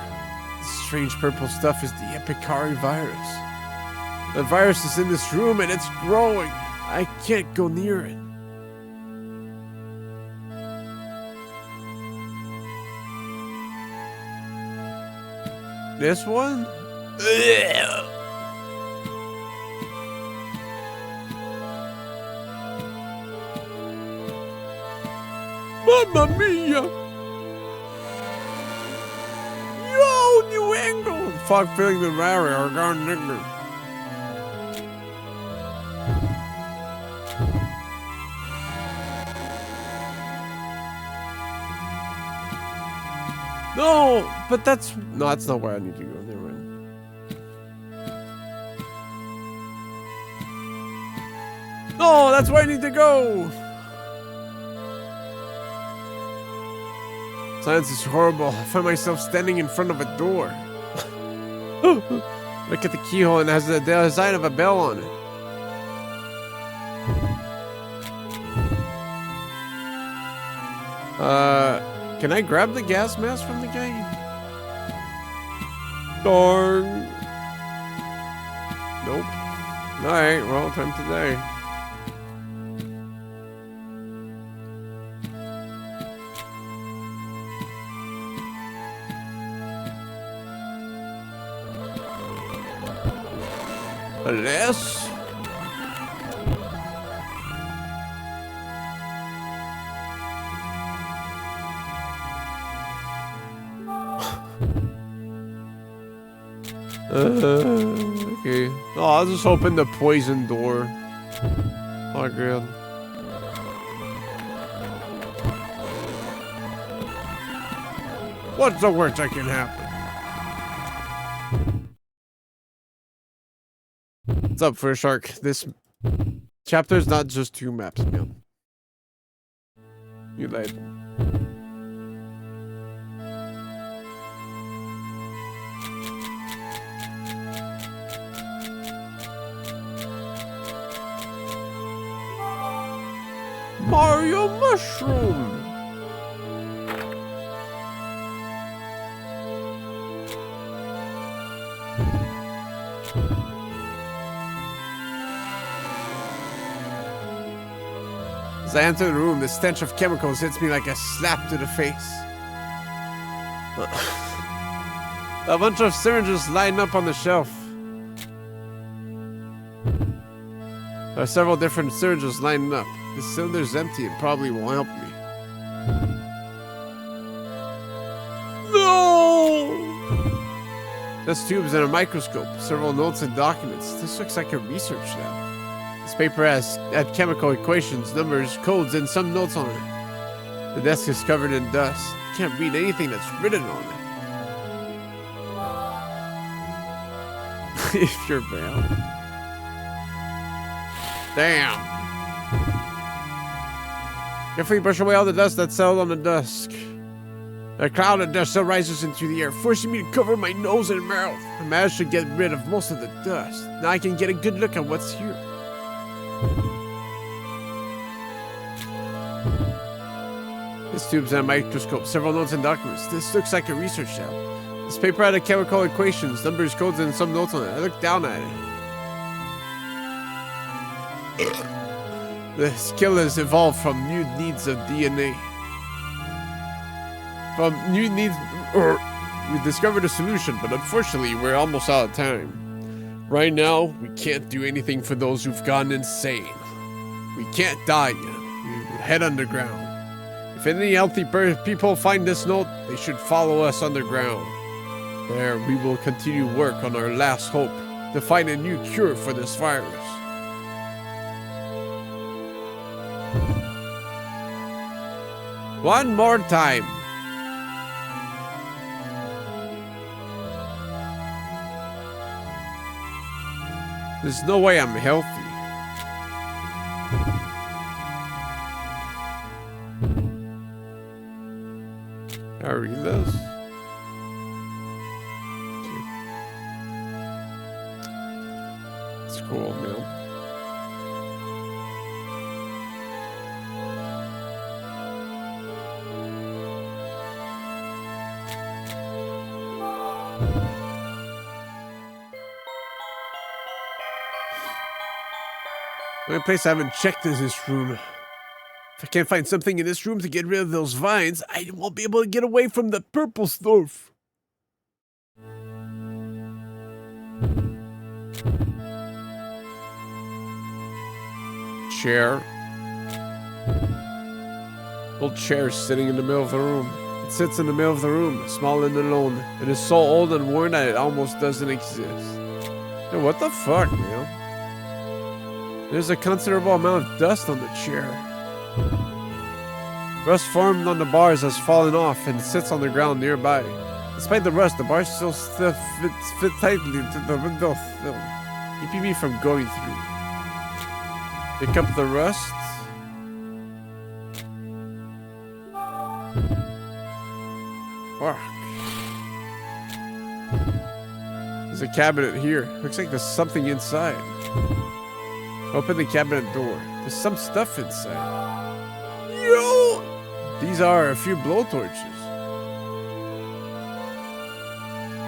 The strange purple stuff is the Epicari virus. The virus is in this room and it's growing. I can't go near it. This one? Mamma mia! Yo, New England! Fog filling the area or gone nigger. No, but that's not where I need to go. Never mind. No, that's where I need to go. Science is horrible. I find myself standing in front of a door. Look at the keyhole and it has the design of a bell on it. Can I grab the gas mask from the guy? Darn. Nope. Alright, well, time to die. Alas. Okay. Oh, I'll just open the poison door. Oh, good. What's the worst that can happen? What's up, Fur Shark? This chapter is not just 2 maps, man. You lied. Mario Mushroom! I enter the room, the stench of chemicals hits me like a slap to the face. A bunch of syringes line up on the shelf. There are several different syringes lining up. The cylinder's empty and probably won't help me. No! There's tubes and a microscope, several notes and documents. This looks like a research lab. This paper had chemical equations, numbers, codes, and some notes on it. The desk is covered in dust. You can't read anything that's written on it. If you're bound. Damn. Carefully brush away all the dust that settled on the desk. A cloud of dust still rises into the air, forcing me to cover my nose and mouth. I managed to get rid of most of the dust. Now I can get a good look at what's here. This tube's and a microscope, several notes and documents. This looks like a research lab. This paper had a chemical equations, numbers, codes, and some notes on it. I looked down at it. The skill has evolved from new needs of DNA. We discovered a solution, but unfortunately, we're almost out of time. Right now, we can't do anything for those who've gone insane. We can't die yet. We head underground. If any healthy people find this note, they should follow us underground. There, we will continue work on our last hope to find a new cure for this virus. One more time. There's no way I'm healthy. I read this. It's cool, man. The only place I haven't checked is this room. If I can't find something in this room to get rid of those vines, I won't be able to get away from the purple stuff. Chair. Old chair sitting in the middle of the room. It sits in the middle of the room, small and alone. It is so old and worn that it almost doesn't exist. Hey, what the fuck, man? There's a considerable amount of dust on the chair. Rust formed on the bars has fallen off and sits on the ground nearby. Despite the rust, the bars still fit tightly to the window film, keeping me from going through. Pick up the rust. Fuck. There's a cabinet here. Looks like there's something inside. Open the cabinet door. There's some stuff inside. Yo! These are a few blowtorches.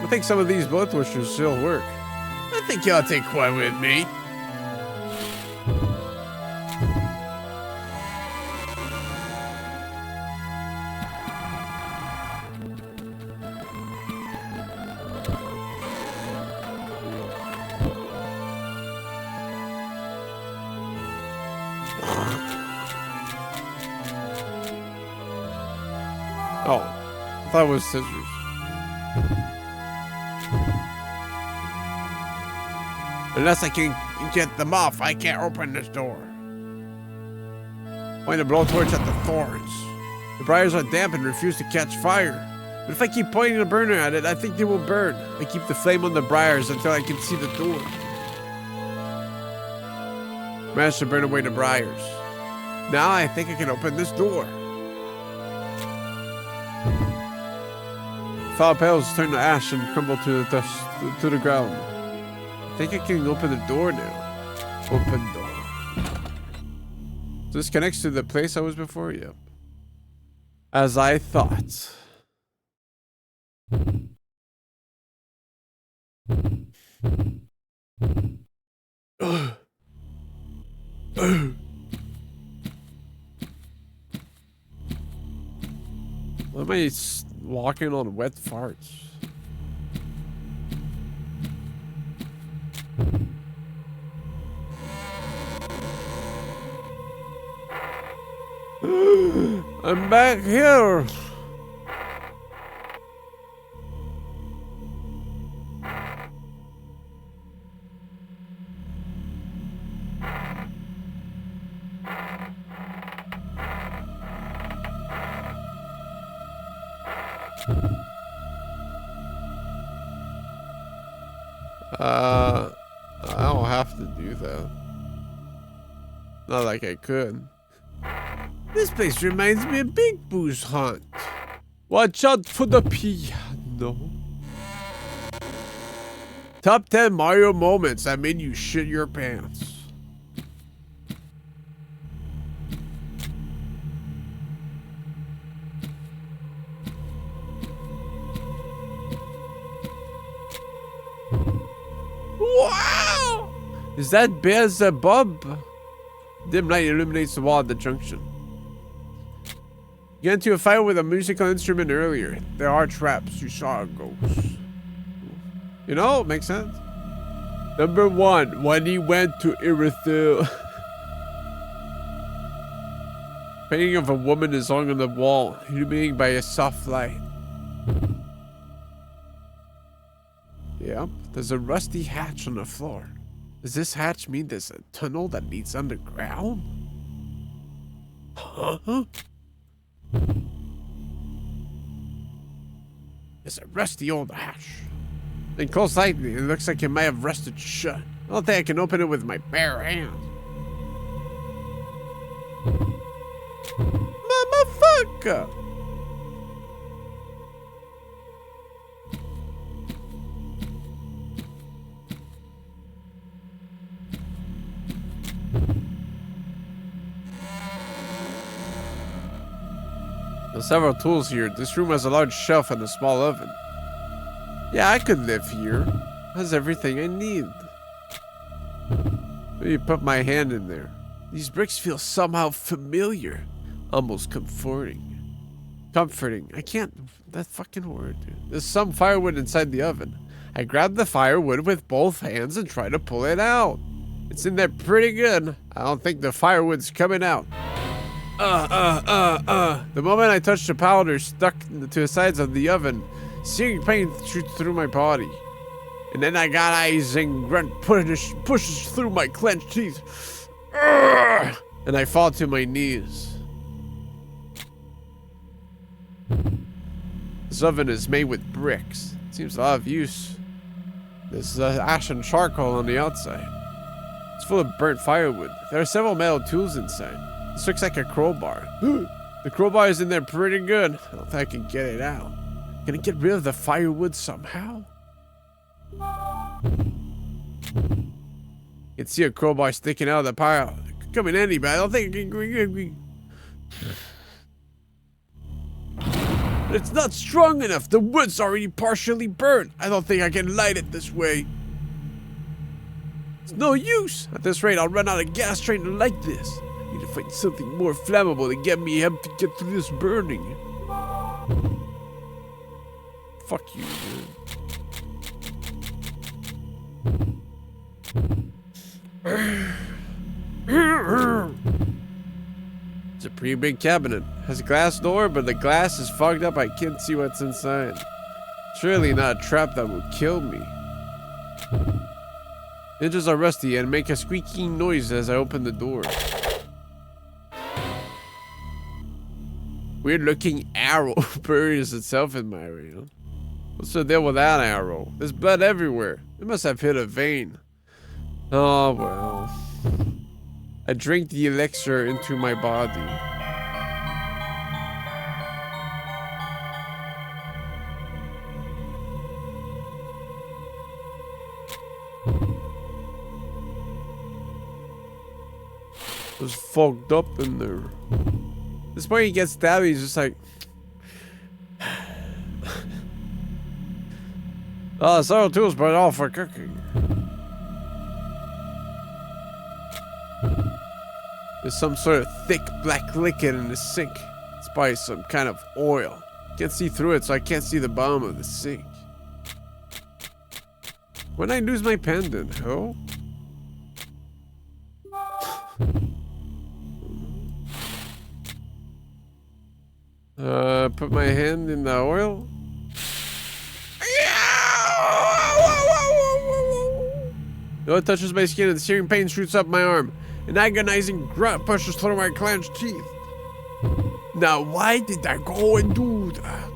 I think some of these blowtorches still work. I think y'all take one with me. Oh, I thought it was scissors. Unless I can get them off, I can't open this door. Point a blowtorch at the thorns. The briars are damp and refuse to catch fire. But if I keep pointing a burner at it, I think they will burn. I keep the flame on the briars until I can see the door. Managed to burn away the briars. Now I think I can open this door. Flower petals turn to ash and crumble to the dust, to the ground. I think I can open the door now. Open door. So this connects to the place I was before? Yep. As I thought. Why am I walking on wet farts? I'm back here. I don't have to do that. Not like I could. This place reminds me of Big Boo's haunt. Watch out for the piano. Top 10 Mario moments that made you shit your pants. Wow! Is that Beelzebub? Dim light illuminates the wall at the junction. You got into a fight with a musical instrument earlier. There are traps. You saw a ghost. You know, makes sense. Number 1, when he went to Irithil. Painting of a woman is hung on the wall, illuminating by a soft light. Yep, there's a rusty hatch on the floor. Does this hatch mean there's a tunnel that leads underground? Huh? There's a rusty old hatch. In close sight, it looks like it might have rusted shut. I don't think I can open it with my bare hands. Motherfucker! There's several tools here. This room has a large shelf and a small oven. Yeah, I could live here. Has everything I need. Maybe put my hand in there. These bricks feel somehow familiar. Almost comforting. Comforting. I can't... That fucking word, dude. There's some firewood inside the oven. I grab the firewood with both hands and try to pull it out. It's in there pretty good. I don't think the firewood's coming out. The moment I touch the powder stuck to the sides of the oven, searing pain shoots through my body. And then I got eyes and grunt pushes through my clenched teeth. And I fall to my knees. This oven is made with bricks. It seems a lot of use. There's ash and charcoal on the outside. It's full of burnt firewood. There are several metal tools inside. This looks like a crowbar. The crowbar is in there pretty good. I don't think I can get it out. Can I get rid of the firewood somehow? You can see a crowbar sticking out of the pile. It could come in handy, but I don't think it can... But it's not strong enough. The wood's already partially burnt. I don't think I can light it this way. It's no use. At this rate, I'll run out of gas trying to light this. I need to find something more flammable to get me help to get through this burning. Fuck you, dude. It's a pretty big cabinet. It has a glass door, but the glass is fogged up. I can't see what's inside. Surely not a trap that will kill me. Hinges are rusty and make a squeaking noise as I open the door. Weird looking arrow buries itself in my area. What's the deal with that arrow? There's blood everywhere. It must have hit a vein. Oh well. I drink the elixir into my body. It was fogged up in there. This point he gets stabbed, he's just like... Oh, several tools, but all for cooking. There's some sort of thick black liquid in the sink. It's probably some kind of oil. Can't see through it, so I can't see the bottom of the sink. When I lose my pendant, oh? Put my hand in the oil. No, it touches my skin and the searing pain shoots up my arm. An agonizing grunt pushes through my clenched teeth. Now, why did I go and do that?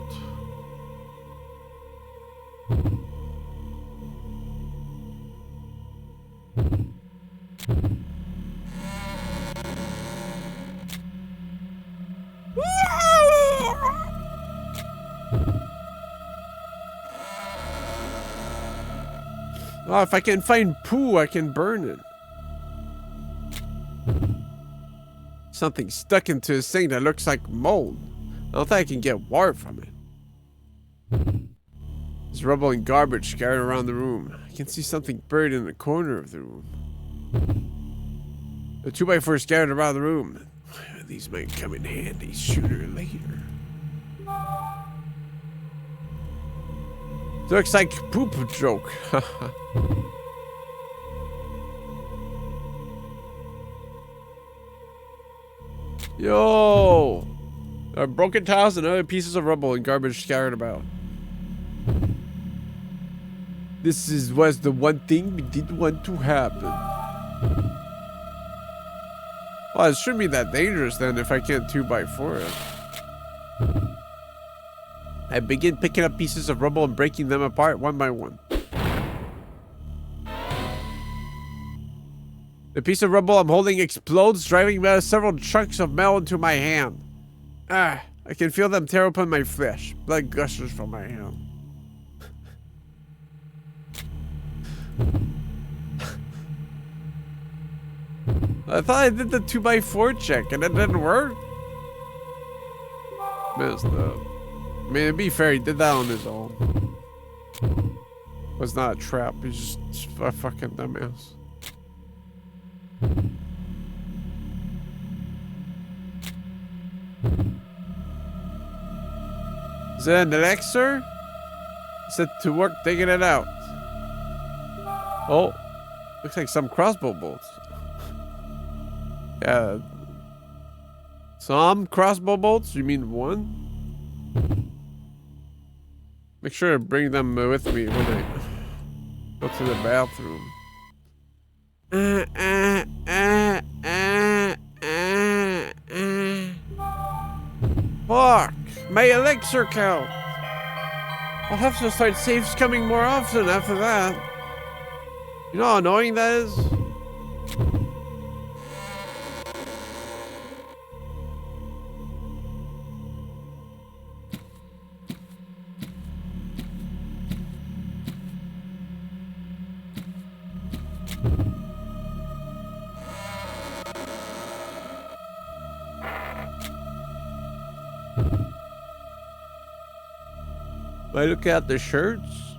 Oh, if I can find poo, I can burn it. Something stuck into his sink that looks like mold. I don't think I can get water from it. There's rubble and garbage scattered around the room. I can see something buried in the corner of the room. The 2x4 scattered around the room. These might come in handy sooner or later. Looks like poop joke. Yo! There are broken tiles and other pieces of rubble and garbage scattered about. This was the one thing we didn't want to happen. Well, it shouldn't be that dangerous then if I can't 2x4 it. I begin picking up pieces of rubble and breaking them apart one by one. The piece of rubble I'm holding explodes, driving several chunks of metal into my hand. I can feel them tear open my flesh. Blood gushes from my hand. I thought I did the 2x4 check and it didn't work. Messed up. I mean, to be fair, he did that on his own. It was not a trap. He's just a fucking dumbass. Is that an elixir? Set to work taking it out. Oh, looks like some crossbow bolts. Yeah. Some crossbow bolts? You mean one? Make sure to bring them with me when I go to the bathroom. Fuck! My elixir count! I'll have to start saves coming more often after that. You know how annoying that is? I look at the shirts.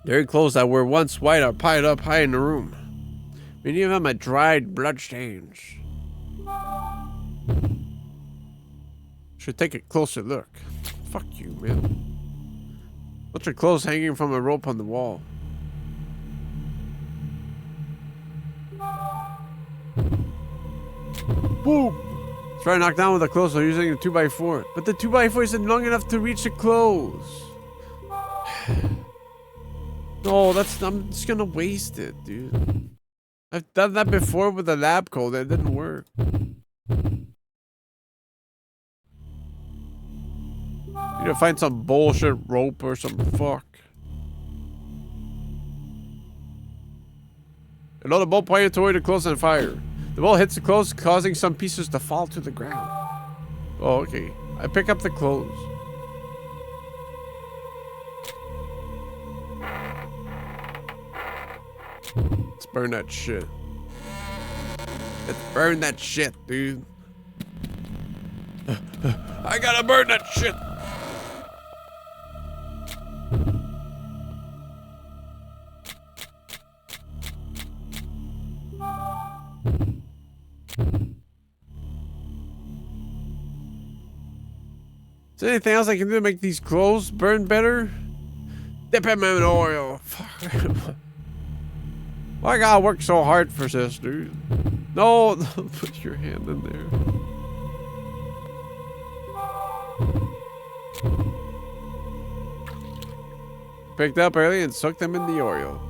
Dirty clothes that were once white are piled up high in the room. Many of them are dried bloodstains. Should take a closer look. Fuck you, man. Bunch of clothes hanging from a rope on the wall. Boom! Try to knock down with the clothes while using a 2x4. But the 2x4 isn't long enough to reach the clothes. No, I'm just gonna waste it, dude. I've done that before with the lab coat and it didn't work. Need to find some bullshit rope or some fuck. Another bolt pointed toward the clothes on fire. The ball hits the clothes, causing some pieces to fall to the ground. Oh, okay. I pick up the clothes. Let's burn that shit. Let's burn that shit, dude. I gotta burn that shit. there anything else I can do to make these clothes burn better? Dip them in oil. Fuck. Why I gotta work so hard for this, dude? No, don't put your hand in there. Picked up early and soaked them in the oil.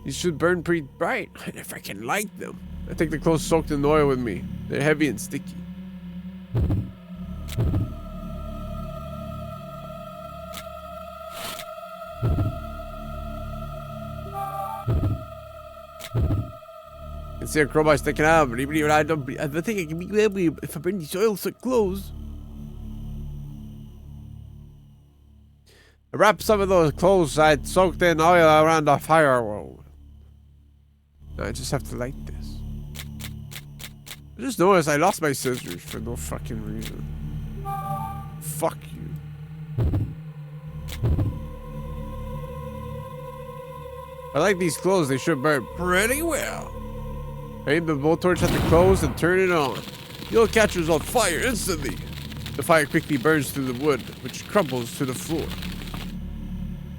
These should burn pretty bright. If I can light them. I take the clothes soaked in oil with me. They're heavy and sticky. I can see a crowbar sticking out, but even I don't think I can be able if I burn these oil soaked clothes. I wrap some of those clothes I soaked in oil around the fire wall. Now I just have to light this. I just noticed I lost my scissors for no fucking reason. Fuck you. I like these clothes, they should burn pretty well. I aim the blowtorch at the clothes and turn it on. The oil catches on fire instantly. The fire quickly burns through the wood, which crumbles to the floor.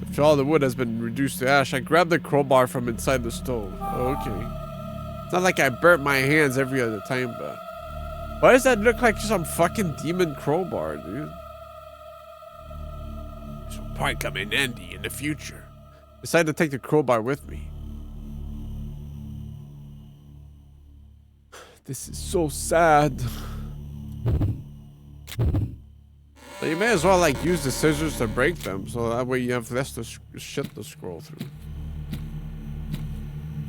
After all the wood has been reduced to ash, I grab the crowbar from inside the stove. Oh, okay. It's not like I burnt my hands every other time, but... Why does that look like some fucking demon crowbar, dude? This will probably come in handy in the future. Decided to take the crowbar with me. This is so sad. So you may as well like use the scissors to break them, so that way you have less shit to scroll through.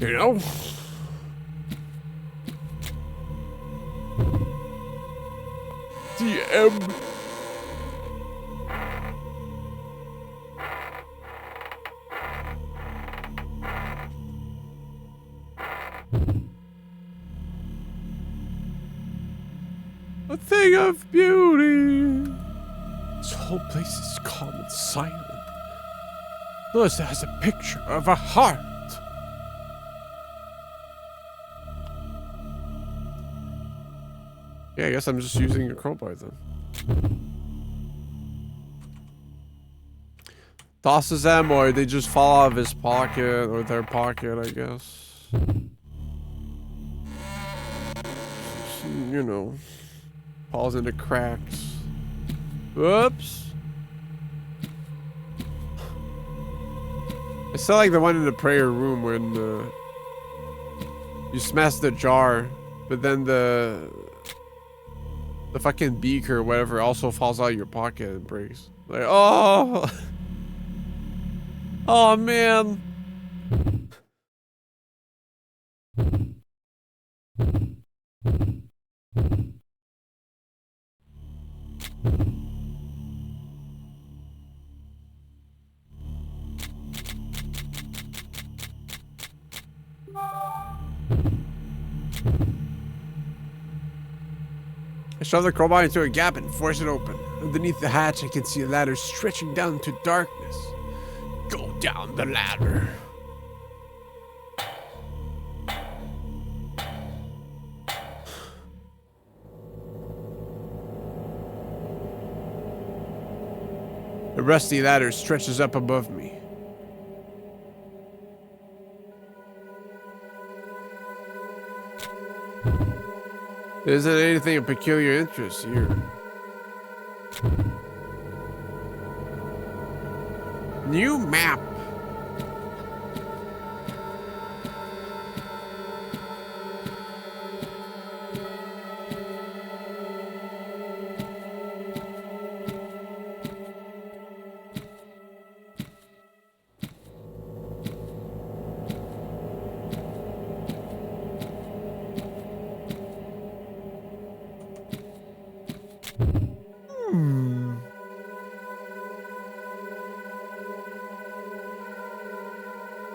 You know? DM. A thing of beauty. This whole place is calm and silent. Notice it has a picture of a heart. Yeah, I guess I'm just using a crowbar then. Tosses them, or they just fall out of his pocket, or their pocket, I guess. You know, falls into cracks. Whoops. It's still like the one in the prayer room when you smash the jar, but then the fucking beaker or whatever also falls out of your pocket and breaks. Like, oh, oh man. I shove the crowbar into a gap and force it open. Underneath the hatch, I can see a ladder stretching down into darkness. Go down the ladder. A rusty ladder stretches up above me. There isn't anything of peculiar interest here. New map.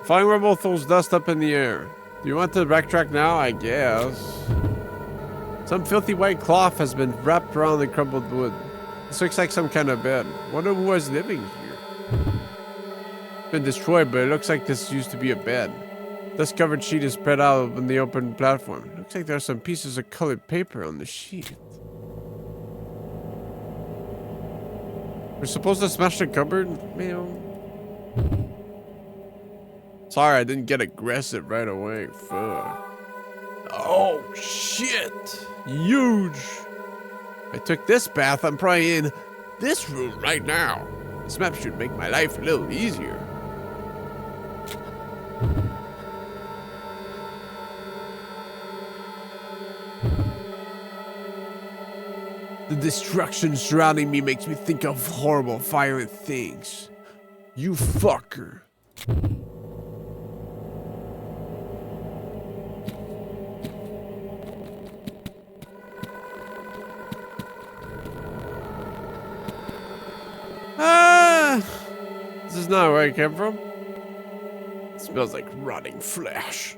Flying rubble throws dust up in the air. Do you want to backtrack now? I guess. Some filthy white cloth has been wrapped around the crumbled wood. This looks like some kind of bed. Wonder who was living here. It's been destroyed, but it looks like this used to be a bed. Dust-covered sheet is spread out on the open platform. Looks like there are some pieces of colored paper on the sheet. We're supposed to smash the cupboard? Man. Sorry, I didn't get aggressive right away. Fuck. Oh, shit. Huge. I took this bath. I'm probably in this room right now. This map should make my life a little easier. The destruction surrounding me makes me think of horrible, violent things. You fucker. Ah! This is not where I came from. It smells like rotting flesh.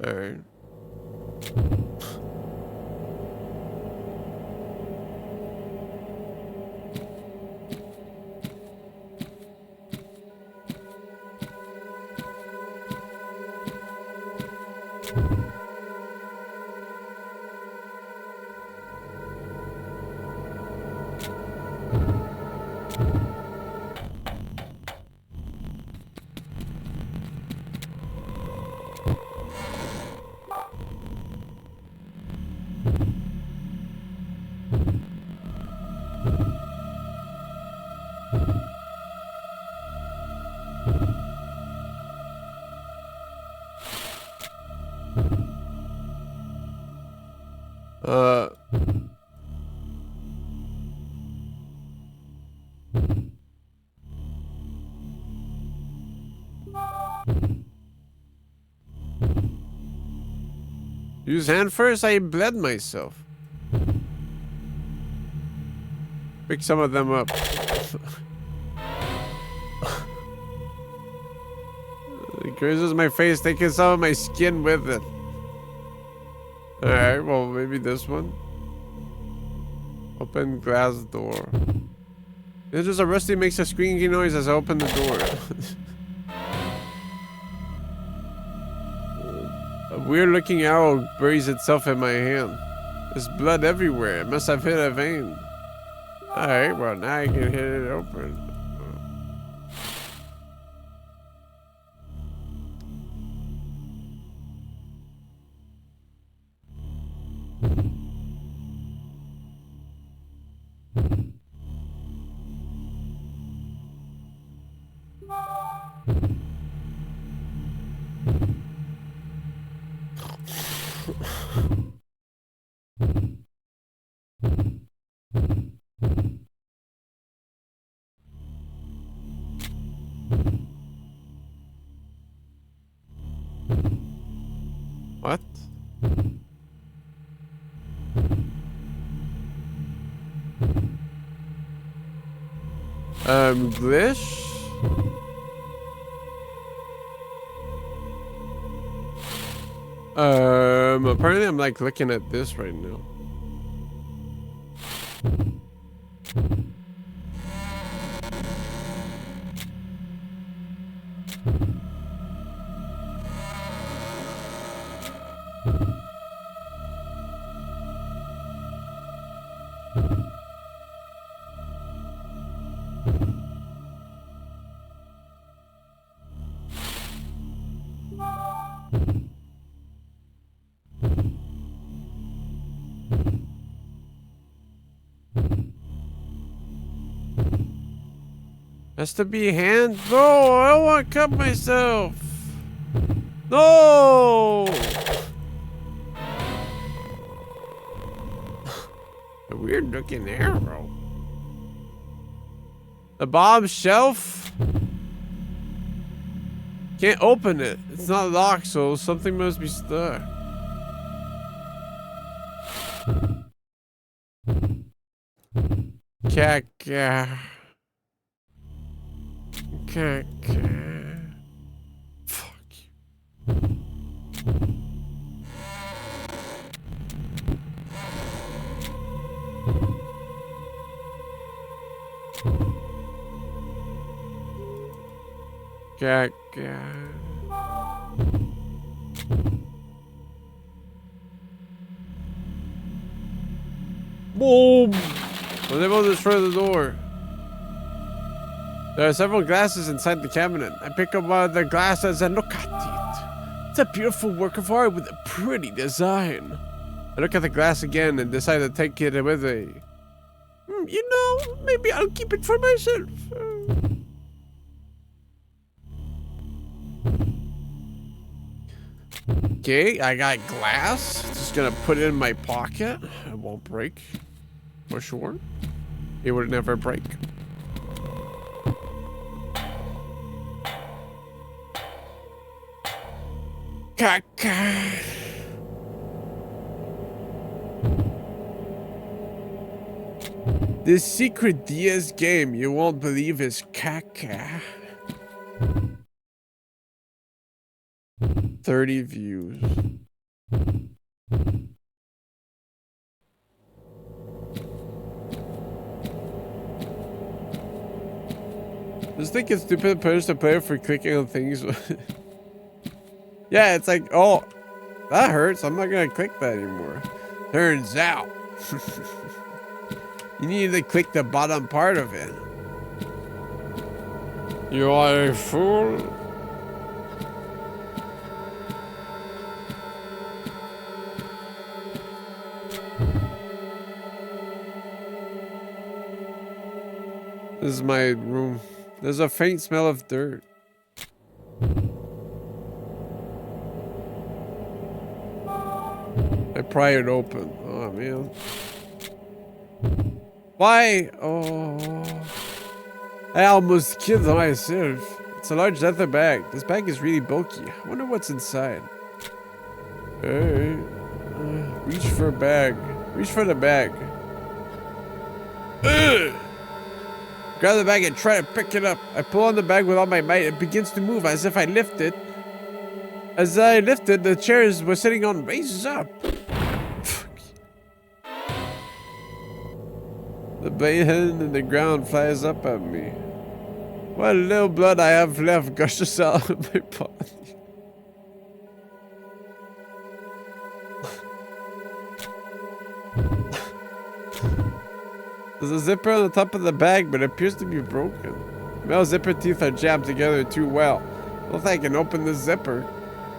Alright. Use hand first, I bled myself. Pick some of them up. It grazes my face, taking some of my skin with it. Alright, well, maybe this one. Open glass door. It's just a rusty makes a squeaky noise as I open the door. A weird looking arrow buries itself in my hand. There's blood everywhere. It must have hit a vein. Alright, well now I can hit it open. What? Glitch? Apparently I'm like looking at this right now. Has to be hand. No, I don't want to cut myself. No. A weird looking arrow. The bottom shelf. Can't open it. It's not locked, so something must be stuck. Caca. Caca. Fuck you. Caca. Boom. Well, they will destroy the door. There are several glasses inside the cabinet. I pick up one of the glasses and look at it. It's a beautiful work of art with a pretty design. I look at the glass again and decide to take it with me. You know, maybe I'll keep it for myself. Okay, I got glass. Just gonna put it in my pocket. It won't break. For sure. It would never break. Caca. This secret DS game you won't believe is caca. 30 views. Just think it's stupid punish the player for clicking on things. Yeah, it's like, oh, that hurts. I'm not gonna click that anymore. Turns out, you need to click the bottom part of it. You are a fool. This is my room. There's a faint smell of dirt. I pry it open. Oh, man. Why? Oh. I almost killed myself. It's a large leather bag. This bag is really bulky. I wonder what's inside. Hey. Reach for a bag. Reach for the bag. Ugh. Grab the bag and try to pick it up. I pull on the bag with all my might. It begins to move as if I lift it. As I lifted, the chairs we're sitting on raises up. The bayhen in the ground flies up at me. What little blood I have left gushes out of my body. There's a zipper on the top of the bag, but it appears to be broken. Metal zipper teeth are jammed together too well. I don't think I can open this zipper.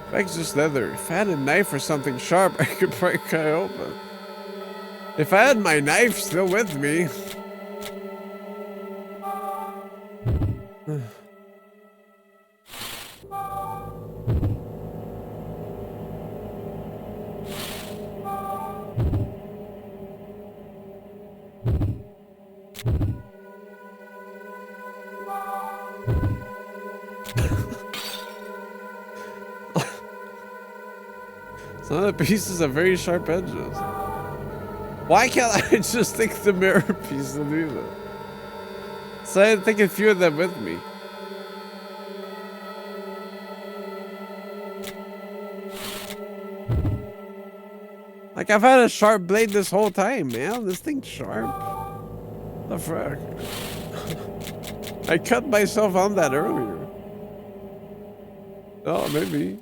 The bag's just leather. If I had a knife or something sharp, I could probably cut it open. If I had my knife still with me. Some of the pieces have very sharp edges. Why can't I just take the mirror piece and do that? So I had to take a few of them with me. Like, I've had a sharp blade this whole time, man. This thing's sharp. The fuck? I cut myself on that earlier. Oh, maybe.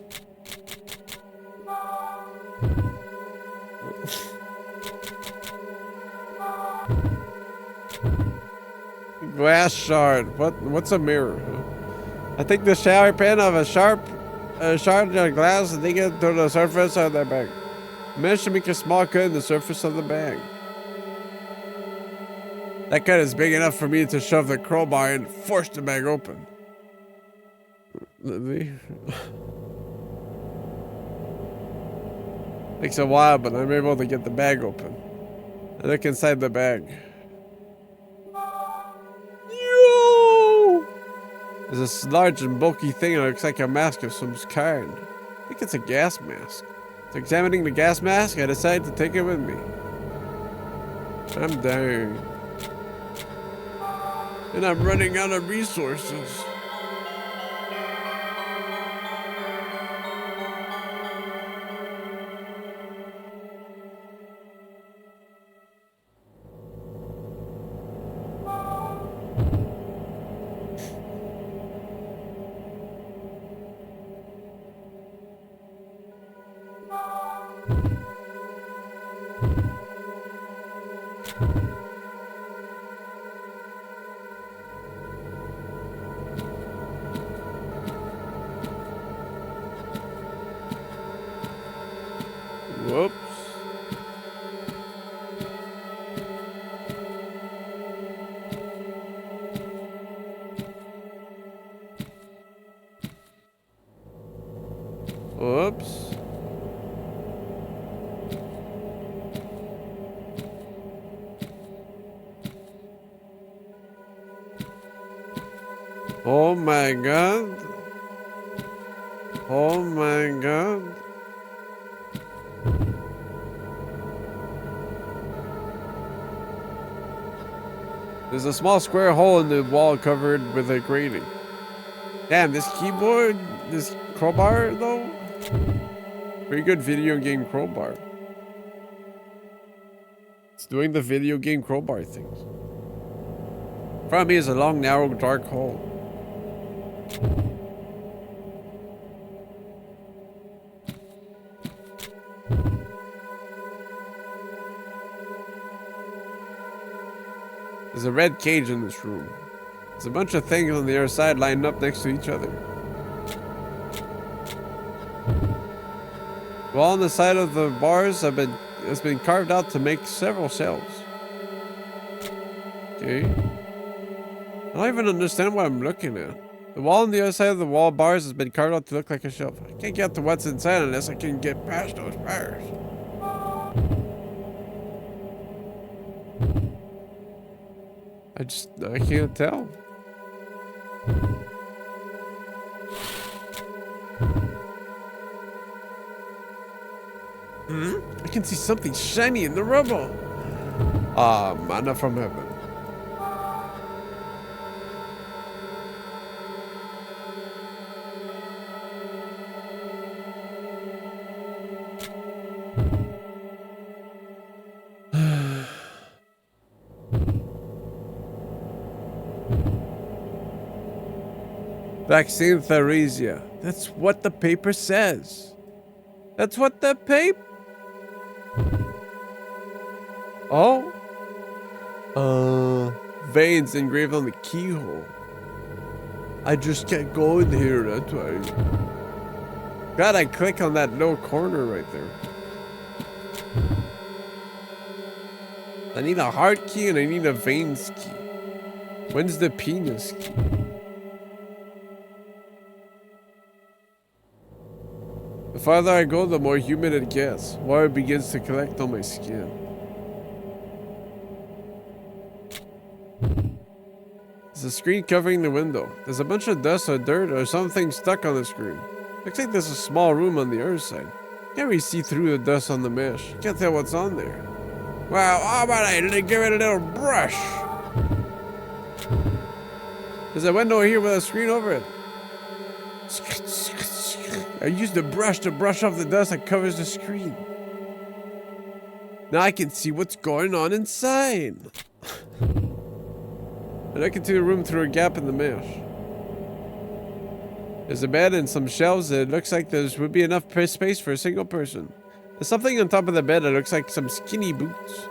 Glass shard. What's a mirror? I take the shower pan of a shard of glass and dig it to the surface of the bag. I managed to make a small cut in the surface of the bag. That cut is big enough for me to shove the crowbar and force the bag open. Takes a while, but I'm able to get the bag open. I look inside the bag. There's this large and bulky thing that looks like a mask of some kind. I think it's a gas mask. So examining the gas mask, I decide to take it with me. I'm dying. And I'm running out of resources. Oops. Oh my god. Oh my god. There's a small square hole in the wall covered with a grating. Damn, this keyboard, this crowbar though? Pretty good video game crowbar. It's doing the video game crowbar things. In front of me is a long, narrow, dark hole. There's a red cage in this room. There's a bunch of things on the other side lined up next to each other. The wall on the side of the bars has been carved out to make several shelves. Okay. I don't even understand what I'm looking at. The wall on the other side of the wall bars has been carved out to look like a shelf. I can't get to what's inside unless I can get past those bars. I can't tell. I can see something shiny in the rubble. Ah, manna from heaven. Vaccine Theresia. That's what the paper says. That's what the paper... Oh? Veins engraved on the keyhole. I just can't go in here, that's why. God, I click on that little corner right there. I need a heart key and I need a veins key. When's the penis key? The farther I go, the more humid it gets. Water begins to collect on my skin. There's a screen covering the window. There's a bunch of dust or dirt or something stuck on the screen. Looks like there's a small room on the other side. Can't really see through the dust on the mesh. Can't tell what's on there. Well, how about I give it a little brush? There's a window here with a screen over it. I used the brush to brush off the dust that covers the screen. Now I can see what's going on inside. And I can see the room through a gap in the mesh. There's a bed and some shelves that it looks like there would be enough space for a single person. There's something on top of the bed that looks like some skinny boots.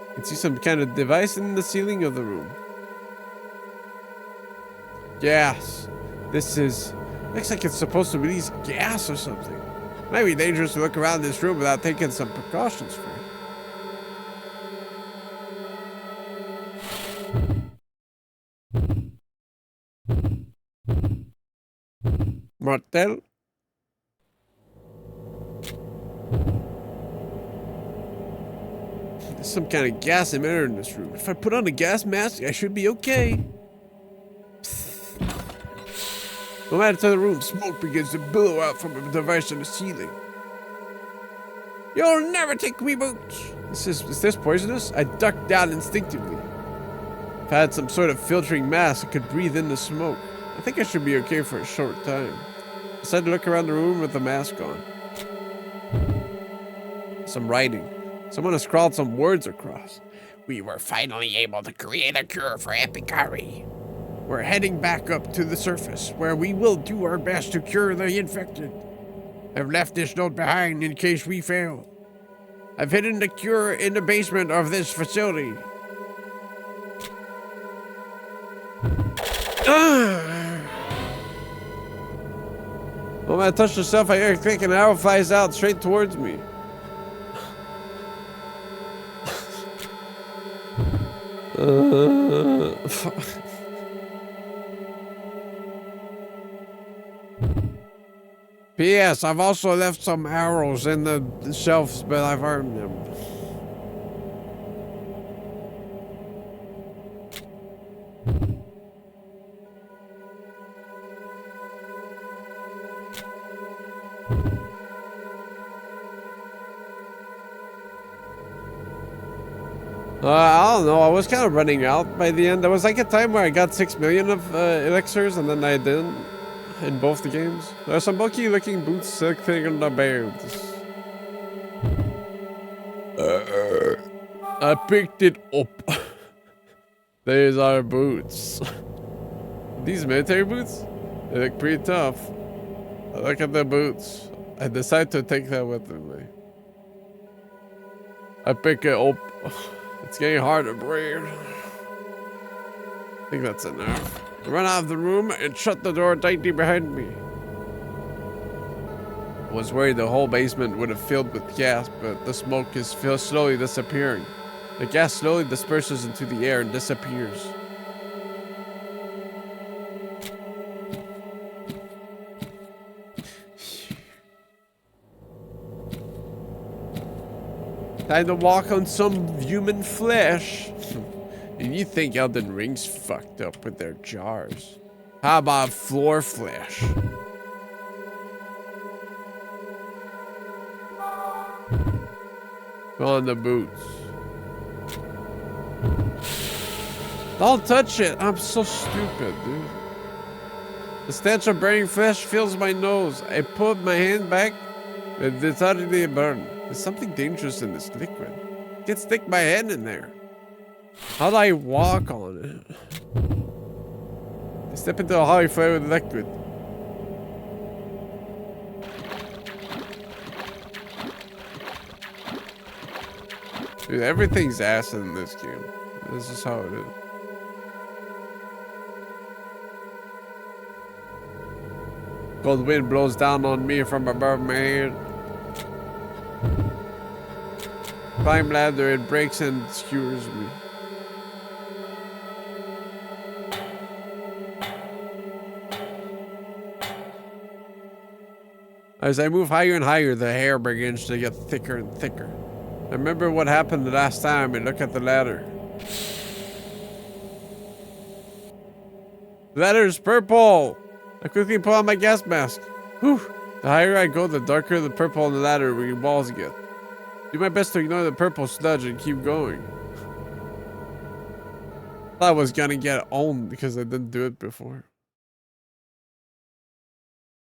You can see some kind of device in the ceiling of the room. Gas. This is... looks like it's supposed to release gas or something. Might be dangerous to look around this room without taking some precautions for it. Martel? There's some kind of gas emitter in this room. If I put on a gas mask, I should be okay. No matter to the room, smoke begins to billow out from a device on the ceiling. You'll never take me boots. Is this poisonous? I ducked down instinctively. If I had some sort of filtering mask, I could breathe in the smoke. I think I should be okay for a short time. I decided to look around the room with the mask on. Some writing. Someone has scrawled some words across. We were finally able to create a cure for epicurry. We're heading back up to the surface, where we will do our best to cure the infected. I've left this note behind in case we fail. I've hidden the cure in the basement of this facility. When I touch the stuff, I hear a click and an arrow flies out straight towards me. P.S. I've also left some arrows in the shelves, but I've earned them. I don't know. I was kind of running out by the end. There was like a time where I got 6 million of elixirs, and then I didn't in both the games. There are some bulky-looking boots sitting on the beds. I picked it up. These are boots. These military boots? They look pretty tough. Look at the boots. I decided to take that with me. I pick it up. It's getting hard to breathe. I think that's enough. I run out of the room and shut the door tightly behind me. I was worried the whole basement would have filled with gas, but the smoke is slowly disappearing. The gas slowly disperses into the air and disappears. Time to walk on some human flesh. And you think Elden Ring's fucked up with their jars. How about floor flesh? Go on the boots. Don't touch it. I'm so stupid, dude. The stench of burning flesh fills my nose. I put my hand back, and it's utterly burned. There's something dangerous in this liquid. I can stick my hand in there. How do I walk on it? I step into a hollow flavored liquid. Dude, everything's acid in this game. This is how it is. Cold wind blows down on me from above my head. Climb ladder, it breaks and skewers me. As I move higher and higher, the hair begins to get thicker and thicker. I remember what happened the last time I look at the ladder. The ladder is purple! I quickly put on my gas mask. Whew! The higher I go, the darker the purple on the ladder walls get. Do my best to ignore the purple sludge and keep going. I thought I was gonna get owned because I didn't do it before.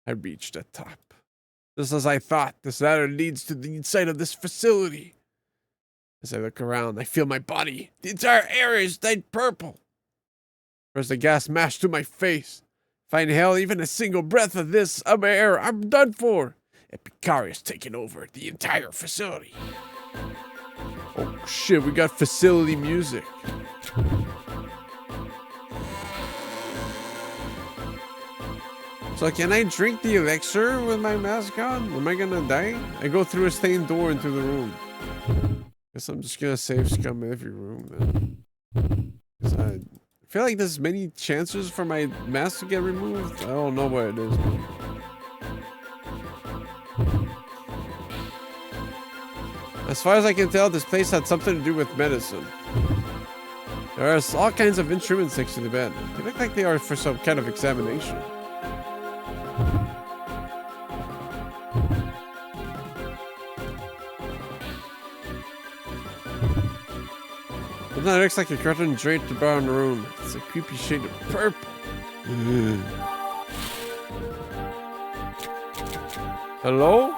I reached the top. Just as I thought, this ladder leads to the inside of this facility. As I look around, I feel my body. The entire area is dyed purple. There's the gas mashed to my face. If I inhale even a single breath of this air, I'm done for. Epicarius taking over the entire facility. Oh shit, we got facility music. So can I drink the elixir with my mask on? Am I gonna die? I go through a stained door into the room. Guess I'm just gonna save scum every room then. 'Cause I feel like there's many chances for my mask to get removed. I don't know what it is. As far as I can tell, this place had something to do with medicine. There are all kinds of instruments next to the bed. They look like they are for some kind of examination. That looks like a curtain draped around the room. It's a creepy shade of purple. Hello?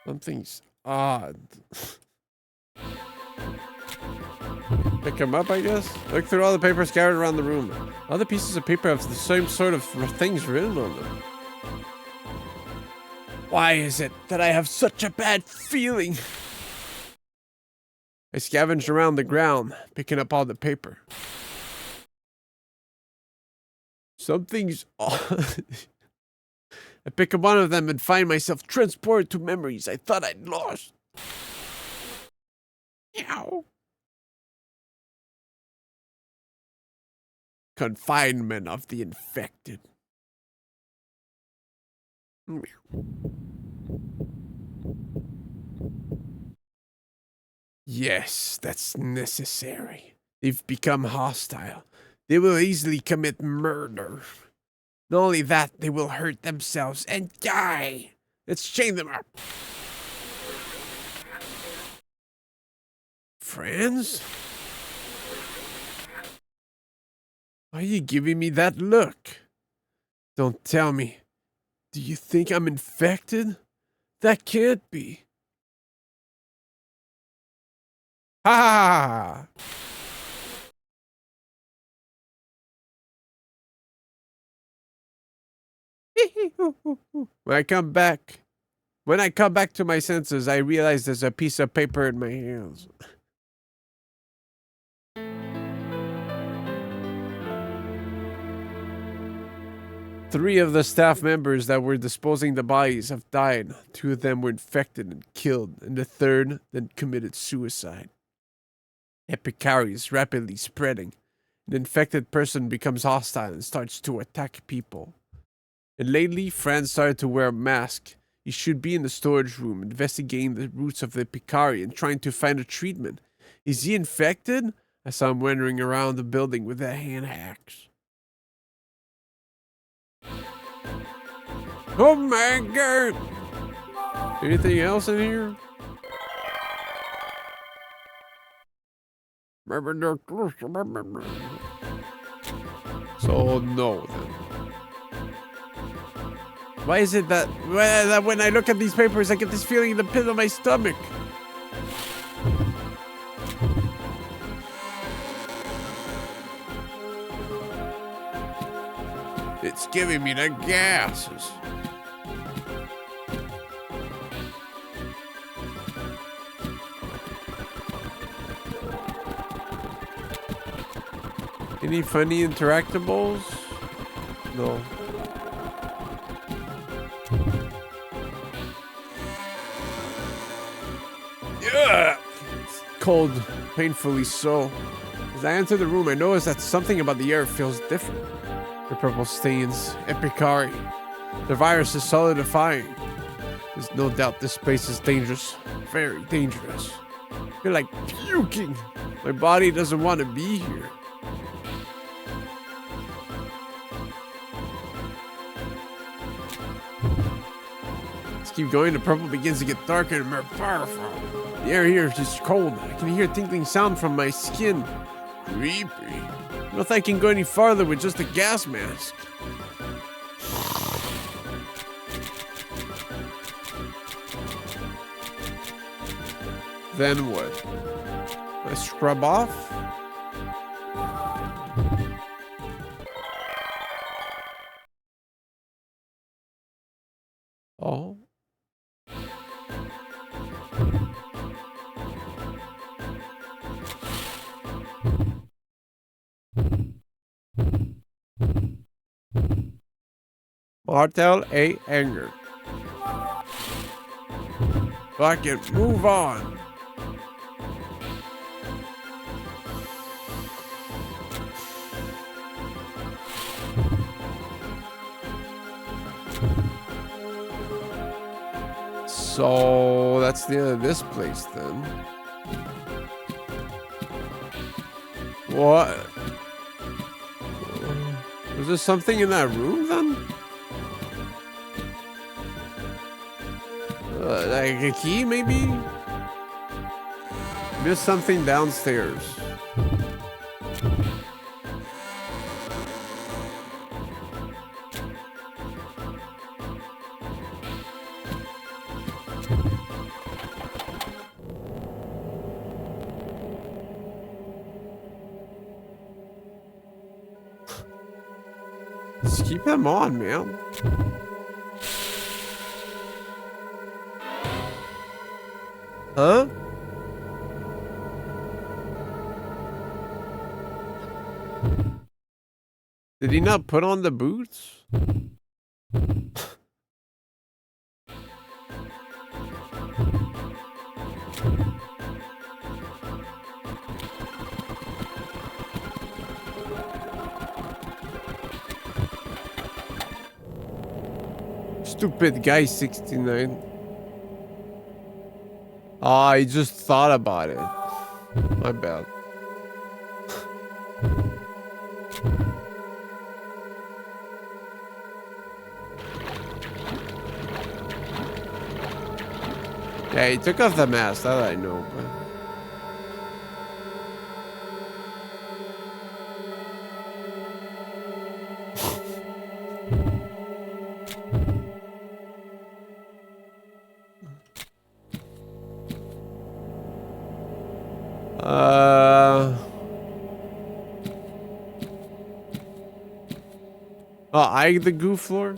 Something's odd. Pick him up, I guess? Look through all the papers scattered around the room. Other pieces of paper have the same sort of things written on them. Why is it that I have such a bad feeling? I scavenged around the ground, picking up all the paper. Something's odd. I pick up one of them and find myself transported to memories I thought I'd lost. Meow. confinement of the infected. Yes, that's necessary. They've become hostile. They will easily commit murder. Not only that, they will hurt themselves and die. Let's chain them up. Friends? Why are you giving me that look? Don't tell me. Do you think I'm infected? That can't be. Ha! When I come back to my senses, I realize there's a piece of paper in my hands. Three of the staff members that were disposing the bodies have died. Two of them were infected and killed, and the third then committed suicide. Epicari is rapidly spreading. An infected person becomes hostile and starts to attack people. And lately, Franz started to wear a mask. He should be in the storage room, investigating the roots of the Epicari and trying to find a treatment. Is he infected? I saw him wandering around the building with a hand axe. Oh my god! Anything else in here? So no then. Why is it that when I look at these papers I get this feeling in the pit of my stomach? It's giving me the gases. Any funny interactables? No. Yeah! It's cold, painfully so. As I enter the room, I notice that something about the air feels different. The purple stains, Epicari. The virus is solidifying. There's no doubt this place is dangerous. Very dangerous. I feel like puking. My body doesn't want to be here. Let's keep going. The purple begins to get darker and more powerful. The air here is just cold. I can hear a tinkling sound from my skin. Creepy. I don't think I can go any farther with just a gas mask. Then what? I scrub off? Oh. Martel A. Anger. Fuck it, move on. So that's the end of this place then. What? Was there something in that room then? Like a key maybe? There's something downstairs. Just keep them on, man. Huh? Did he not put on the boots? Stupid guy 69. Ah, I just thought about it. My bad. Yeah, he took off the mask, that I know, but... Oh, I the goof floor?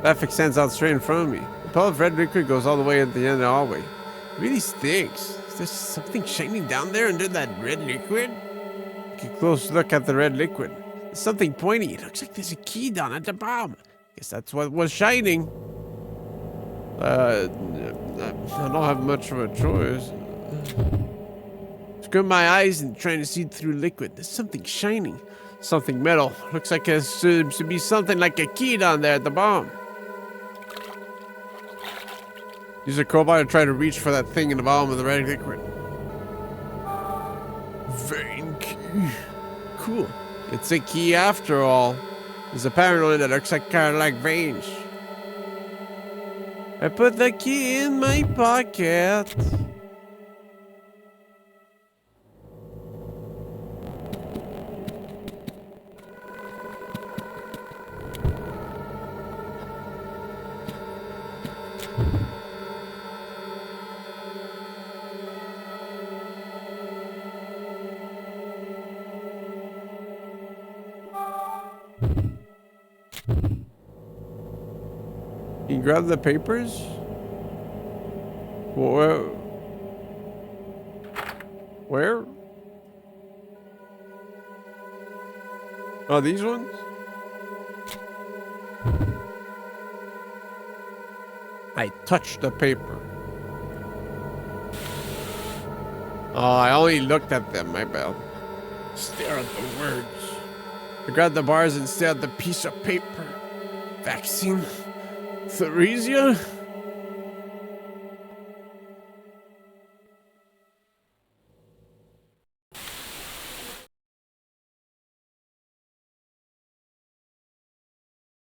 That extends out straight in front of me. The puddle of red liquid goes all the way at the end of the hallway. It really stinks. Is there something shining down there under that red liquid? Take a close look at the red liquid. There's something pointy. It looks like there's a key down at the bottom. Guess that's what was shining. I don't have much of a choice. Scrub my eyes and trying to see through liquid. There's something shining. Something metal. Looks like it seems to be something like a key down there at the bottom. Use a crowbar to try to reach for that thing in the bottom of the red liquid. Vein key. Cool. It's a key after all. There's a pattern on it that looks like kind of like veins. I put the key in my pocket. You grab the papers? Where? Oh, these ones? I touched the paper. Oh, I only looked at them, my bad. Stare at the words. I grabbed the bars and stared at the piece of paper. Vaccine? Theresia?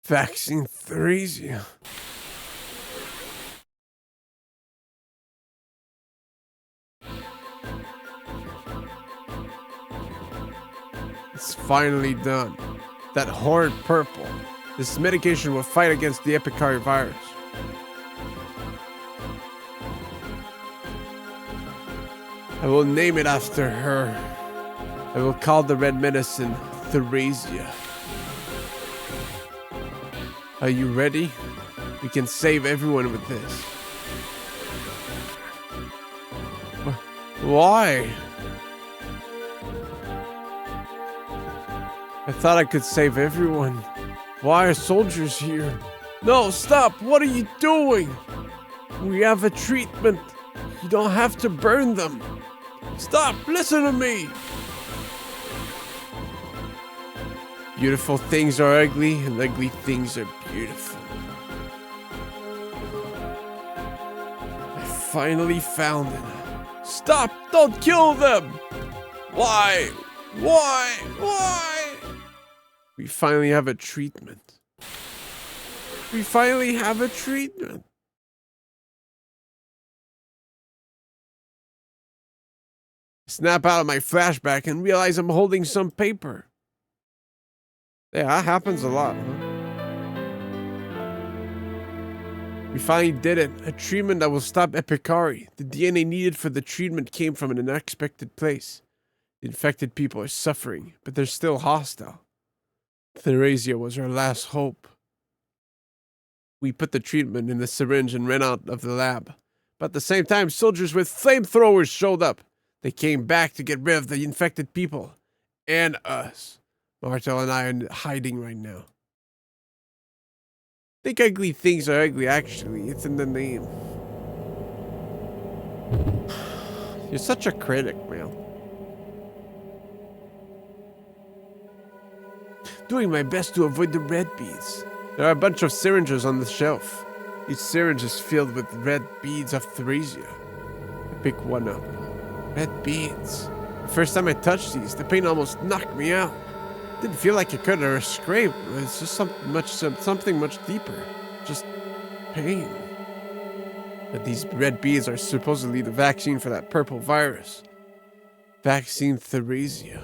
Vaccine Theresia. It's finally done. That horrid purple. This medication will fight against the Epicari virus. I will name it after her. I will call the red medicine Theresia. Are you ready? We can save everyone with this. Why? I thought I could save everyone. Why are soldiers here? No, stop! What are you doing? We have a treatment. You don't have to burn them. Stop! Listen to me! Beautiful things are ugly, and ugly things are beautiful. I finally found it. Stop! Don't kill them! Why? Why? Why? We finally have a treatment. We finally have a treatment. Snap out of my flashback and realize I'm holding some paper. Yeah, that happens a lot, huh? We finally did it. A treatment that will stop Epicari. The DNA needed for the treatment came from an unexpected place. The infected people are suffering, but they're still hostile. Theresia was our last hope. We put the treatment in the syringe and ran out of the lab. But at the same time, soldiers with flamethrowers showed up. They came back to get rid of the infected people. And us. Martel and I are hiding right now. I think ugly things are ugly, actually. It's in the name. You're such a critic, man. Doing my best to avoid the red beads. There are a bunch of syringes on the shelf. Each syringe is filled with red beads of Theresia. I pick one up. Red beads. The first time I touched these, the pain almost knocked me out. Didn't feel like it could or scrape. It's just something much deeper. Just pain. But these red beads are supposedly the vaccine for that purple virus. Vaccine Theresia.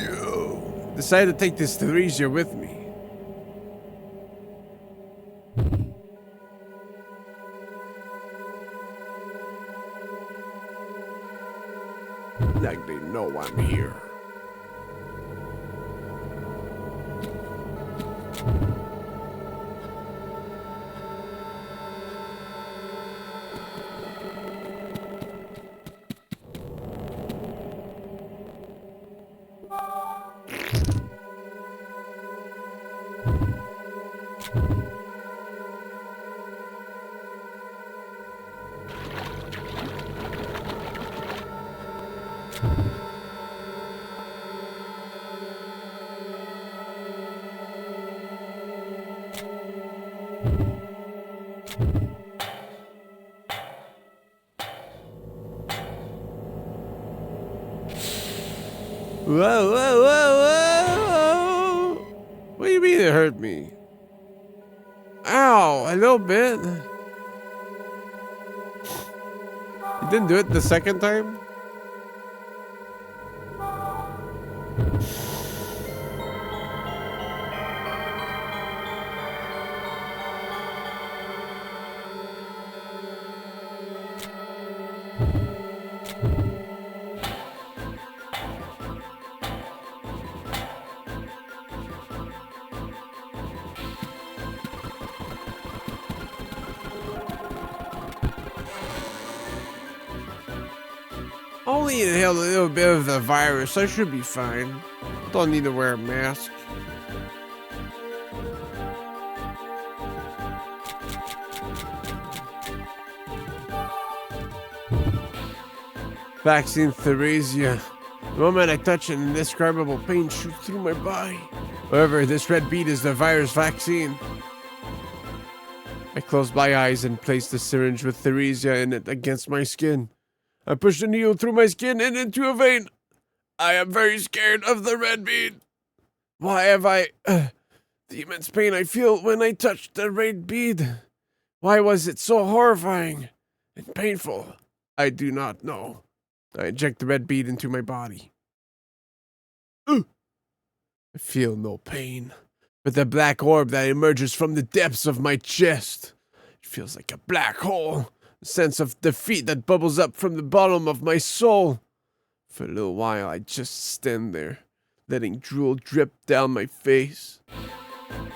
Yo. Decided to take this Theresia with me. Like they know I'm here. Whoa, whoa, whoa, whoa! What do you mean it hurt me? Ow, a little bit. You didn't do it the second time? Only inhaled a little bit of the virus. I should be fine. Don't need to wear a mask. Vaccine Theresia. The moment I touch it, an indescribable pain shoots through my body. However, this red bead is the virus vaccine. I close my eyes and place the syringe with Theresia in it against my skin. I push the needle through my skin and into a vein. I am very scared of the red bead. Why have I... the immense pain I feel when I touch the red bead. Why was it so horrifying and painful? I do not know. I inject the red bead into my body. I feel no pain, but the black orb that emerges from the depths of my chest. It feels like a black hole. A sense of defeat that bubbles up from the bottom of my soul. For a little while, I just stand there, letting drool drip down my face,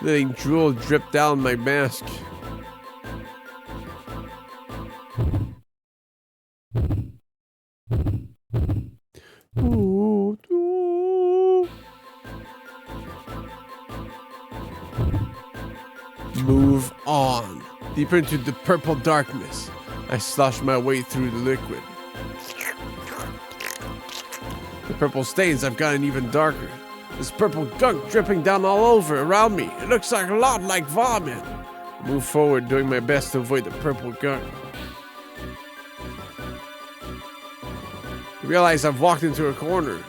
letting drool drip down my mask. Ooh, ooh. Move on, deeper into the purple darkness. I slosh my way through the liquid. The purple stains have gotten even darker. This purple gunk dripping down all over around me. It looks like a lot like vomit. I move forward, doing my best to avoid the purple gunk. I realize I've walked into a corner.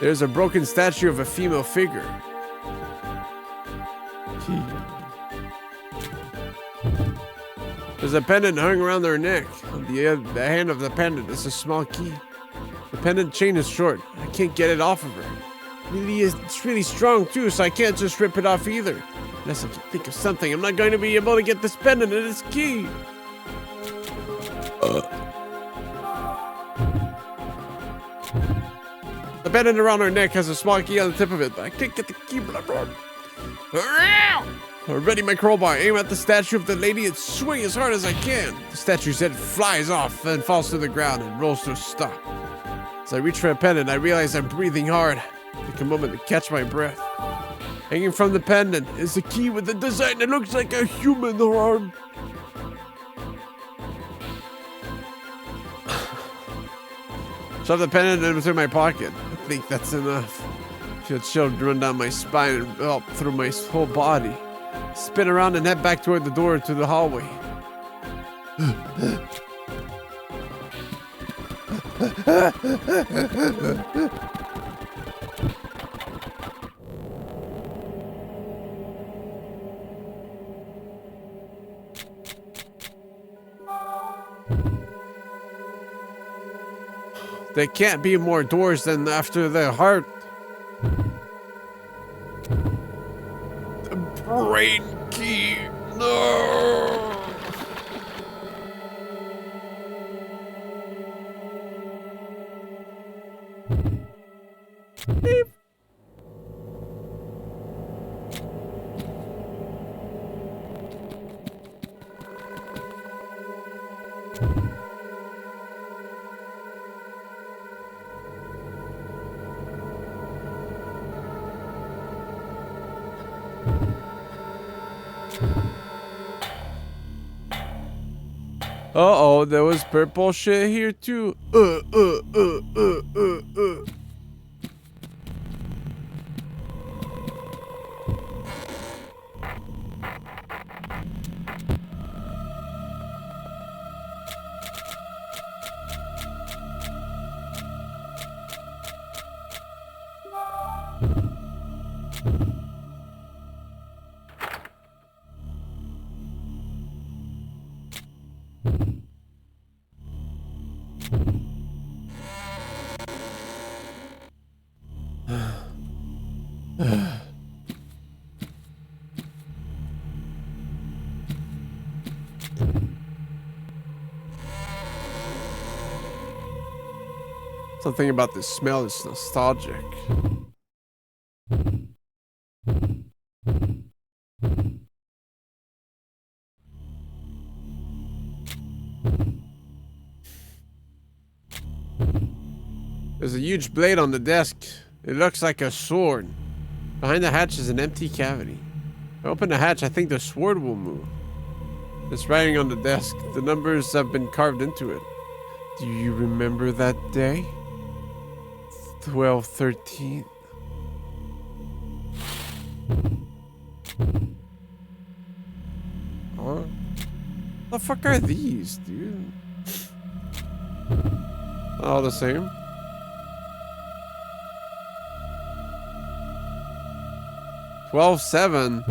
There's a broken statue of a female figure. There's a pendant hung around her neck. On the hand of the pendant is a small key. The pendant chain is short. I can't get it off of her. It's really strong too, so I can't just rip it off either. Unless I can think of something, I'm not going to be able to get this pendant and its key. The pendant around her neck has a small key on the tip of it, but I can't get the key. I ready my crowbar, aim at the statue of the lady, and swing as hard as I can. The statue's head flies off, then falls to the ground and rolls to a stop. As I reach for a pendant, I realize I'm breathing hard. Take a moment to catch my breath. Hanging from the pendant is a key with a design that looks like a human arm. Shove the pendant into my pocket. I think that's enough. Feel chill run down my spine and up through my whole body. Spin around and head back toward the door to the hallway. There can't be more doors than after the heart. The brain key. No. Beep. Uh-oh, there was purple shit here too. Something about this smell is nostalgic. There's a huge blade on the desk. It looks like a sword. Behind the hatch is an empty cavity. If I open the hatch, I think the sword will move. It's writing on the desk. The numbers have been carved into it. Do you remember that day? 12/13. What the fuck are these, dude? All the same. 12/7.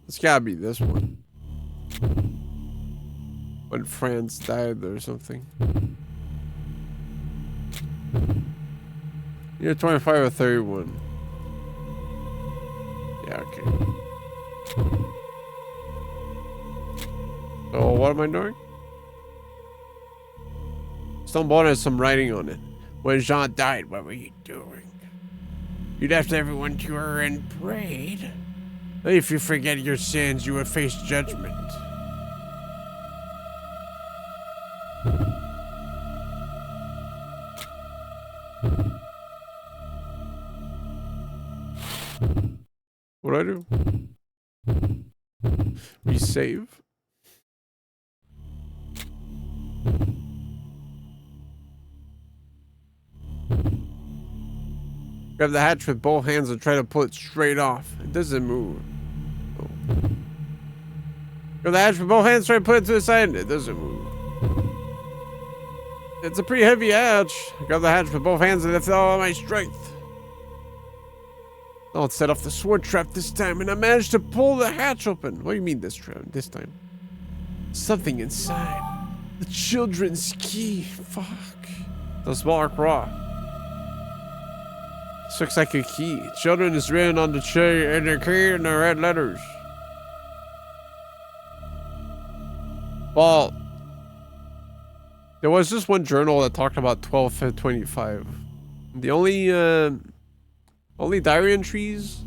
It's gotta be this one. When France died or something. Year 25 or 31. Yeah, okay. So what am I doing? Stone bone has some writing on it. When Jean died, what were you doing? You left everyone to her and prayed. If you forget your sins, you will face judgment. What do I do? Resave? Grab the hatch with both hands and try to pull it straight off. It doesn't move. Oh. Grab the hatch with both hands, try to put it to the side. It doesn't move. It's a pretty heavy hatch. Grab the hatch with both hands and lift all my strength. Oh, it set off the sword trap this time, and I managed to pull the hatch open. What do you mean this time? Something inside. The children's key. Fuck. The small cross. This looks like a key. Children is written on the chair and the key in the red letters. Well, there was this one journal that talked about 12/25. The only diary entries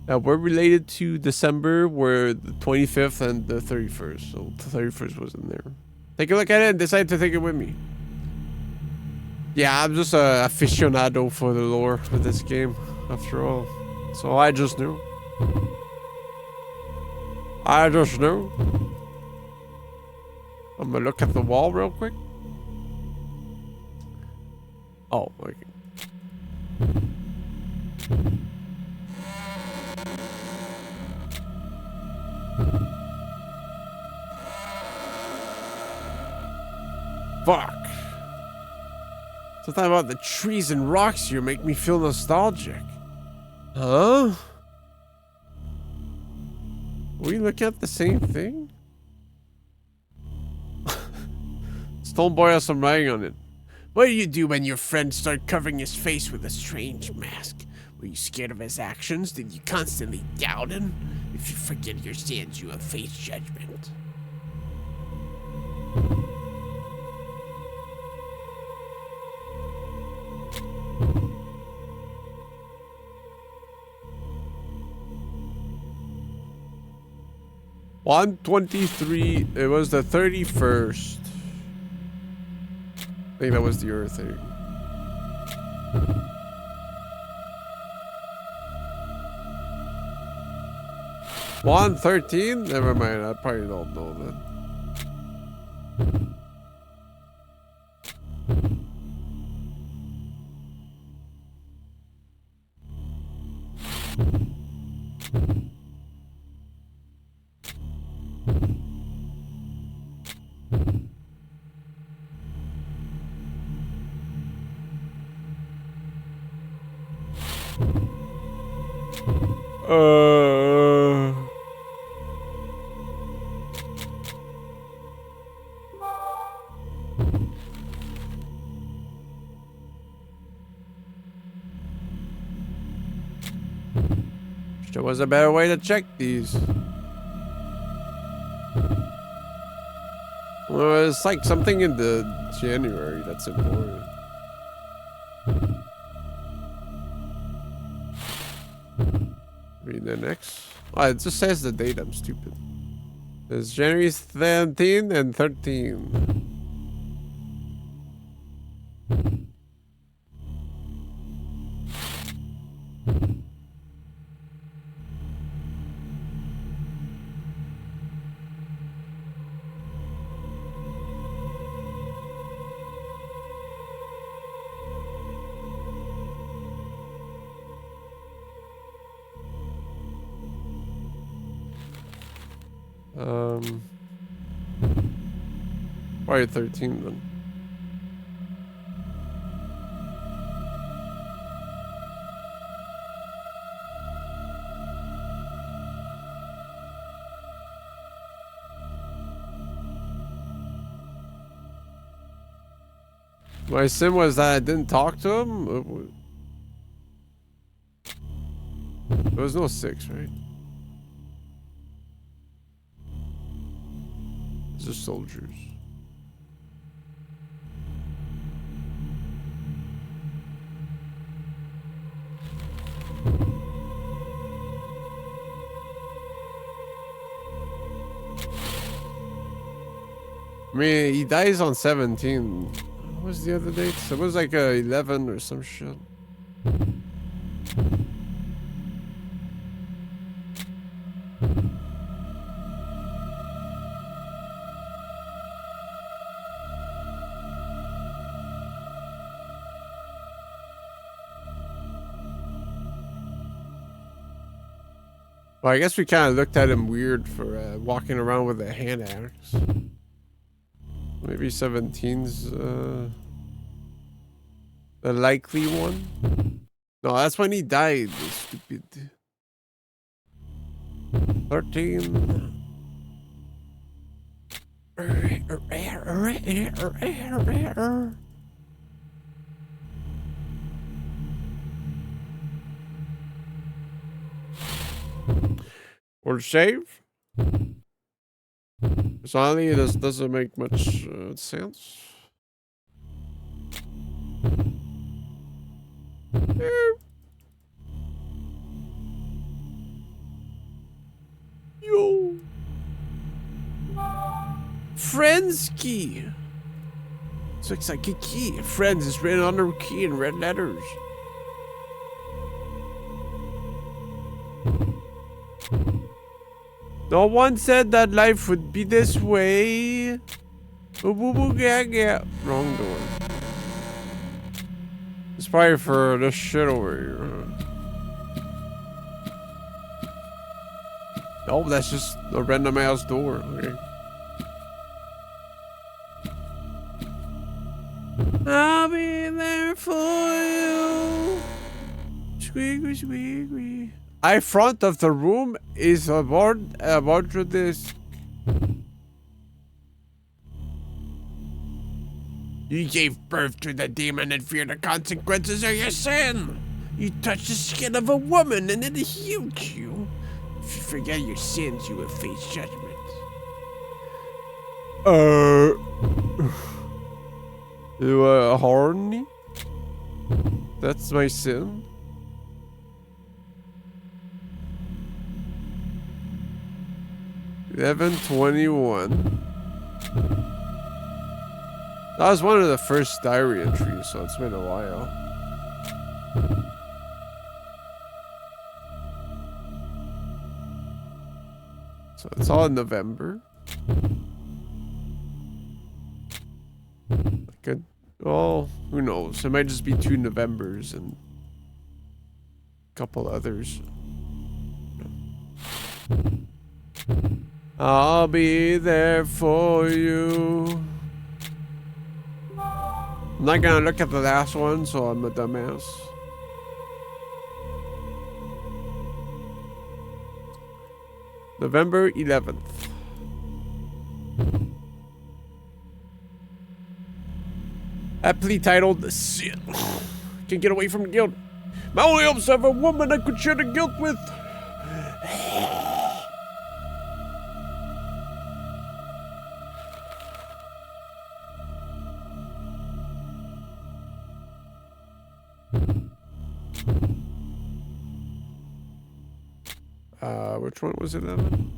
We're related to December, where the 25th and the 31st. So the 31st was in there. Take a look at it and decide to take it with me. Yeah, I'm just a aficionado for the lore of this game, after all. So I just knew. I just knew. I'm gonna look at the wall real quick. Oh, okay. Fuck. Something about the trees and rocks here make me feel nostalgic. Huh? We look at the same thing? Stone Boy has some writing on it. What do you do when your friends start covering his face with a strange mask? Were you scared of his actions? Did you constantly doubt him? If you forget your sins, you will face judgment. $123. It was the 31st. I think that was the Earth thing. $113? Never mind. I probably don't know that. There was a better way to check these. Well, it's like something in the January that's important. Read the next. Oh, it just says the date. I'm stupid. It's January 17 and 13. Probably 13 then. My sin was that I didn't talk to him? There was no 6, right? It's just soldiers. I mean, he dies on 17. What was the other date? It was like 11 or some shit. Well, I guess we kind of looked at him weird for walking around with a hand axe. Maybe 17's the likely one. No, that's when he died. Stupid. 13. Or save. Suddenly, this doesn't make much sense. Yo. Friends key. So it's like a key. Friends is written on her key in red letters. No one said that life would be this way. Wrong door. It's probably for this shit over here. Oh, that's just a random ass door. Okay. I'll be there for you. Squeaky, squeaky. I front of the room is about this. You gave birth to the demon and fear the consequences of your sin. You touched the skin of a woman and it healed you. If you forget your sins, you will face judgment. You are horny? That's my sin? $11.21. That was one of the first diary entries, so it's been a while. So it's all in November. Good. Well, who knows? It might just be 2 Novembers and a couple others. I'll be there for you. I'm not gonna look at the last one, so I'm a dumbass. November 11th. Aptly titled Sin. Can't get away from guilt. My only hope is to have a woman I could share the guilt with. Which one was it, Evan?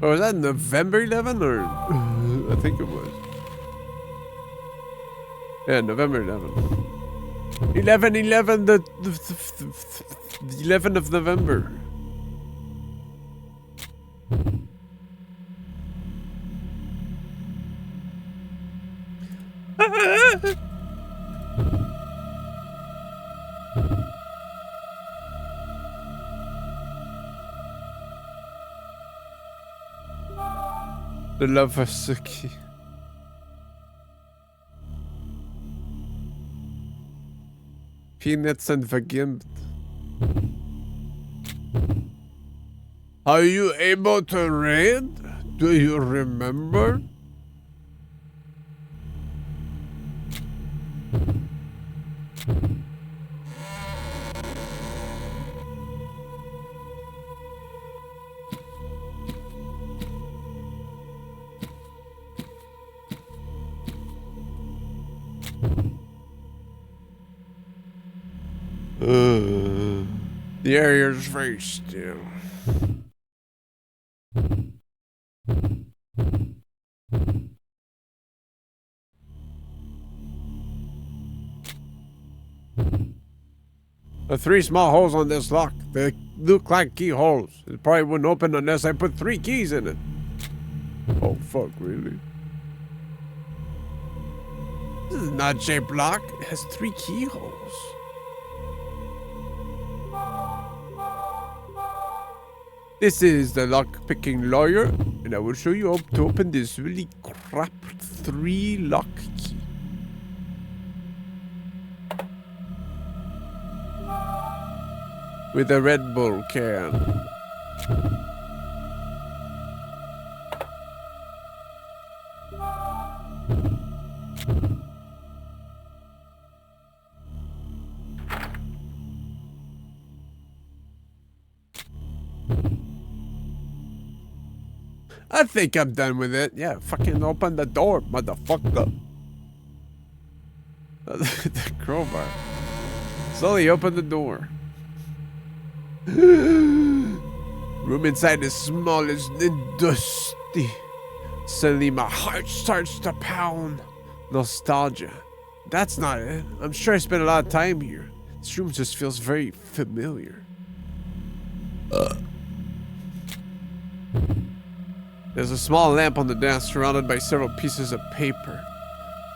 Oh, was that November 11 or? I think it was. Yeah, November 11. 11/11, the 11th of November. The love of Suki. Peanuts and vergimmt. Are you able to read? Do you remember? The area's very still. The 3 small holes on this lock, they look like keyholes. It probably wouldn't open unless I put 3 keys in it. Oh, fuck, really? This is not shaped lock. It has 3 keyholes. This is the lock-picking lawyer, and I will show you how to open this really crap 3 lock key. With a Red Bull can. I think I'm done with it. Yeah, fucking open the door, motherfucker. The crowbar. Slowly open the door. Room inside is small and dusty. Suddenly my heart starts to pound. Nostalgia. That's not it. I'm sure I spent a lot of time here. This room just feels very familiar. There's a small lamp on the desk surrounded by several pieces of paper.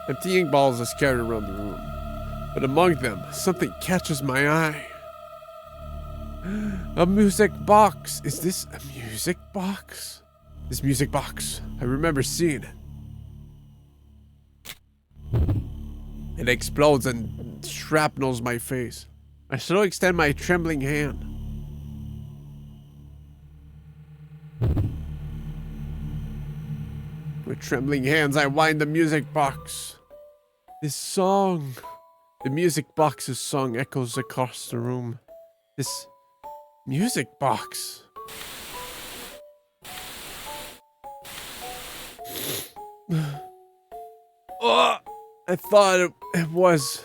Empty ink balls are scattered around the room. But among them, something catches my eye. A music box. Is this a music box? This music box. I remember seeing it. It explodes and shrapnels my face. I slowly extend my trembling hand. With trembling hands, I wind the music box. This song. The music box's song echoes across the room. This music box. Oh, I thought it was.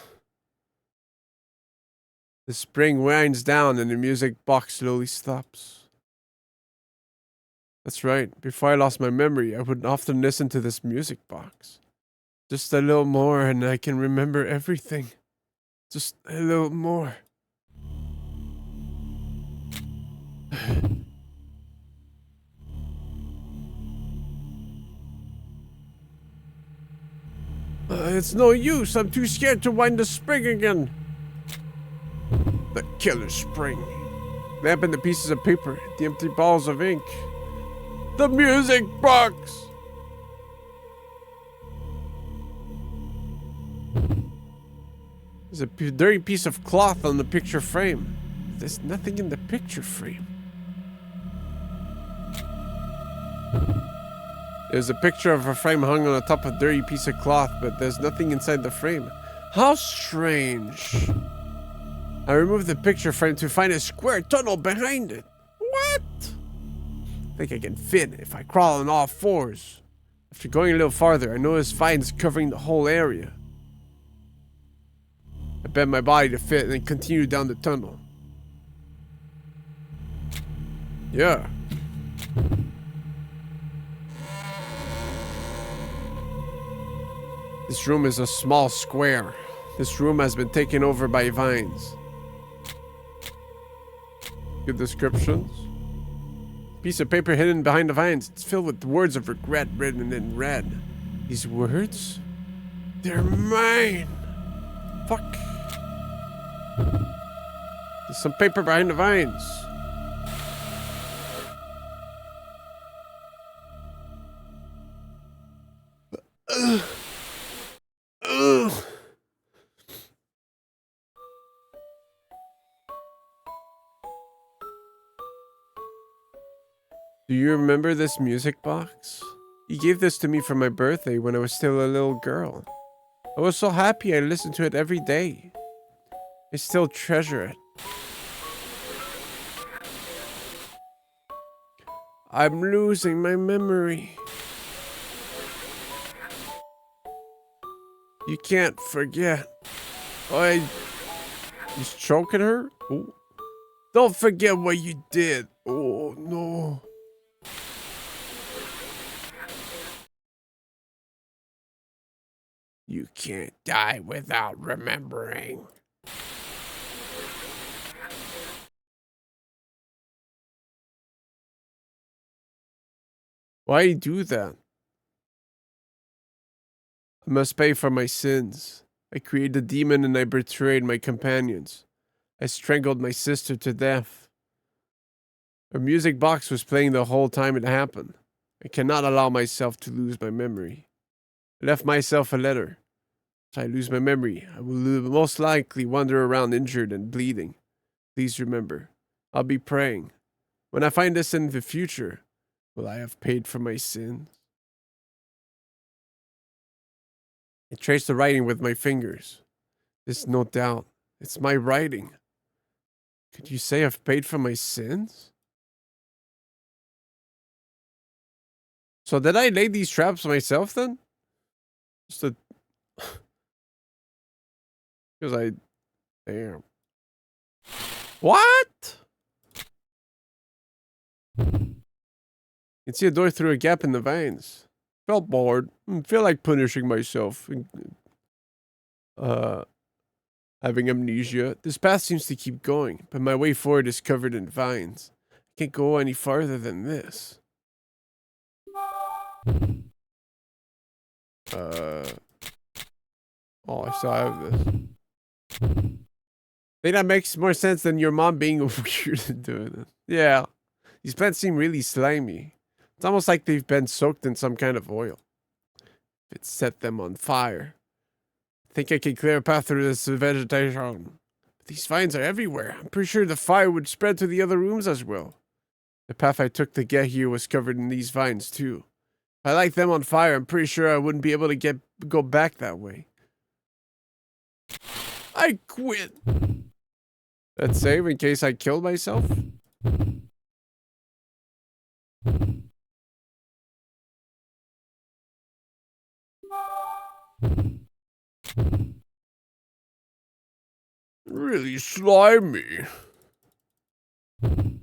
The spring winds down and the music box slowly stops. That's right. Before I lost my memory, I would often listen to this music box. Just a little more and I can remember everything. Just a little more. It's no use. I'm too scared to wind the spring again. The killer spring. Lamp and the pieces of paper. The empty balls of ink. The music box. There's a dirty piece of cloth on the picture frame. There's nothing in the picture frame. There's a picture of a frame hung on the top of a dirty piece of cloth, but there's nothing inside the frame. How strange. I removed the picture frame to find a square tunnel behind it. What? I think I can fit if I crawl on all fours. After going a little farther, I noticed vines covering the whole area. I bent my body to fit and then continued down the tunnel. Yeah. This room is a small square. This room has been taken over by vines. Good descriptions. Piece of paper hidden behind the vines. It's filled with words of regret written in red. These words? They're mine. Fuck. There's some paper behind the vines. Do you remember this music box? You gave this to me for my birthday when I was still a little girl. I was so happy I listened to it every day. I still treasure it. I'm losing my memory. You can't forget. He's choking her? Oh. Don't forget what you did. Oh, no. You can't die without remembering. Why do that? I must pay for my sins. I created a demon and I betrayed my companions. I strangled my sister to death. Her music box was playing the whole time it happened. I cannot allow myself to lose my memory. I left myself a letter. If I lose my memory, I will most likely wander around injured and bleeding. Please remember, I'll be praying. When I find this in the future, will I have paid for my sins? I traced the writing with my fingers. There's no doubt. It's my writing. Could you say I've paid for my sins? So did I lay these traps myself then? Just a... Because I... Damn. What? You can see a door through a gap in the vines. Felt bored. Feel like punishing myself. Having amnesia. This path seems to keep going, but my way forward is covered in vines. I can't go any farther than this. Oh, I still have this. I think that makes more sense than your mom being weird and doing it. Yeah. These plants seem really slimy. It's almost like they've been soaked in some kind of oil. It set them on fire. I think I can clear a path through this vegetation. But these vines are everywhere. I'm pretty sure the fire would spread to the other rooms as well. The path I took to get here was covered in these vines too. If I light them on fire, I'm pretty sure I wouldn't be able to go back that way. I quit. Let's save in case I kill myself. Really slimy. It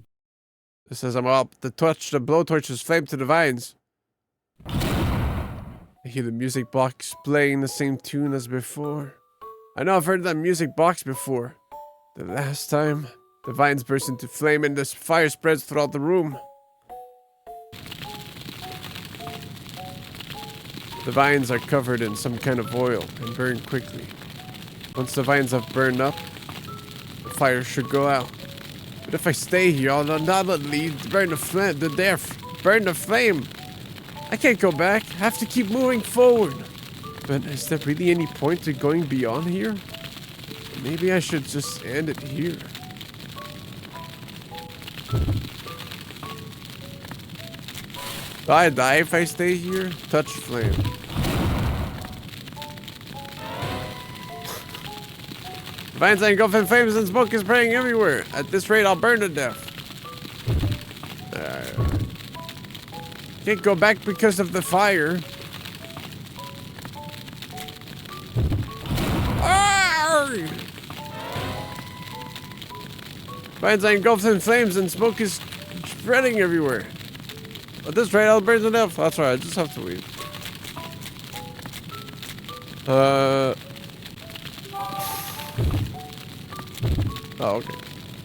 says I'm up. The blowtorch's flame to the vines. I hear the music box playing the same tune as before. I know I've heard that music box before. The last time, the vines burst into flame and this fire spreads throughout the room. The vines are covered in some kind of oil and burn quickly. Once the vines have burned up, the fire should go out. But if I stay here, I'll undoubtedly burn the flame. I can't go back. I have to keep moving forward. But is there really any point to going beyond here? Maybe I should just end it here. Do I die if I stay here? Touch flame. Vines are engulfing flames and smoke is spraying everywhere. At this rate, I'll burn to death. Can't go back because of the fire. Vines are engulfed in flames and smoke is spreading everywhere. At this rate, I'll burn to death. That's right, I just have to leave. Oh, okay.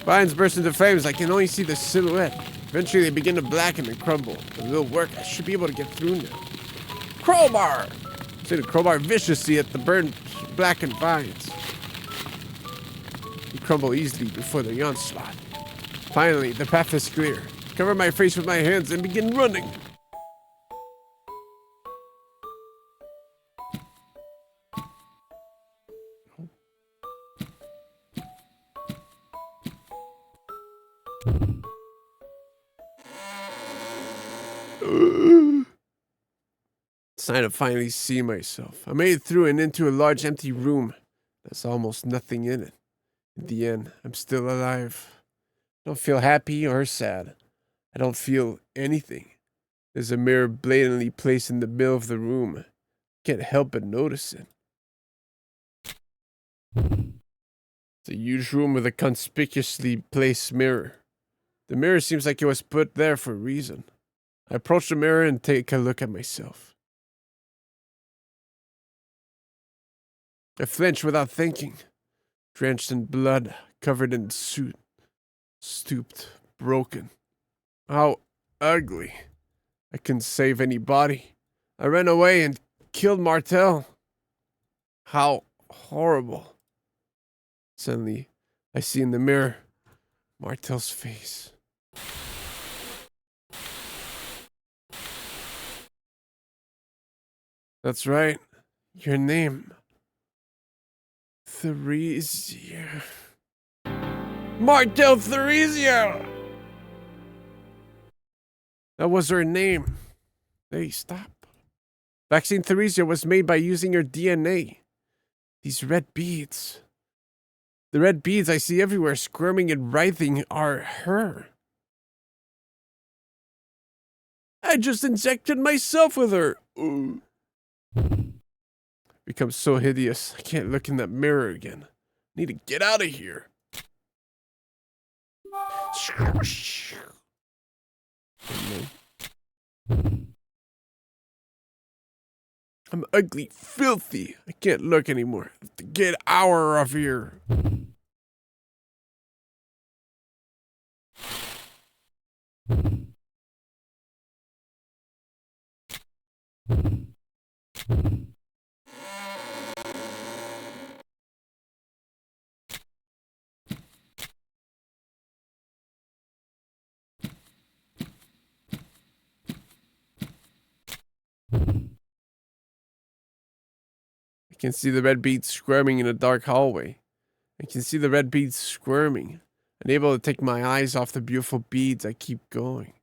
Vines burst into flames. I can only see the silhouette. Eventually, they begin to blacken and crumble. It will work. I should be able to get through now. Crowbar! See the crowbar viciously at the burned, blackened vines. You crumble easily before the onslaught. Finally, the path is clear. Cover my face with my hands and begin running. It's time to finally see myself. I made it through and into a large empty room. There's almost nothing in it. In the end, I'm still alive. I don't feel happy or sad. I don't feel anything. There's a mirror blatantly placed in the middle of the room. I can't help but notice it. It's a huge room with a conspicuously placed mirror. The mirror seems like it was put there for a reason. I approach the mirror and take a look at myself. I flinch without thinking. Drenched in blood, covered in soot. Stooped, broken. How ugly. I couldn't save anybody. I ran away and killed Martel. How horrible. Suddenly, I see in the mirror Martel's face. That's right. Your name. Theresia. Martel Theresia! That was her name. Hey, stop. Vaccine Theresia was made by using her DNA. These red beads. The red beads I see everywhere squirming and writhing are her. I just injected myself with her. Ooh. Becomes so hideous. I can't look in that mirror again. Need to get out of here. I'm ugly, filthy. I can't look anymore. I have to get out of here. I can see the red beads squirming in a dark hallway. I can see the red beads squirming. Unable to take my eyes off the beautiful beads, I keep going.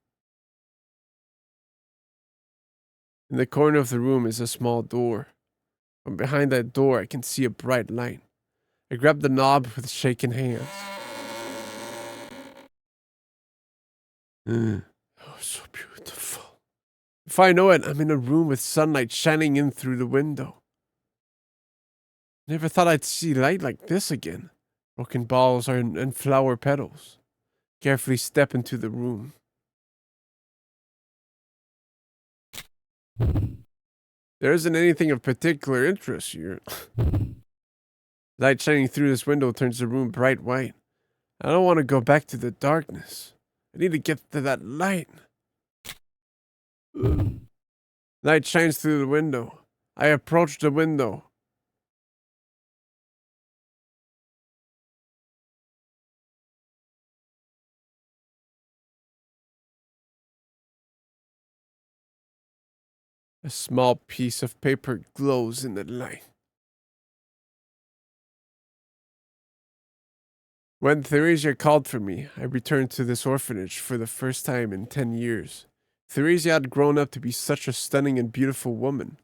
In the corner of the room is a small door. From behind that door, I can see a bright light. I grab the knob with shaking hands. Oh, so beautiful. Before I know it, I'm in a room with sunlight shining in through the window. Never thought I'd see light like this again. Broken balls and flower petals. Carefully step into the room. There isn't anything of particular interest here. Light shining through this window turns the room bright white. I don't want to go back to the darkness. I need to get to that light. Light shines through the window. I approach the window. A small piece of paper glows in the light. When Theresia called for me, I returned to this orphanage for the first time in 10 years. Theresia had grown up to be such a stunning and beautiful woman.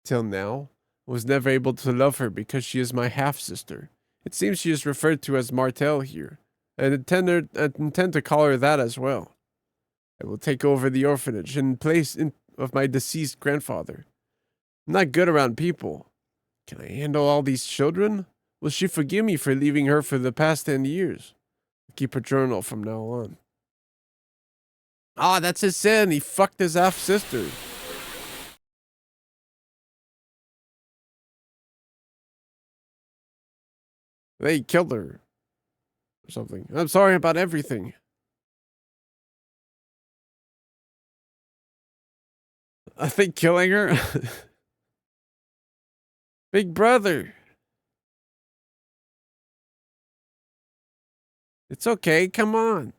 Till now, I was never able to love her because she is my half-sister. It seems she is referred to as Martel here. I intend to call her that as well. I will take over the orphanage in place of my deceased grandfather. I'm not good around people. Can I handle all these children? Will she forgive me for leaving her for the past 10 years? I'll keep her journal from now on. Ah, that's his sin. He fucked his half-sister. They killed her. Or something. I'm sorry about everything. I think killing her? Big brother. It's okay, come on.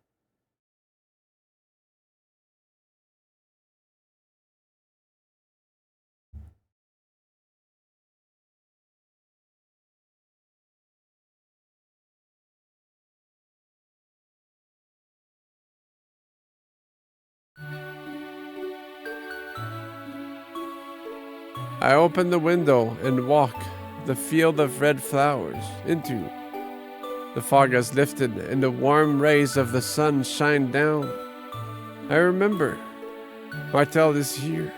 I open the window and walk the field of red flowers into. The fog has lifted and the warm rays of the sun shine down. I remember. Martel is here.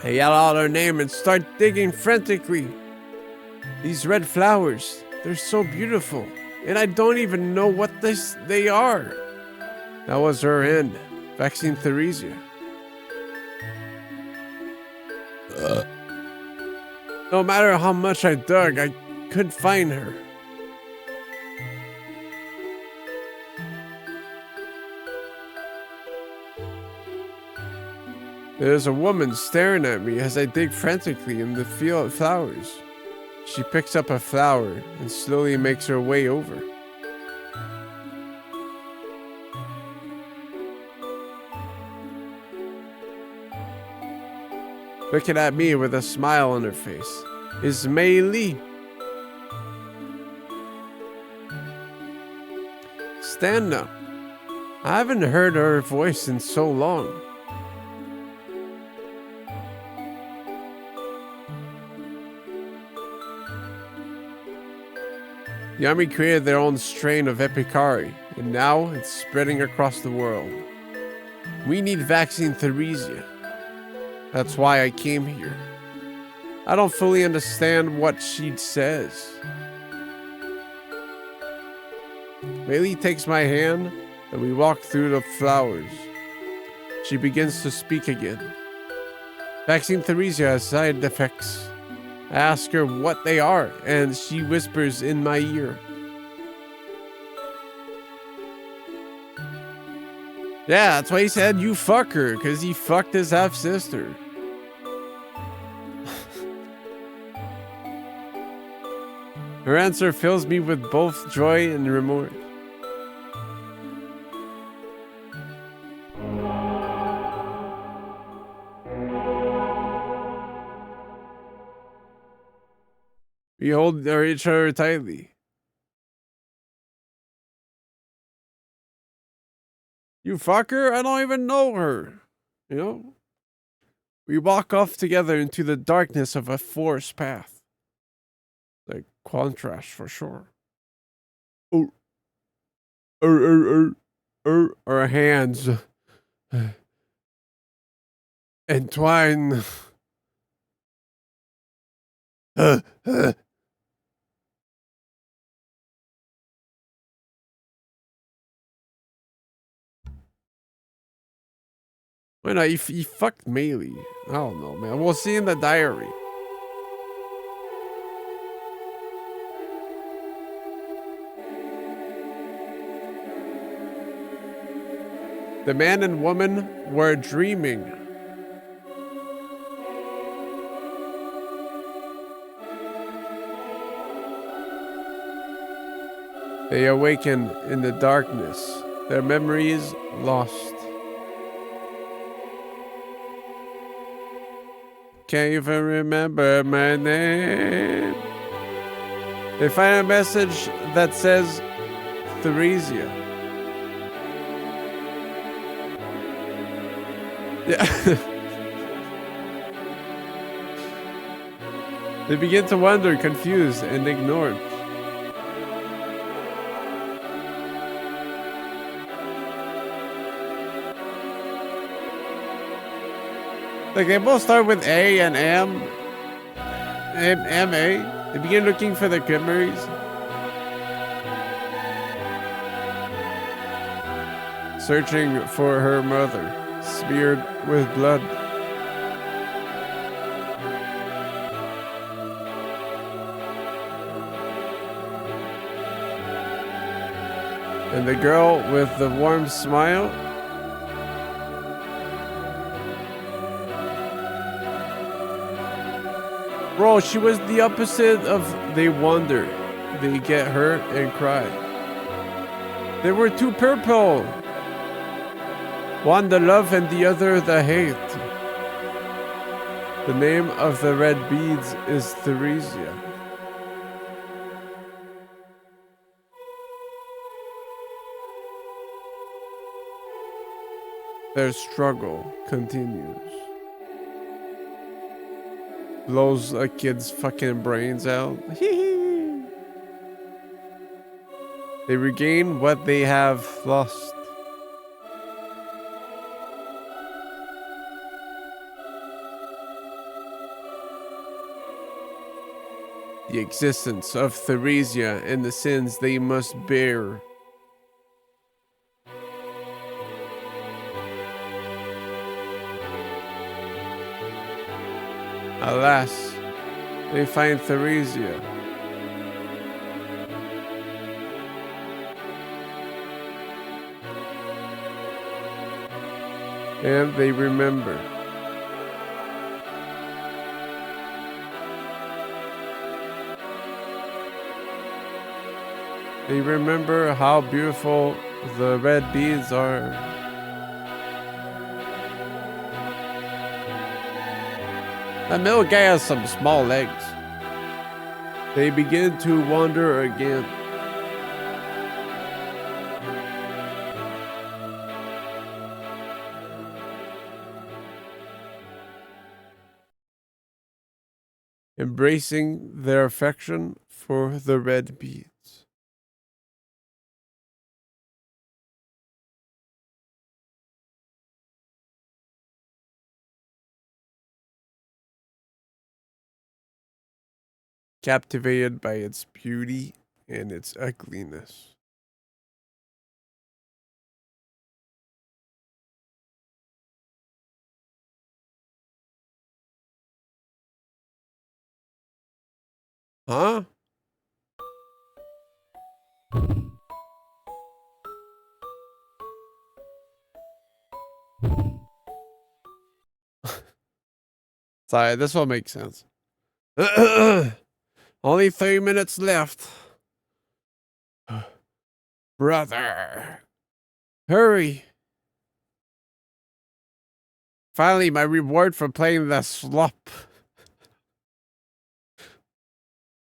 I yell out her name and start digging frantically. These red flowers, they're so beautiful, and I don't even know what they are. That was her end, vaccine Theresia. No matter how much I dug, I couldn't find her. There's a woman staring at me as I dig frantically in the field of flowers. She picks up a flower and slowly makes her way over. Looking at me with a smile on her face is Mei Li. Stand up. I haven't heard her voice in so long. The army created their own strain of Epicari, and now it's spreading across the world. We need vaccine Theresia. That's why I came here. I don't fully understand what she says. Bailey takes my hand, and we walk through the flowers. She begins to speak again. Vaccine Theresia has side effects. I ask her what they are, and she whispers in my ear. Yeah, that's why he said you fuck her, because he fucked his half-sister. Her answer fills me with both joy and remorse. We hold each other tightly. You fucker? I don't even know her. You know? We walk off together into the darkness of a forest path. Like contrast for sure. Oh. Our hands entwine. Why not? He fucked Melee. I don't know, man. We'll see in the diary. The man and woman were dreaming. They awaken in the darkness, their memories lost. Can't even remember my name. They find a message that says Theresia. Yeah. They begin to wonder, confused and ignored. Like they both start with A and M-A. They begin looking for the memories. Searching for her mother, smeared with blood. And the girl with the warm smile. Bro, she was the opposite of they wonder. They get hurt and cry. They were two purple. One the love and the other the hate. The name of the red beads is Theresia. Their struggle continues. Blows a kid's fucking brains out. They regain what they have lost. The existence of Theresia and the sins they must bear. Alas, they find Theresia. And they remember. They remember how beautiful the red beads are. That middle guy has some small legs. They begin to wander again. Embracing their affection for the red beads. captivated by its beauty and its ugliness. Huh? Sorry, this will make sense. Only 3 minutes left. Brother. Hurry. Finally, my reward for playing the slop.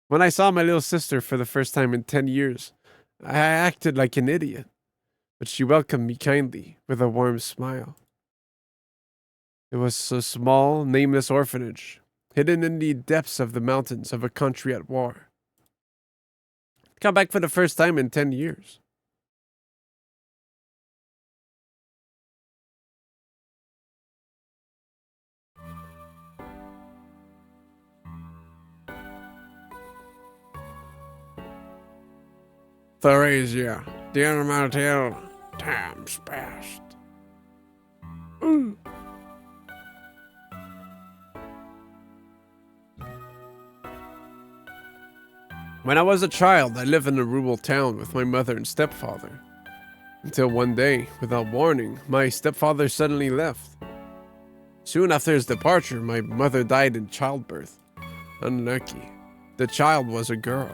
When I saw my little sister for the first time in 10 years, I acted like an idiot, but she welcomed me kindly with a warm smile. It was a small, nameless orphanage, hidden in the depths of the mountains of a country at war. Come back for the first time in 10 years. Theresia, dear Martel, time's past. When I was a child, I lived in a rural town with my mother and stepfather. Until one day, without warning, my stepfather suddenly left. Soon after his departure, my mother died in childbirth. Unlucky. The child was a girl.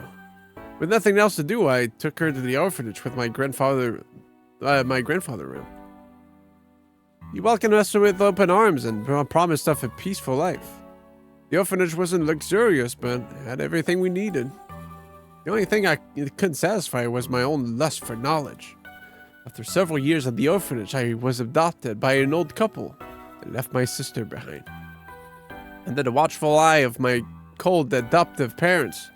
With nothing else to do, I took her to the orphanage with my grandfather around. He welcomed us with open arms and promised us a peaceful life. The orphanage wasn't luxurious, but had everything we needed. The only thing I couldn't satisfy was my own lust for knowledge. After several years at the orphanage, I was adopted by an old couple and left my sister behind. Under the watchful eye of my cold adoptive parents,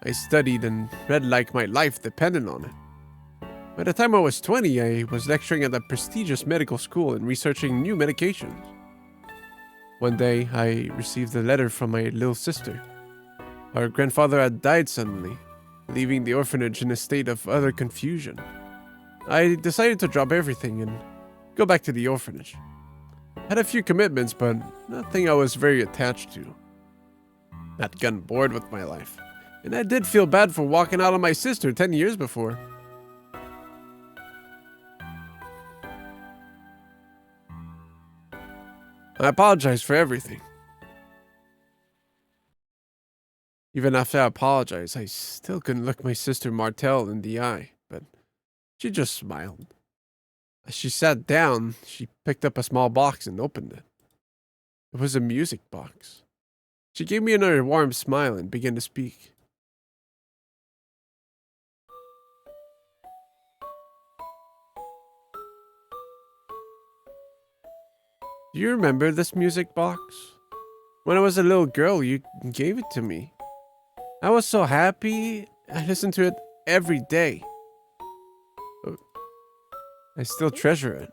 I studied and read like my life depended on it. By the time I was 20, I was lecturing at a prestigious medical school and researching new medications. One day, I received a letter from my little sister. Our grandfather had died suddenly, leaving the orphanage in a state of utter confusion. I decided to drop everything and go back to the orphanage. I had a few commitments, but nothing I was very attached to. I'd gotten bored with my life, and I did feel bad for walking out on my sister 10 years before. I apologized for everything. Even after I apologized, I still couldn't look my sister Martel in the eye, but she just smiled. As she sat down, she picked up a small box and opened it. It was a music box. She gave me another warm smile and began to speak. Do you remember this music box? When I was a little girl, you gave it to me. I was so happy. I listened to it every day. I still treasure it.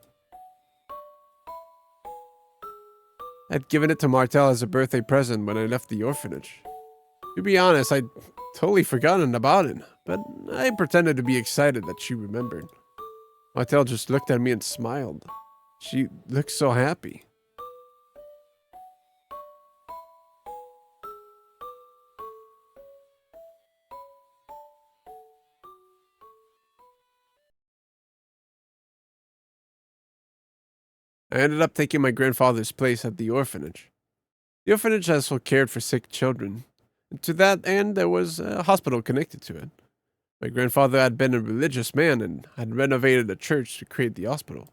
I'd given it to Martel as a birthday present when I left the orphanage. To be honest, I'd totally forgotten about it, but I pretended to be excited that she remembered. Martel just looked at me and smiled. She looked so happy. I ended up taking my grandfather's place at the orphanage. The orphanage also cared for sick children, and to that end, there was a hospital connected to it. My grandfather had been a religious man and had renovated a church to create the hospital.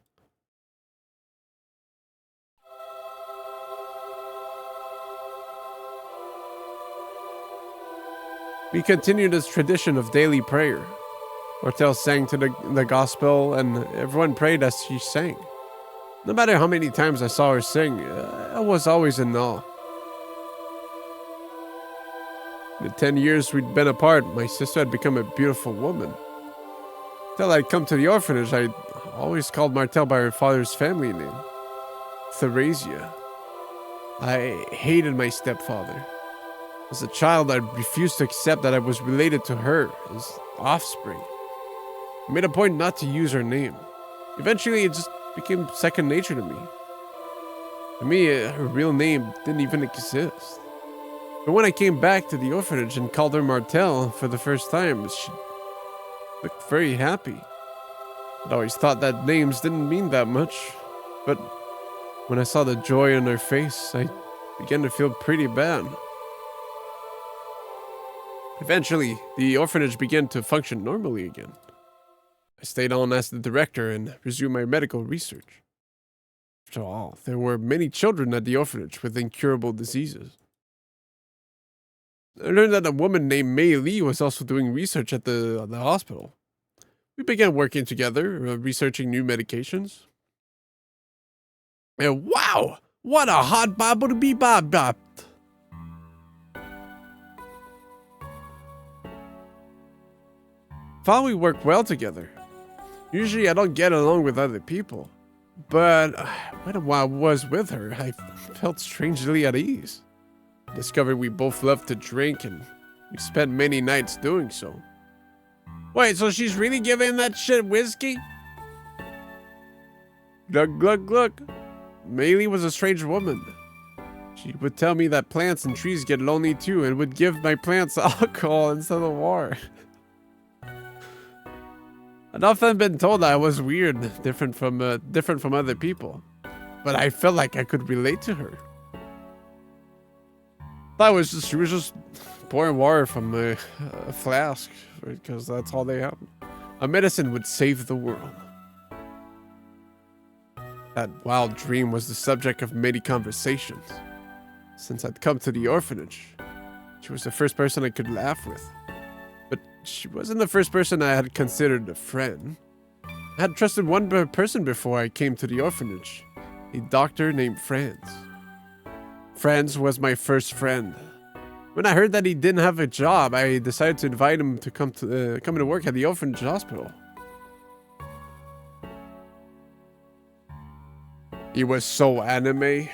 We continued this tradition of daily prayer. Martel sang to the gospel, and everyone prayed as she sang. No matter how many times I saw her sing, I was always in awe. In the 10 years we'd been apart, my sister had become a beautiful woman. Till I'd come to the orphanage, I always called Martel by her father's family name, Theresia. I hated my stepfather. As a child, I refused to accept that I was related to her as offspring. I made a point not to use her name. Eventually, it just became second nature to me. To me, her real name didn't even exist. But when I came back to the orphanage and called her Martel for the first time, she looked very happy. I'd always thought that names didn't mean that much, but when I saw the joy on her face, I began to feel pretty bad. Eventually, the orphanage began to function normally again. I stayed on as the director and resumed my medical research. After all, there were many children at the orphanage with incurable diseases. I learned that a woman named Mei Li was also doing research at the hospital. We began working together, researching new medications. And wow, what a hot bobble to be bob. Thought we worked well together. Usually I don't get along with other people, but when I was with her, I felt strangely at ease. Discovered we both loved to drink, and we spent many nights doing so. Wait, so she's really giving that shit whiskey? Glug, glug, glug. Maylee was a strange woman. She would tell me that plants and trees get lonely too, and would give my plants alcohol instead of water. I'd often been told I was weird, different from other people, but I felt like I could relate to her. She was just pouring water from a flask, because that's all they have. A medicine would save the world. That wild dream was the subject of many conversations. Since I'd come to the orphanage, she was the first person I could laugh with. But she wasn't the first person I had considered a friend. I had trusted one person before I came to the orphanage, a doctor named Franz. Franz was my first friend. When I heard that he didn't have a job, I decided to invite him to come to work at the orphanage hospital. He was so anime.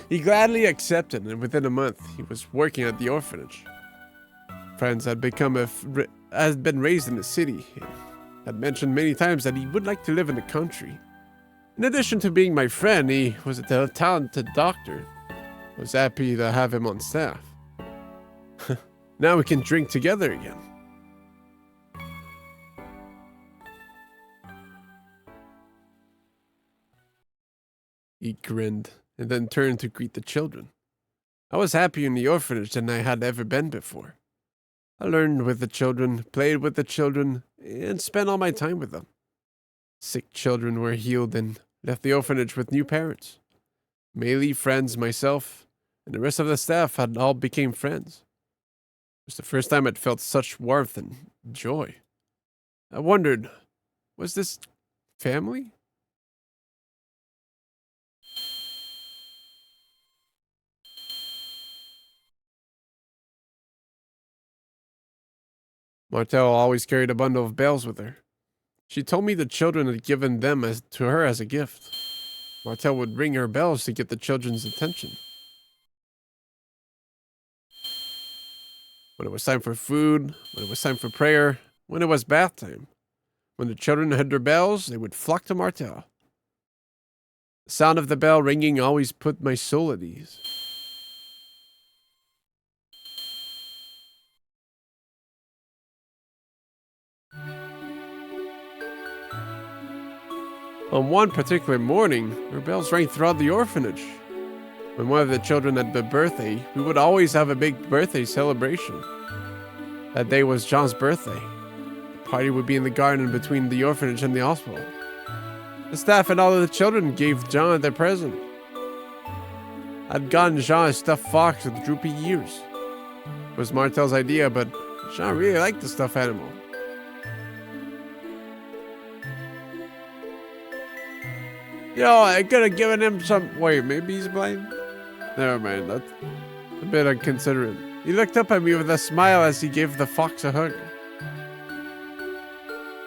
He gladly accepted, and within a month, he was working at the orphanage. Franz had been raised in the city, and had mentioned many times that he would like to live in the country. In addition to being my friend, he was a talented doctor. I was happy to have him on staff. Now we can drink together again. He grinned and then turned to greet the children. I was happier in the orphanage than I had ever been before. I learned with the children, played with the children, and spent all my time with them. Sick children were healed and left the orphanage with new parents. Melee friends, myself, and the rest of the staff had all became friends. It was the first time I'd felt such warmth and joy. I wondered, was this family? Martel always carried a bundle of bells with her. She told me the children had given them to her as a gift. Martel would ring her bells to get the children's attention. When it was time for food, when it was time for prayer, when it was bath time. When the children heard their bells, they would flock to Martel. The sound of the bell ringing always put my soul at ease. On one particular morning, her bells rang throughout the orphanage. When one of the children had a birthday, we would always have a big birthday celebration. That day was John's birthday. The party would be in the garden between the orphanage and the hospital. The staff and all of the children gave John their present. I'd gotten Jean a stuffed fox with droopy ears. It was Martel's idea, but Jean really liked the stuffed animal. Yo, I could have given him some... Wait, maybe he's blind? Never mind, that's a bit inconsiderate. He looked up at me with a smile as he gave the fox a hug.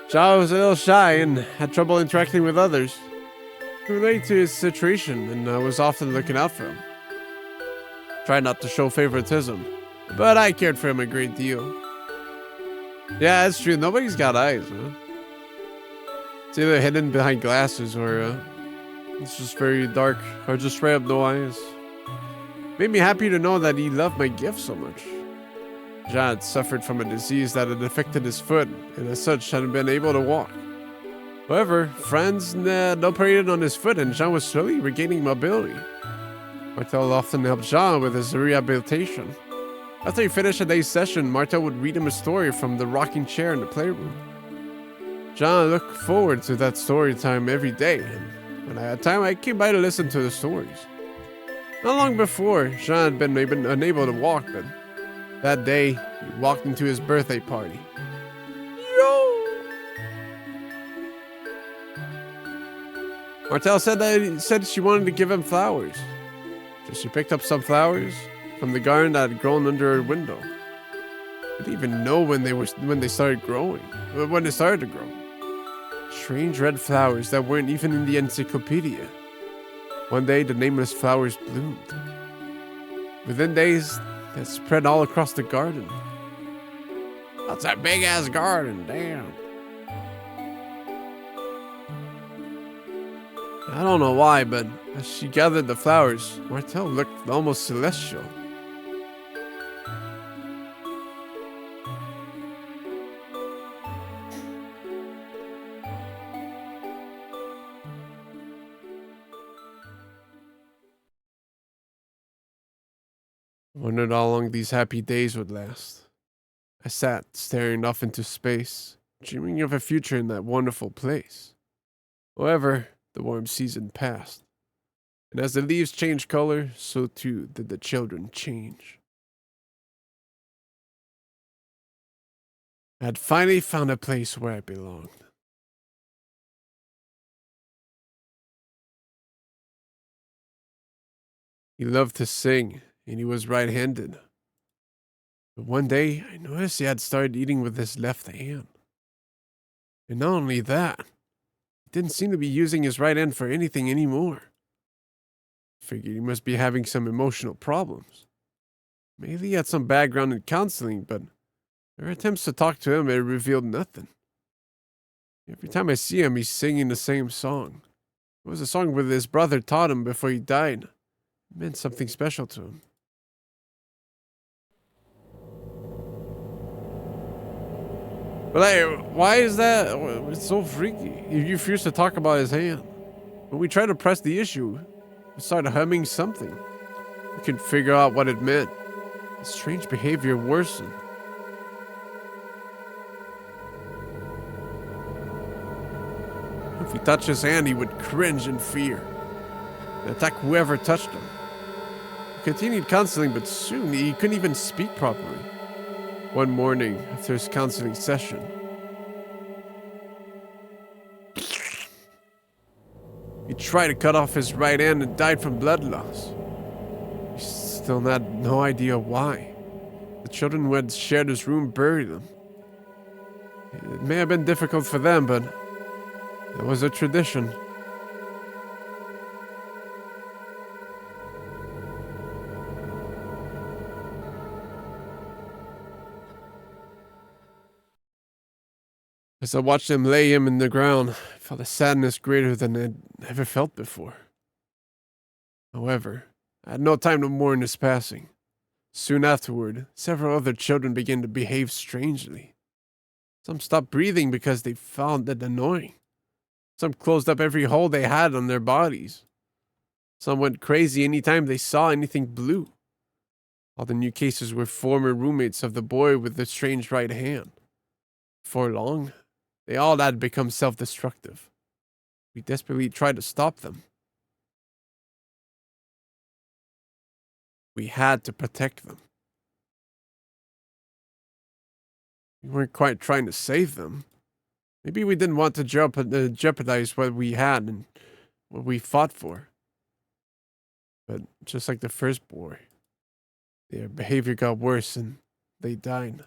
Jean was a little shy and had trouble interacting with others. He related to his situation, and I was often looking out for him. Tried not to show favoritism, but I cared for him a great deal. Yeah, that's true. Nobody's got eyes, man. It's either hidden behind glasses or it's just very dark, or just straight up no eyes. Made me happy to know that he loved my gift so much. Jean had suffered from a disease that had affected his foot, and as such hadn't been able to walk. However, friends had operated on his foot, and Jean was slowly regaining mobility. Martel often helped Jean with his rehabilitation. After he finished a day's session, Martel would read him a story from the rocking chair in the playroom. Jean looked forward to that story time every day, and when I had time, I came by to listen to the stories. Not long before, Jean had been unable to walk, but that day, he walked into his birthday party. Martel said she wanted to give him flowers. So she picked up some flowers from the garden that had grown under her window. I didn't even know when they started growing, when they started to grow. Strange red flowers that weren't even in the encyclopedia. One day, the nameless flowers bloomed. Within days, they spread all across the garden. That's a big-ass garden, damn. I don't know why, but as she gathered the flowers, Martel looked almost celestial. I wondered how long these happy days would last. I sat staring off into space, dreaming of a future in that wonderful place. However, the warm season passed, and as the leaves changed color, so too did the children change. I had finally found a place where I belonged. He loved to sing, and he was right-handed. But one day, I noticed he had started eating with his left hand. And not only that, he didn't seem to be using his right hand for anything anymore. Figured he must be having some emotional problems. Maybe he had some background in counseling, but their attempts to talk to him had revealed nothing. Every time I see him, he's singing the same song. It was a song that his brother taught him before he died. It meant something special to him. But hey, why is that? It's so freaky. He refused to talk about his hand. When we tried to press the issue, he started humming something. We couldn't figure out what it meant. His strange behavior worsened. If he touched his hand, he would cringe in fear and attack whoever touched him. He continued counseling, but soon he couldn't even speak properly. One morning, after his counseling session, he tried to cut off his right hand and died from blood loss. He still had no idea why. The children who had shared his room buried him. It may have been difficult for them, but it was a tradition. As I watched them lay him in the ground, I felt a sadness greater than I'd ever felt before. However, I had no time to mourn his passing. Soon afterward, several other children began to behave strangely. Some stopped breathing because they found it annoying. Some closed up every hole they had on their bodies. Some went crazy anytime they saw anything blue. All the new cases were former roommates of the boy with the strange right hand. Before long, they all had become self-destructive. We desperately tried to stop them. We had to protect them. We weren't quite trying to save them. Maybe we didn't want to jeopardize what we had and what we fought for. But just like the first boy, their behavior got worse and they died.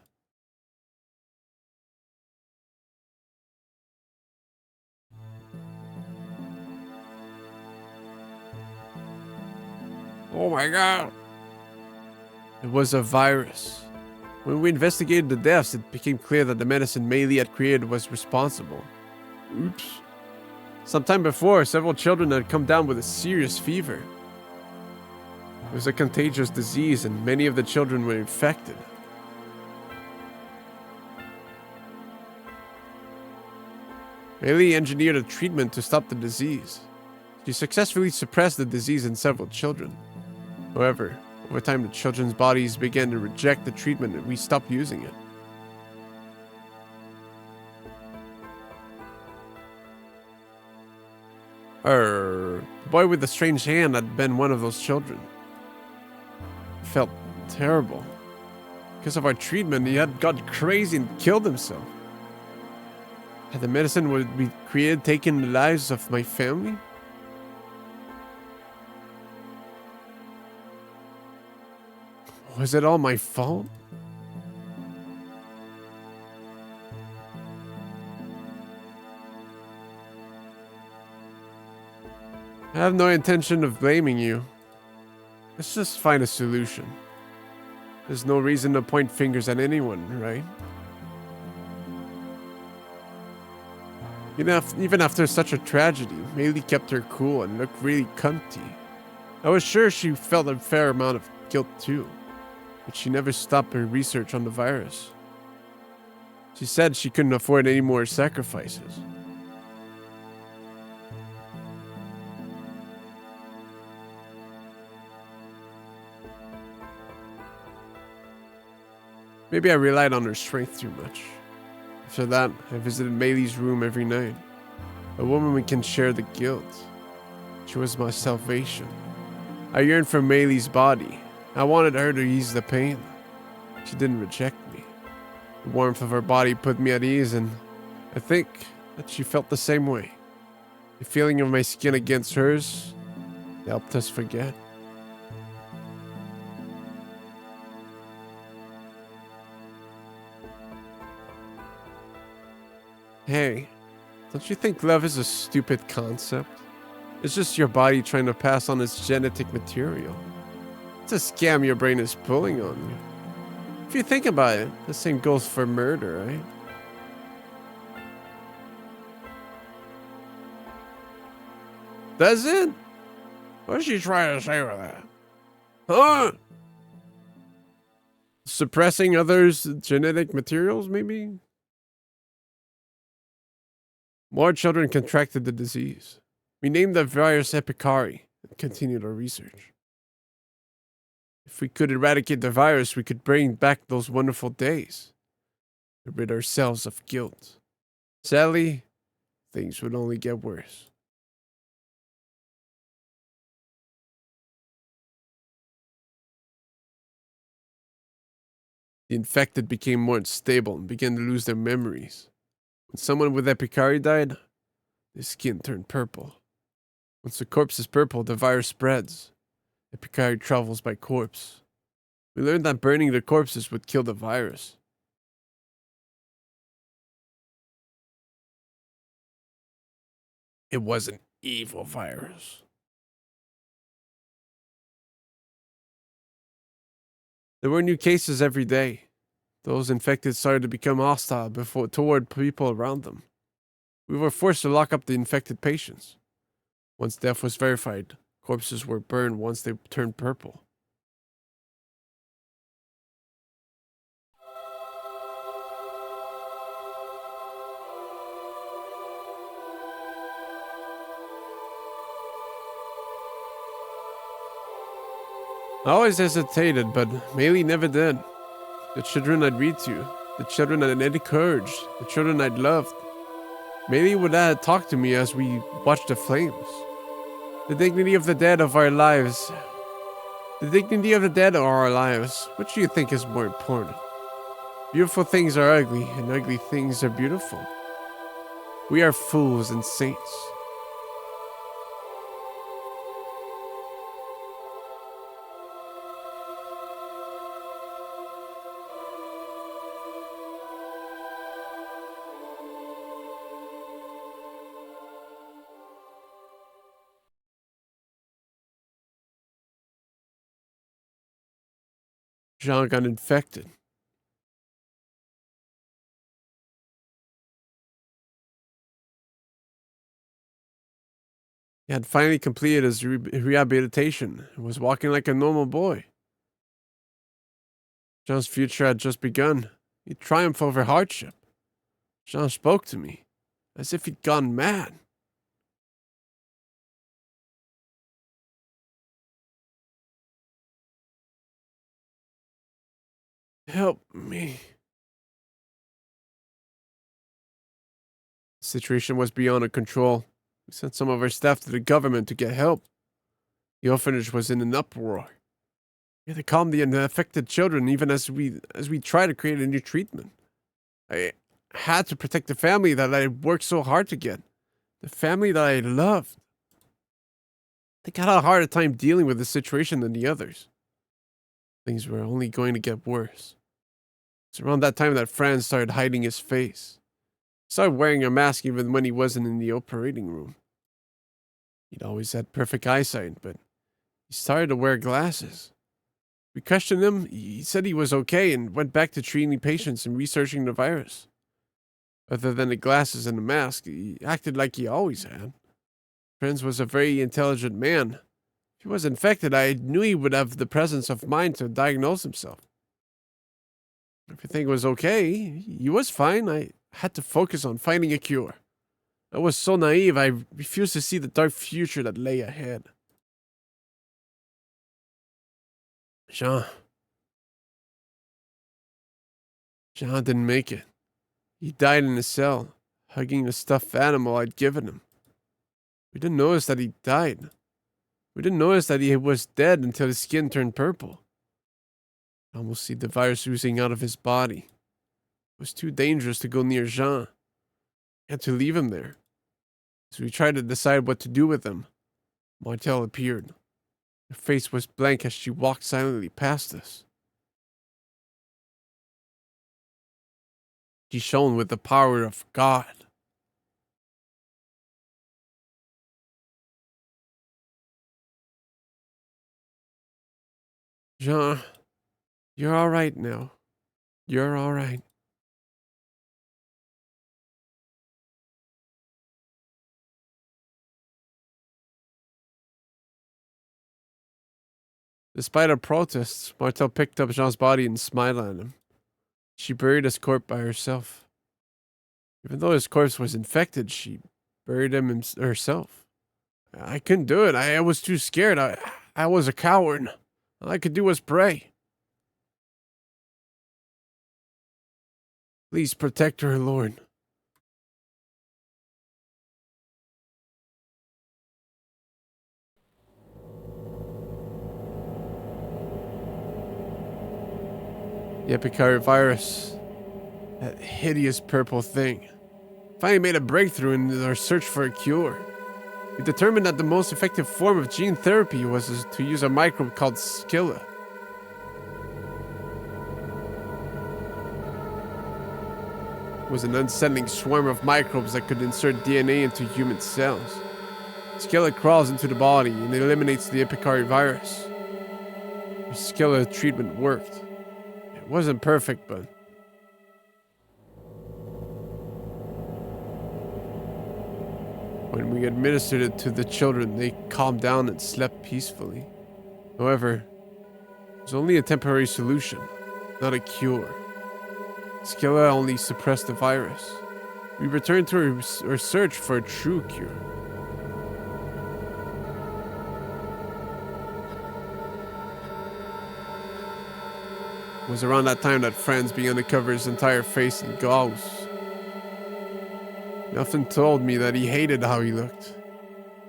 Oh my god. It was a virus. When we investigated the deaths, it became clear that the medicine Meili had created was responsible. Oops. Sometime before, several children had come down with a serious fever. It was a contagious disease, and many of the children were infected. Meili engineered a treatment to stop the disease. She successfully suppressed the disease in several children. However, over time the children's bodies began to reject the treatment and we stopped using it. The boy with the strange hand had been one of those children. It felt terrible. Because of our treatment, he had got crazy and killed himself. Had the medicine we created taken the lives of my family? Was it all my fault? I have no intention of blaming you. Let's just find a solution. There's no reason to point fingers at anyone, right? Even after such a tragedy, Meili kept her cool and looked really cunty. I was sure she felt a fair amount of guilt too, but she never stopped her research on the virus. She said she couldn't afford any more sacrifices. Maybe I relied on her strength too much. After that, I visited Meili's room every night. A woman we can share the guilt. She was my salvation. I yearned for Meili's body. I wanted her to ease the pain. She didn't reject me. The warmth of her body put me at ease, and I think that she felt the same way. The feeling of my skin against hers helped us forget. Hey, don't you think love is a stupid concept? It's just your body trying to pass on its genetic material. It's a scam your brain is pulling on you. If you think about it, the same goes for murder, right? Does it? What's she trying to say with that? Huh? Suppressing others' genetic materials, maybe? More children contracted the disease. We named the virus Epicari and continued our research. If we could eradicate the virus, we could bring back those wonderful days. Rid ourselves of guilt. Sadly, things would only get worse. The infected became more unstable and began to lose their memories. When someone with Epicari died, their skin turned purple. Once the corpse is purple, the virus spreads. Epicari travels by corpse. We learned that burning the corpses would kill the virus. It was an evil virus. There were new cases every day. Those infected started to become hostile toward people around them. We were forced to lock up the infected patients. Once death was verified, corpses were burned once they turned purple. I always hesitated, but Meili never did. The children I'd read to, the children I'd encouraged, the children I'd loved. Meili would talk to me as we watched the flames. The dignity of the dead of our lives. The dignity of the dead or our lives. Which do you think is more important? Beautiful things are ugly, and ugly things are beautiful. We are fools and saints. Jean got infected. He had finally completed his rehabilitation and was walking like a normal boy. Jean's future had just begun. He triumphed over hardship. Jean spoke to me, as if he'd gone mad. Help me. The situation was beyond our control. We sent some of our staff to the government to get help. The orphanage was in an uproar. We had to calm the affected children even as we tried to create a new treatment. I had to protect the family that I worked so hard to get. The family that I loved. They got a harder time dealing with the situation than the others. Things were only going to get worse. It's around that time that Franz started hiding his face. He started wearing a mask even when he wasn't in the operating room. He'd always had perfect eyesight, but he started to wear glasses. We questioned him. He said he was okay and went back to treating patients and researching the virus. Other than the glasses and the mask, he acted like he always had. Franz was a very intelligent man. If he was infected, I knew he would have the presence of mind to diagnose himself. Everything was okay. He was fine. I had to focus on finding a cure. I was so naive, I refused to see the dark future that lay ahead. Jean didn't make it. He died in a cell, hugging a stuffed animal I'd given him. We didn't notice that he died. We didn't notice that he was dead until his skin turned purple. I almost see the virus oozing out of his body. It was too dangerous to go near Jean. I had to leave him there. As we tried to decide what to do with him, Martel appeared. Her face was blank as she walked silently past us. She shone with the power of God. Jean, you're all right now. You're all right. Despite our protests, Martel picked up Jean's body and smiled at him. She buried his corpse by herself. Even though his corpse was infected, she buried him herself. I couldn't do it. I was too scared. I was a coward. All I could do was pray. Please protect her, Lord. The Epicari virus, that hideous purple thing, finally made a breakthrough in our search for a cure. We determined that the most effective form of gene therapy was to use a microbe called Scilla. It was an unsettling swarm of microbes that could insert DNA into human cells. Scilla crawls into the body and eliminates the Epicari virus. The Scilla treatment worked. It wasn't perfect, but when we administered it to the children, they calmed down and slept peacefully. However, it was only a temporary solution, not a cure. Scilla only suppressed the virus. We returned to our search for a true cure. It was around that time that Franz began to cover his entire face in gauze. He often told me that he hated how he looked.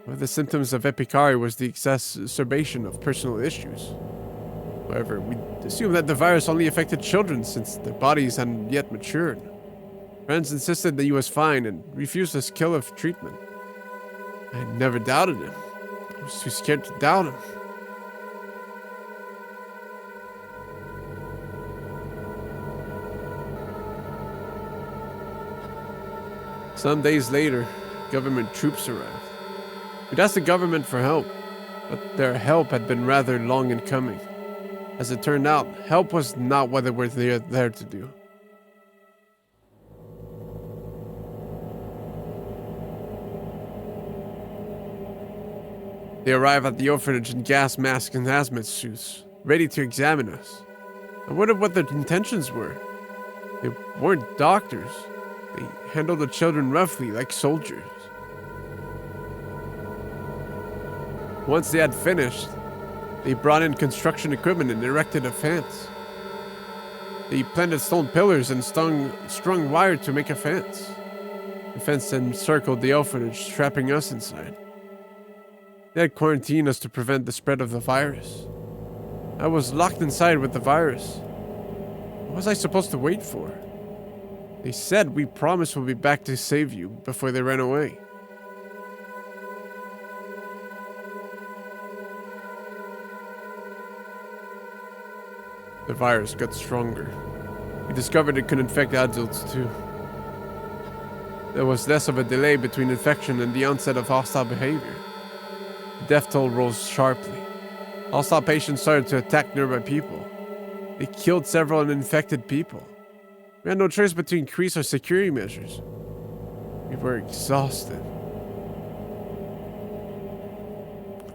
One of the symptoms of Epicari was the exacerbation of personal issues. However, we assumed that the virus only affected children since their bodies hadn't yet matured. Franz insisted that he was fine and refused a Scilla treatment. I never doubted him. I was too scared to doubt him. Some days later, government troops arrived. We'd asked the government for help, but their help had been rather long in coming. As it turned out, help was not what they were there to do. They arrive at the orphanage in gas masks and hazmat suits, ready to examine us. I wondered what their intentions were. They weren't doctors. They handled the children roughly, like soldiers. Once they had finished, they brought in construction equipment and erected a fence. They planted stone pillars and strung wire to make a fence. The fence then circled the orphanage, trapping us inside. They had quarantined us to prevent the spread of the virus. I was locked inside with the virus. What was I supposed to wait for? They said we promised we'll be back to save you before they ran away. The virus got stronger. We discovered it could infect adults too. There was less of a delay between infection and the onset of hostile behavior. The death toll rose sharply. Hostile patients started to attack nearby people. They killed several infected people. We had no choice but to increase our security measures. We were exhausted.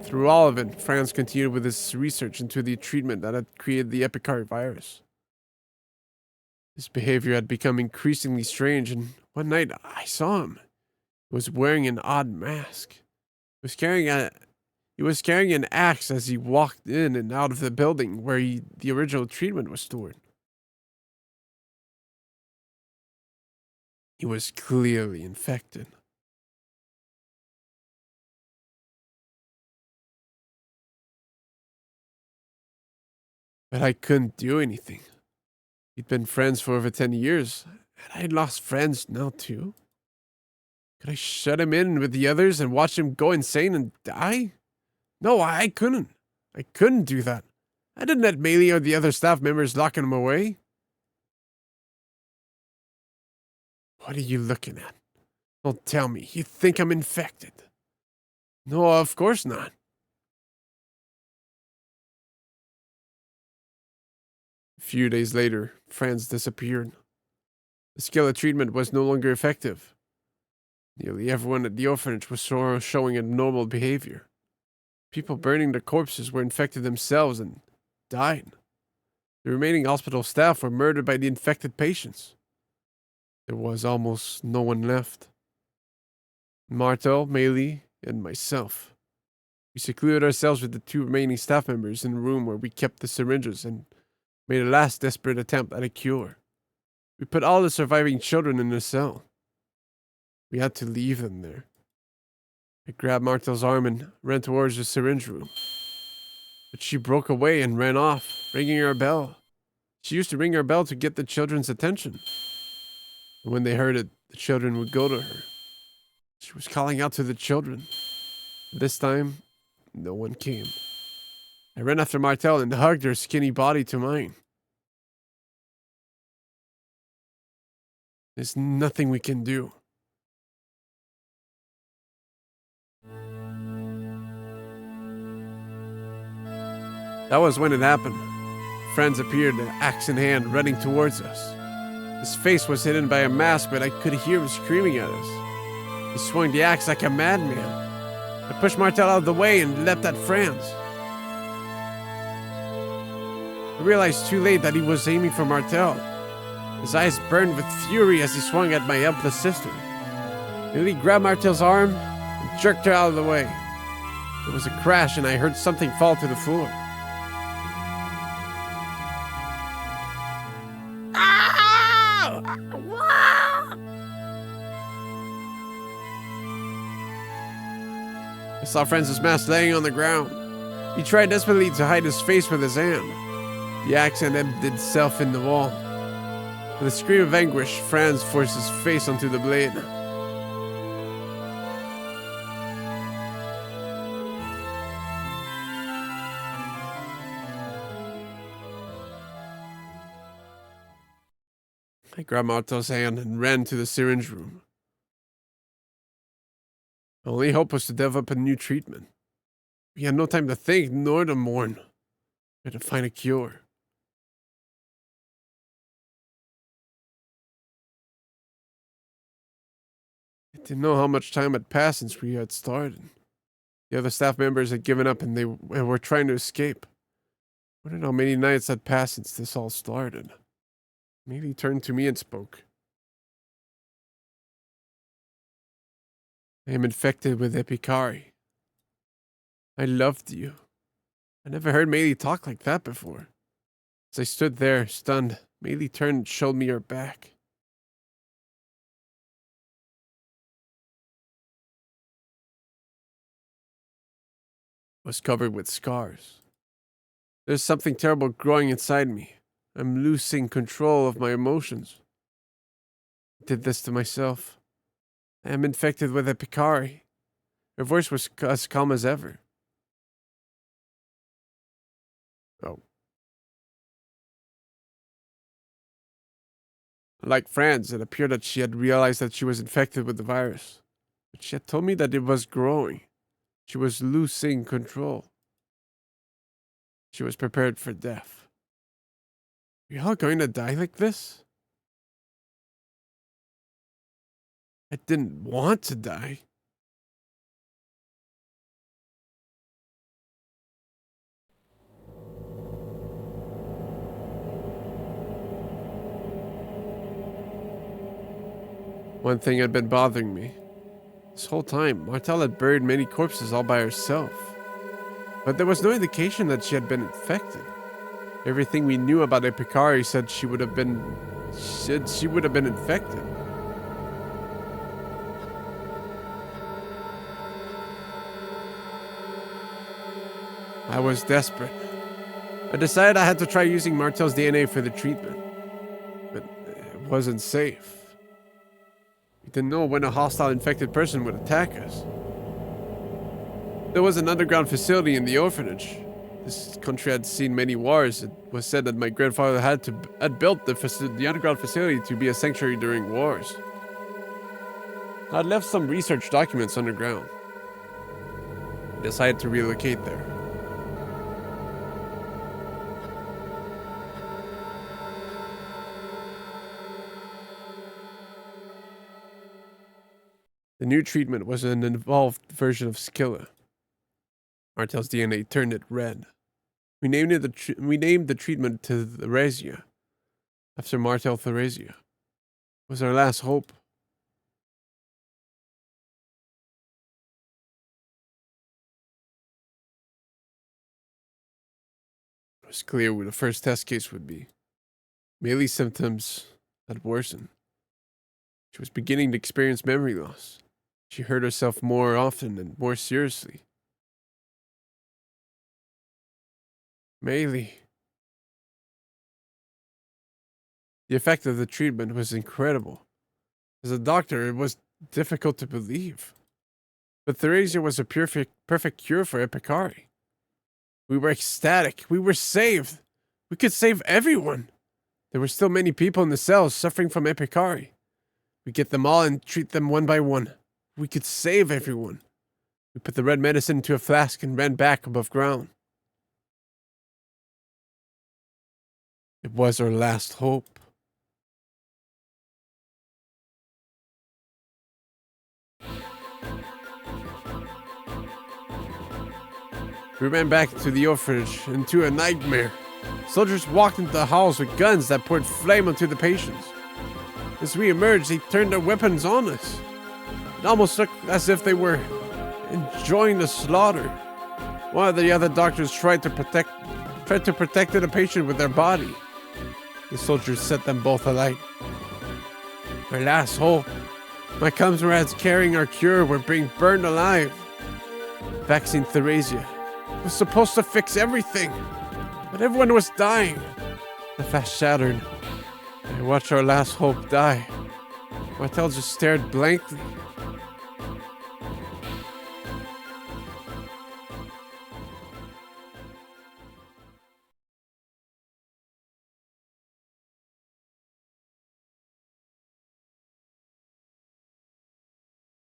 Through all of it, France continued with its research into the treatment that had created the Epicard virus. His behavior had become increasingly strange, and one night I saw him. He was wearing an odd mask. He was carrying an axe as he walked in and out of the building where the original treatment was stored. He was clearly infected. But I couldn't do anything. We'd been friends for over 10 years, and I had lost friends now too. Could I shut him in with the others and watch him go insane and die? No, I couldn't. I couldn't do that. I didn't let Melee or the other staff members lock him away. What are you looking at? Don't tell me. You think I'm infected? No, of course not. A few days later, Franz disappeared. The skill of treatment was no longer effective. Nearly everyone at the orphanage was showing abnormal behavior. People burning their corpses were infected themselves and died. The remaining hospital staff were murdered by the infected patients. There was almost no one left. Martel, Melee, and myself. We secluded ourselves with the 2 remaining staff members in a room where we kept the syringes and made a last desperate attempt at a cure. We put all the surviving children in a cell. We had to leave them there. I grabbed Martel's arm and ran towards the syringe room. But she broke away and ran off, ringing her bell. She used to ring her bell to get the children's attention. And when they heard it, the children would go to her. She was calling out to the children. This time, no one came. I ran after Martel and hugged her skinny body to mine. There's nothing we can do. That was when it happened. Franz appeared, axe in hand, running towards us. His face was hidden by a mask, but I could hear him screaming at us. He swung the axe like a madman. I pushed Martel out of the way and leapt at Franz. I realized too late that he was aiming for Martel. His eyes burned with fury as he swung at my helpless sister. He grabbed Martel's arm and jerked her out of the way. There was a crash and I heard something fall to the floor. I saw Francis' mask laying on the ground. He tried desperately to hide his face with his hand. The axe embedded itself in the wall. With a scream of anguish, Franz forced his face onto the blade. I grabbed Martel's hand and ran to the syringe room. My only hope was to develop a new treatment. We had no time to think nor to mourn. and to find a cure. I didn't know how much time had passed since we had started. The other staff members had given up and and were trying to escape. I wondered how many nights had passed since this all started. Maybe he turned to me and spoke. I am infected with Epicari. I loved you. I never heard Maylee talk like that before. As I stood there, stunned, Maylee turned and showed me her back. It was covered with scars. There's something terrible growing inside me. I'm losing control of my emotions. I did this to myself. I am infected with Epicari. Her voice was as calm as ever. Oh. Like Franz, it appeared that she had realized that she was infected with the virus. But she had told me that it was growing. She was losing control. She was prepared for death. Are you all going to die like this? I didn't want to die. One thing had been bothering me. This whole time, Martel had buried many corpses all by herself. But there was no indication that she had been infected. Everything we knew about Epicari said she would have been infected. I was desperate. I decided I had to try using Martel's DNA for the treatment. But it wasn't safe. We didn't know when a hostile infected person would attack us. There was an underground facility in the orphanage. This country had seen many wars. It was said that my grandfather had built the underground facility to be a sanctuary during wars. I'd left some research documents underground. I decided to relocate there. The new treatment was an evolved version of Skilla. Martel's DNA turned it red. We named the treatment to Theresia, after Martel Theresia. It was our last hope. It was clear who the first test case would be. Maylee's symptoms had worsened. She was beginning to experience memory loss. She hurt herself more often and more seriously. Maylee. The effect of the treatment was incredible. As a doctor, it was difficult to believe. But Theresia was a perfect cure for Epicari. We were ecstatic. We were saved. We could save everyone. There were still many people in the cells suffering from Epicari. We get them all and treat them one by one. We could save everyone. We put the red medicine into a flask and ran back above ground. It was our last hope. We ran back to the orphanage, into a nightmare. Soldiers walked into the halls with guns that poured flame onto the patients. As we emerged, they turned their weapons on us. It almost looked as if they were enjoying the slaughter. One of the other doctors tried to protect the patient with their body. The soldiers set them both alight. Our last hope. My comrades carrying our cure were being burned alive. Vaccine Theresia was supposed to fix everything, but everyone was dying. The flash shattered. I watched our last hope die. Martel just stared blankly.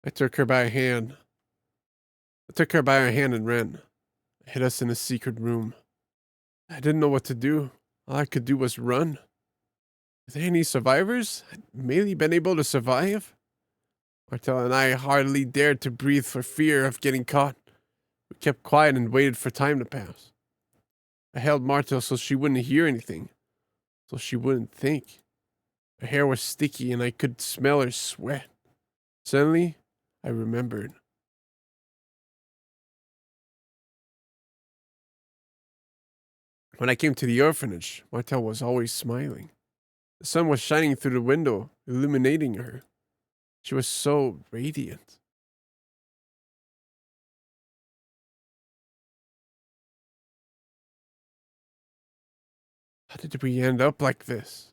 I took her by a hand. and ran. I hid us in a secret room. I didn't know what to do. All I could do was run. Are there any survivors? Had Maylee been able to survive? Martel and I hardly dared to breathe for fear of getting caught. We kept quiet and waited for time to pass. I held Martel so she wouldn't hear anything, so she wouldn't think. Her hair was sticky and I could smell her sweat. Suddenly, I remembered. When I came to the orphanage, Martel was always smiling. The sun was shining through the window, illuminating her. She was so radiant. How did we end up like this?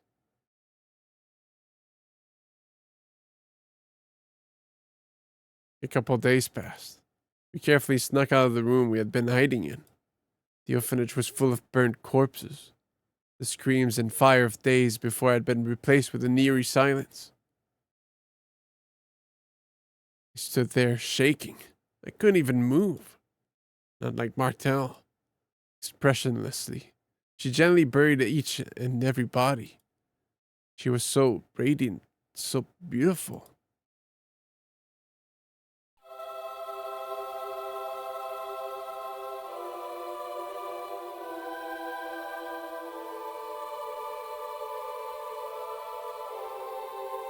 A couple days passed. We carefully snuck out of the room we had been hiding in. The orphanage was full of burnt corpses, the screams and fire of days before I had been replaced with an eerie silence. I stood there shaking. I couldn't even move. Not like Martel. Expressionlessly, she gently buried each and every body. She was so radiant, so beautiful.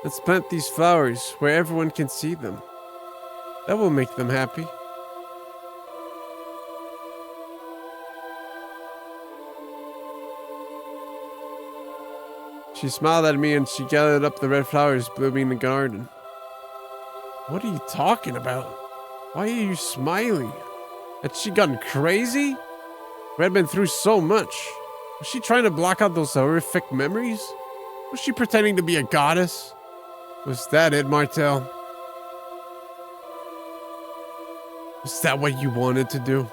Let's plant these flowers where everyone can see them. That will make them happy. She smiled at me and she gathered up the red flowers blooming in the garden. What are you talking about? Why are you smiling? Had she gone crazy? We had been through so much. Was she trying to block out those horrific memories? Was she pretending to be a goddess? Was that it, Martel? Was that what you wanted to do?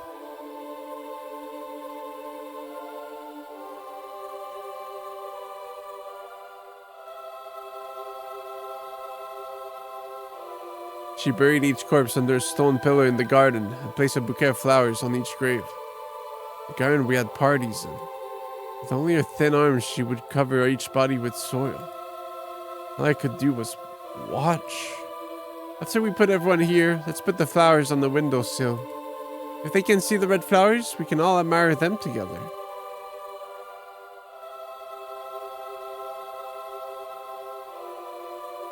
She buried each corpse under a stone pillar in the garden and placed a bouquet of flowers on each grave. The garden we had parties in. With only her thin arms, she would cover each body with soil. All I could do was watch. After we put everyone here, let's put the flowers on the windowsill. If they can see the red flowers, we can all admire them together.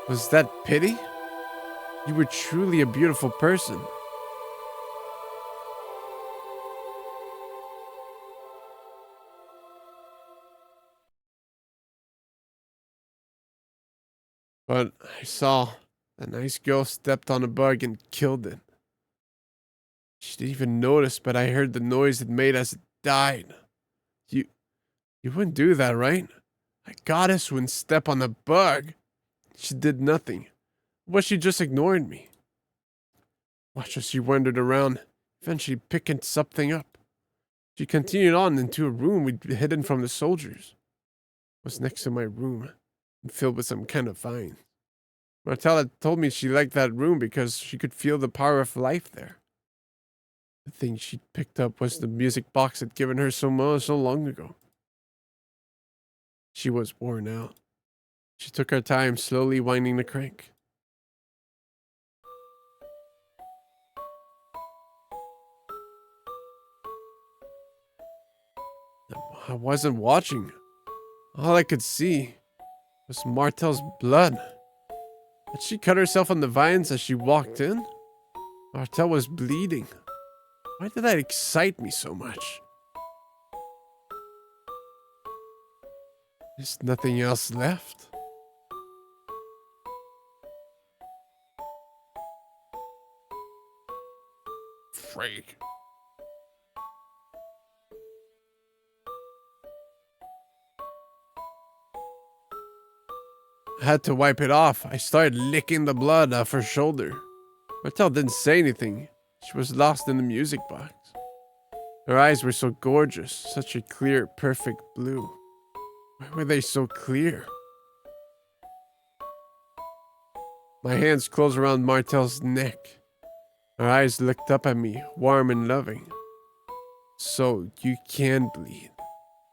Was that pity? You were truly a beautiful person. But I saw that nice girl stepped on a bug and killed it. She didn't even notice, but I heard the noise it made as it died. You wouldn't do that, right? A goddess wouldn't step on a bug. She did nothing. But she just ignored me. Watch as she wandered around, eventually picking something up. She continued on into a room we'd hidden from the soldiers. It was next to my room and filled with some kind of vine. Martel had told me she liked that room because she could feel the power of life there. The thing she picked up was the music box I'd given her so long ago. She was worn out. She took her time, slowly winding the crank. I wasn't watching. All I could see was Martel's blood. Had she cut herself on the vines as she walked in? Martel was bleeding. Why did that excite me so much? There's nothing else left. Freak. I had to wipe it off. I started licking the blood off her shoulder. Martel didn't say anything. She was lost in the music box. Her eyes were so gorgeous, such a clear, perfect blue. Why were they so clear? My hands closed around Martel's neck. Her eyes looked up at me, warm and loving. So, you can bleed.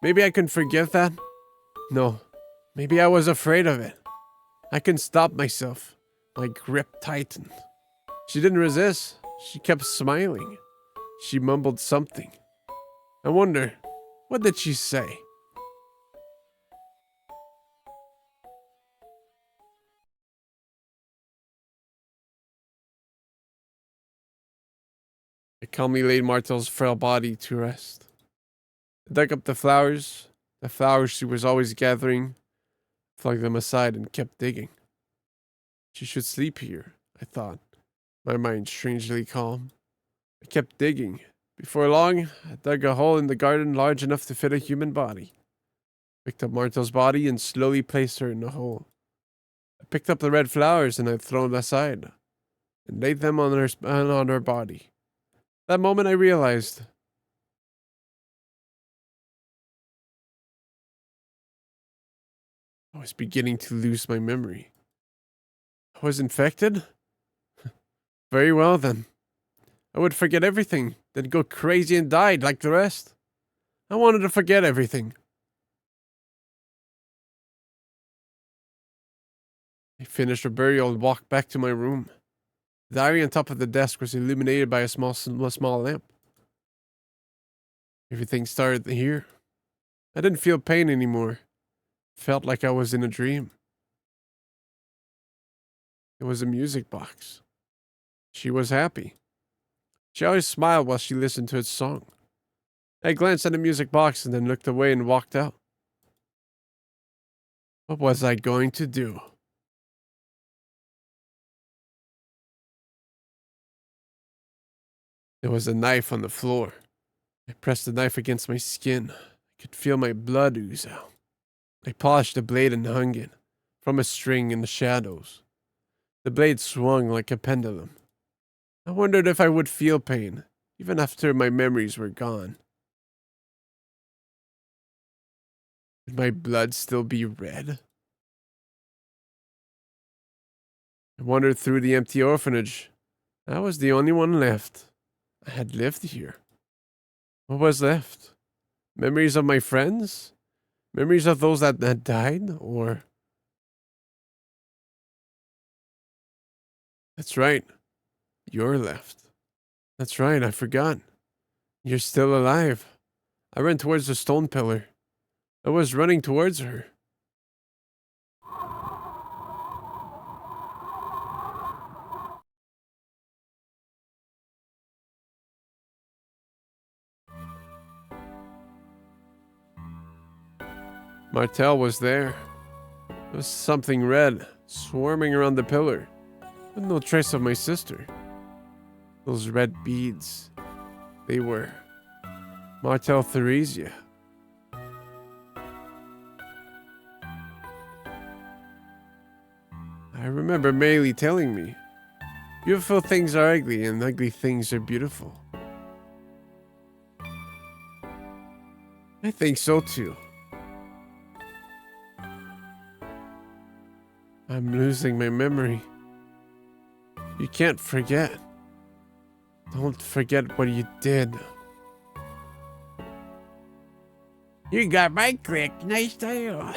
Maybe I can forgive that? No. Maybe I was afraid of it. I couldn't stop myself. My grip tightened. She didn't resist. She kept smiling. She mumbled something. I wonder, what did she say? I calmly laid Martel's frail body to rest. I dug up the flowers she was always gathering, flung them aside, and kept digging. She should sleep here, I thought, my mind strangely calm. I kept digging. Before long, I dug a hole in the garden large enough to fit a human body. Picked up Martel's body and slowly placed her in the hole. I picked up the red flowers and I'd thrown aside and laid them on her body. That moment I realized I was beginning to lose my memory. I was infected? Very well then. I would forget everything, then go crazy and die like the rest. I wanted to forget everything. I finished her burial and walked back to my room. The diary on top of the desk was illuminated by a small lamp. Everything started here. I didn't feel pain anymore. Felt like I was in a dream. It was a music box. She was happy. She always smiled while she listened to its song. I glanced at the music box and then looked away and walked out. What was I going to do? There was a knife on the floor. I pressed the knife against my skin. I could feel my blood ooze out. I polished the blade and hung it from a string in the shadows. The blade swung like a pendulum. I wondered if I would feel pain, even after my memories were gone. Would my blood still be red? I wandered through the empty orphanage. I was the only one left. I had lived here. What was left? Memories of my friends? Memories of those that had died? Or... That's right. You're left. That's right, I forgot. You're still alive. I ran towards the stone pillar. I was running towards her. Martel was there. There was something red, swarming around the pillar, but no trace of my sister. Those red beads, they were Martel Theresia. I remember Maylie telling me, beautiful things are ugly and ugly things are beautiful. I think so too. I'm losing my memory. You can't forget. Don't forget what you did. You got my click. Nice tail.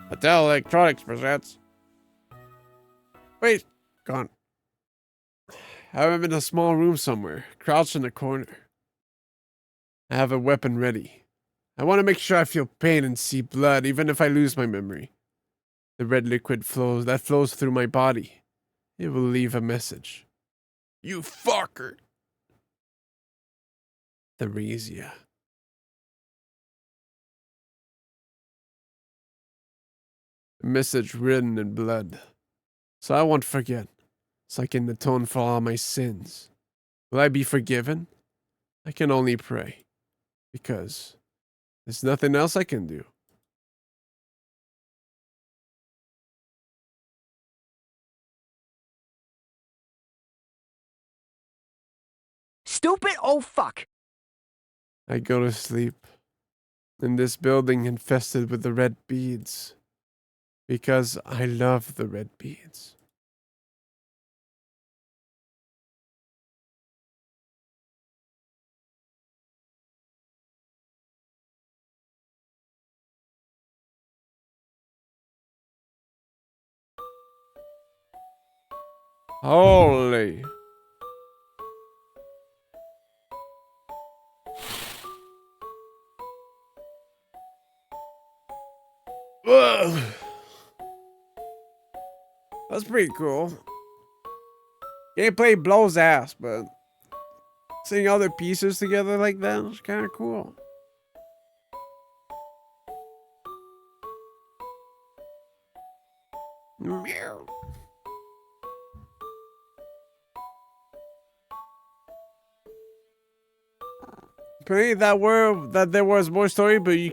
Martel Electronics presents. Wait, gone. I'm in a small room somewhere, crouched in a corner. I have a weapon ready. I want to make sure I feel pain and see blood, even if I lose my memory. The red liquid flows through my body. It will leave a message. You fucker. Theresia. A message written in blood. So I won't forget. So I can atone for all my sins. Will I be forgiven? I can only pray. Because there's nothing else I can do. Stupid? Oh, fuck. I go to sleep in this building infested with the red beads. Because I love the red beads. Holy. Ugh. That's pretty cool. Gameplay blows ass, but seeing all the pieces together like that is kind of cool. Meow. Apparently that there was more story, but you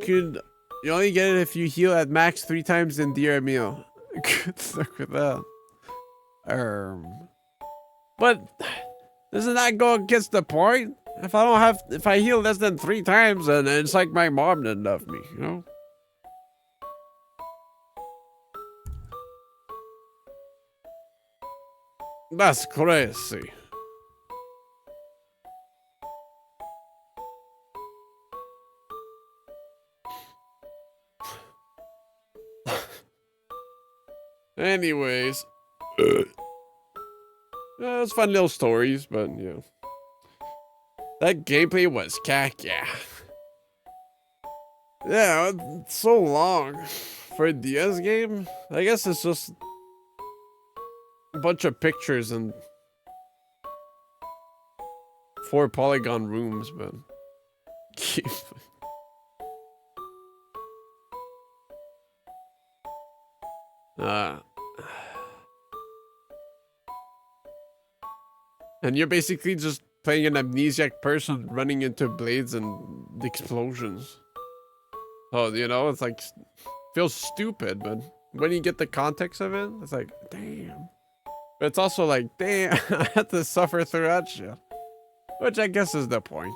only get it if you heal at max 3 times in dear meal. Good luck with that. But doesn't that go against the point? If I heal less than 3 times, then it's like my mom didn't love me, you know? That's crazy. Anyways. It's fun little stories, but yeah. That gameplay was cack, yeah. Yeah, it's so long. For a DS game, I guess it's just a bunch of pictures and 4 polygon rooms, but and you're basically just playing an amnesiac person running into blades and explosions. Oh, you know, it's like, feels stupid, but when you get the context of it, it's like, damn. But it's also like, damn, I had to suffer through that shit. Which I guess is the point.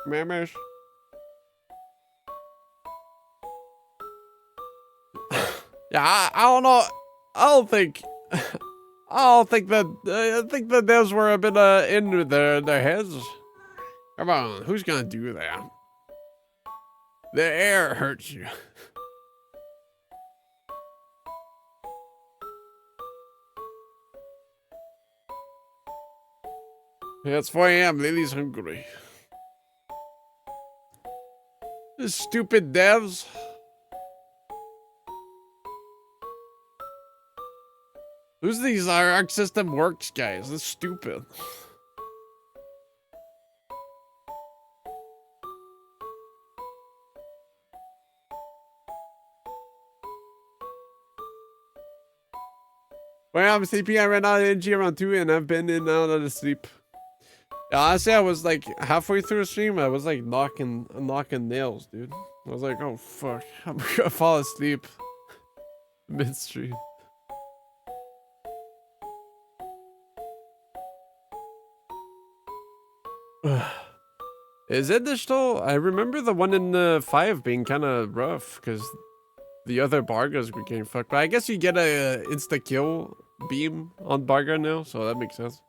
Mamish. Yeah, I don't know. I don't think I think the devs were a bit in their heads. Come on, who's gonna do that? The air hurts you. Yeah, it's 4 AM. Lily's hungry. These stupid devs. Who's these Arc System Works guys? This is stupid. Well, I'm sleeping. I ran out of energy around 2 and I've been in and out of sleep. Yeah, honestly, I was like halfway through the stream, I was like knocking nails, dude. I was like, oh fuck, I'm gonna fall asleep mid-stream. Is it digital? I remember the one in the 5 being kind of rough because the other Bargas were getting fucked. But I guess you get a insta-kill beam on Barga now, so that makes sense.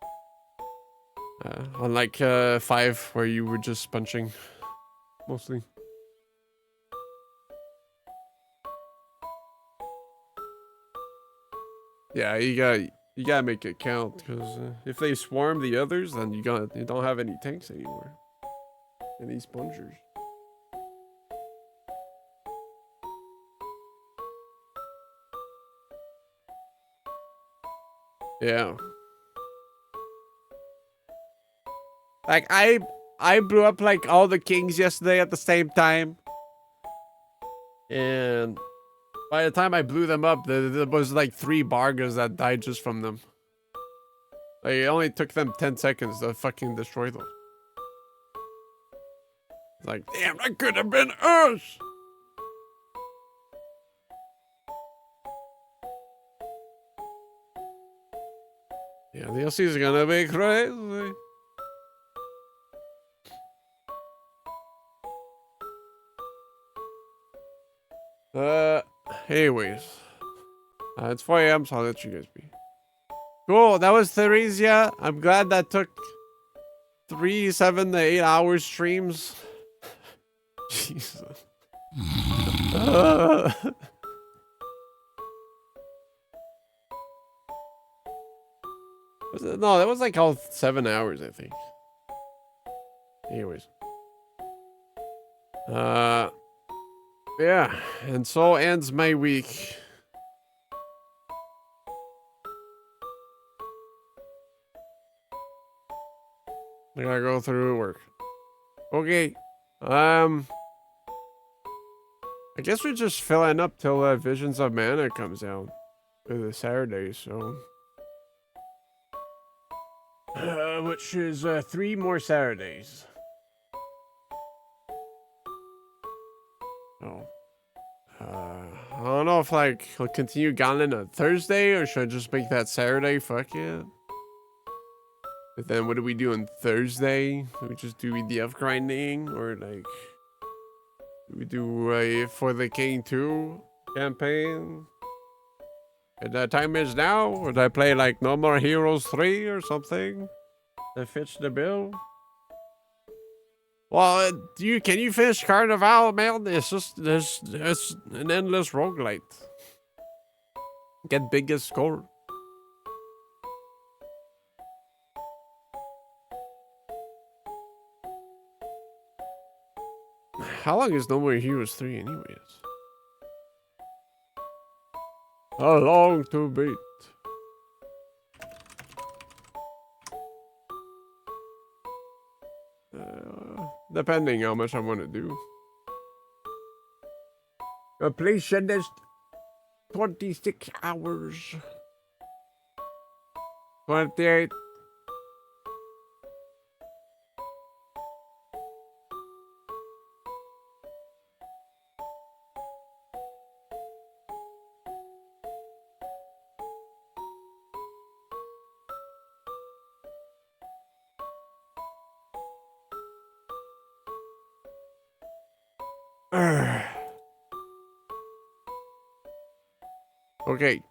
Unlike 5 where you were just punching mostly. Yeah, you gotta make it count because if they swarm the others, then you don't have any tanks anymore. Any spongers. Yeah. Like I blew up like all the kings yesterday at the same time. And by the time I blew them up, there was like 3 Bargas that died just from them. Like it only took them 10 seconds to fucking destroy them. It's like, damn, that could have been us. Yeah, the DLC is gonna be crazy. Anyways. It's 4 AM, so I'll let you guys be. Cool, that was Theresia. I'm glad that took 3, 7 to 8 hours streams. Jesus. No, that was like all 7 hours, I think. Anyways. Yeah, and so ends my week. I gotta go through work. Okay. I guess we're just filling up till Visions of Mana comes out for the Saturday, so. Which is 3 more Saturdays. Oh. I don't know if like I'll continue Gauntlet on Thursday or should I just make that Saturday? Fuck it. But then what do we do on Thursday? Do we just do EDF grinding or like do we do a For the King 2 campaign? And the time is now. Would I play like No More Heroes 3 or something that fits the bill? Well, can you finish Carnival, man? It's just it's an endless roguelite. Get biggest score. How long is No More Heroes 3 anyways? How long to beat? Depending how much I want to do. Completion is 26 hours. 28. Okay.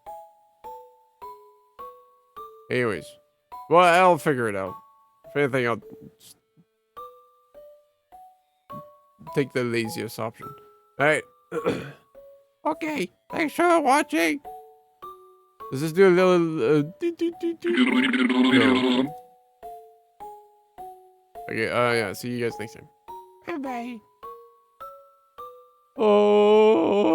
Anyways. Well, I'll figure it out. If anything, I'll take the laziest option. Alright. Okay. Thanks for watching. Does this do a little... No. Okay, yeah. See you guys next time. Bye-bye. Oh.